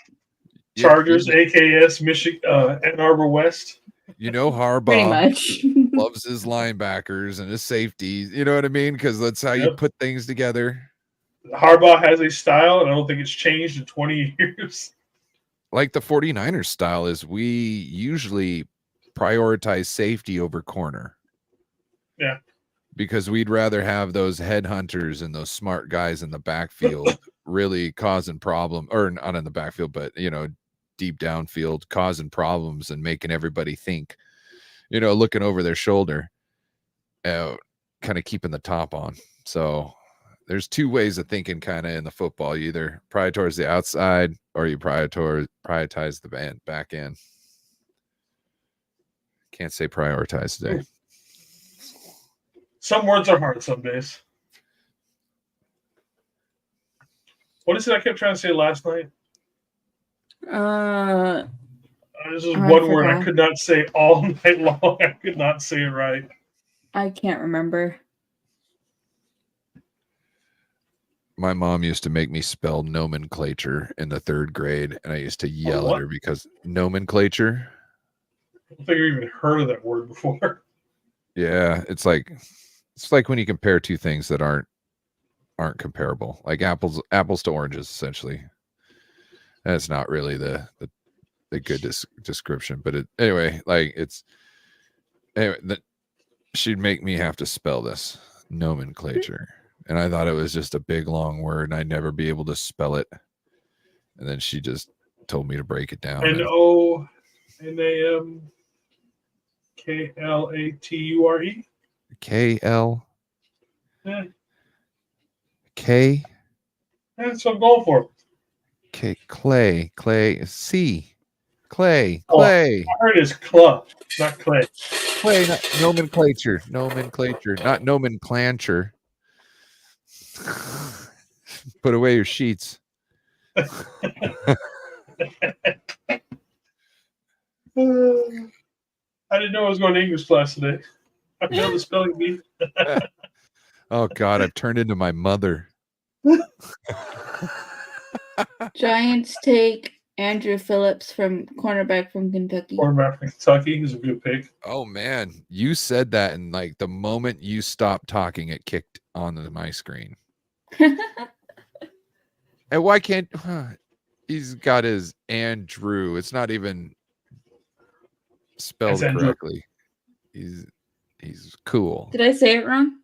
D: Chargers, AKS, Michigan, Ann Arbor West.
I: You know, Harbaugh loves his linebackers and his safeties. You know what I mean? Because that's how you put things together.
D: Harbaugh has a style, and I don't think it's changed in 20 years.
I: Like the 49ers style is we usually prioritize safety over corner.
D: Yeah.
I: Because we'd rather have those headhunters and those smart guys in the backfield really causing problem, or not in the backfield, but, you know, deep downfield causing problems and making everybody think, you know, looking over their shoulder, kind of keeping the top on. So there's two ways of thinking kind of in the football. You either prioritize the outside or you prioritize the back end. Can't say prioritize today.
D: Some words are hard some days. What is it I kept trying to say last night? This is one word I could not say all night long. I could not say it right.
J: I can't remember.
I: My mom used to make me spell nomenclature in the 3rd grade, and I used to yell at her because nomenclature.
D: I don't think I've even heard of that word before.
I: Yeah, it's like when you compare two things that aren't aren't comparable. Like apples to oranges, essentially. That's not really the good description, but anyway, like she'd make me have to spell this nomenclature, and I thought it was just a big long word, and I'd never be able to spell it. And then she just told me to break it down.
D: NONAMKLATURE.
I: KL.
D: Yeah.
I: K.
D: That's what I'm going for.
I: K. Clay. C. Clay.
D: Oh, I heard it's club, not clay.
I: Clay, not nomenclature. Not nomenclature. Put away your sheets.
D: I didn't know I was going to English class today. I failed the spelling bee.
I: Oh God, I've turned into my mother.
J: Giants take Andrew Phillips cornerback from Kentucky.
D: Cornerback from Kentucky is a good pick.
I: Oh man, you said that, and like the moment you stopped talking, it kicked on my screen. And why can't he's got his Andrew? It's not even spelled correctly. He's cool.
J: Did I say it wrong?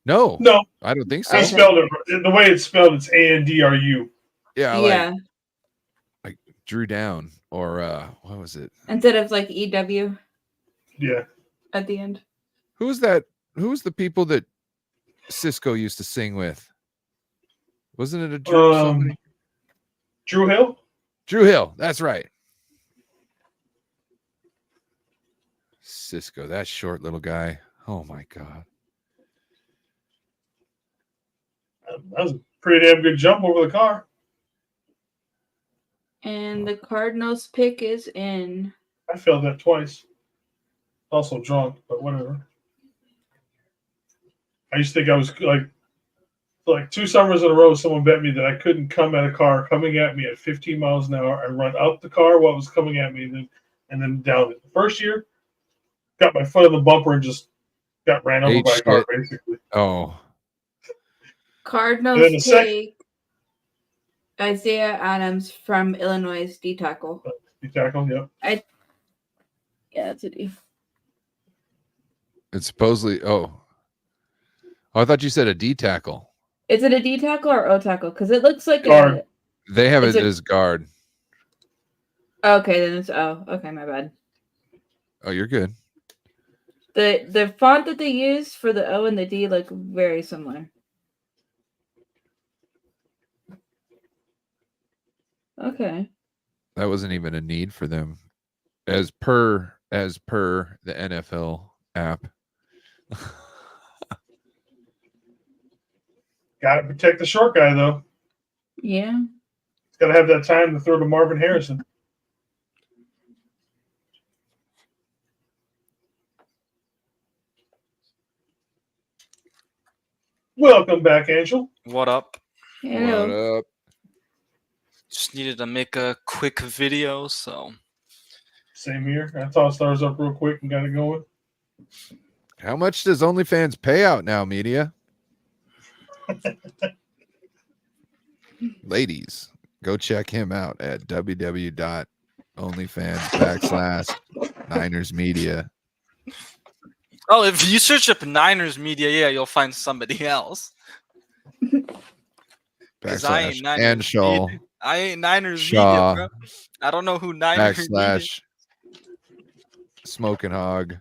I: No,
D: No,
I: I don't think so.
D: I spelled it the way it's spelled. It's ANDRU.
I: Yeah, like Drew Down, or what was it?
J: Instead of like EW.
D: Yeah.
J: At the end.
I: Who's that? Who's the people that Cisco used to sing with? Wasn't it a Drew? Somebody?
D: Drew Hill.
I: Drew Hill. That's right. Cisco, that short little guy. Oh my God.
D: That was a pretty damn good jump over the car.
J: And the Cardinals pick is in.
D: I failed that twice. Also drunk, but whatever. I used to think I was like 2 summers in a row, someone bet me that I couldn't come at a car coming at me at 15 miles an hour and run up the car while it was coming at me and then down it. The first year, got my foot on the bumper and just got ran over by a car, basically.
I: Oh.
J: Cardinals take Isaiah Adams from Illinois, D tackle.
D: D tackle, yep.
J: Yeah, that's a D.
I: It's supposedly I thought you said a D tackle.
J: Is it a D tackle or O tackle? Because it looks like
D: guard.
I: They have it as guard.
J: Okay, then it's O. Okay, my bad.
I: Oh, you're good.
J: The font that they use for the O and the D look very similar. Okay.
I: That wasn't even a need for them, as per the NFL app.
D: Got to protect the short guy, though.
J: Yeah.
D: He's got to have that time to throw to Marvin Harrison. Welcome back, Angel.
E: What up?
J: Hello.
I: What up?
E: Just needed to make a quick video, so.
D: Same here. I tossed ours up real quick and got it going.
I: How much does OnlyFans pay out now, media? Ladies, go check him out at www.onlyfans.com/Niners Media.
E: Oh, if you search up Niners Media, yeah, you'll find somebody else. I ain't Niners
I: Shaw.
E: Media. I ain't Niners
I: Shaw.
E: Media, bro. I don't know who Niners Media.
I: Smoking Hog.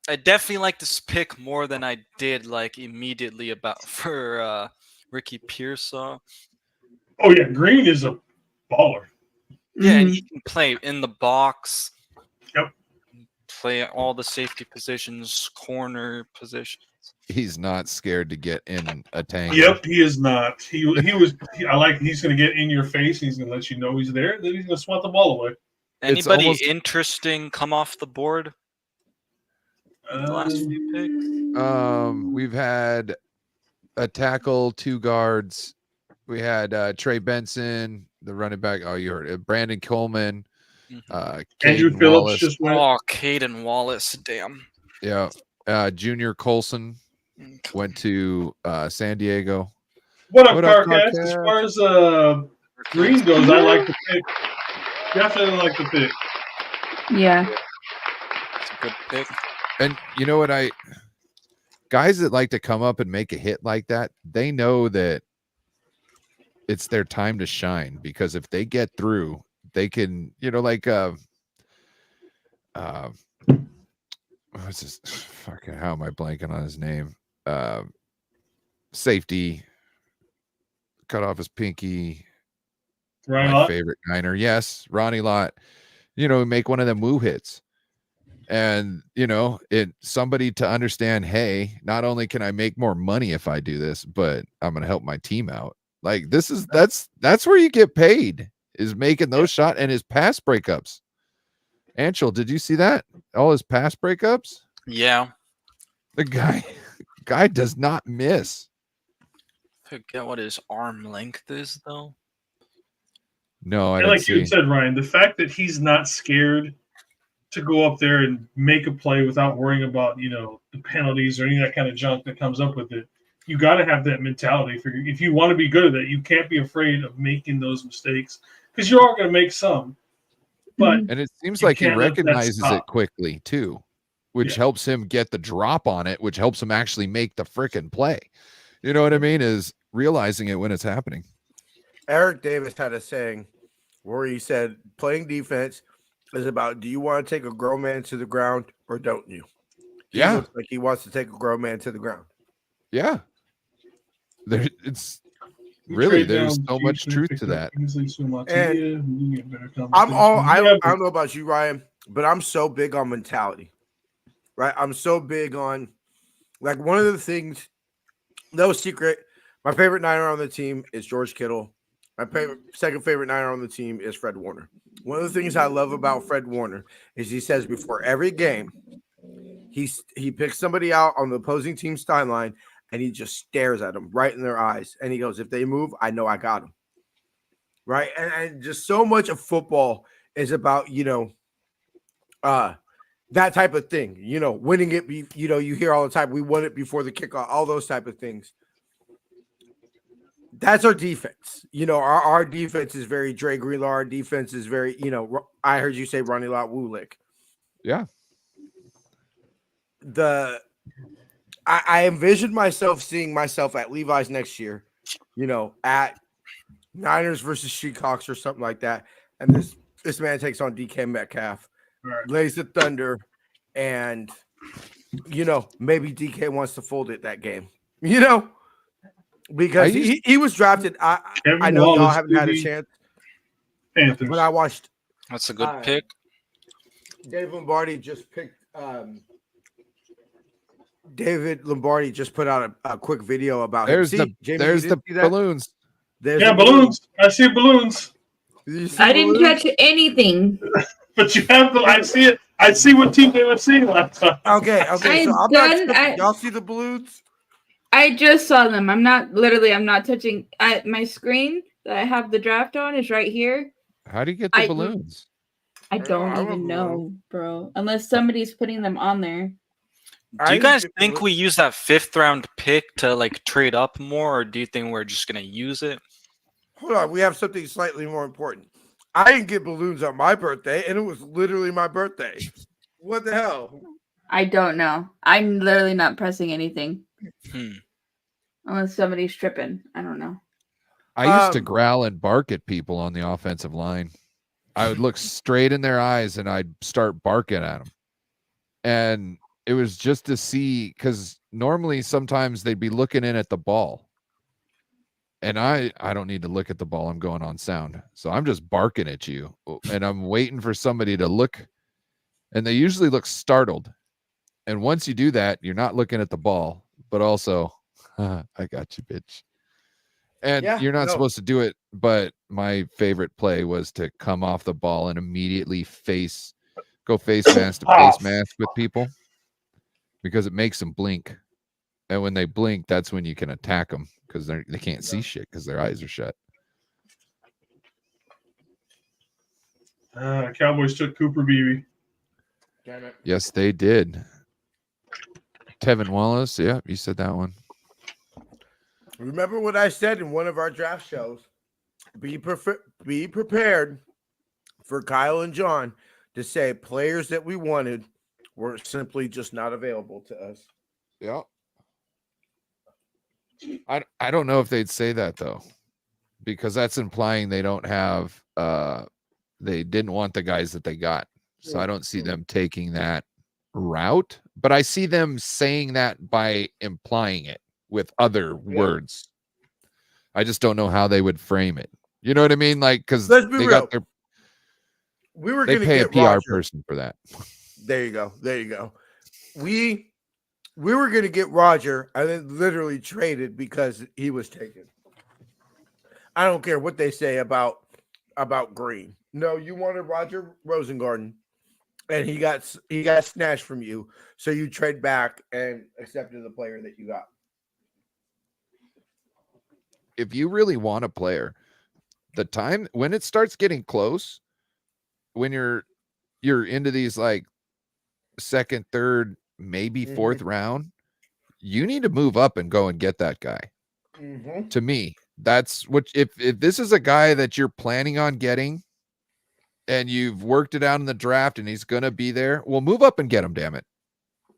E: I definitely like this pick more than I did like immediately for Ricky Pearsall.
D: Oh yeah, Green is a baller.
E: Yeah, and he can play in the box.
D: Yep.
E: Play all the safety positions, corner positions.
I: He's not scared to get in a tangle.
D: Yep, he is not. I like he's going to get in your face. And he's going to let you know he's there. Then he's going to swat the ball away.
E: Anybody interesting come off the board? The last few picks.
I: We've had a tackle, 2 guards. We had Trey Benson, the running back. Oh, you heard it. Brandon Coleman.
D: Andrew Phillips just went.
E: Oh, Caden Wallace. Damn.
I: Yeah. Junior Colson. went to San Diego.
D: What up,
I: What up,
D: Carcass? As
I: Carcass?
D: far as Green goes, I like the pick. Definitely like the pick.
J: Yeah.
E: It's a good pick.
I: And you know what? Guys that like to come up and make a hit like that, they know that it's their time to shine, because if they get through, they can, like what's this? Fucking, how am I blanking on his name? Safety cut off his pinky.
D: Ronnie
I: My
D: Lott?
I: favorite Niner. Yes, Ronnie Lott. Make one of them woo hits. And somebody to understand, hey, not only can I make more money if I do this, but I'm gonna help my team out. Like that's where you get paid, is making those shots and his pass breakups. Anshel, did you see that? All his pass breakups?
E: Yeah.
I: The guy does not miss.
E: Forget what his arm length is, though.
I: No, I
D: And
I: didn't
D: like you
I: see.
D: said, Ryan, the fact that he's not scared to go up there and make a play without worrying about, the penalties or any of that kind of junk that comes up with it. You got to have that mentality. If you want to be good at it, you can't be afraid of making those mistakes, because you are going to make some. But
I: And it seems
D: you
I: like he
D: can't let that
I: recognizes it
D: stop.
I: quickly too, which helps him get the drop on it, which helps him actually make the freaking play. You know what I mean? Is realizing it when it's happening.
A: Eric Davis had a saying where he said, playing defense is about, do you want to take a grown man to the ground or don't you? He looks like he wants to take a grown man to the ground.
I: Yeah. It's
D: We
I: really,
D: trade
I: there's
D: down
I: so much
D: Jason,
I: truth
D: pick
I: to
D: up
I: that.
D: Kingsley Suamataia, who can get better
A: I
D: compensation.
A: don't know about you, Ryan, but I'm so big on mentality, right? I'm so big on, like, one of the things, no secret, my favorite Niner on the team is George Kittle. My second favorite Niner on the team is Fred Warner. One of the things I love about Fred Warner is he says before every game, he picks somebody out on the opposing team's sideline and he just stares at them right in their eyes. And he goes, if they move, I know I got them. Right. And just so much of football is about, that type of thing, winning it. You hear all the time, we won it before the kickoff, all those type of things. That's our defense. Our defense is very Dre Greenlaw. Our defense is very, I heard you say Ronnie Lott Wulick.
I: Yeah.
A: I envisioned myself seeing myself at Levi's next year, at Niners versus Seahawks or something like that. And this man takes on DK Metcalf, lays the thunder, and maybe DK wants to fold it that game. Because he was drafted. I know
D: Wallace,
A: y'all haven't had a chance.
D: Panthers.
A: But I watched.
E: That's a good pick.
A: Dave Lombardi just picked. David Lombardi just put out a quick video about him.
I: There's the balloons.
A: There's
D: the balloons. I see balloons.
J: I didn't catch anything.
D: But you have the. I see it. I see what team they were seeing last time.
A: Okay. So I'm not. Y'all see the balloons?
J: I just saw them. I'm not touching. My screen that I have the draft on is right here.
I: How do you get the balloons?
J: I don't even know, bro. Unless somebody's putting them on there.
E: Do you guys think we use that 5th round pick to like trade up more, or do you think we're just gonna use it?
A: Hold on, we have something slightly more important. I didn't get balloons on my birthday, and it was literally my birthday. What the hell?
J: I don't know. I'm literally not pressing anything. Unless somebody's tripping. I don't know.
I: I used to growl and bark at people on the offensive line. I would look straight in their eyes and I'd start barking at them. And it was just to see, because normally sometimes they'd be looking in at the ball. And I don't need to look at the ball. I'm going on sound. So I'm just barking at you. And I'm waiting for somebody to look. And they usually look startled. And once you do that, you're not looking at the ball, but also, I got you, bitch. And you're not supposed to do it. But my favorite play was to come off the ball and immediately go face mask to face mask with people, because it makes them blink. And when they blink, that's when you can attack them, because they can't see shit because their eyes are shut.
D: Cowboys took Cooper Beebe.
I: Yes, they did. Tevin Wallace. Yeah, you said that one.
A: Remember what I said in one of our draft shows? Be prepared for Kyle and John to say players that we wanted were simply just not available to us.
I: Yeah. I don't know if they'd say that though, because that's implying they don't have they didn't want the guys that they got. So I don't see them taking that route, but I see them saying that by implying it with other words. I just don't know how they would frame it. You know what I mean? Like, because
A: Let's be
I: they
A: real.
I: got their
A: We were
I: they
A: going to
I: pay a
A: get
I: PR
A: Roger.
I: person for that.
A: There you go. There you go. We were going to get Roger and then literally traded because he was taken. I don't care what they say about Green. No, you wanted Roger Rosengarten, and he got snatched from you, so you trade back and accepted the player that you got.
I: If you really want a player, the time when it starts getting close, when you're into these like second, third, maybe fourth round, you need to move up and go and get that guy. To me, that's what if this is a guy that you're planning on getting and you've worked it out in the draft and he's gonna be there, well, move up and get him, damn it.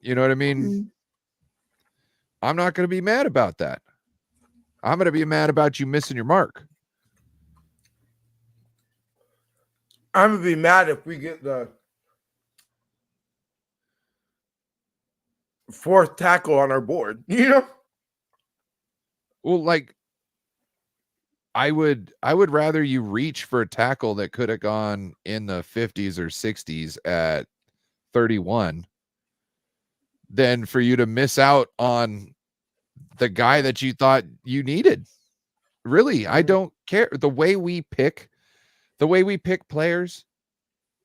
I: You know what I mean? I'm not gonna be mad about that. I'm gonna be mad about you missing your mark.
A: I'm gonna be mad if we get the fourth tackle on our board. You know?
I: Well, like I would rather you reach for a tackle that could have gone in the 50s or 60s at 31 than for you to miss out on the guy that you thought you needed. Really, I don't care. The way we pick players,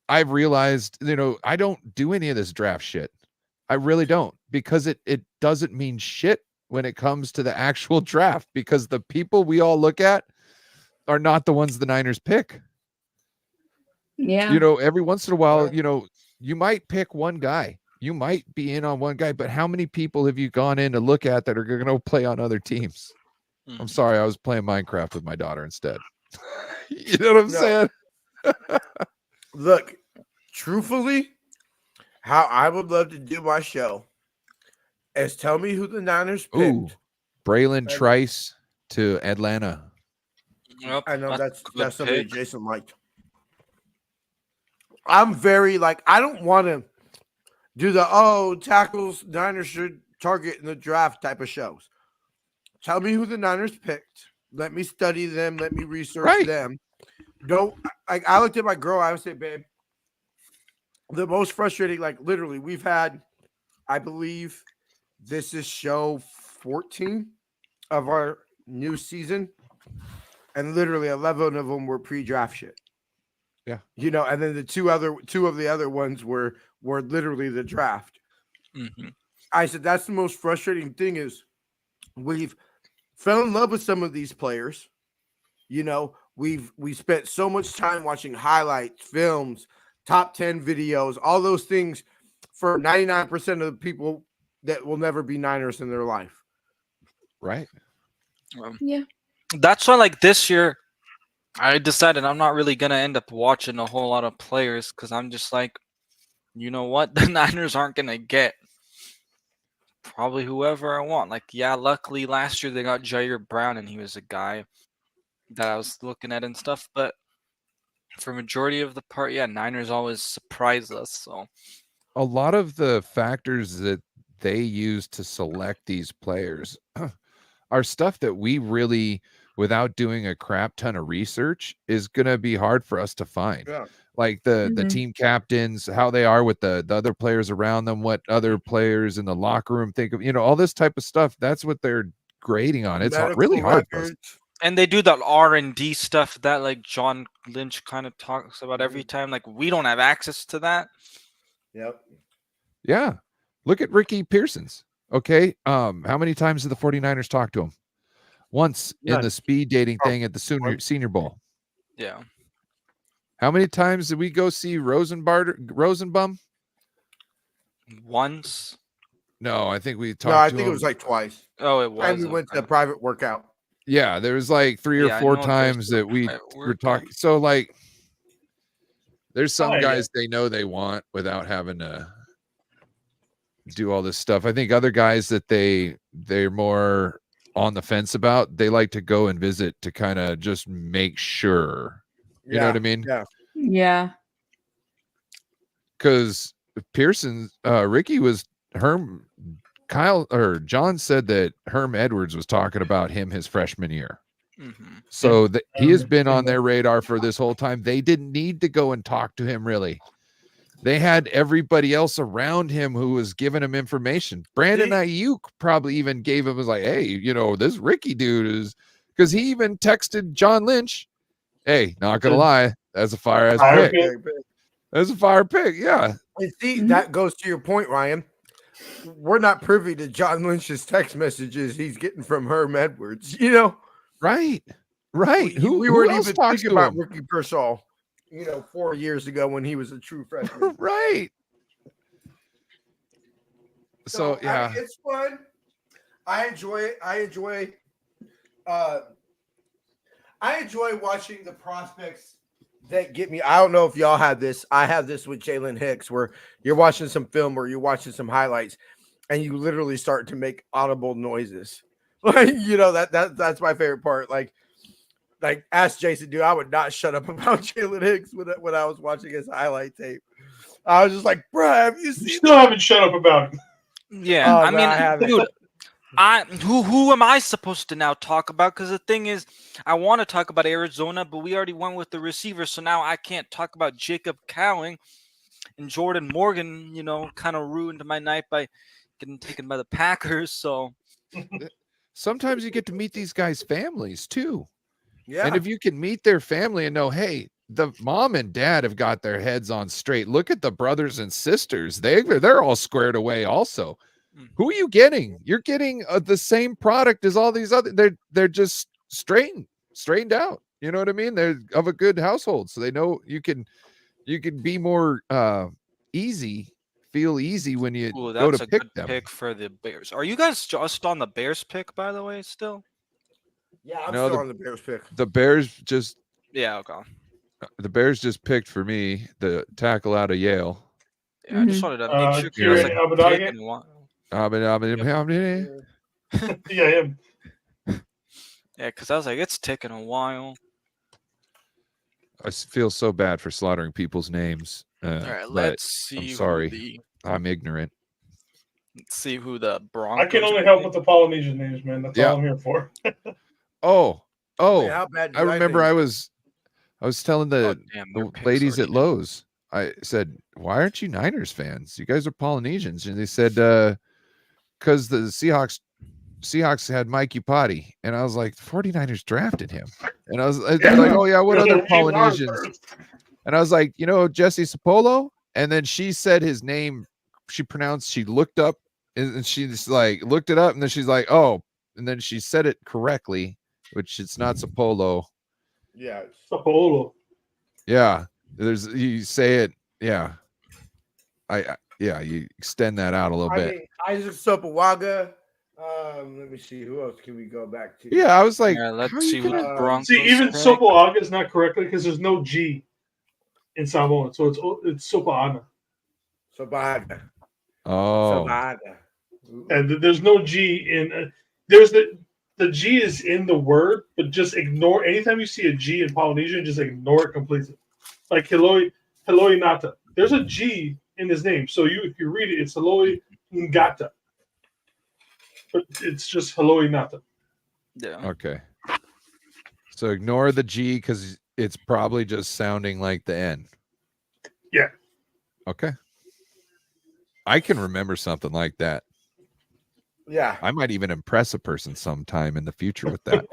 I: I've realized, I don't do any of this draft shit. I really don't, because it doesn't mean shit when it comes to the actual draft, because the people we all look at are not the ones the Niners pick.
J: Yeah.
I: Every once in a while, you might pick one guy. You might be in on one guy, but how many people have you gone in to look at that are going to play on other teams? I'm sorry, I was playing Minecraft with my daughter instead. You know what I'm saying?
A: Look, truthfully, how I would love to do my show is tell me who the Niners picked.
I: Ooh, Braylon Trice to Atlanta.
E: Yep,
A: I know that's
E: good
A: somebody
E: pick.
A: Jason liked. I'm very I don't want to do the tackles Niners should target in the draft type of shows. Tell me who the Niners picked. Let me study them. Let me research them. Don't I looked at my girl. I would say, babe, the most frustrating, literally, we've had, I believe, this is show 14 of our new season, and literally 11 of them were pre-draft shit.
I: Yeah,
A: and then the two of the other ones were literally the draft. I said that's the most frustrating thing is we've fell in love with some of these players. We spent so much time watching highlights, films, top 10 videos, all those things for 99% of the people that will never be Niners in their life.
I: Right.
J: Yeah.
E: That's why, this year, I decided I'm not really going to end up watching a whole lot of players because I'm just like, you know what? The Niners aren't going to get probably whoever I want. Luckily last year they got Jair Brown and he was a guy that I was looking at and stuff. But for majority of the part, Niners always surprise us. So
I: a lot of the factors that they use to select these players are stuff that we really, without doing a crap ton of research, is going to be hard for us to find.
A: Yeah.
I: Like the team captains, how they are with the other players around them, what other players in the locker room think of, all this type of stuff. That's what they're grading on. It's really hard for us.
E: And they do that R&D stuff that John Lynch kind of talks about every time. We don't have access to that.
A: Yep.
I: Yeah. Look at Ricky Pearson's. Okay. How many times did the 49ers talk to him? Once in the speed dating thing at the Senior Bowl.
E: Yeah.
I: How many times did we go see Rosenbaum?
E: Once.
I: No, I think we talked.
A: No, I
I: to
A: think
I: him.
A: it was like twice.
E: Oh, it was.
A: And we went to a private workout.
I: Yeah, there was like 3 or
E: Yeah, I
I: 4
E: know there's
I: times
E: a
I: that we
E: private
I: were
E: workout.
I: talking. So like, there's some
D: yeah.
I: guys they know they want without having to do all this stuff. I think other guys that they're more on the fence about, they like to go and visit to kind of just make sure. You know what I mean?
A: Yeah.
J: Yeah.
I: Because Pearson, Ricky was Kyle or John said that Herm Edwards was talking about him his freshman year.
E: Mhm.
I: So he has been on their radar for this whole time. They didn't need to go and talk to him really. They had everybody else around him who was giving him information. Brandon Ayuk probably even gave him, was like, hey, you know, this Ricky dude is, because he even texted John Lynch, hey, not gonna lie, that's a fire ass pick. That's a fire pick, yeah.
A: And see, that goes to your point, Ryan. We're not privy to John Lynch's text messages he's getting from Herm Edwards, you know?
I: Right. Who
A: weren't
I: else
A: even
I: talks
A: thinking
I: to
A: about
I: him?
A: Ricky Pearsall, 4 years ago when he was a true freshman.
I: Right. So yeah,
A: it's fun. I enjoy it. I enjoy watching the prospects that get me. I don't know if y'all have this. I have this with Jalen Hicks, where you're watching some film or you're watching some highlights, and you literally start to make audible noises. Like, that's my favorite part. Like ask Jason, dude, I would not shut up about Jalen Hicks when I was watching his highlight tape. I was just like, bro, have you seen?
D: You still haven't shut up about it.
E: Yeah,
A: Oh,
E: I
A: no,
E: mean,
A: I haven't.
E: dude, who am I supposed to now talk about? Because the thing is, I want to talk about Arizona, but we already went with the receiver, so now I can't talk about Jacob Cowing and Jordan Morgan. Kind of ruined my night by getting taken by the Packers. So
I: sometimes you get to meet these guys' families too.
A: Yeah.
I: And if you can meet their family and know, hey, the mom and dad have got their heads on straight. Look at the brothers and sisters. They're all squared away also. Who are you getting? You're getting the same product as all these other. They're just straightened out. You know what I mean? They're of a good household. So they know you can be more feel easy when you go
E: that's
I: to
E: a
I: pick
E: good
I: them.
E: pick for the Bears. Are you guys just on the Bears pick, by the way, still?
A: Yeah, I'm
I: No,
A: still on the Bears pick.
I: The Bears just
E: Yeah, okay.
I: The Bears just picked for me the tackle out of Yale.
E: Yeah, I just wanted to make sure.
D: Kieran
E: Like,
D: Abadage?
E: taking one.
D: Yeah, him.
E: Yeah, because I was like, it's taking a while.
I: I feel so bad for slaughtering people's names.
E: All right,
I: but
E: let's see.
I: I'm sorry. I'm ignorant.
E: Let's see who the Broncos.
D: I can only help with the Polynesian names, man. That's all I'm here for.
I: Oh,
A: Wait, how bad
I: I
A: did
I: remember
A: think?
I: I was telling the
E: their
I: ladies at Lowe's, I said, why aren't you Niners fans? You guys are Polynesians. And they said, because the Seahawks had Mike Upati. And I was like, the 49ers drafted him. And I was like, oh yeah, what other Polynesians? And I was like, Jesse Sapolo. And then she said his name, she looked up and she just like looked it up. And then she's like, oh, and then she said it correctly, which it's not Sapolo.
A: Yeah,
D: Sapolo.
I: Yeah, you say it. Yeah, you extend that out a little bit.
A: mean, Isaac Sopowaga. Let me see. Who else can we go back to?
I: Yeah, I was like,
E: let's see who the Broncos.
D: See, even
E: pick.
D: Sopoaga is not correctly because there's no G in Samoan, so it's Sopoaga.
A: Sopowaga.
I: Oh.
A: Sopowaga.
D: And there's no G in. There's the G is in the word, but just ignore anytime you see a G in Polynesian, just ignore it completely. Like Heloi Nata. There's a G in his name, so if you read it, it's Heloi Ngata, but it's just Heloi Nata.
E: Yeah.
I: Okay. So ignore the G because it's probably just sounding like the N.
D: Yeah.
I: Okay. I can remember something like that.
A: Yeah.
I: I might even impress a person sometime in the future with that.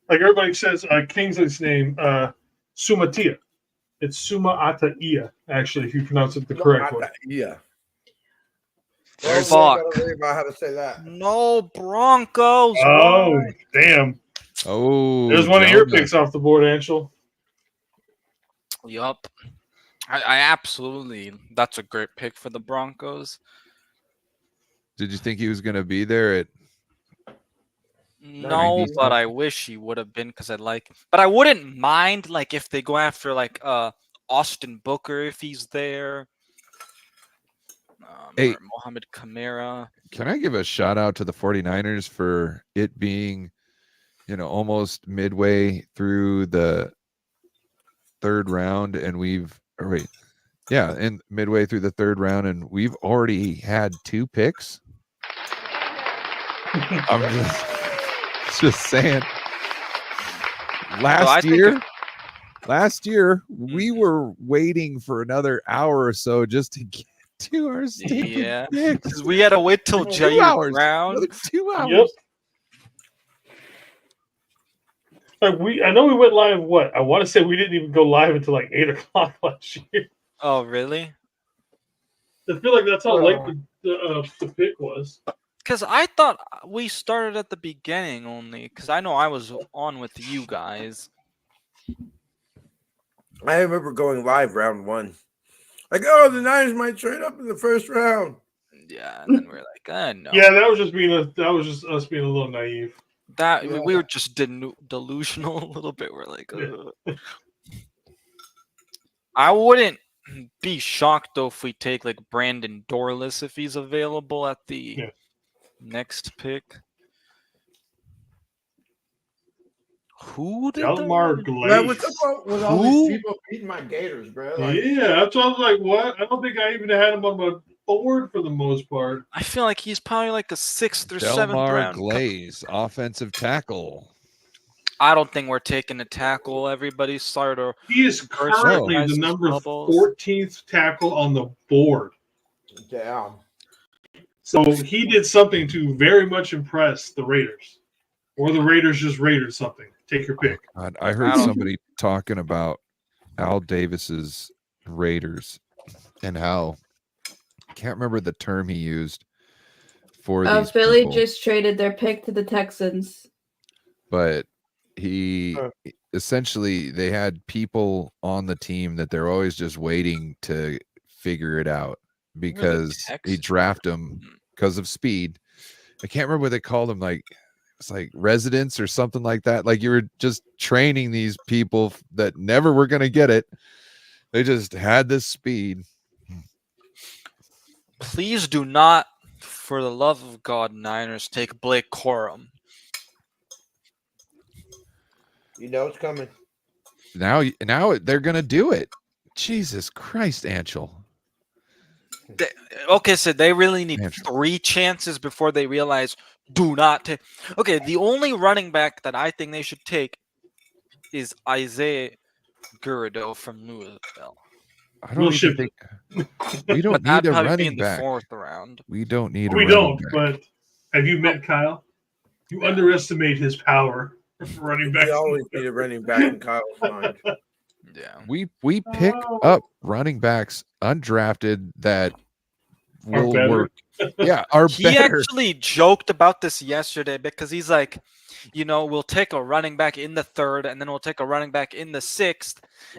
D: Like everybody says, Kingsley's name, Sumatia. It's Suma Ata Ia, actually, if you pronounce it the correct way.
A: Yeah.
E: Fuck.
A: Gotta worry about how to say that.
E: No Broncos.
D: Oh,
E: why?
D: damn.
I: Oh,
D: There's one of your
I: Jonah.
D: picks off the board, Anshel.
E: Yup. I absolutely. That's a great pick for the Broncos.
I: Did you think he was going to be there at?
E: No,
I: 90
E: but I wish he would have been because I like him. But I wouldn't mind like if they go after like Austin Booker if he's there.
I: Hey.
E: Or Mohamed Kamara.
I: Can I give a shout out to the 49ers for it being, almost midway through the third round and midway through the third round and we've already had 2 picks. I'm just saying. Last year we were waiting for another hour or so just to get to our
E: Yeah,
I: picks.
E: because we had to wait till
I: 2 hours.
E: Brown.
I: Another 2 hours.
D: Yep. I know we went live. What I want to say, we didn't even go live until like 8:00 last year.
E: Oh, really?
D: I feel like that's how late the pick was.
E: Because I thought we started at the beginning only. Because I know I was on with you guys.
A: I remember going live round 1. Like, oh, the Niners might trade up in the first round.
E: Yeah, and then we're like, no.
D: Yeah, that was just us being a little naive.
E: We were just delusional a little bit. We're like, I wouldn't be shocked though if we take like Brandon Dorless if he's available at the next pick. Who did
D: Delmar Glaze?
A: What's up with all these people beating my Gators, bro? Like,
D: Yeah, that's what I was like. What? I don't think I even had him on my board for the most part.
E: I feel like he's probably like a 6th or 7th
I: Delmar
E: round.
I: Glaze, offensive tackle.
E: I don't think we're taking a tackle. Everybody's starter.
D: He is currently the number 14th tackle on the board.
A: Damn.
D: So he did something to very much impress the Raiders. Or the Raiders just raided something. Take your pick.
I: Oh, God, I heard somebody talking about Al Davis's Raiders and how I can't remember the term he used for these
J: Philly
I: people,
J: just traded their pick to the Texans.
I: but he essentially they had people on the team that they're always just waiting to figure it out because he drafted them because of speed. I can't remember what they called them, like it's like residents or something like that. Like you were just training these people that never were going to get it. They just had this speed.
E: Please do not, for the love of God, Niners, take Blake Corum.
A: You know it's coming.
I: Now they're going to do it. Jesus Christ, Anchel.
E: Okay, so they really need 3 chances before they realize do not take. Okay, the only running back that I think they should take is Isaiah Guerrero from Louisville.
I: I don't even think we don't need a running back.
E: In the 4th round.
I: We don't need
D: We don't, but have you met Kyle? You underestimate his power for running back.
A: We always need a running back in Kyle's mind.
E: Yeah.
I: We pick up running backs undrafted that will work. Yeah,
E: He actually joked about this yesterday because he's like, we'll take a running back in the 3rd, and then we'll take a running back in the 6th,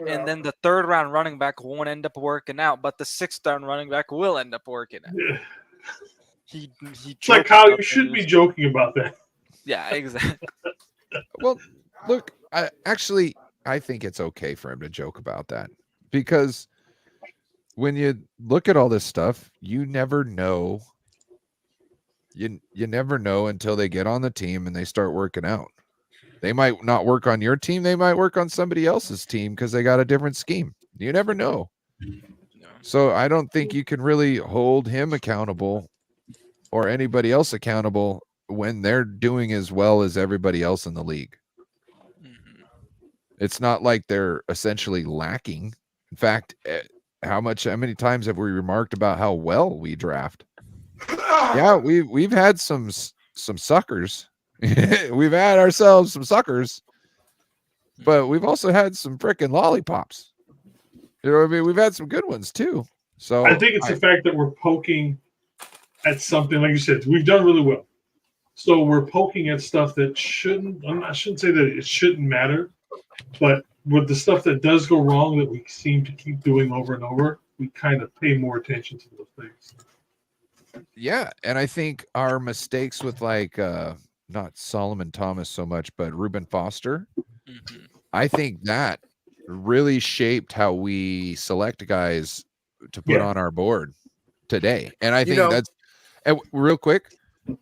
E: and then the 3rd round running back won't end up working out, but the 6th round running back will end up working out.
D: Yeah.
E: He
D: it's like, Kyle, you shouldn't be joking about that.
E: Yeah, exactly.
I: Well, look, I think it's okay for him to joke about that because when you look at all this stuff, you never know. You never know until they get on the team and they start working out. They might not work on your team. They might work on somebody else's team because they got a different scheme. You never know. So I don't think you can really hold him accountable or anybody else accountable when they're doing as well as everybody else in the league. It's not like they're essentially lacking. In fact, how many times have we remarked about how well we draft? Yeah, we've had some suckers. We've had ourselves some suckers, but we've also had some freaking lollipops. You know what I mean? We've had some good ones too. So
D: I think it's the fact that we're poking at something, like you said, we've done really well. So we're poking at stuff that shouldn't say that it shouldn't matter, but with the stuff that does go wrong that we seem to keep doing over and over, we kind of pay more attention to those things.
I: Yeah, and I think our mistakes with like not Solomon Thomas so much, but Reuben Foster, I think that really shaped how we select guys to put on our board today. And I think that's and real quick.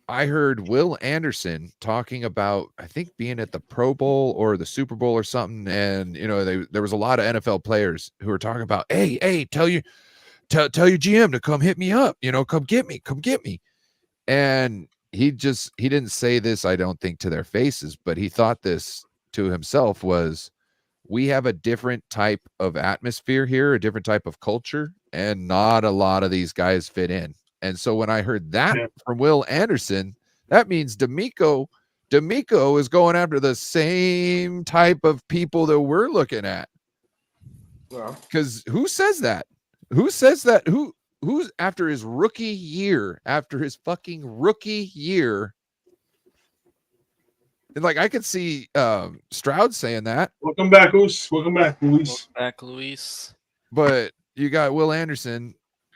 I: I heard Will Anderson talking about, I think, being at the Pro Bowl or the Super Bowl or something, and there was a lot of NFL players who were talking about, hey, tell your GM to come hit me up, come get me. And he didn't say this, I don't think, to their faces, but he thought this to himself was, we have a different type of atmosphere here, a different type of culture, and not a lot of these guys fit in. And so when I heard that from Will Anderson, that means D'Amico is going after the same type of people that we're looking at. Because who says that? Who's after his fucking rookie year? And like I could see Stroud saying that.
D: Welcome back, Luis.
I: But you got Will Anderson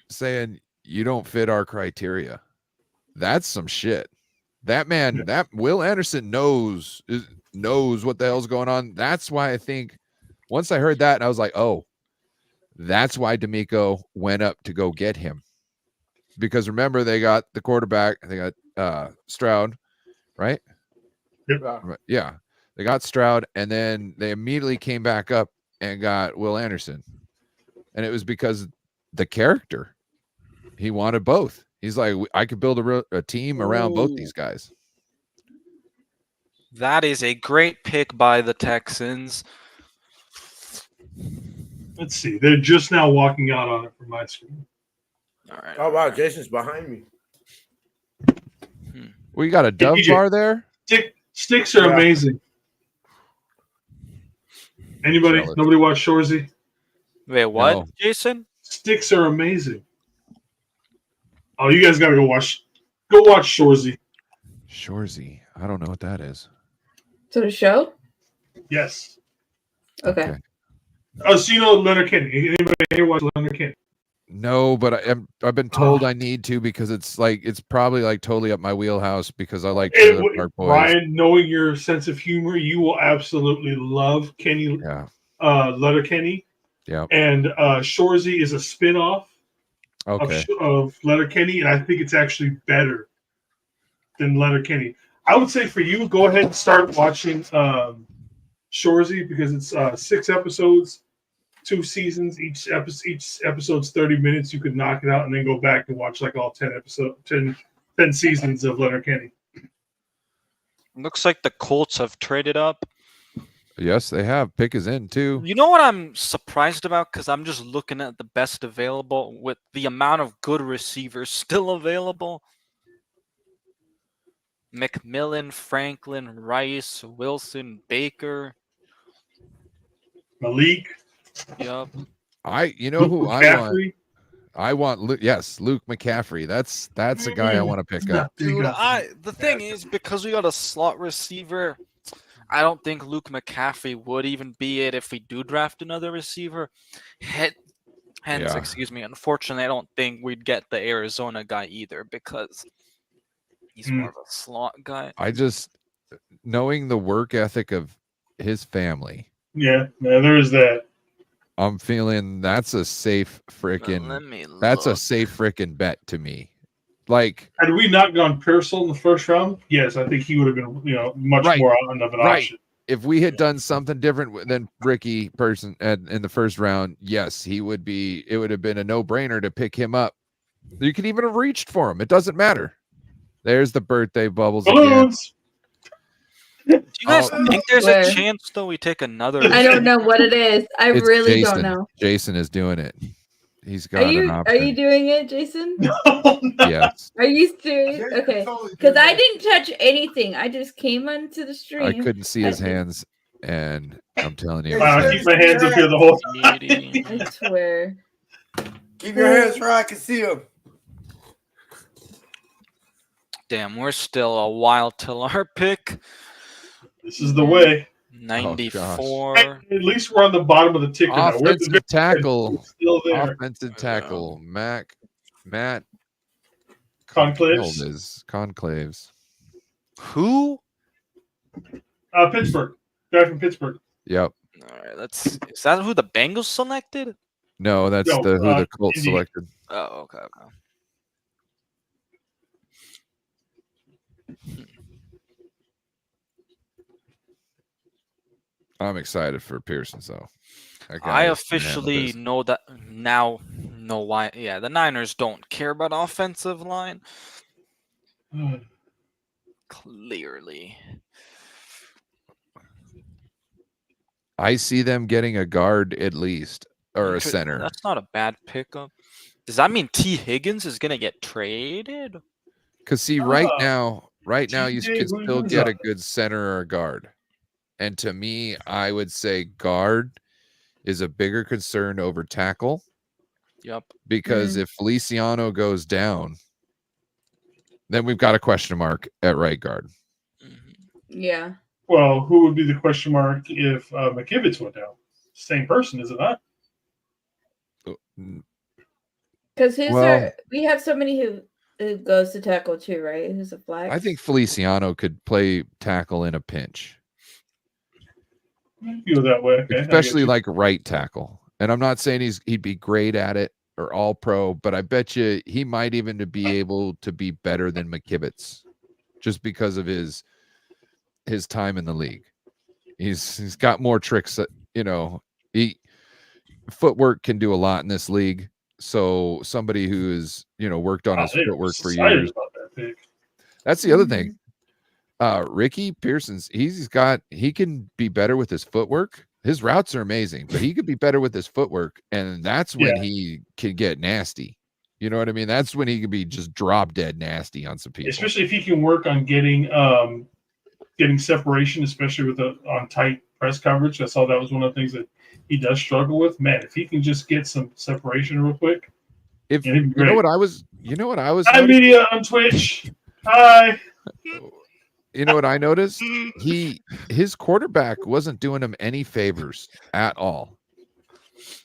I: saying you don't fit our criteria. That's some shit. That man, that Will Anderson knows what the hell's going on. That's why I think once I heard that, I was like, oh, that's why D'Amico went up to go get him. Because remember, they got the quarterback, they got Stroud, right? Yeah. They got Stroud, and then they immediately came back up and got Will Anderson. And it was because the character. He wanted both. He's like, I could build a team around both these guys.
E: That is a great pick by the Texans.
D: Let's see. They're just now walking out on it from my screen.
E: All right.
A: Oh, wow. Jason's behind me.
I: Well, you got a dove bar there?
D: Sticks are amazing. Anybody?
I: Jealous.
D: Nobody watch Shorzy?
E: Wait, what,
I: No.
E: Jason?
D: Sticks are amazing. Oh, you guys gotta go watch Shorzy.
I: Shorzy. I don't know what that is.
J: So the show?
D: Yes.
J: Okay.
D: Oh, so you know Leonard Kenny. Anybody here watch Leonard Kenny?
I: No, but I've been told I need to because it's probably like totally up my wheelhouse because I like Trailer Park Boys.
D: Ryan, knowing your sense of humor, you will absolutely love Kenny. Leonard Kenny.
I: Yeah.
D: And Shorzy is a spin-off
I: okay.
D: of Leonard Kenny, and I think it's actually better than Leonard Kenny. I would say for you, go ahead and start watching Shorzy because it's 6 episodes, 2 seasons. Each episode's 30 minutes. You could knock it out and then go back and watch like all 10 seasons of Leonard Kenny.
E: Looks like the Colts have traded up.
I: Yes, they have. Pick is in too.
E: You know what I'm surprised about? Because I'm just looking at the best available with the amount of good receivers still available. McMillan, Franklin, Rice, Wilson, Baker,
D: Malik.
E: Yep.
I: I want Luke McCaffrey. That's a guy I want to pick up.
E: Dude, the thing is, because we got a slot receiver, I don't think Luke McCaffrey would even be it if we do draft another receiver. Excuse me. Unfortunately, I don't think we'd get the Arizona guy either because he's more of a slot guy.
I: I just knowing the work ethic of his family.
D: Yeah, there is that.
I: I'm feeling that's a safe freaking bet to me. Like,
D: had we not gone Pearsall in the first round, yes, I think he would have been, much more of an option.
I: If we had done something different than Ricky Person in the first round, yes, he would be. It would have been a no-brainer to pick him up. You could even have reached for him. It doesn't matter. There's the birthday bubbles again.
E: Do you guys think there's a chance though we take another?
J: I don't know what it is.
I: It's
J: really
I: Jason.
J: don't know.
I: Jason is doing it. He's got an option.
J: Are you doing it, Jason?
I: Yes.
J: Are you serious? Okay. Because I didn't touch anything. I just came onto the stream.
I: I couldn't see his hands, and I'm telling you.
D: I keep my hands up here the whole time.
J: I swear.
A: Keep your hands where I can see them.
E: Damn, we're still a while till our pick.
D: This is the way.
E: 94.
D: At least we're on the bottom of the ticker now. We're at the
I: Offensive tackle.
D: We're still there.
I: Offensive tackle. Matt
D: Conclaves.
I: is Conclaves.
E: Who?
D: Pittsburgh. Guy from Pittsburgh.
I: Yep.
E: All right, is that who the Bengals selected?
I: No, that's
D: No,
I: who the Colts
D: Indy.
I: selected.
E: Oh, okay.
I: I'm excited for Pearsons though. That guy
E: I
I: is gonna handle
E: officially
I: business.
E: know why. Yeah, the Niners don't care about offensive line. Clearly.
I: I see them getting a guard at least or a
E: Okay,
I: center.
E: That's not a bad pickup. Does that mean T. Higgins is gonna get traded?
I: Because see, right now you
D: TJ,
I: can
D: who
I: still
D: is
I: get
D: that?
I: a good center or a guard. And to me, I would say guard is a bigger concern over tackle.
E: Yep.
I: Because if Feliciano goes down, then we've got a question mark at right guard.
J: Yeah.
D: Well, who would be the question mark if McKivitz went down? Same person, is it not?
J: Because
I: Well-
J: we have somebody who goes to tackle too, right? Who's a flex?
I: I think Feliciano could play tackle in a pinch.
D: I feel that way. Okay, I get
I: Especially
D: you.
I: like right tackle. And I'm not saying he'd be great at it or all pro, but I bet you he might even to be able to be better than McKivitz just because of his time in the league. He's got more tricks that, footwork can do a lot in this league. So somebody who is, worked on his
D: They were
I: footwork for
D: excited
I: years.
D: about that pick.
I: That's the other thing. Ricky Pearsons, he can be better with his footwork. His routes are amazing, but he could be better with his footwork, and that's when he can get nasty. You know what I mean? That's when he could be just drop dead nasty on some people.
D: Especially if he can work on getting separation, especially on tight press coverage. I saw that was one of the things that he does struggle with. Man, if he can just get some separation real quick.
I: If you know what I was
D: Hi, media on Twitch. Hi.
I: You know what I noticed? His quarterback wasn't doing him any favors at all.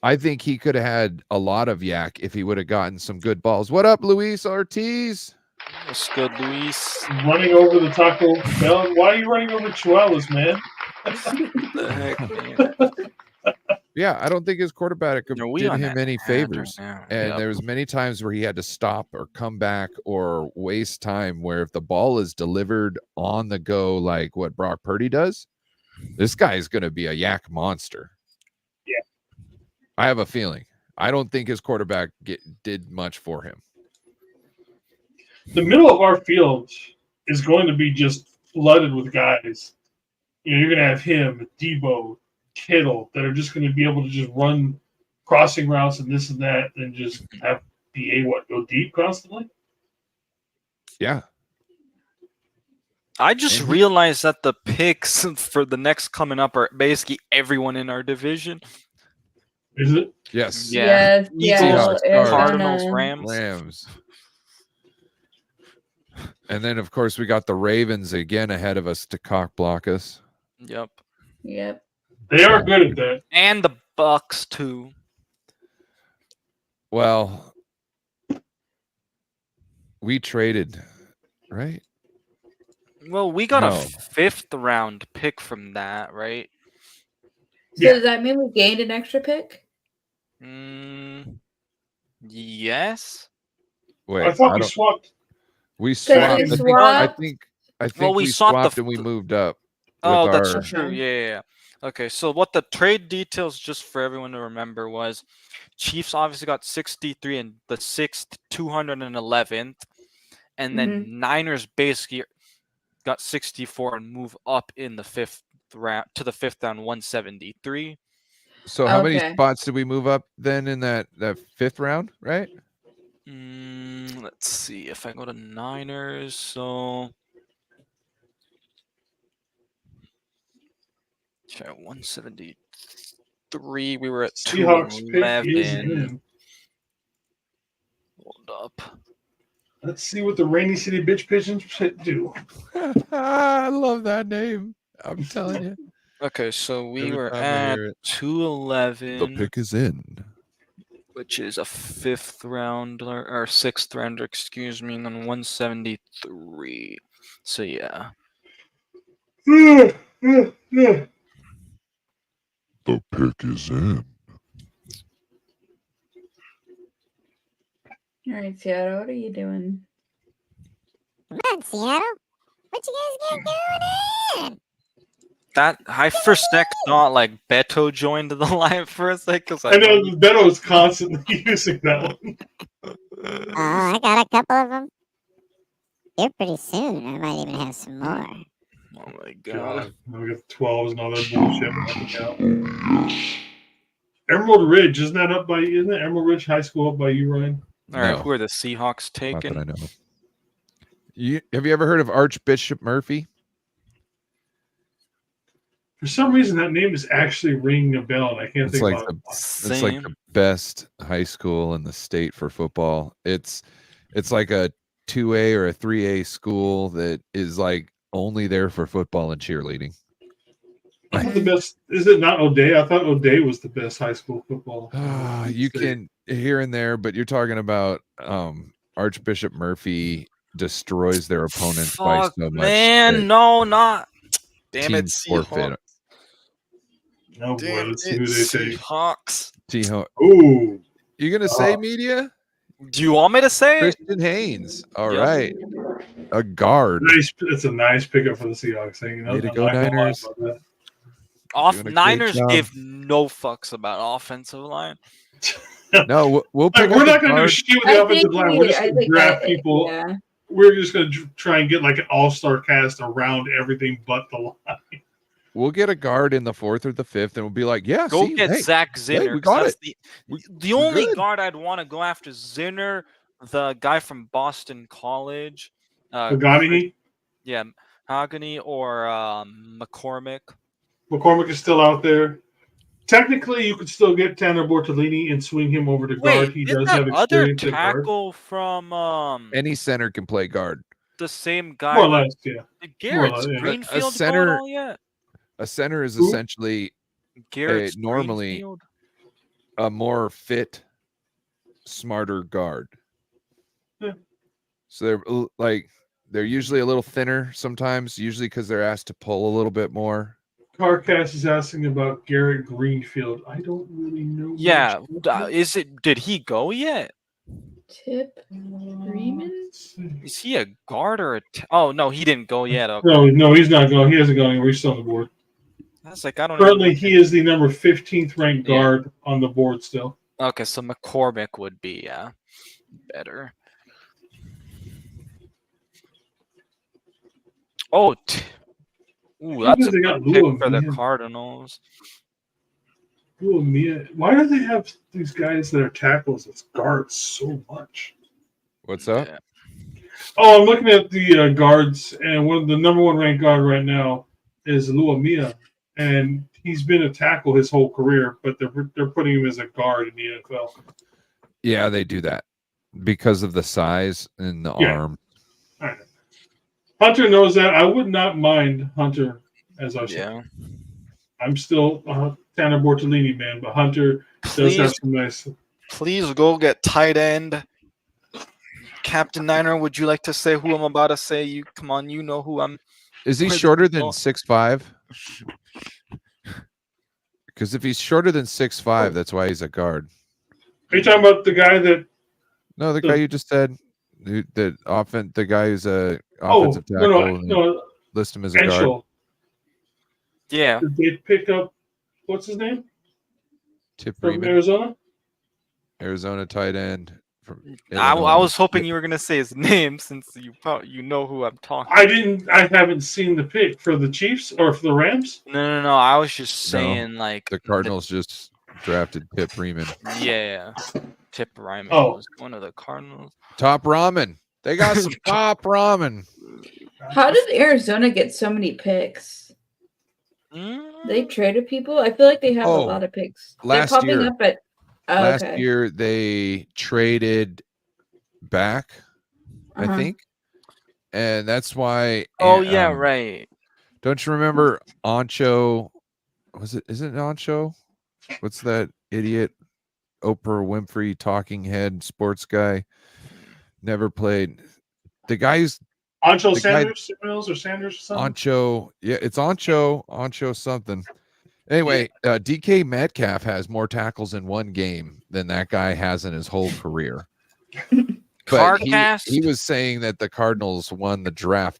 I: I think he could have had a lot of yak if he would have gotten some good balls. What up, Luis Ortiz?
E: What's good, Luis?
D: Running over the Taco Bell. Why are you running over Chihuahuas, man?
E: The heck, man?
I: Yeah, I don't think his quarterback did him any favors.
E: Right
I: And there was many times where he had to stop or come back or waste time where if the ball is delivered on the go like what Brock Purdy does, this guy is going to be a yak monster.
D: Yeah.
I: I have a feeling. I don't think his quarterback did much for him.
D: The middle of our field is going to be just flooded with guys. You're going to have him, Debo, Kittle, that are just going to be able to just run crossing routes and this and that and just go deep constantly?
I: Yeah.
E: I just realized that the picks for the next coming up are basically everyone in our division.
D: Is it?
I: Yes.
E: Yeah.
J: Yes,
E: Eagles,
J: Arizona.
E: Cardinals, Rams.
I: And then, of course, we got the Ravens again ahead of us to cock block us.
E: Yep.
D: They are good at that.
E: And the Bucks, too.
I: Well, we traded, right?
E: Well, we got a
I: No.
E: 5th round pick from that, right?
J: So does that mean we gained an extra pick?
E: Yes.
I: Wait,
D: I thought we swapped.
I: We swapped.
J: we
I: I
J: swapped?
I: think
E: Well,
I: we
E: swapped
I: and we moved up.
E: Oh,
I: with
E: that's
I: our-
E: true. Yeah. Okay, so what the trade details, just for everyone to remember, was Chiefs obviously got 63 and the 6th, 211th, and then Niners basically got 64 and move up in the 5th round to the 5th round, 173.
I: So how many
J: Okay.
I: spots did we move up then in that 5th round, right?
E: Let's see if I go to Niners. So, okay, 173. We were at
D: Seahawks pick is
E: 211.
D: in.
E: Hold up.
D: Let's see what the Rainy City Bitch Pigeons do.
I: I love that name. I'm telling you.
E: Okay, so we
I: Every
E: were
I: time I
E: at
I: hear it,
E: 211.
I: the pick is in.
E: Which is a 5th rounder or 6th rounder, excuse me, and then 173. So yeah.
C: The pick is in.
J: All right, Seattle, what are you doing?
K: Come on, Seattle. What you guys got going on?
E: That I for a sec thought like Beto joined the line for a sec because
D: I know Beto is constantly using that one.
K: I got a couple of them. Here pretty soon. I might even have some more.
E: Oh my
D: God, we got 12s and all that bullshit. Emerald Ridge, isn't it Emerald Ridge High School up by you, Ryan?
E: All right,
I: No.
E: who are the Seahawks
I: Not
E: taking?
I: that I know of. Have you ever heard of Archbishop Murphy?
D: For some reason, that name is actually ringing a bell, and I can't think about it.
I: It's like the best high school in the state for football. It's like a 2A or a 3A school that is like only there for football and cheerleading.
D: I thought the best is it not O'Day? I thought O'Day was the best high school football.
I: You can here and there, but you're talking about Archbishop Murphy destroys their opponents by
E: Fuck,
I: so much.
E: man, no, not. Damn it,
I: teams forfeit.
E: Seahawks.
D: Oh boy, let's see who they take.
E: Seahawks.
D: Ooh.
I: You gonna say media?
E: Do you want me to say it?
I: Christian Haynes. All
E: Yep.
I: right. A guard.
D: Nice. It's a nice pickup for the Seahawks.
I: Way to go, Niners.
E: Doing
I: a great
E: Niners
I: job.
E: give no fucks about offensive line.
I: No, we'll pick
D: We're
I: up
D: not
I: a
D: going to do
I: guard.
D: shit with the offensive line. We're just going to draft people.
J: Yeah.
D: We're just going to try and get like an all-star cast around everything but the line.
I: We'll get a guard in the 4th or the 5th, and we'll be like, "Yeah,
E: Go
I: see,
E: get
I: hey,
E: Zach
I: hey,
E: Zinner.
I: we
E: 'cause
I: got
E: that's
I: it.
E: The
I: we're
E: only
I: good.
E: guard I'd want to go after is Zinner, the guy from Boston College.
D: Pagani?
E: Yeah, Mahogany or McCormick.
D: McCormick is still out there. Technically, you could still get Tanner Bortolini and swing him over to guard. He
E: Isn't
D: does
E: that
D: have
E: other
D: experience at guard.
E: tackle from
I: Any center can play guard.
E: the same guy?
D: More or less, yeah.
E: Did Garrett's
D: More or less, yeah.
E: Greenfield go at
I: center-
E: all yet?
I: A center is
D: Who?
I: essentially
E: Garrett's
I: normally
E: Greenfield?
I: a more fit, smarter guard.
D: Yeah.
I: So they're usually a little thinner sometimes, usually because they're asked to pull a little bit more.
D: Carcass is asking about Garrett Greenfield. I don't really know.
E: Yeah,
D: much.
E: did he go yet?
J: Tip Freeman?
E: Is he a guard or a? Oh no, he didn't go yet. Okay.
D: No, he's not going. He hasn't gone anywhere. He's still on the board.
E: That's like I don't.
D: Currently,
E: even
D: he is the number 15th ranked
E: Yeah.
D: guard on the board still.
E: Okay, so McCormick would be better. Oh, ooh, that's a
D: They got
E: good pick
D: Lua
E: for the
D: Mia.
E: Cardinals.
D: Ooh, Mia. Why do they have these guys that are tackles as guards so much?
I: What's up?
E: Yeah.
D: Oh, I'm looking at the guards, and one of the number 1 ranked guard right now is Lua Mia, and he's been a tackle his whole career, but they're putting him as a guard in the NFL.
I: Yeah, they do that because of the size and the arm.
D: I know. Hunter knows that. I would not mind Hunter as our
E: Yeah.
D: I'm still a Tanner Bortolini man, but Hunter does have some nice.
E: Please go get tight end. Captain Niner, would you like to say who I'm about to say? You come on, you know who I'm.
I: Is he
E: Where's the
I: shorter than
E: ball?
I: 6'5"? Because if he's shorter than 6'5", that's why he's a guard.
D: Are you talking about the guy that?
I: No, the guy you just said, the guy who's a offensive tackle.
D: no.
I: List him as a guard.
D: Henschel.
E: Yeah.
D: Did they pick up? What's his name?
I: Tip
D: From
I: Freeman,
D: Arizona.
I: Arizona tight end. From
E: I
I: Illinois.
E: was hoping you were gonna say his name since you know who I'm talking.
D: I haven't seen the pick for the Chiefs or for the Rams.
E: No. I was just
I: No,
E: saying like
I: the Cardinals just drafted Tip Freeman.
E: Yeah, Tip Ryman
D: Oh.
E: was one of the Cardinals.
I: Top ramen. They got some top ramen.
J: How did Arizona get so many picks? They traded people. I feel like they have a lot of picks.
I: last
J: They're popping
I: year-
J: up at. Oh,
I: Last
J: okay.
I: year they traded back, I
J: Uh-huh.
I: think, and that's why.
E: Oh yeah, right.
I: Don't you remember Ancho Isn't it on show? What's that idiot Oprah Winfrey talking head sports guy? Never played. The guy who's
D: Ancho
I: the guy-
D: Samuels or Sanders or something.
I: Ancho. Yeah, it's Ancho something. Anyway, DK Metcalf has more tackles in one game than that guy has in his whole career. But he was saying that the Cardinals won the draft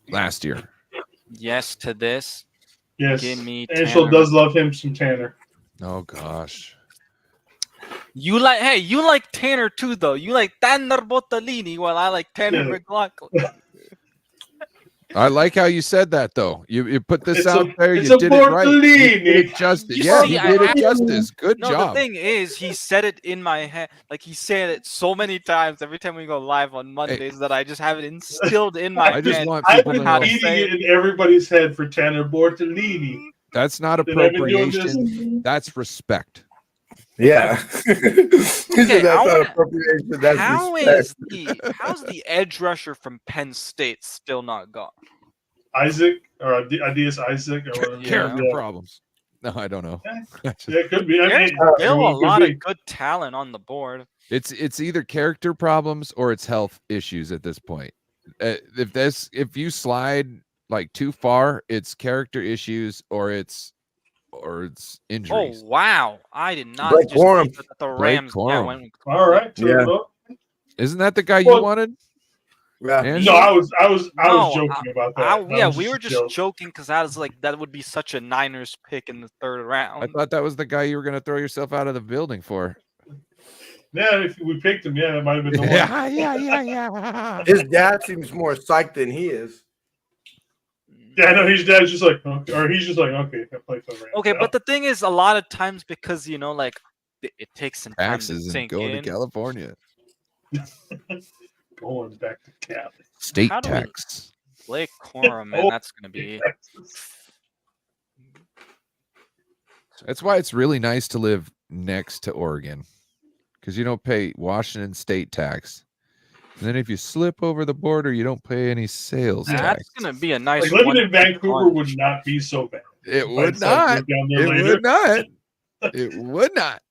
I: last year.
E: Yes to this.
D: Yes.
E: Give me
D: Angel
E: Tanner.
D: does love him some Tanner.
I: Oh gosh.
E: You like Tanner too, though. You like Tanner Bottolini, while I like Tanner McLaughlin.
I: I like how you said that, though. You put this
D: It's
I: out there.
D: it's
I: You
D: a
I: did it right. You did
D: Bortolini.
I: it justice.
E: You
I: Yeah,
E: see,
I: he
E: I
I: did it
E: actually-
I: justice. Good
E: No,
I: job.
E: the thing is, he said it in my head. Like, he said it so many times every time we go live on Mondays that I just have it instilled in my
I: I just
E: head.
I: want
D: I've
I: people
D: been
I: to know
D: beating it in everybody's head for Tanner Bortolini.
I: that's not
D: And I've been doing
I: appropriation. That's respect.
A: Yeah. He said that's
E: I
A: not
E: wanna-
A: appropriation. That's respect.
E: how's the edge rusher from Penn State still not gone?
D: Isaac or Adias Isaac or whatever.
I: Character
D: Yeah.
I: problems. No, I don't know.
D: Yeah, it could be. I
E: There's
D: mean,
E: still
D: it
E: a
D: could
E: lot
D: be.
E: of good talent on the board.
I: It's either character problems or it's health issues at this point. If you slide like too far, it's character issues or it's injuries.
E: Oh wow! I did not
A: Blake
E: just
A: Corum.
E: think that the
I: Blake
E: Rams.
I: Corum.
E: went.
D: All right.
A: Yeah.
I: Isn't that the guy you
D: Well-
I: wanted?
A: Yeah.
I: Andrew?
D: No, I was
E: No,
D: joking about that.
E: yeah,
D: That was
E: we were
D: a
E: just
D: joke.
E: joking because I was like, that would be such a Niners pick in the third round.
I: I thought that was the guy you were going to throw yourself out of the building for.
D: Yeah, if we picked him, yeah, it might have been the one.
I: Yeah.
A: His dad seems more psyched than he is.
D: Yeah, I know his dad's just like, okay, or he's just like, okay, I play for the Rams.
E: Okay,
D: now.
E: but the thing is, a lot of times because like it takes some time
I: Taxes
E: to
I: and
E: sink
I: going
E: in.
I: to California.
D: Going back to Cali.
I: State
E: How do we-
I: tax.
E: Blake Corum, man, that's gonna be.
I: That's why it's really nice to live next to Oregon, because you don't pay Washington state tax. And then if you slip over the border, you don't pay any sales tax.
E: That's gonna be a nice.
D: Like living
E: one
D: in Vancouver
E: punch.
D: would not be so bad.
I: It
D: If I
I: would
D: decided to
I: not.
D: move down there
I: It
D: later.
I: would not. It would not.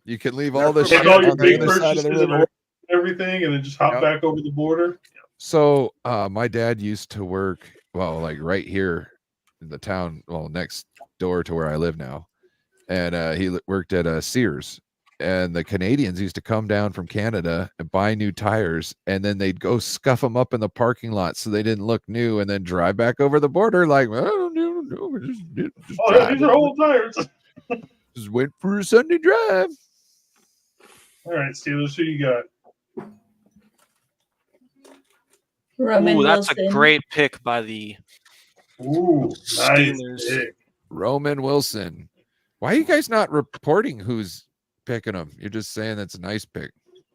I: You can leave all the
D: Take
I: shit
D: all
I: on
D: your
I: the
D: big
I: other side
D: purchases
I: of the
D: and
I: river.
D: everything, and then just hop
I: Yep.
D: back over the border.
I: So my dad used to work, well, like right here in the town, well, next door to where I live now. And he worked at Sears. And the Canadians used to come down from Canada and buy new tires, and then they'd go scuff them up in the parking lot so they didn't look new, and then drive back over the border like, well, I don't know, just
D: Oh, yeah,
I: drive
D: these are
I: over.
D: old tires.
I: Just went for a Sunday drive.
D: All right, Steelers, who you got?
J: Roman
E: Ooh, that's
J: Wilson.
E: a great pick by the
D: Ooh, nice
E: Steelers.
D: pick.
I: Roman Wilson. Why are you guys not reporting who's picking them? You're just saying that's a nice pick.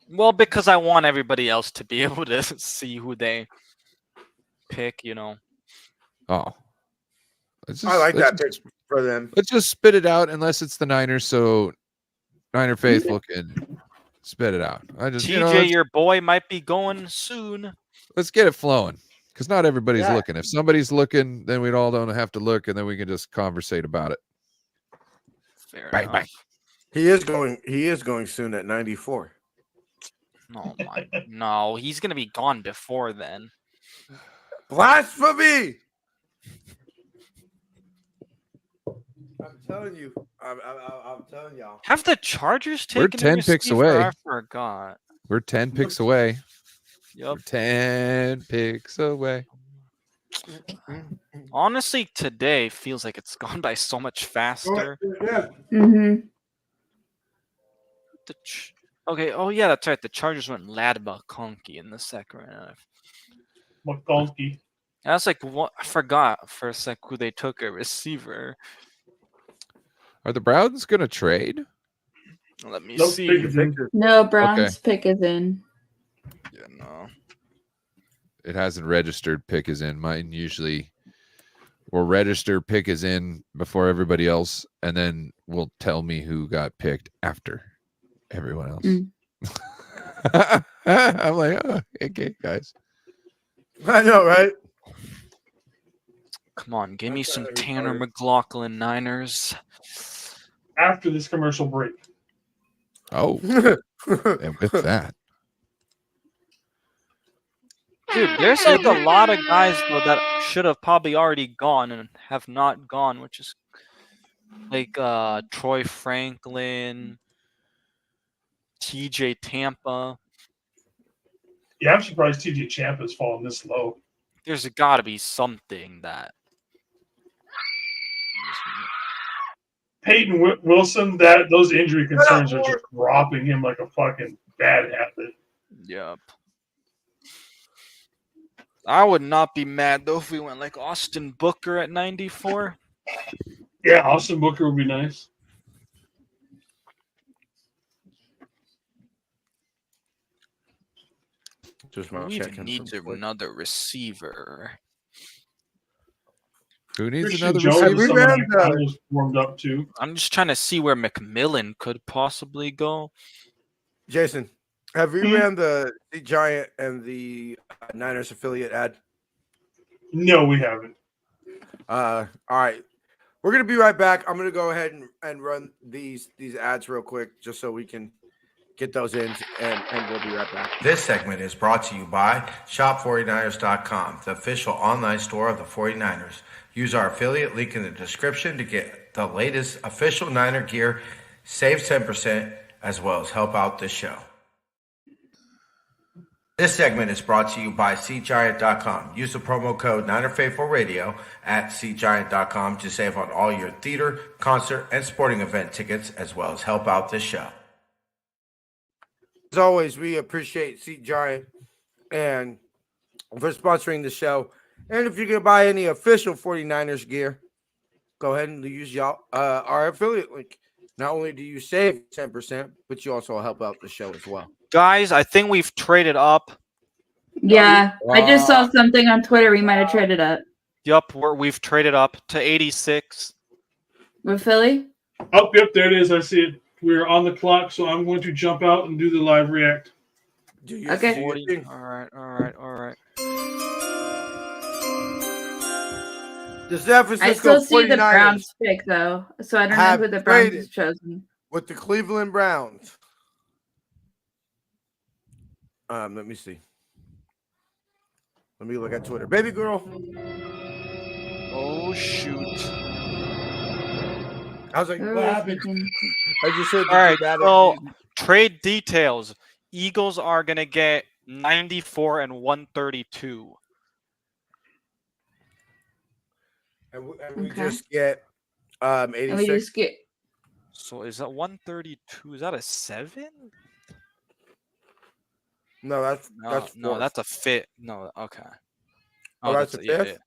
E: Well, because I want everybody else to be able to see who they pick.
I: Oh, let's
A: I like
I: let's
A: that pick for them.
I: Let's just spit it out, unless it's the Niners. So Niner faithful can spit it out. I just,
E: TJ, your boy might be going soon.
I: let's get it flowing, because not everybody's
A: Yeah.
I: looking. If somebody's looking, then we all don't have to look, and then we can just conversate about it.
E: Fair
I: Bye,
E: enough.
I: bye.
A: He is going soon at 94.
E: No, he's gonna be gone before then.
A: Blasphemy! I'm telling you. I'm telling y'all.
E: Have the Chargers
I: We're
E: taken
I: 10
E: a
I: picks
E: receiver?
I: away.
E: I forgot.
I: We're 10 picks away.
E: Yep.
I: We're 10 picks away.
E: Honestly, today feels like it's gone by so much faster.
J: Mm-hmm.
E: Okay. Oh yeah, that's right. The Chargers went Lad McConkey in the second round.
D: McConkey.
E: I was like, what? I forgot for a sec who they took a receiver.
I: Are the Browns going to trade?
E: Let me
D: Nope,
E: see.
D: pick is in.
J: No, Browns pick is in.
E: Yeah, no.
I: It hasn't registered. Pick is in. Mine usually will register. Pick is in before everybody else, and then will tell me who got picked after everyone else. I'm like, oh, okay, guys.
A: I know, right?
E: Come on, give me some
A: kinda
E: Tanner
A: retarded.
E: McLaughlin Niners.
D: After this commercial break.
I: Oh, and with that,
E: Dude, there's like a lot of guys though that should have probably already gone and have not gone, which is like Troy Franklin, TJ Tampa.
D: Yeah, I'm surprised TJ Champ has fallen this low.
E: There's got to be something that.
D: Peyton Wilson, those injury concerns are just dropping him like a fucking bad habit.
E: Yep. I would not be mad though if we went like Austin Booker at 94.
D: Yeah, Austin Booker would be nice.
A: Just
E: Who
A: want to
E: even
A: check in.
E: needs another receiver?
I: who needs
D: Christian
I: another
D: Jones
I: receiver?
D: is someone I kind of warmed up to.
E: I'm just trying to see where McMillan could possibly go.
A: Jason, have we ran the Giant and the Niners affiliate ad?
D: No, we haven't.
A: All right. We're gonna be right back. I'm gonna go ahead and run these ads real quick just so we can get those in, and we'll be right back. This segment is brought to you by shop49ers.com, the official online store of the 49ers. Use our affiliate link in the description to get the latest official Niner gear, save 10%, as well as help out this show. This segment is brought to you by SeatGiant.com. Use the promo code NinerFaithfulRadio at SeatGiant.com to save on all your theater, concert, and sporting event tickets, as well as help out this show. As always, we appreciate Seat Giant and for sponsoring the show. And if you're going to buy any official 49ers gear, go ahead and use our affiliate link. Not only do you save 10%, but you also help out the show as well.
E: Guys, I think we've traded up.
J: Yeah, I just saw something on Twitter. We might have traded up
E: Yup, we've traded up to 86.
J: with Philly.
D: Oh, yep, there it is. I see it. We're on the clock, so I'm going to jump out and do the live react.
J: Okay.
E: 40. All right.
A: The San Francisco
J: I still see
A: 49ers
J: the Browns pick though, so I don't know
A: have
J: who the Browns
A: traded
J: has chosen.
A: with the Cleveland Browns. Let me see. Let me look at Twitter. Baby girl.
E: Oh, shoot.
A: I was like,
J: Who
A: what
J: is
A: happened?
J: picking?
A: I just said,
E: All right, so trade details. Eagles are going to get 94 and 132.
A: And we
J: Okay.
A: just get 86.
J: And we just get.
E: So is that 132? Is that a 7?
A: No, that's
E: No,
A: fourth.
E: that's a fit. No, okay.
A: Oh, that's a
E: yeah,
A: fifth?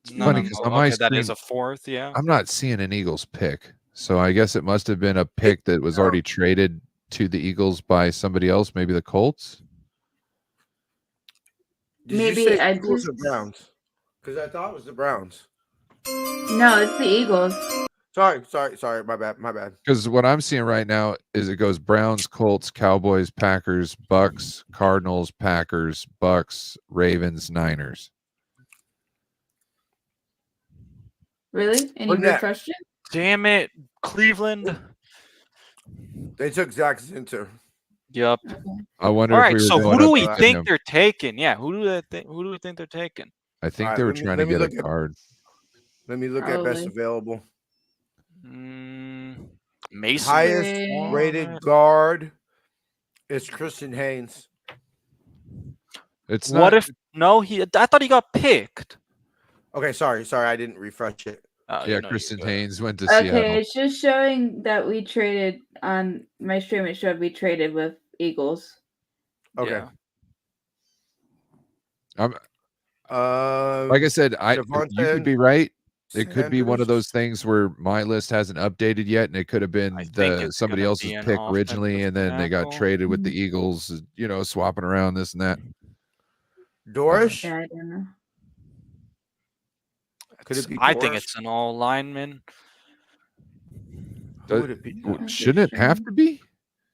I: It's
E: No,
I: funny
E: no,
I: 'cause
E: no,
I: on my
E: okay, that is
I: screen,
E: a fourth, yeah.
I: I'm not seeing an Eagles pick. So I guess it must have been a pick that was already traded to the Eagles by somebody else, maybe the Colts.
A: Did
J: Maybe
A: you say
J: I
A: Eagles or
J: just-
A: Browns? Because I thought it was the Browns.
J: No, it's the Eagles.
A: Sorry. My bad.
I: Because what I'm seeing right now is it goes Browns, Colts, Cowboys, Packers, Bucks, Cardinals, Packers, Bucks, Ravens, Niners.
J: Really? And you
A: Wouldn't that-
J: refreshed it?
E: Damn it, Cleveland.
A: They took Zach Zinter.
E: Yep.
I: I wonder
E: All
I: if
E: right,
I: we were
E: so
I: going
E: who do
I: up
E: we
I: to
E: think
I: him.
E: they're taking? Yeah, who do we think they're taking?
I: I think
A: All
I: they
A: right,
I: were
A: let me-
I: trying
A: let
I: to
A: me
I: get a
A: look at-
I: card.
A: Let me look at best
J: Probably.
A: available.
E: Mason.
A: Highest
J: Wait.
A: rated guard is Christian Haynes.
I: It's
E: What
I: not.
E: if no? I thought he got picked.
A: Okay, sorry. I didn't refresh it.
E: Oh,
I: Yeah,
E: no,
I: Christian
E: you're good.
I: Haynes went to
J: Okay,
I: Seattle.
J: it's just showing that we traded on my stream. It showed we traded with Eagles.
A: Okay.
E: Yeah.
I: Like I said, you could be right. It could be one of those things where my list hasn't updated yet, and it could have been
E: I think it's
I: somebody
E: gonna
I: else's
E: be an
I: pick originally, and then they got
E: offensive
I: traded with the
J: tackle.
I: Eagles, swapping around this and that.
A: Dorish?
J: Yeah, I don't know.
A: Could it be
E: I think
A: Dorish?
E: it's an all lineman.
A: Who would it be?
I: Shouldn't it have to be?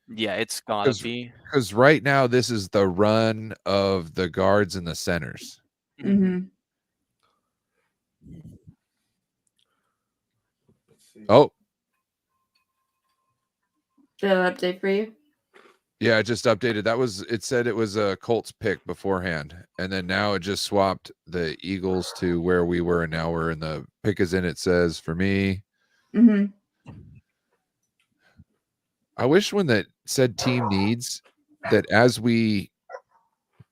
E: Yeah, it's gotta be.
I: Because right now this is the run of the guards and the centers.
J: Mm-hmm.
I: Oh,
J: Did I update for you?
I: yeah, it just updated. It said it was a Colts pick beforehand, and then now it just swapped the Eagles to where we were, and now we're in the pick is in. It says for me.
J: Mm-hmm.
I: I wish when that said team needs that as we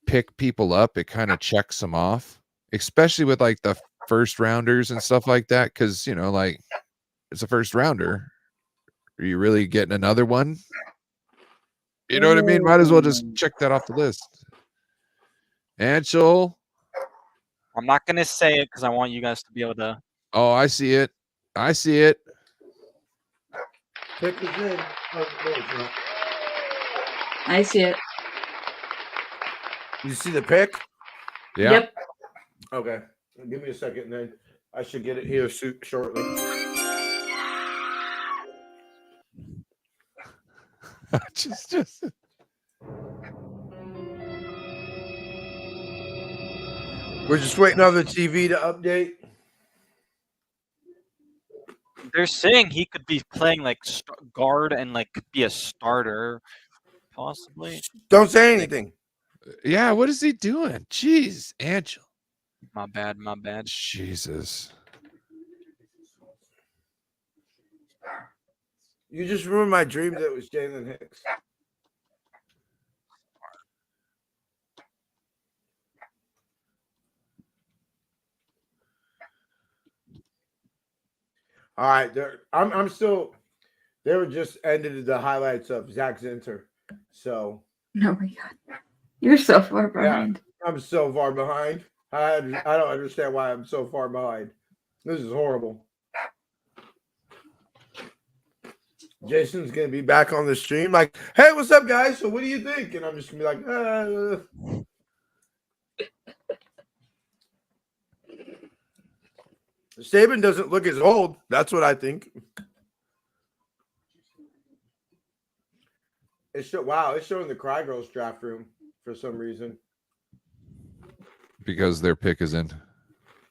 I: pick people up, it kind of checks them off, especially with like the first rounders and stuff like that. Cause like it's a first rounder. Are you really getting another one? You know what I mean? Might as well just check that off the list. Anshul.
E: I'm not gonna say it because I want you guys to be able to.
I: Oh, I see it. I see it.
A: Pick is in. Oh, no, it's not.
J: I see it.
A: You see the pick?
I: Yeah.
J: Yep.
A: Okay. Give me a second, then I should get it here shortly.
I: just.
A: We're just waiting on the TV to update.
E: They're saying he could be playing like guard and like could be a starter, possibly.
A: Don't say anything.
I: Yeah, what is he doing? Jeez, Angel.
E: My bad. My bad.
I: Jesus.
A: You just ruined my dream that it was Jalen Hicks. All right, I'm still. They were just ended the highlights of Zach Zinter, so.
J: Oh my god, you're so far behind.
A: Yeah, I'm so far behind. I don't understand why I'm so far behind. This is horrible. Jason's gonna be back on the stream, like, "Hey, what's up, guys? So, what do you think?" And I'm just gonna be like, Saban doesn't look as old. That's what I think. It's showing the Cry Girls draft room for some reason.
I: Because their pick is in.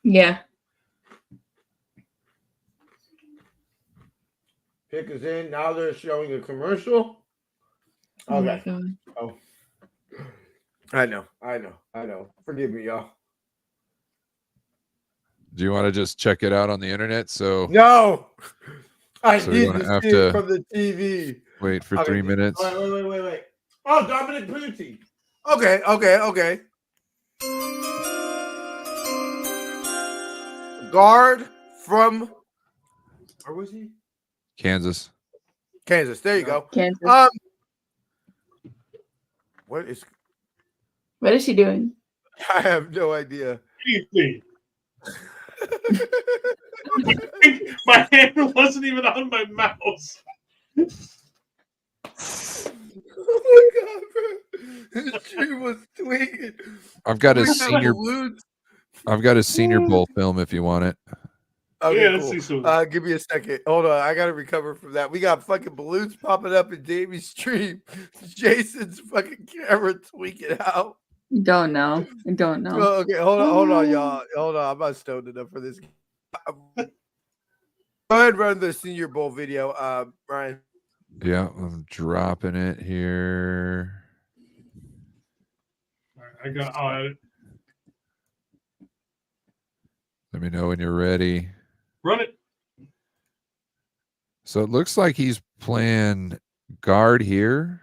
J: Yeah.
A: Pick is in. Now they're showing a commercial. Okay. Oh. I know. Forgive me, y'all.
I: Do you want to just check it out on the internet?
A: No. I
I: So
A: need
I: we
A: to
I: have
A: see
I: to
A: it from the TV.
I: wait for 3 minutes.
A: Wait. Oh, Dominic Pucci. Okay. Guard from where was he?
I: Kansas.
A: There you go.
J: Kansas.
A: What
J: is she doing?
A: I have no idea.
D: My hand wasn't even on my mouse.
A: Oh my god, bro. His stream was tweaking.
I: I've got a
A: We
I: senior
A: balloons.
I: I've got a Senior Bowl film if you want it.
A: Okay,
D: Yeah,
A: cool.
D: let's see some.
A: Give me a second. Hold on. I got to recover from that. We got fucking balloons popping up in Davey's stream. Jason's fucking camera tweaking out.
J: Don't know. I don't know.
A: Oh, okay, hold on, y'all. Hold on. I'm not stoned enough for this. Go ahead and run the Senior Bowl video, Ryan.
I: Yeah, I'm dropping it here.
D: I got.
I: Let me know when you're ready.
D: Run it.
I: So it looks like he's playing guard here.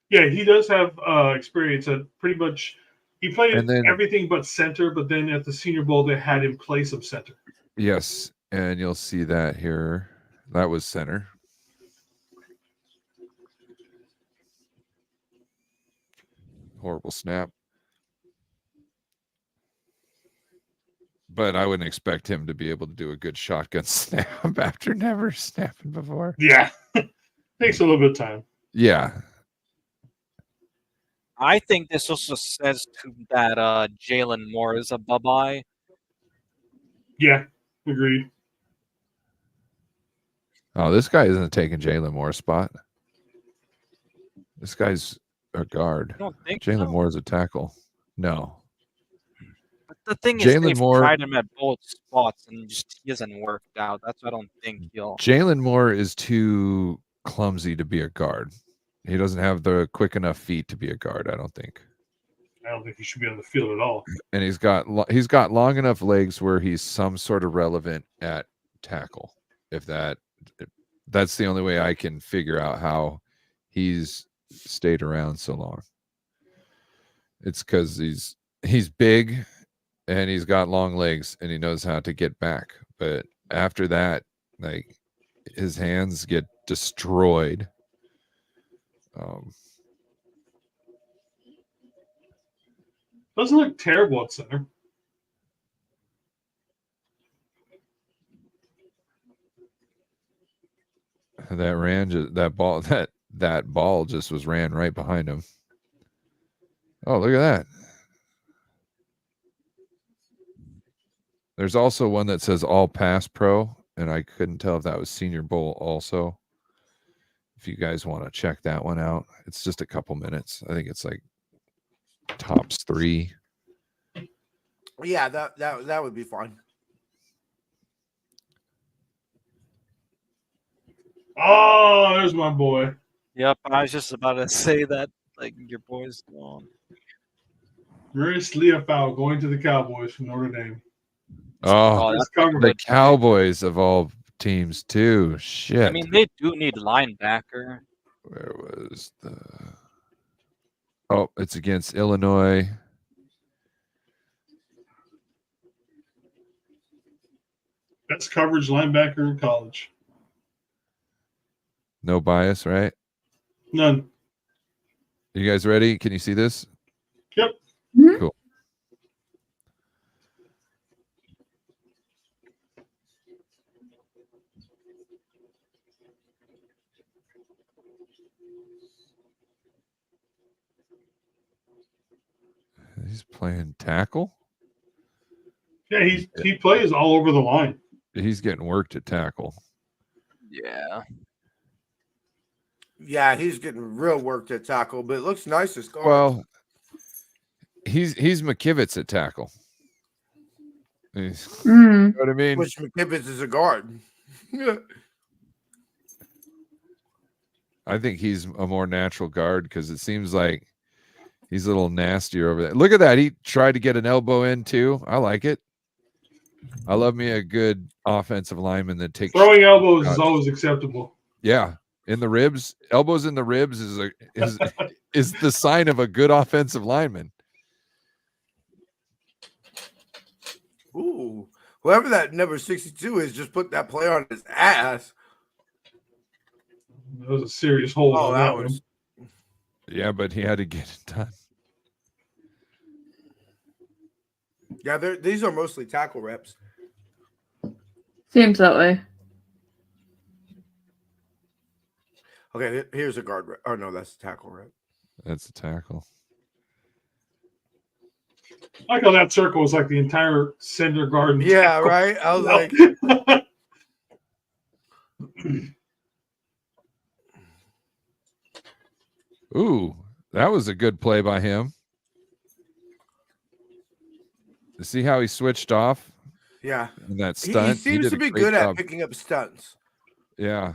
D: Yeah, he does have experience at pretty much. He played
I: And then-
D: everything but center, but then at the Senior Bowl they had him play some center.
I: Yes, and you'll see that here. That was center. Horrible snap. But I wouldn't expect him to be able to do a good shotgun snap after never snapping before.
D: Yeah. Takes a little bit of time.
I: Yeah.
E: I think this also says to that Jalen Moore is a bye-bye.
D: Yeah, agreed.
I: Oh, this guy isn't taking Jalen Moore's spot. This guy's a guard.
E: I don't think
I: Jalen
E: so.
I: Moore is a tackle. No.
E: But the thing is,
I: Jalen
E: they've
I: Moore.
E: tried him at both spots and he hasn't worked out. That's why I don't think he'll.
I: Jalen Moore is too clumsy to be a guard. He doesn't have the quick enough feet to be a guard, I don't think.
D: I don't think he should be on the field at all.
I: And he's got long enough legs where he's some sort of relevant at tackle. If that's the only way I can figure out how he's stayed around so long. It's because he's big and he's got long legs and he knows how to get back. But after that, like, his hands get destroyed.
D: Doesn't look terrible at center.
I: That ball just was ran right behind him. Oh, look at that. There's also one that says all pass pro, and I couldn't tell if that was Senior Bowl also. If you guys want to check that one out, it's just a couple minutes. I think it's like tops 3.
A: Yeah, that would be fun.
D: Oh, there's my boy.
E: Yep, I was just about to say that. Like, your boy's gone.
D: Maurice Leofau going to the Cowboys from Notre Dame.
I: Oh,
D: That's
I: the Cowboys of all teams too. Shit.
E: I mean, they do need linebacker.
I: Where was the? Oh, it's against Illinois.
D: Best coverage linebacker in college.
I: No bias, right?
D: None.
I: You guys ready? Can you see this?
D: Yep.
I: Cool. He's playing tackle.
D: Yeah, he plays all over the line.
I: He's getting worked at tackle.
E: Yeah.
A: Yeah, he's getting real work at tackle, but it looks nice as guard.
I: Well, he's McKivitz at tackle. You know what I mean?
A: Which McKivitz is a guard.
I: I think he's a more natural guard because it seems like he's a little nastier over there. Look at that. He tried to get an elbow in too. I like it. I love me a good offensive lineman that takes
D: throwing elbows is always acceptable.
I: Yeah. In the ribs, elbows in the ribs is the sign of a good offensive lineman.
A: Ooh, whoever that number 62 is just put that play on his ass.
D: That was a serious hold on that one.
I: Yeah, but he had to get it done.
A: Yeah, these are mostly tackle reps.
J: Seems that way.
A: Okay, here's a guard rep. Oh, no, that's a tackle rep.
I: That's a tackle.
D: I like how that circle was like the entire center guard.
A: Yeah,
D: tackle.
A: right? I was like...
I: Ooh, that was a good play by him. See how he switched off?
A: Yeah.
I: And that stunt.
A: He seems to be good at picking up stunts.
I: Yeah.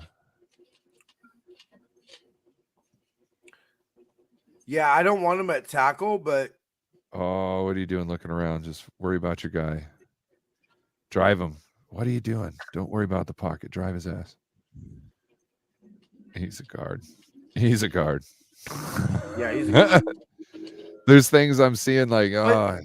A: Yeah, I don't want him at tackle, but...
I: Oh, what are you doing looking around? Just worry about your guy. Drive him. What are you doing? Don't worry about the pocket. Drive his ass. He's a guard. He's a guard.
A: Yeah, he's a guard.
I: There's things I'm seeing like,
A: But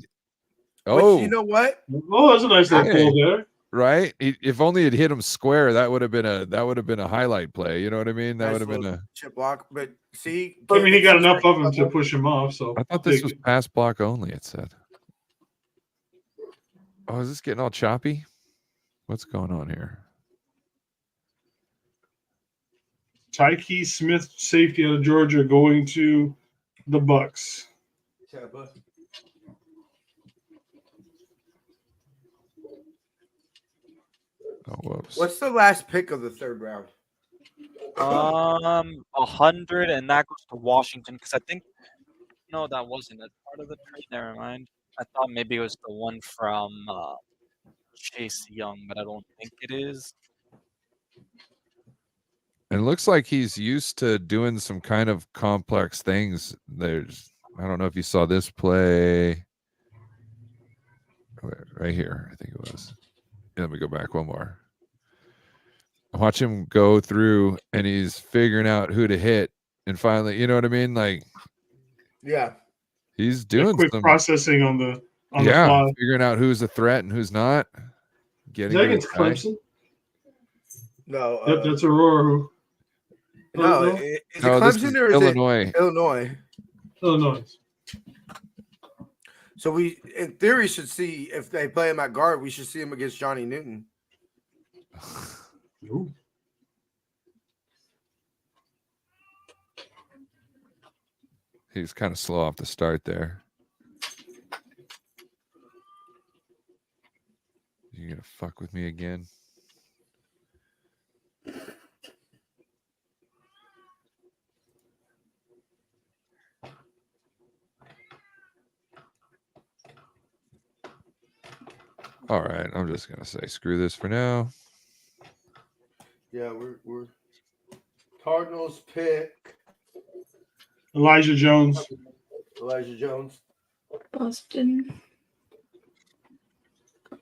A: you know what?
D: Oh, that's a nice little pull there.
I: Right? If only it hit him square, that would have been a highlight play. You know what I mean? That
A: Nice
I: would have been
A: little
I: a
A: chip block. But see,
D: I mean, he got enough of him to push him off. So
I: I thought this was pass block only, it said. Oh, is this getting all choppy? What's going on here?
D: Tyke Smith, safety out of Georgia, going to the Bucks.
I: Oh, whoops.
A: What's the last pick of the third round?
E: 100, and that goes to Washington because I think that wasn't a part of the trade. Never mind. I thought maybe it was the one from Chase Young, but I don't think it is.
I: It looks like he's used to doing some kind of complex things. I don't know if you saw this play right here. I think it was. Let me go back one more. Watch him go through, and he's figuring out who to hit, and finally, you know what I mean? Like,
A: Yeah,
I: he's doing
D: quick
I: some
D: processing on the
I: yeah,
D: fly.
I: figuring out who's a threat and who's not.
D: Is
I: Getting
D: that
I: to
D: against
I: his guy.
D: Clemson?
A: no,
D: Yep, that's Aurora. Who?
A: no.
D: no?
A: Is it
I: No, this
A: Clemson
I: is
A: or is
I: Illinois.
A: it Illinois?
D: Illinois.
A: So we, in theory, should see if they play him at guard. We should see him against Johnny Newton.
D: Ooh.
I: He's kind of slow off the start there. You gonna fuck with me again? All right, I'm just gonna say screw this for now.
A: Yeah, we're Cardinals pick
D: Elijah Jones.
A: Elijah Jones.
J: Boston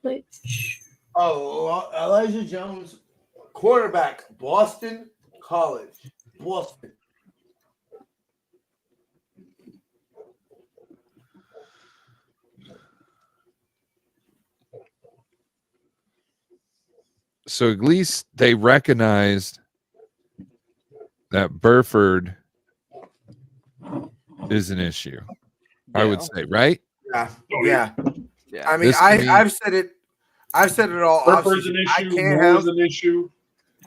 J: College.
A: Oh, Elijah Jones, quarterback, Boston College, Boston.
I: So at least they recognized that Burford is an issue. I would say, right?
A: Yeah,
D: Oh,
A: yeah.
E: Yeah.
A: I mean, I've said it. I've said it all.
D: Burford's an
A: offseason.
D: issue. Moore's an issue.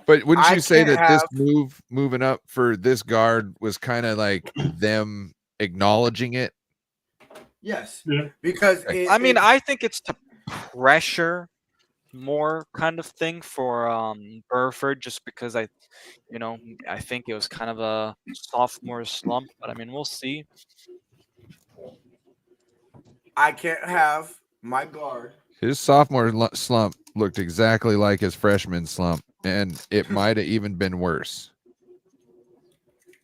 I: But wouldn't
A: I
I: you say
A: can't
I: that this
A: have-
I: moving up for this guard was kind of like them acknowledging it?
A: Yes,
D: Yeah.
A: because
E: I mean, I think it's to pressure more kind of thing for Burford, just because I think it was kind of a sophomore slump. But I mean, we'll see.
A: I can't have my guard.
I: His sophomore slump looked exactly like his freshman slump, and it might have even been worse.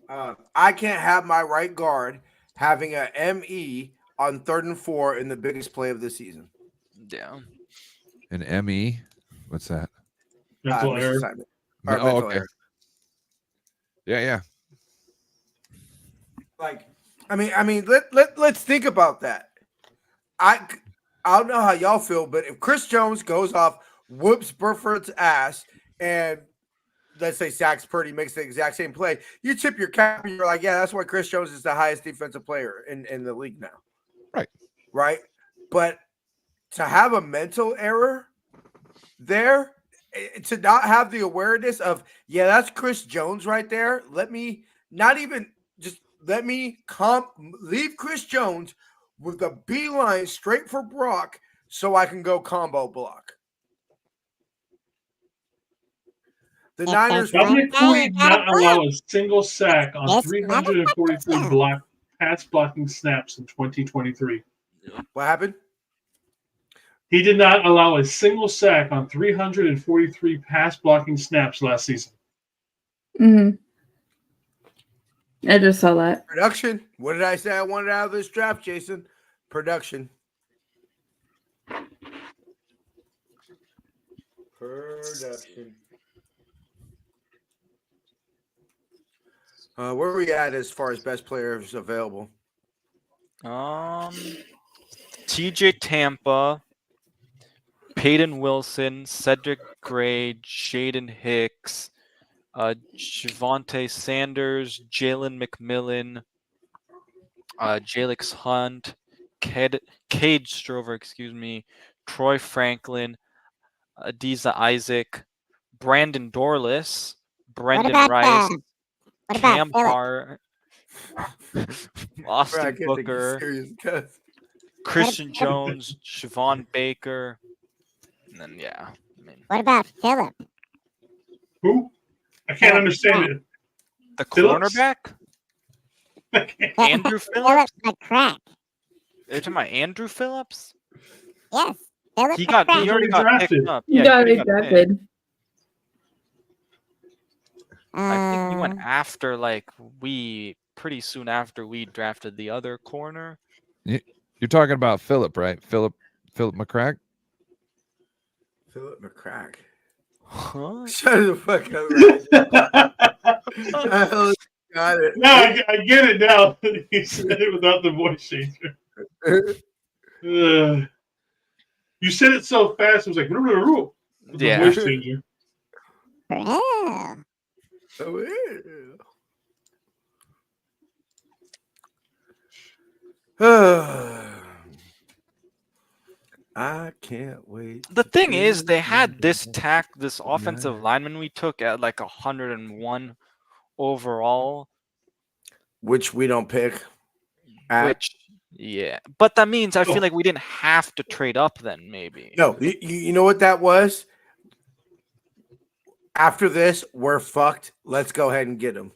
A: I can't have my right guard having a ME on 3rd and 4 in the biggest play of the season.
E: Yeah.
I: An ME? What's that?
D: Mental error.
A: Misassignment. Or
I: Oh,
A: mental
I: okay.
A: error.
I: Yeah.
A: Like, I mean, let's think about that. I don't know how y'all feel, but if Chris Jones goes off, whoops Burford's ass, and let's say Sax Purdy makes the exact same play, you tip your cap and you're like, yeah, that's why Chris Jones is the highest defensive player in the league now. Right. But to have a mental error there, to not have the awareness of, yeah, that's Chris Jones right there. Let me leave Chris Jones with the beeline straight for Brock so I can go combo block. The Niners
D: Dominic Kool did not allow a single sack on 343 pass blocking snaps in 2023.
A: What happened?
D: He did not allow a single sack on 343 pass blocking snaps last season.
J: Mm-hmm. I just saw that.
A: Production. What did I say I wanted out of this draft, Jason? Production. Where are we at as far as best players available?
E: TJ Tampa, Peyton Wilson, Cedric Gray, Jaden Hicks, Javonte Sanders, Jalen McMillan, Jalix Hunt, Cade Strover, Troy Franklin, Adiza Isaac, Brandon Dorless, Brendan Rice, Cam Hart, Austin Booker, Christian Jones, Siobhan Baker, and then
K: What about Phillip?
D: Who? I can't understand it.
E: The
D: Phillips?
E: cornerback? Andrew Phillips?
K: Phillip's like crack.
E: You're talking about Andrew Phillips?
K: Yes. Philip
E: He
K: McCracken.
E: already got
D: drafted.
E: picked up.
J: He
E: Yeah,
J: got
E: he already got picked.
J: drafted.
E: I think he went
K: Uh,
E: after pretty soon after we drafted the other corner.
I: You're talking about Philip, right? Philip McCrack.
A: Philip McCrack.
E: Huh?
A: Shut the fuck up, Ryan. Got it.
D: No, I get it now. He said it without the voice changer. You said it so fast, it was like, with the
E: Yeah.
D: voice changer.
K: oh.
A: I can't wait.
E: The
A: to
E: thing is,
A: feel
E: they had this
A: it.
E: this offensive lineman we took at like 101 overall,
A: Which we don't pick. At.
E: which yeah, but that means I
D: Oh.
E: feel like we didn't have to trade up then. Maybe
A: No, you know what that was? After this, we're fucked. Let's go ahead and get him.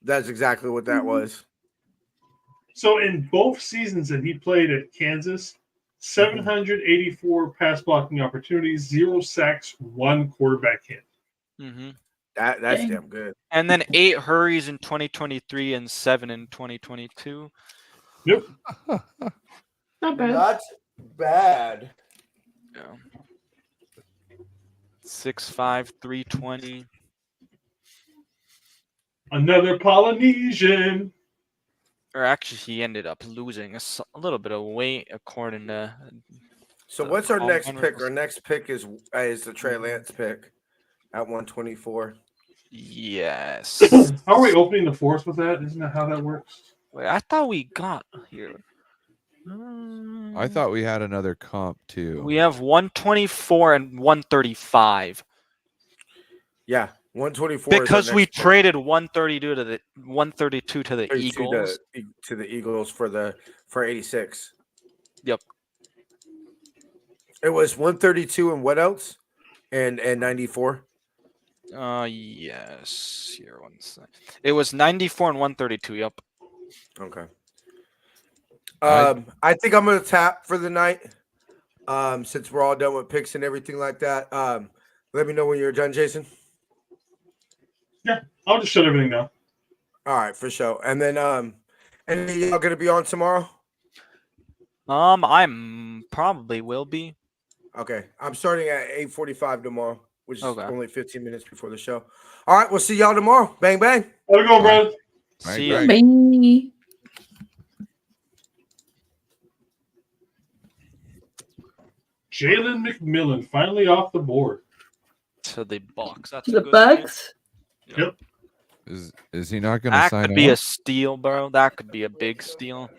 A: That's exactly what that was.
D: So in both seasons that he played at Kansas, 784 pass blocking opportunities, 0 sacks, 1 quarterback hit.
E: hmm
A: That's
J: Dang.
A: damn good.
E: and then 8 hurries in 2023 and 7 in 2022.
D: Yep.
J: Not bad.
A: Not bad.
E: Yeah. 6'5", 320.
D: Another Polynesian.
E: Or actually, he ended up losing a little bit of weight, according to.
A: So
E: the
A: what's our next
E: combine
A: pick?
E: results.
A: Our next pick is the Trey Lance pick at 124.
E: Yes.
D: How are we opening the fourth with that? Isn't that how that works?
E: Wait, I thought we got here.
I: I thought we had another comp too.
E: We have 124 and 135
A: Yeah, 124
E: because
A: is our
E: we
A: next pick.
E: traded 132 to the 132 to the
A: 32
E: Eagles.
A: to the Eagles for 86.
E: Yep.
A: It was 132 and what else? And 94.
E: Yes. Here, one second. It was 94 and 132. Yep.
A: Okay. I think I'm gonna tap for the night. Since we're all done with picks and everything like that. Let me know when you're done, Jason.
D: Yeah, I'll just shut everything down.
A: All right, for sure. And then any of y'all gonna be on tomorrow?
E: I'm probably will be.
A: Okay. I'm starting at 8:45 tomorrow, which is
E: Okay.
A: only 15 minutes before the show. All right, we'll see y'all tomorrow. Bang bang.
D: How's it going, brother?
E: See ya.
I: Right.
J: Bye.
D: Jalen McMillan finally off the board.
E: To the Bucks. That's
J: To
E: a
J: the
E: good
J: Bucks.
D: Yep.
I: Is he not going to
E: That
I: sign
E: could be a
I: up?
E: steal, bro. That could be a big steal.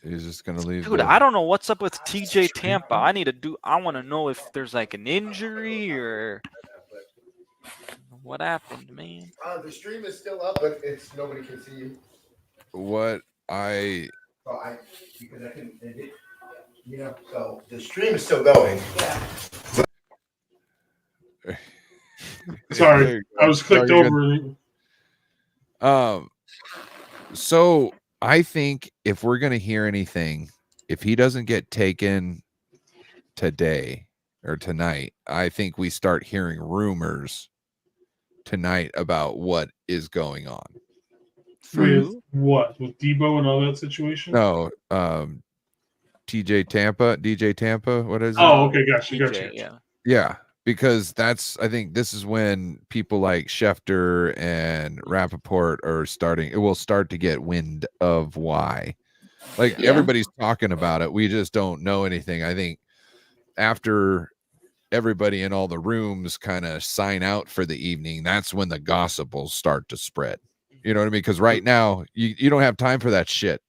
I: He's just going to leave.
E: Dude, I don't know what's up with TJ Tampa. I want to know if there's like an injury or what happened, man.
A: The stream is still up, but it's nobody can see you.
I: What I
A: So because I can end it. So the stream is still going.
D: Sorry,
I: There you
D: I
I: go.
D: was clicked
I: No, you're good.
D: over.
I: So I think if we're going to hear anything, if he doesn't get taken today or tonight, I think we start hearing rumors tonight about what is going on.
D: With what? With Debo and all that situation?
I: No, DJ Tampa, what is it?
D: Oh, okay, gotcha.
E: Yeah.
I: Yeah, because I think this is when people like Schefter and Rappaport are starting. It will start to get wind of why. Like everybody's talking about it. We just don't know anything. I think after everybody in all the rooms kind of sign out for the evening, that's when the gossip will start to spread. You know what I mean? Because right now you don't have time for that shit.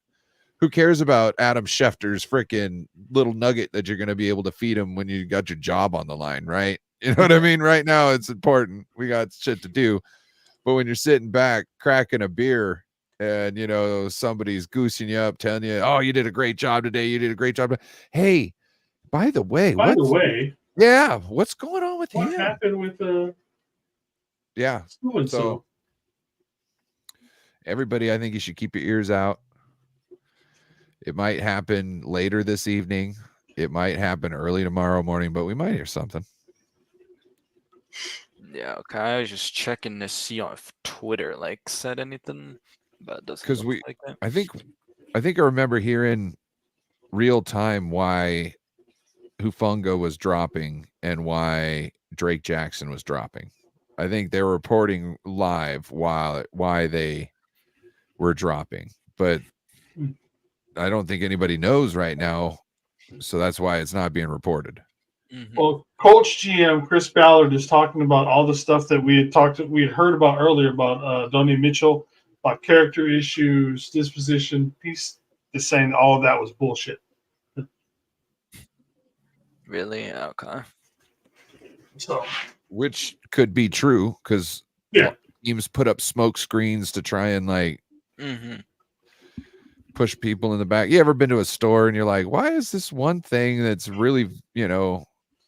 I: Who cares about Adam Schefter's freaking little nugget that you're going to be able to feed him when you got your job on the line, right? You know what I mean? Right now, it's important. We got shit to do. But when you're sitting back, cracking a beer, and, somebody's goosing you up, telling you, oh, you did a great job today. You did a great job. Hey, by the way, what's going on with him?
D: What happened with
I: Yeah.
D: so-and-so?
I: everybody, I think you should keep your ears out. It might happen later this evening. It might happen early tomorrow morning, but we might hear something.
E: Yeah, okay. I was just checking to see if Twitter said anything, but it doesn't look like that.
I: I think I remember hearing real time why Hufunga was dropping and why Drake Jackson was dropping. I think they were reporting live why they were dropping, but I don't think anybody knows right now, so that's why it's not being reported.
D: Well, Coach GM Chris Ballard is talking about all the stuff that we had heard about earlier about Donnie Mitchell, about character issues, disposition. He's just saying all of that was bullshit.
E: Really? Okay.
D: So,
I: which could be true because teams put up smoke screens to try and push people in the back. You ever been to a store and you're like, why is this one thing that's really,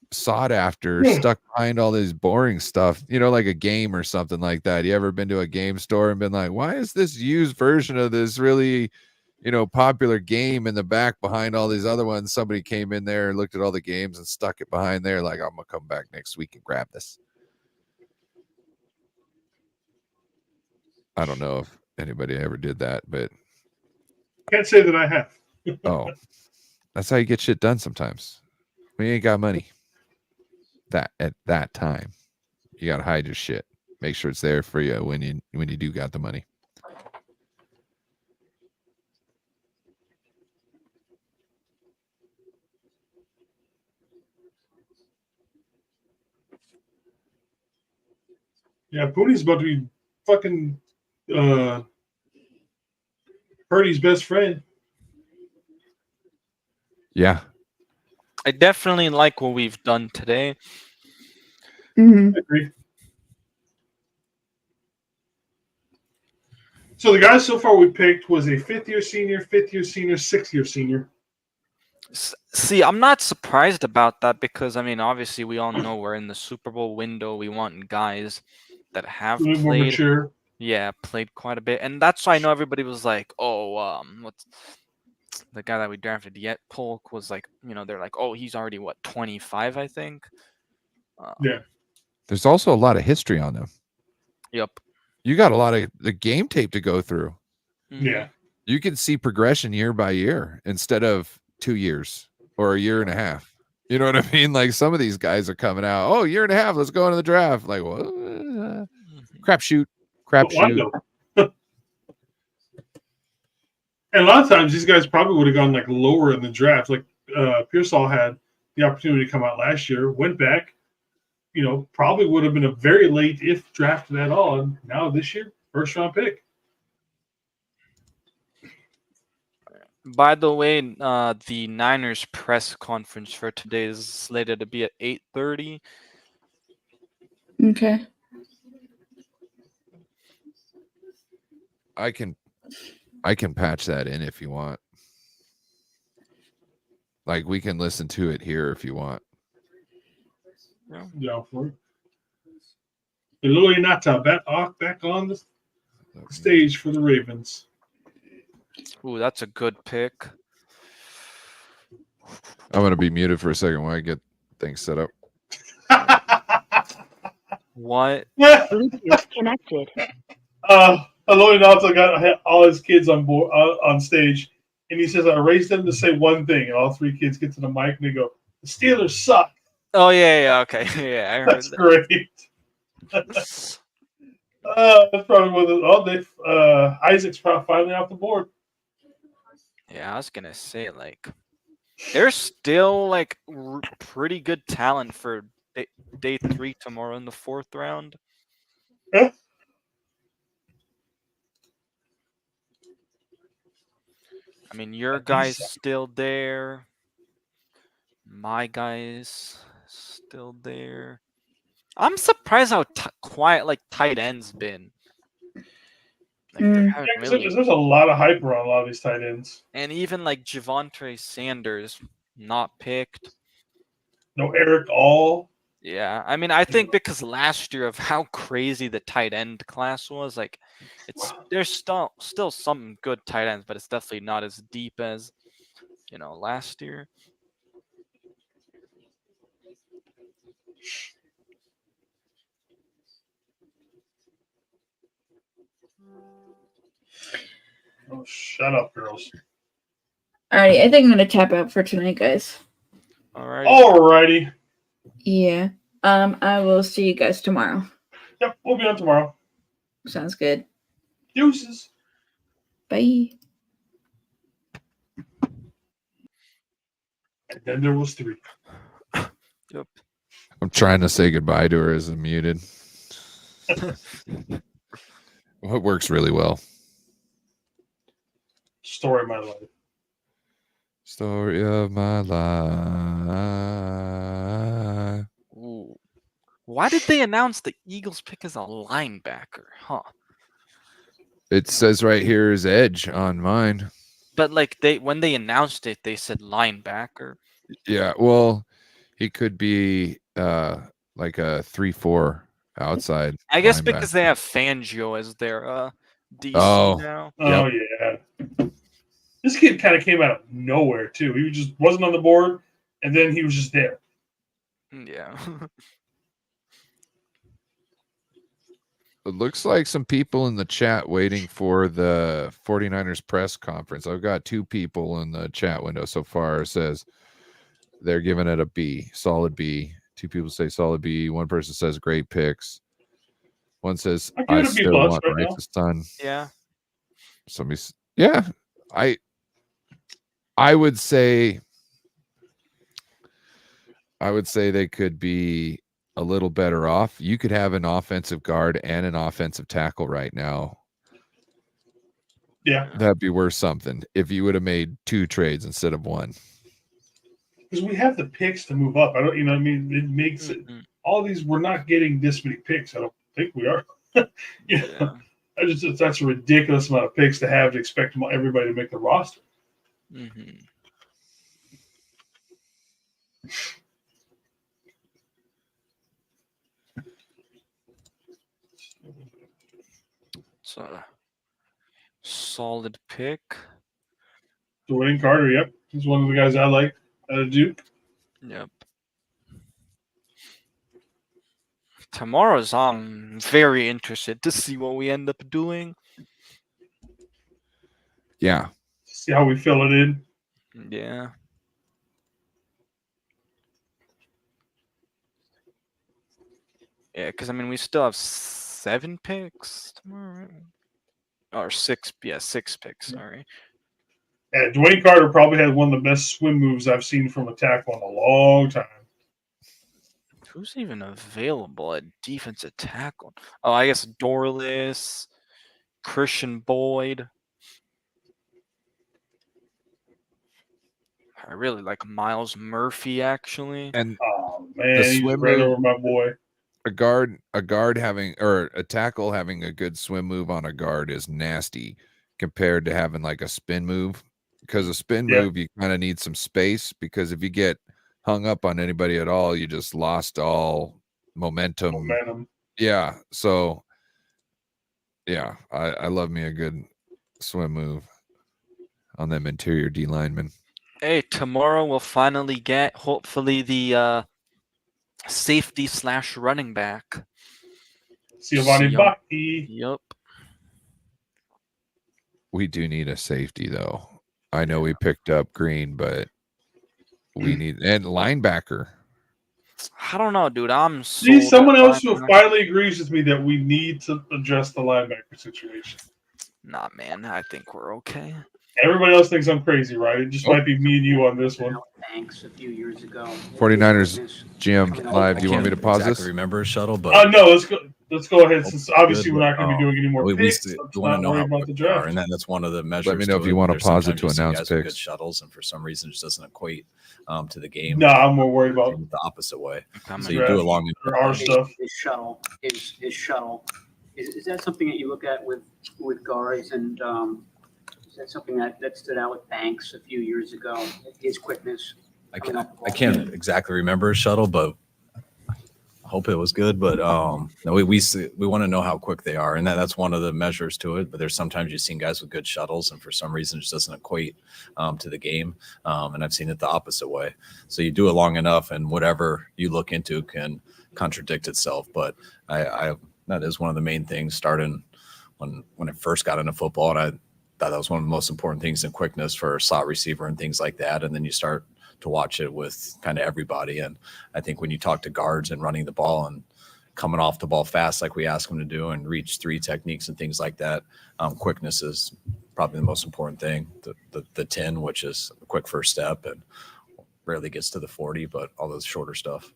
I: sought after stuck behind all this boring stuff, like a game or something like that? You ever been to a game store and been like, why is this used version of this really, popular game in the back behind all these other ones? Somebody came in there and looked at all the games and stuck it behind there. Like, I'm going to come back next week and grab this. I don't know if anybody ever did that, but
D: can't say that I have.
I: Oh, that's how you get shit done sometimes. We ain't got money. That at that time, you gotta hide your shit. Make sure it's there for you when you do got the money.
D: Yeah, Poonie's about to be fucking Purdy's best friend.
I: Yeah.
E: I definitely like what we've done today.
J: Mm-hmm.
D: I agree. So the guys so far we picked was a fifth-year senior, sixth-year senior.
E: See, I'm not surprised about that because, obviously we all know we're in the Super Bowl window. We want guys that have
D: more
E: played.
D: Mature.
E: Yeah, played quite a bit. And that's why I know everybody was like, oh, what's the guy that we drafted yet? Polk was like, they're like, oh, he's already, 25, I think?
D: Yeah.
I: There's also a lot of history on them.
E: Yep.
I: You got a lot of the game tape to go through.
D: Yeah.
I: You can see progression year by year instead of 2 years or a year and a half. You know what I mean? Like some of these guys are coming out, oh, year and a half, let's go into the draft. Like, what? Crapshoot.
D: And a lot of times these guys probably would have gone lower in the draft. Like Pearsall had the opportunity to come out last year, went back, probably would have been a very late if drafted at all. And now this year, first round pick.
E: By the way, the Niners press conference for today is slated to be at 8:30.
J: Okay.
I: I can patch that in if you want. Like we can listen to it here if you want.
D: Yeah, for it. Louis Nata back on the stage for the Ravens.
E: Ooh, that's a good pick.
I: I'm going to be muted for a second while I get things set up.
E: What?
L: Bluetooth connected.
D: Louis Nata got all his kids on board on stage, and he says, "I raised them to say one thing," and all three kids get to the mic and they go, "The Steelers suck."
E: Oh yeah, okay, yeah, I heard
D: That's
E: that.
D: great. That's probably one of the. Isaac's probably finally off the board.
E: Yeah, I was gonna say there's still pretty good talent for day 3 tomorrow in the 4th round.
D: Yeah.
E: Your guy's still there. My guy's still there. I'm surprised how quiet tight ends been.
D: There's a lot of hype around a lot of these tight ends.
E: And even Javonte Sanders not picked.
D: No Eric All.
E: Yeah, I think because last year of how crazy the tight end class was, there's still some good tight ends, but it's definitely not as deep as last year.
D: Oh, shut up, girls.
J: Alrighty, I think I'm gonna tap out for tonight, guys.
D: Alrighty.
J: Yeah. I will see you guys tomorrow.
D: Yep, we'll be on tomorrow.
J: Sounds good.
D: Deuces.
J: Bye.
D: And then there was 3.
E: Yep.
I: I'm trying to say goodbye to her as I'm muted. Well, it works really well.
D: Story of my life.
I: Story of my life.
E: Ooh. Why did they announce the Eagles pick as a linebacker? Huh?
I: It says right here is edge on mine.
E: But when they announced it, they said linebacker.
I: Yeah, well, he could be like a 3-4 outside.
E: I guess
I: linebacker.
E: because they have Fangio as their DC now.
D: Oh, yeah. This kid kind of came out of nowhere, too. He just wasn't on the board, and then he was just there.
E: Yeah.
I: It looks like some people in the chat waiting for the 49ers press conference. I've got 2 people in the chat window so far. It says they're giving it a B, solid B. 2 people say solid B. 1 person says great picks. 1 says I still want Rice's son.
E: Yeah.
I: Somebody's I would say they could be a little better off. You could have an offensive guard and an offensive tackle right now.
D: Yeah.
I: That'd be worth something if you would have made 2 trades instead of 1.
D: Because we have the picks to move up. It makes it all these. We're not getting this many picks. I don't think we are. That's a ridiculous amount of picks to have to expect everybody to make the roster.
E: Mm-hmm. It's a solid pick.
D: Dwayne Carter, yep. He's one of the guys I like out of Duke.
E: Yep. Tomorrow's I'm very interested to see what we end up doing.
I: Yeah.
D: See how we fill it in.
E: Yeah. Yeah, because we still have 7 picks tomorrow, right? Or 6. Yeah, 6 picks. Sorry.
D: And Dwayne Carter probably had one of the best swim moves I've seen from a tackle in a long time.
E: Who's even available at defensive tackle? Oh, I guess Dorless, Christian Boyd. I really like Miles Murphy, actually.
I: And
D: oh man, he's right over my boy.
I: A guard having, or a tackle having a good swim move on a guard is nasty compared to having like a spin move. Because a spin move, you kind of need some space, because if you get hung up on anybody at all, you just lost all momentum. Yeah. So yeah, I love me a good swim move on them interior D linemen.
E: Hey, tomorrow we'll finally get, hopefully, the safety / running back.
D: Giovanni Bacchi.
E: Yep.
I: We do need a safety, though. I know we picked up Green, but we need and linebacker.
E: I don't know, dude. I'm
D: See someone else who finally agrees with me that we need to address the linebacker situation.
E: Nah, man. I think we're okay.
D: Everybody else thinks I'm crazy, right? It just might be me and you on this one.
M: Thanks a few years ago.
I: 49ers GM live. Do you want me to pause this?
N: Remember Shuttle, but
D: no, let's go ahead, since obviously we're not going to be doing any more picks.
N: We want to know how
D: about the draft.
N: and that's one of the measures.
I: Let me know if you want to pause it to announce picks.
N: Good shuttles, and for some reason, it just doesn't equate to the game.
D: No, I'm more worried about
N: the opposite way.
D: So you do it long our stuff.
M: His shuttle is that something that you look at with guards, and is that something that stood out with Banks a few years ago? His quickness.
N: I can't exactly remember Shuttle, but hope it was good, but no, we want to know how quick they are, and that's one of the measures to it. But there's sometimes you've seen guys with good shuttles, and for some reason it just doesn't equate to the game. And I've seen it the opposite way. So you do it long enough, and whatever you look into can contradict itself. But I that is one of the main things starting when I first got into football, and I thought that was one of the most important things in quickness for a slot receiver and things like that. And then you start to watch it with kind of everybody. And I think when you talk to guards and running the ball and coming off the ball fast, like we ask them to do, and reach 3 techniques and things like that, quickness is probably the most important thing. The 10, which is a quick first step and rarely gets to the 40, but all those shorter stuff.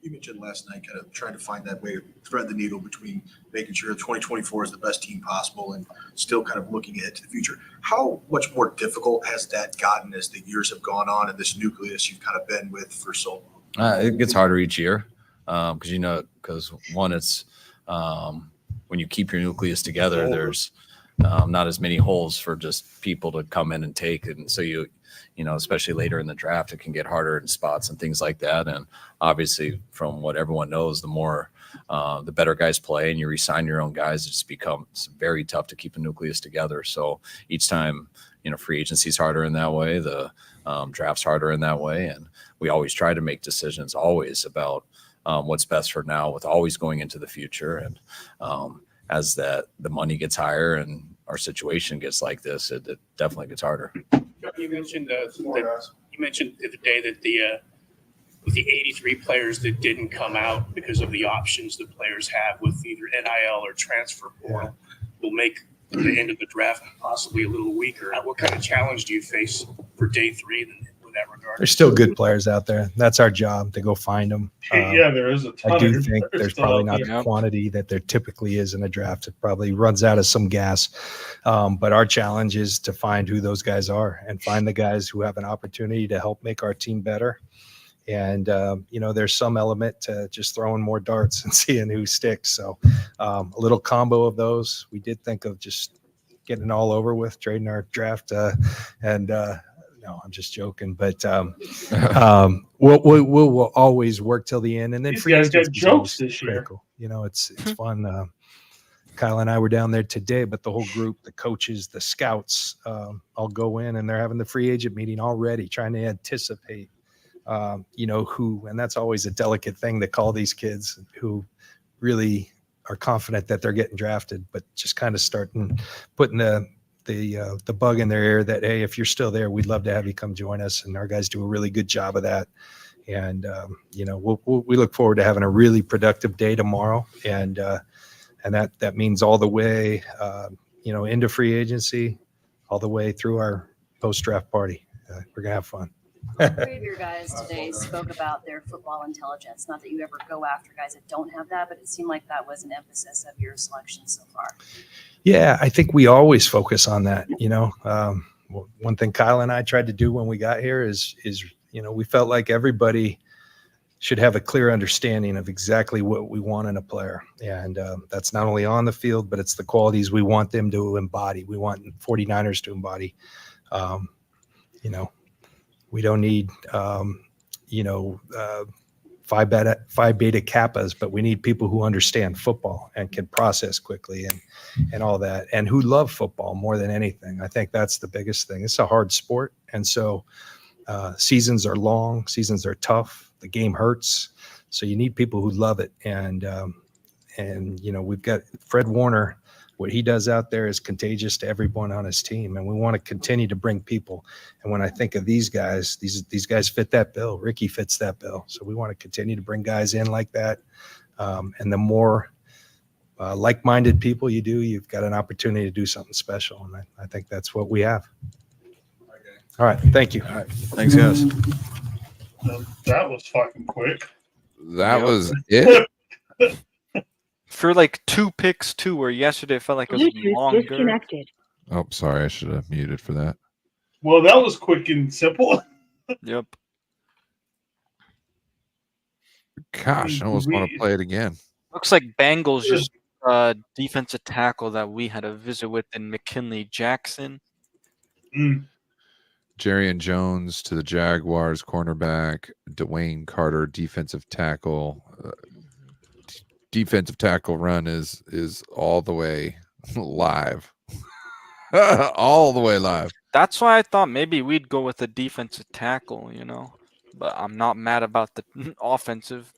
O: You mentioned last night kind of trying to find that way to thread the needle between making sure 2024 is the best team possible and still kind of looking ahead to the future. How much more difficult has that gotten as the years have gone on and this nucleus you've kind of been with for so long?
N: It gets harder each year because one, it's when you keep your nucleus together, there's not as many holes for just people to come in and take. And so especially later in the draft, it can get harder in spots and things like that. And obviously, from what everyone knows, the more the better guys play and you resign your own guys, it just becomes very tough to keep a nucleus together. So each time, free agency is harder in that way. The draft's harder in that way. And we always try to make decisions always about what's best for now, with always going into the future. And as the money gets higher and our situation gets like this, it definitely gets harder.
P: You mentioned the other day that with the 83 players that didn't come out because of the options that players have with either NIL or transfer portal will make the end of the draft possibly a little weaker. What kind of challenge do you face for day 3 in that regard?
Q: There's still good players out there. That's our job to go find them.
D: There is a ton.
Q: I do think there's probably not the quantity that there typically is in a draft. It probably runs out of some gas. But our challenge is to find who those guys are and find the guys who have an opportunity to help make our team better. And, there's some element to just throwing more darts and seeing who sticks. So a little combo of those. We did think of just getting it all over with, trading our draft. No, I'm just joking. But we'll always work till the end. And then free agency is
D: jokes this year.
Q: Critical. It's fun. Kyle and I were down there today, but the whole group, the coaches, the scouts, all go in and they're having the free agent meeting already, trying to anticipate who, and that's always a delicate thing to call these kids who really are confident that they're getting drafted, but just kind of putting the bug in their ear that, hey, if you're still there, we'd love to have you come join us. And our guys do a really good job of that. And, we look forward to having a really productive day tomorrow. And that means all the way, into free agency, all the way through our post-draft party. We're going to have fun.
R: Three of your guys today spoke about their football intelligence. Not that you ever go after guys that don't have that, but it seemed like that was an emphasis of your selection so far.
Q: Yeah, I think we always focus on that. One thing Kyle and I tried to do when we got here is we felt like everybody should have a clear understanding of exactly what we want in a player. And that's not only on the field, but it's the qualities we want them to embody. We want 49ers to embody. We don't need, Phi Beta Kappas, but we need people who understand football and can process quickly and all that, and who love football more than anything. I think that's the biggest thing. It's a hard sport. And so seasons are long, seasons are tough. The game hurts. So you need people who love it. And we've got Fred Warner. What he does out there is contagious to everyone on his team, and we want to continue to bring people. And when I think of these guys, these guys fit that bill. Ricky fits that bill. So we want to continue to bring guys in like that. And the more like-minded people you do, you've got an opportunity to do something special. And I think that's what we have. All right. Thank you.
N: All right. Thanks, guys.
D: That was fucking quick.
I: That was it.
E: For like 2 picks too, where yesterday it felt like it was longer.
L: Disconnected.
I: Oh, sorry. I should have muted for that.
D: Well, that was quick and simple.
E: Yep.
I: Gosh, I almost want to play it again.
E: Looks like Bengals just defensive tackle that we had a visit with in McKinley Jackson.
I: Jerrion Jones to the Jaguars, cornerback. Dwayne Carter, defensive tackle. defensive tackle run is all the way live. All the way live.
E: That's why I thought maybe we'd go with a defensive tackle, but I'm not mad about the offensive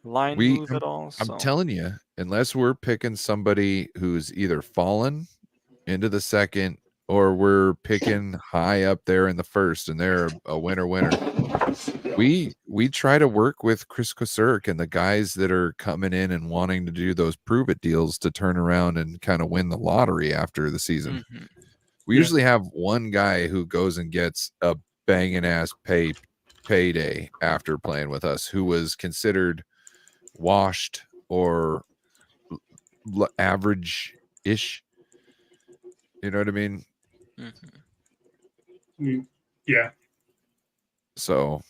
E: line move at all. So.
I: I'm telling you, unless we're picking somebody who's either fallen into the second or we're picking high up there in the first and they're a winner. We try to work with Chris Kosurk and the guys that are coming in and wanting to do those prove it deals to turn around and kind of win the lottery after the season.
E: Mm-hmm.
I: We usually have one guy who goes and gets a banging ass payday after playing with us, who was considered washed or average-ish. You know what I mean?
E: Mm-hmm.
D: Yeah.
I: So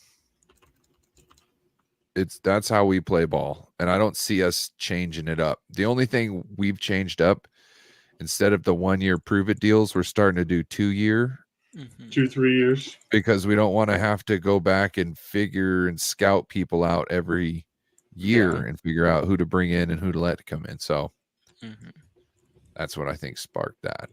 I: that's how we play ball, and I don't see us changing it up. The only thing we've changed up, instead of the 1 year prove it deals, we're starting to do 2 year.
D: 2-3 years.
I: Because we don't want to have to go back and figure and scout people out every year and figure out who to bring in and who to let come in. So that's what I think sparked that.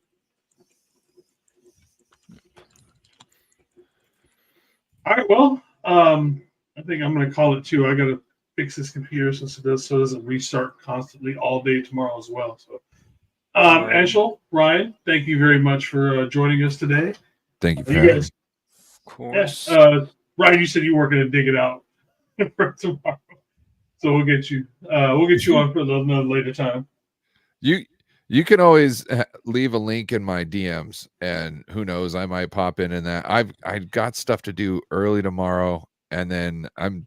D: All right. Well, I think I'm going to call it 2. I got to fix this computer so it doesn't restart constantly all day tomorrow as well. So, Anshul, Ryan, thank you very much for joining us today.
I: Thank you for having me.
E: Of course.
D: Ryan, you said you weren't going to dig it out for tomorrow, so we'll get you on for another later time.
I: You can always leave a link in my DMs, and who knows, I might pop in that. I've got stuff to do early tomorrow, and then I'm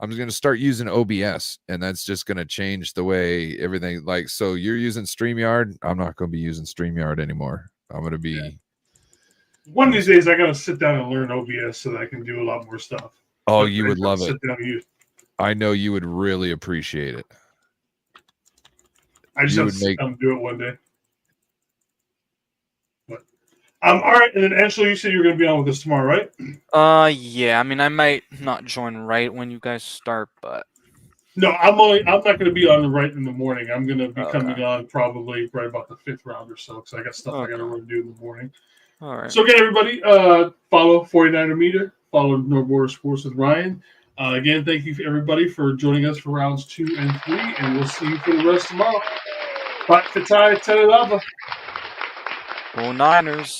I: going to start using OBS, and that's just going to change the way everything. Like, so you're using StreamYard. I'm not going to be using StreamYard anymore. I'm going to be. Yeah.
D: One of these days, I got to sit down and learn OBS so that I can do a lot more stuff.
I: Oh, you would love it.
D: I
I: know you would really appreciate it.
D: I just have to sit down and do it one day. But, all right, and then Angela, you said you were going to be on with us tomorrow, right?
E: Yeah. I mean, I might not join right when you guys start, but
D: no, I'm not going to be on right in the morning. I'm going to be coming on probably right about the 5th round or so because I got stuff I got to run do in the morning.
E: All right.
D: So again, everybody, follow 49er Meter, follow No Border Sports with Ryan. Again, thank you everybody for joining us for rounds 2 and 3, and we'll see you for the rest tomorrow. Bye, Fatai, Tenelava.
E: Go Niners.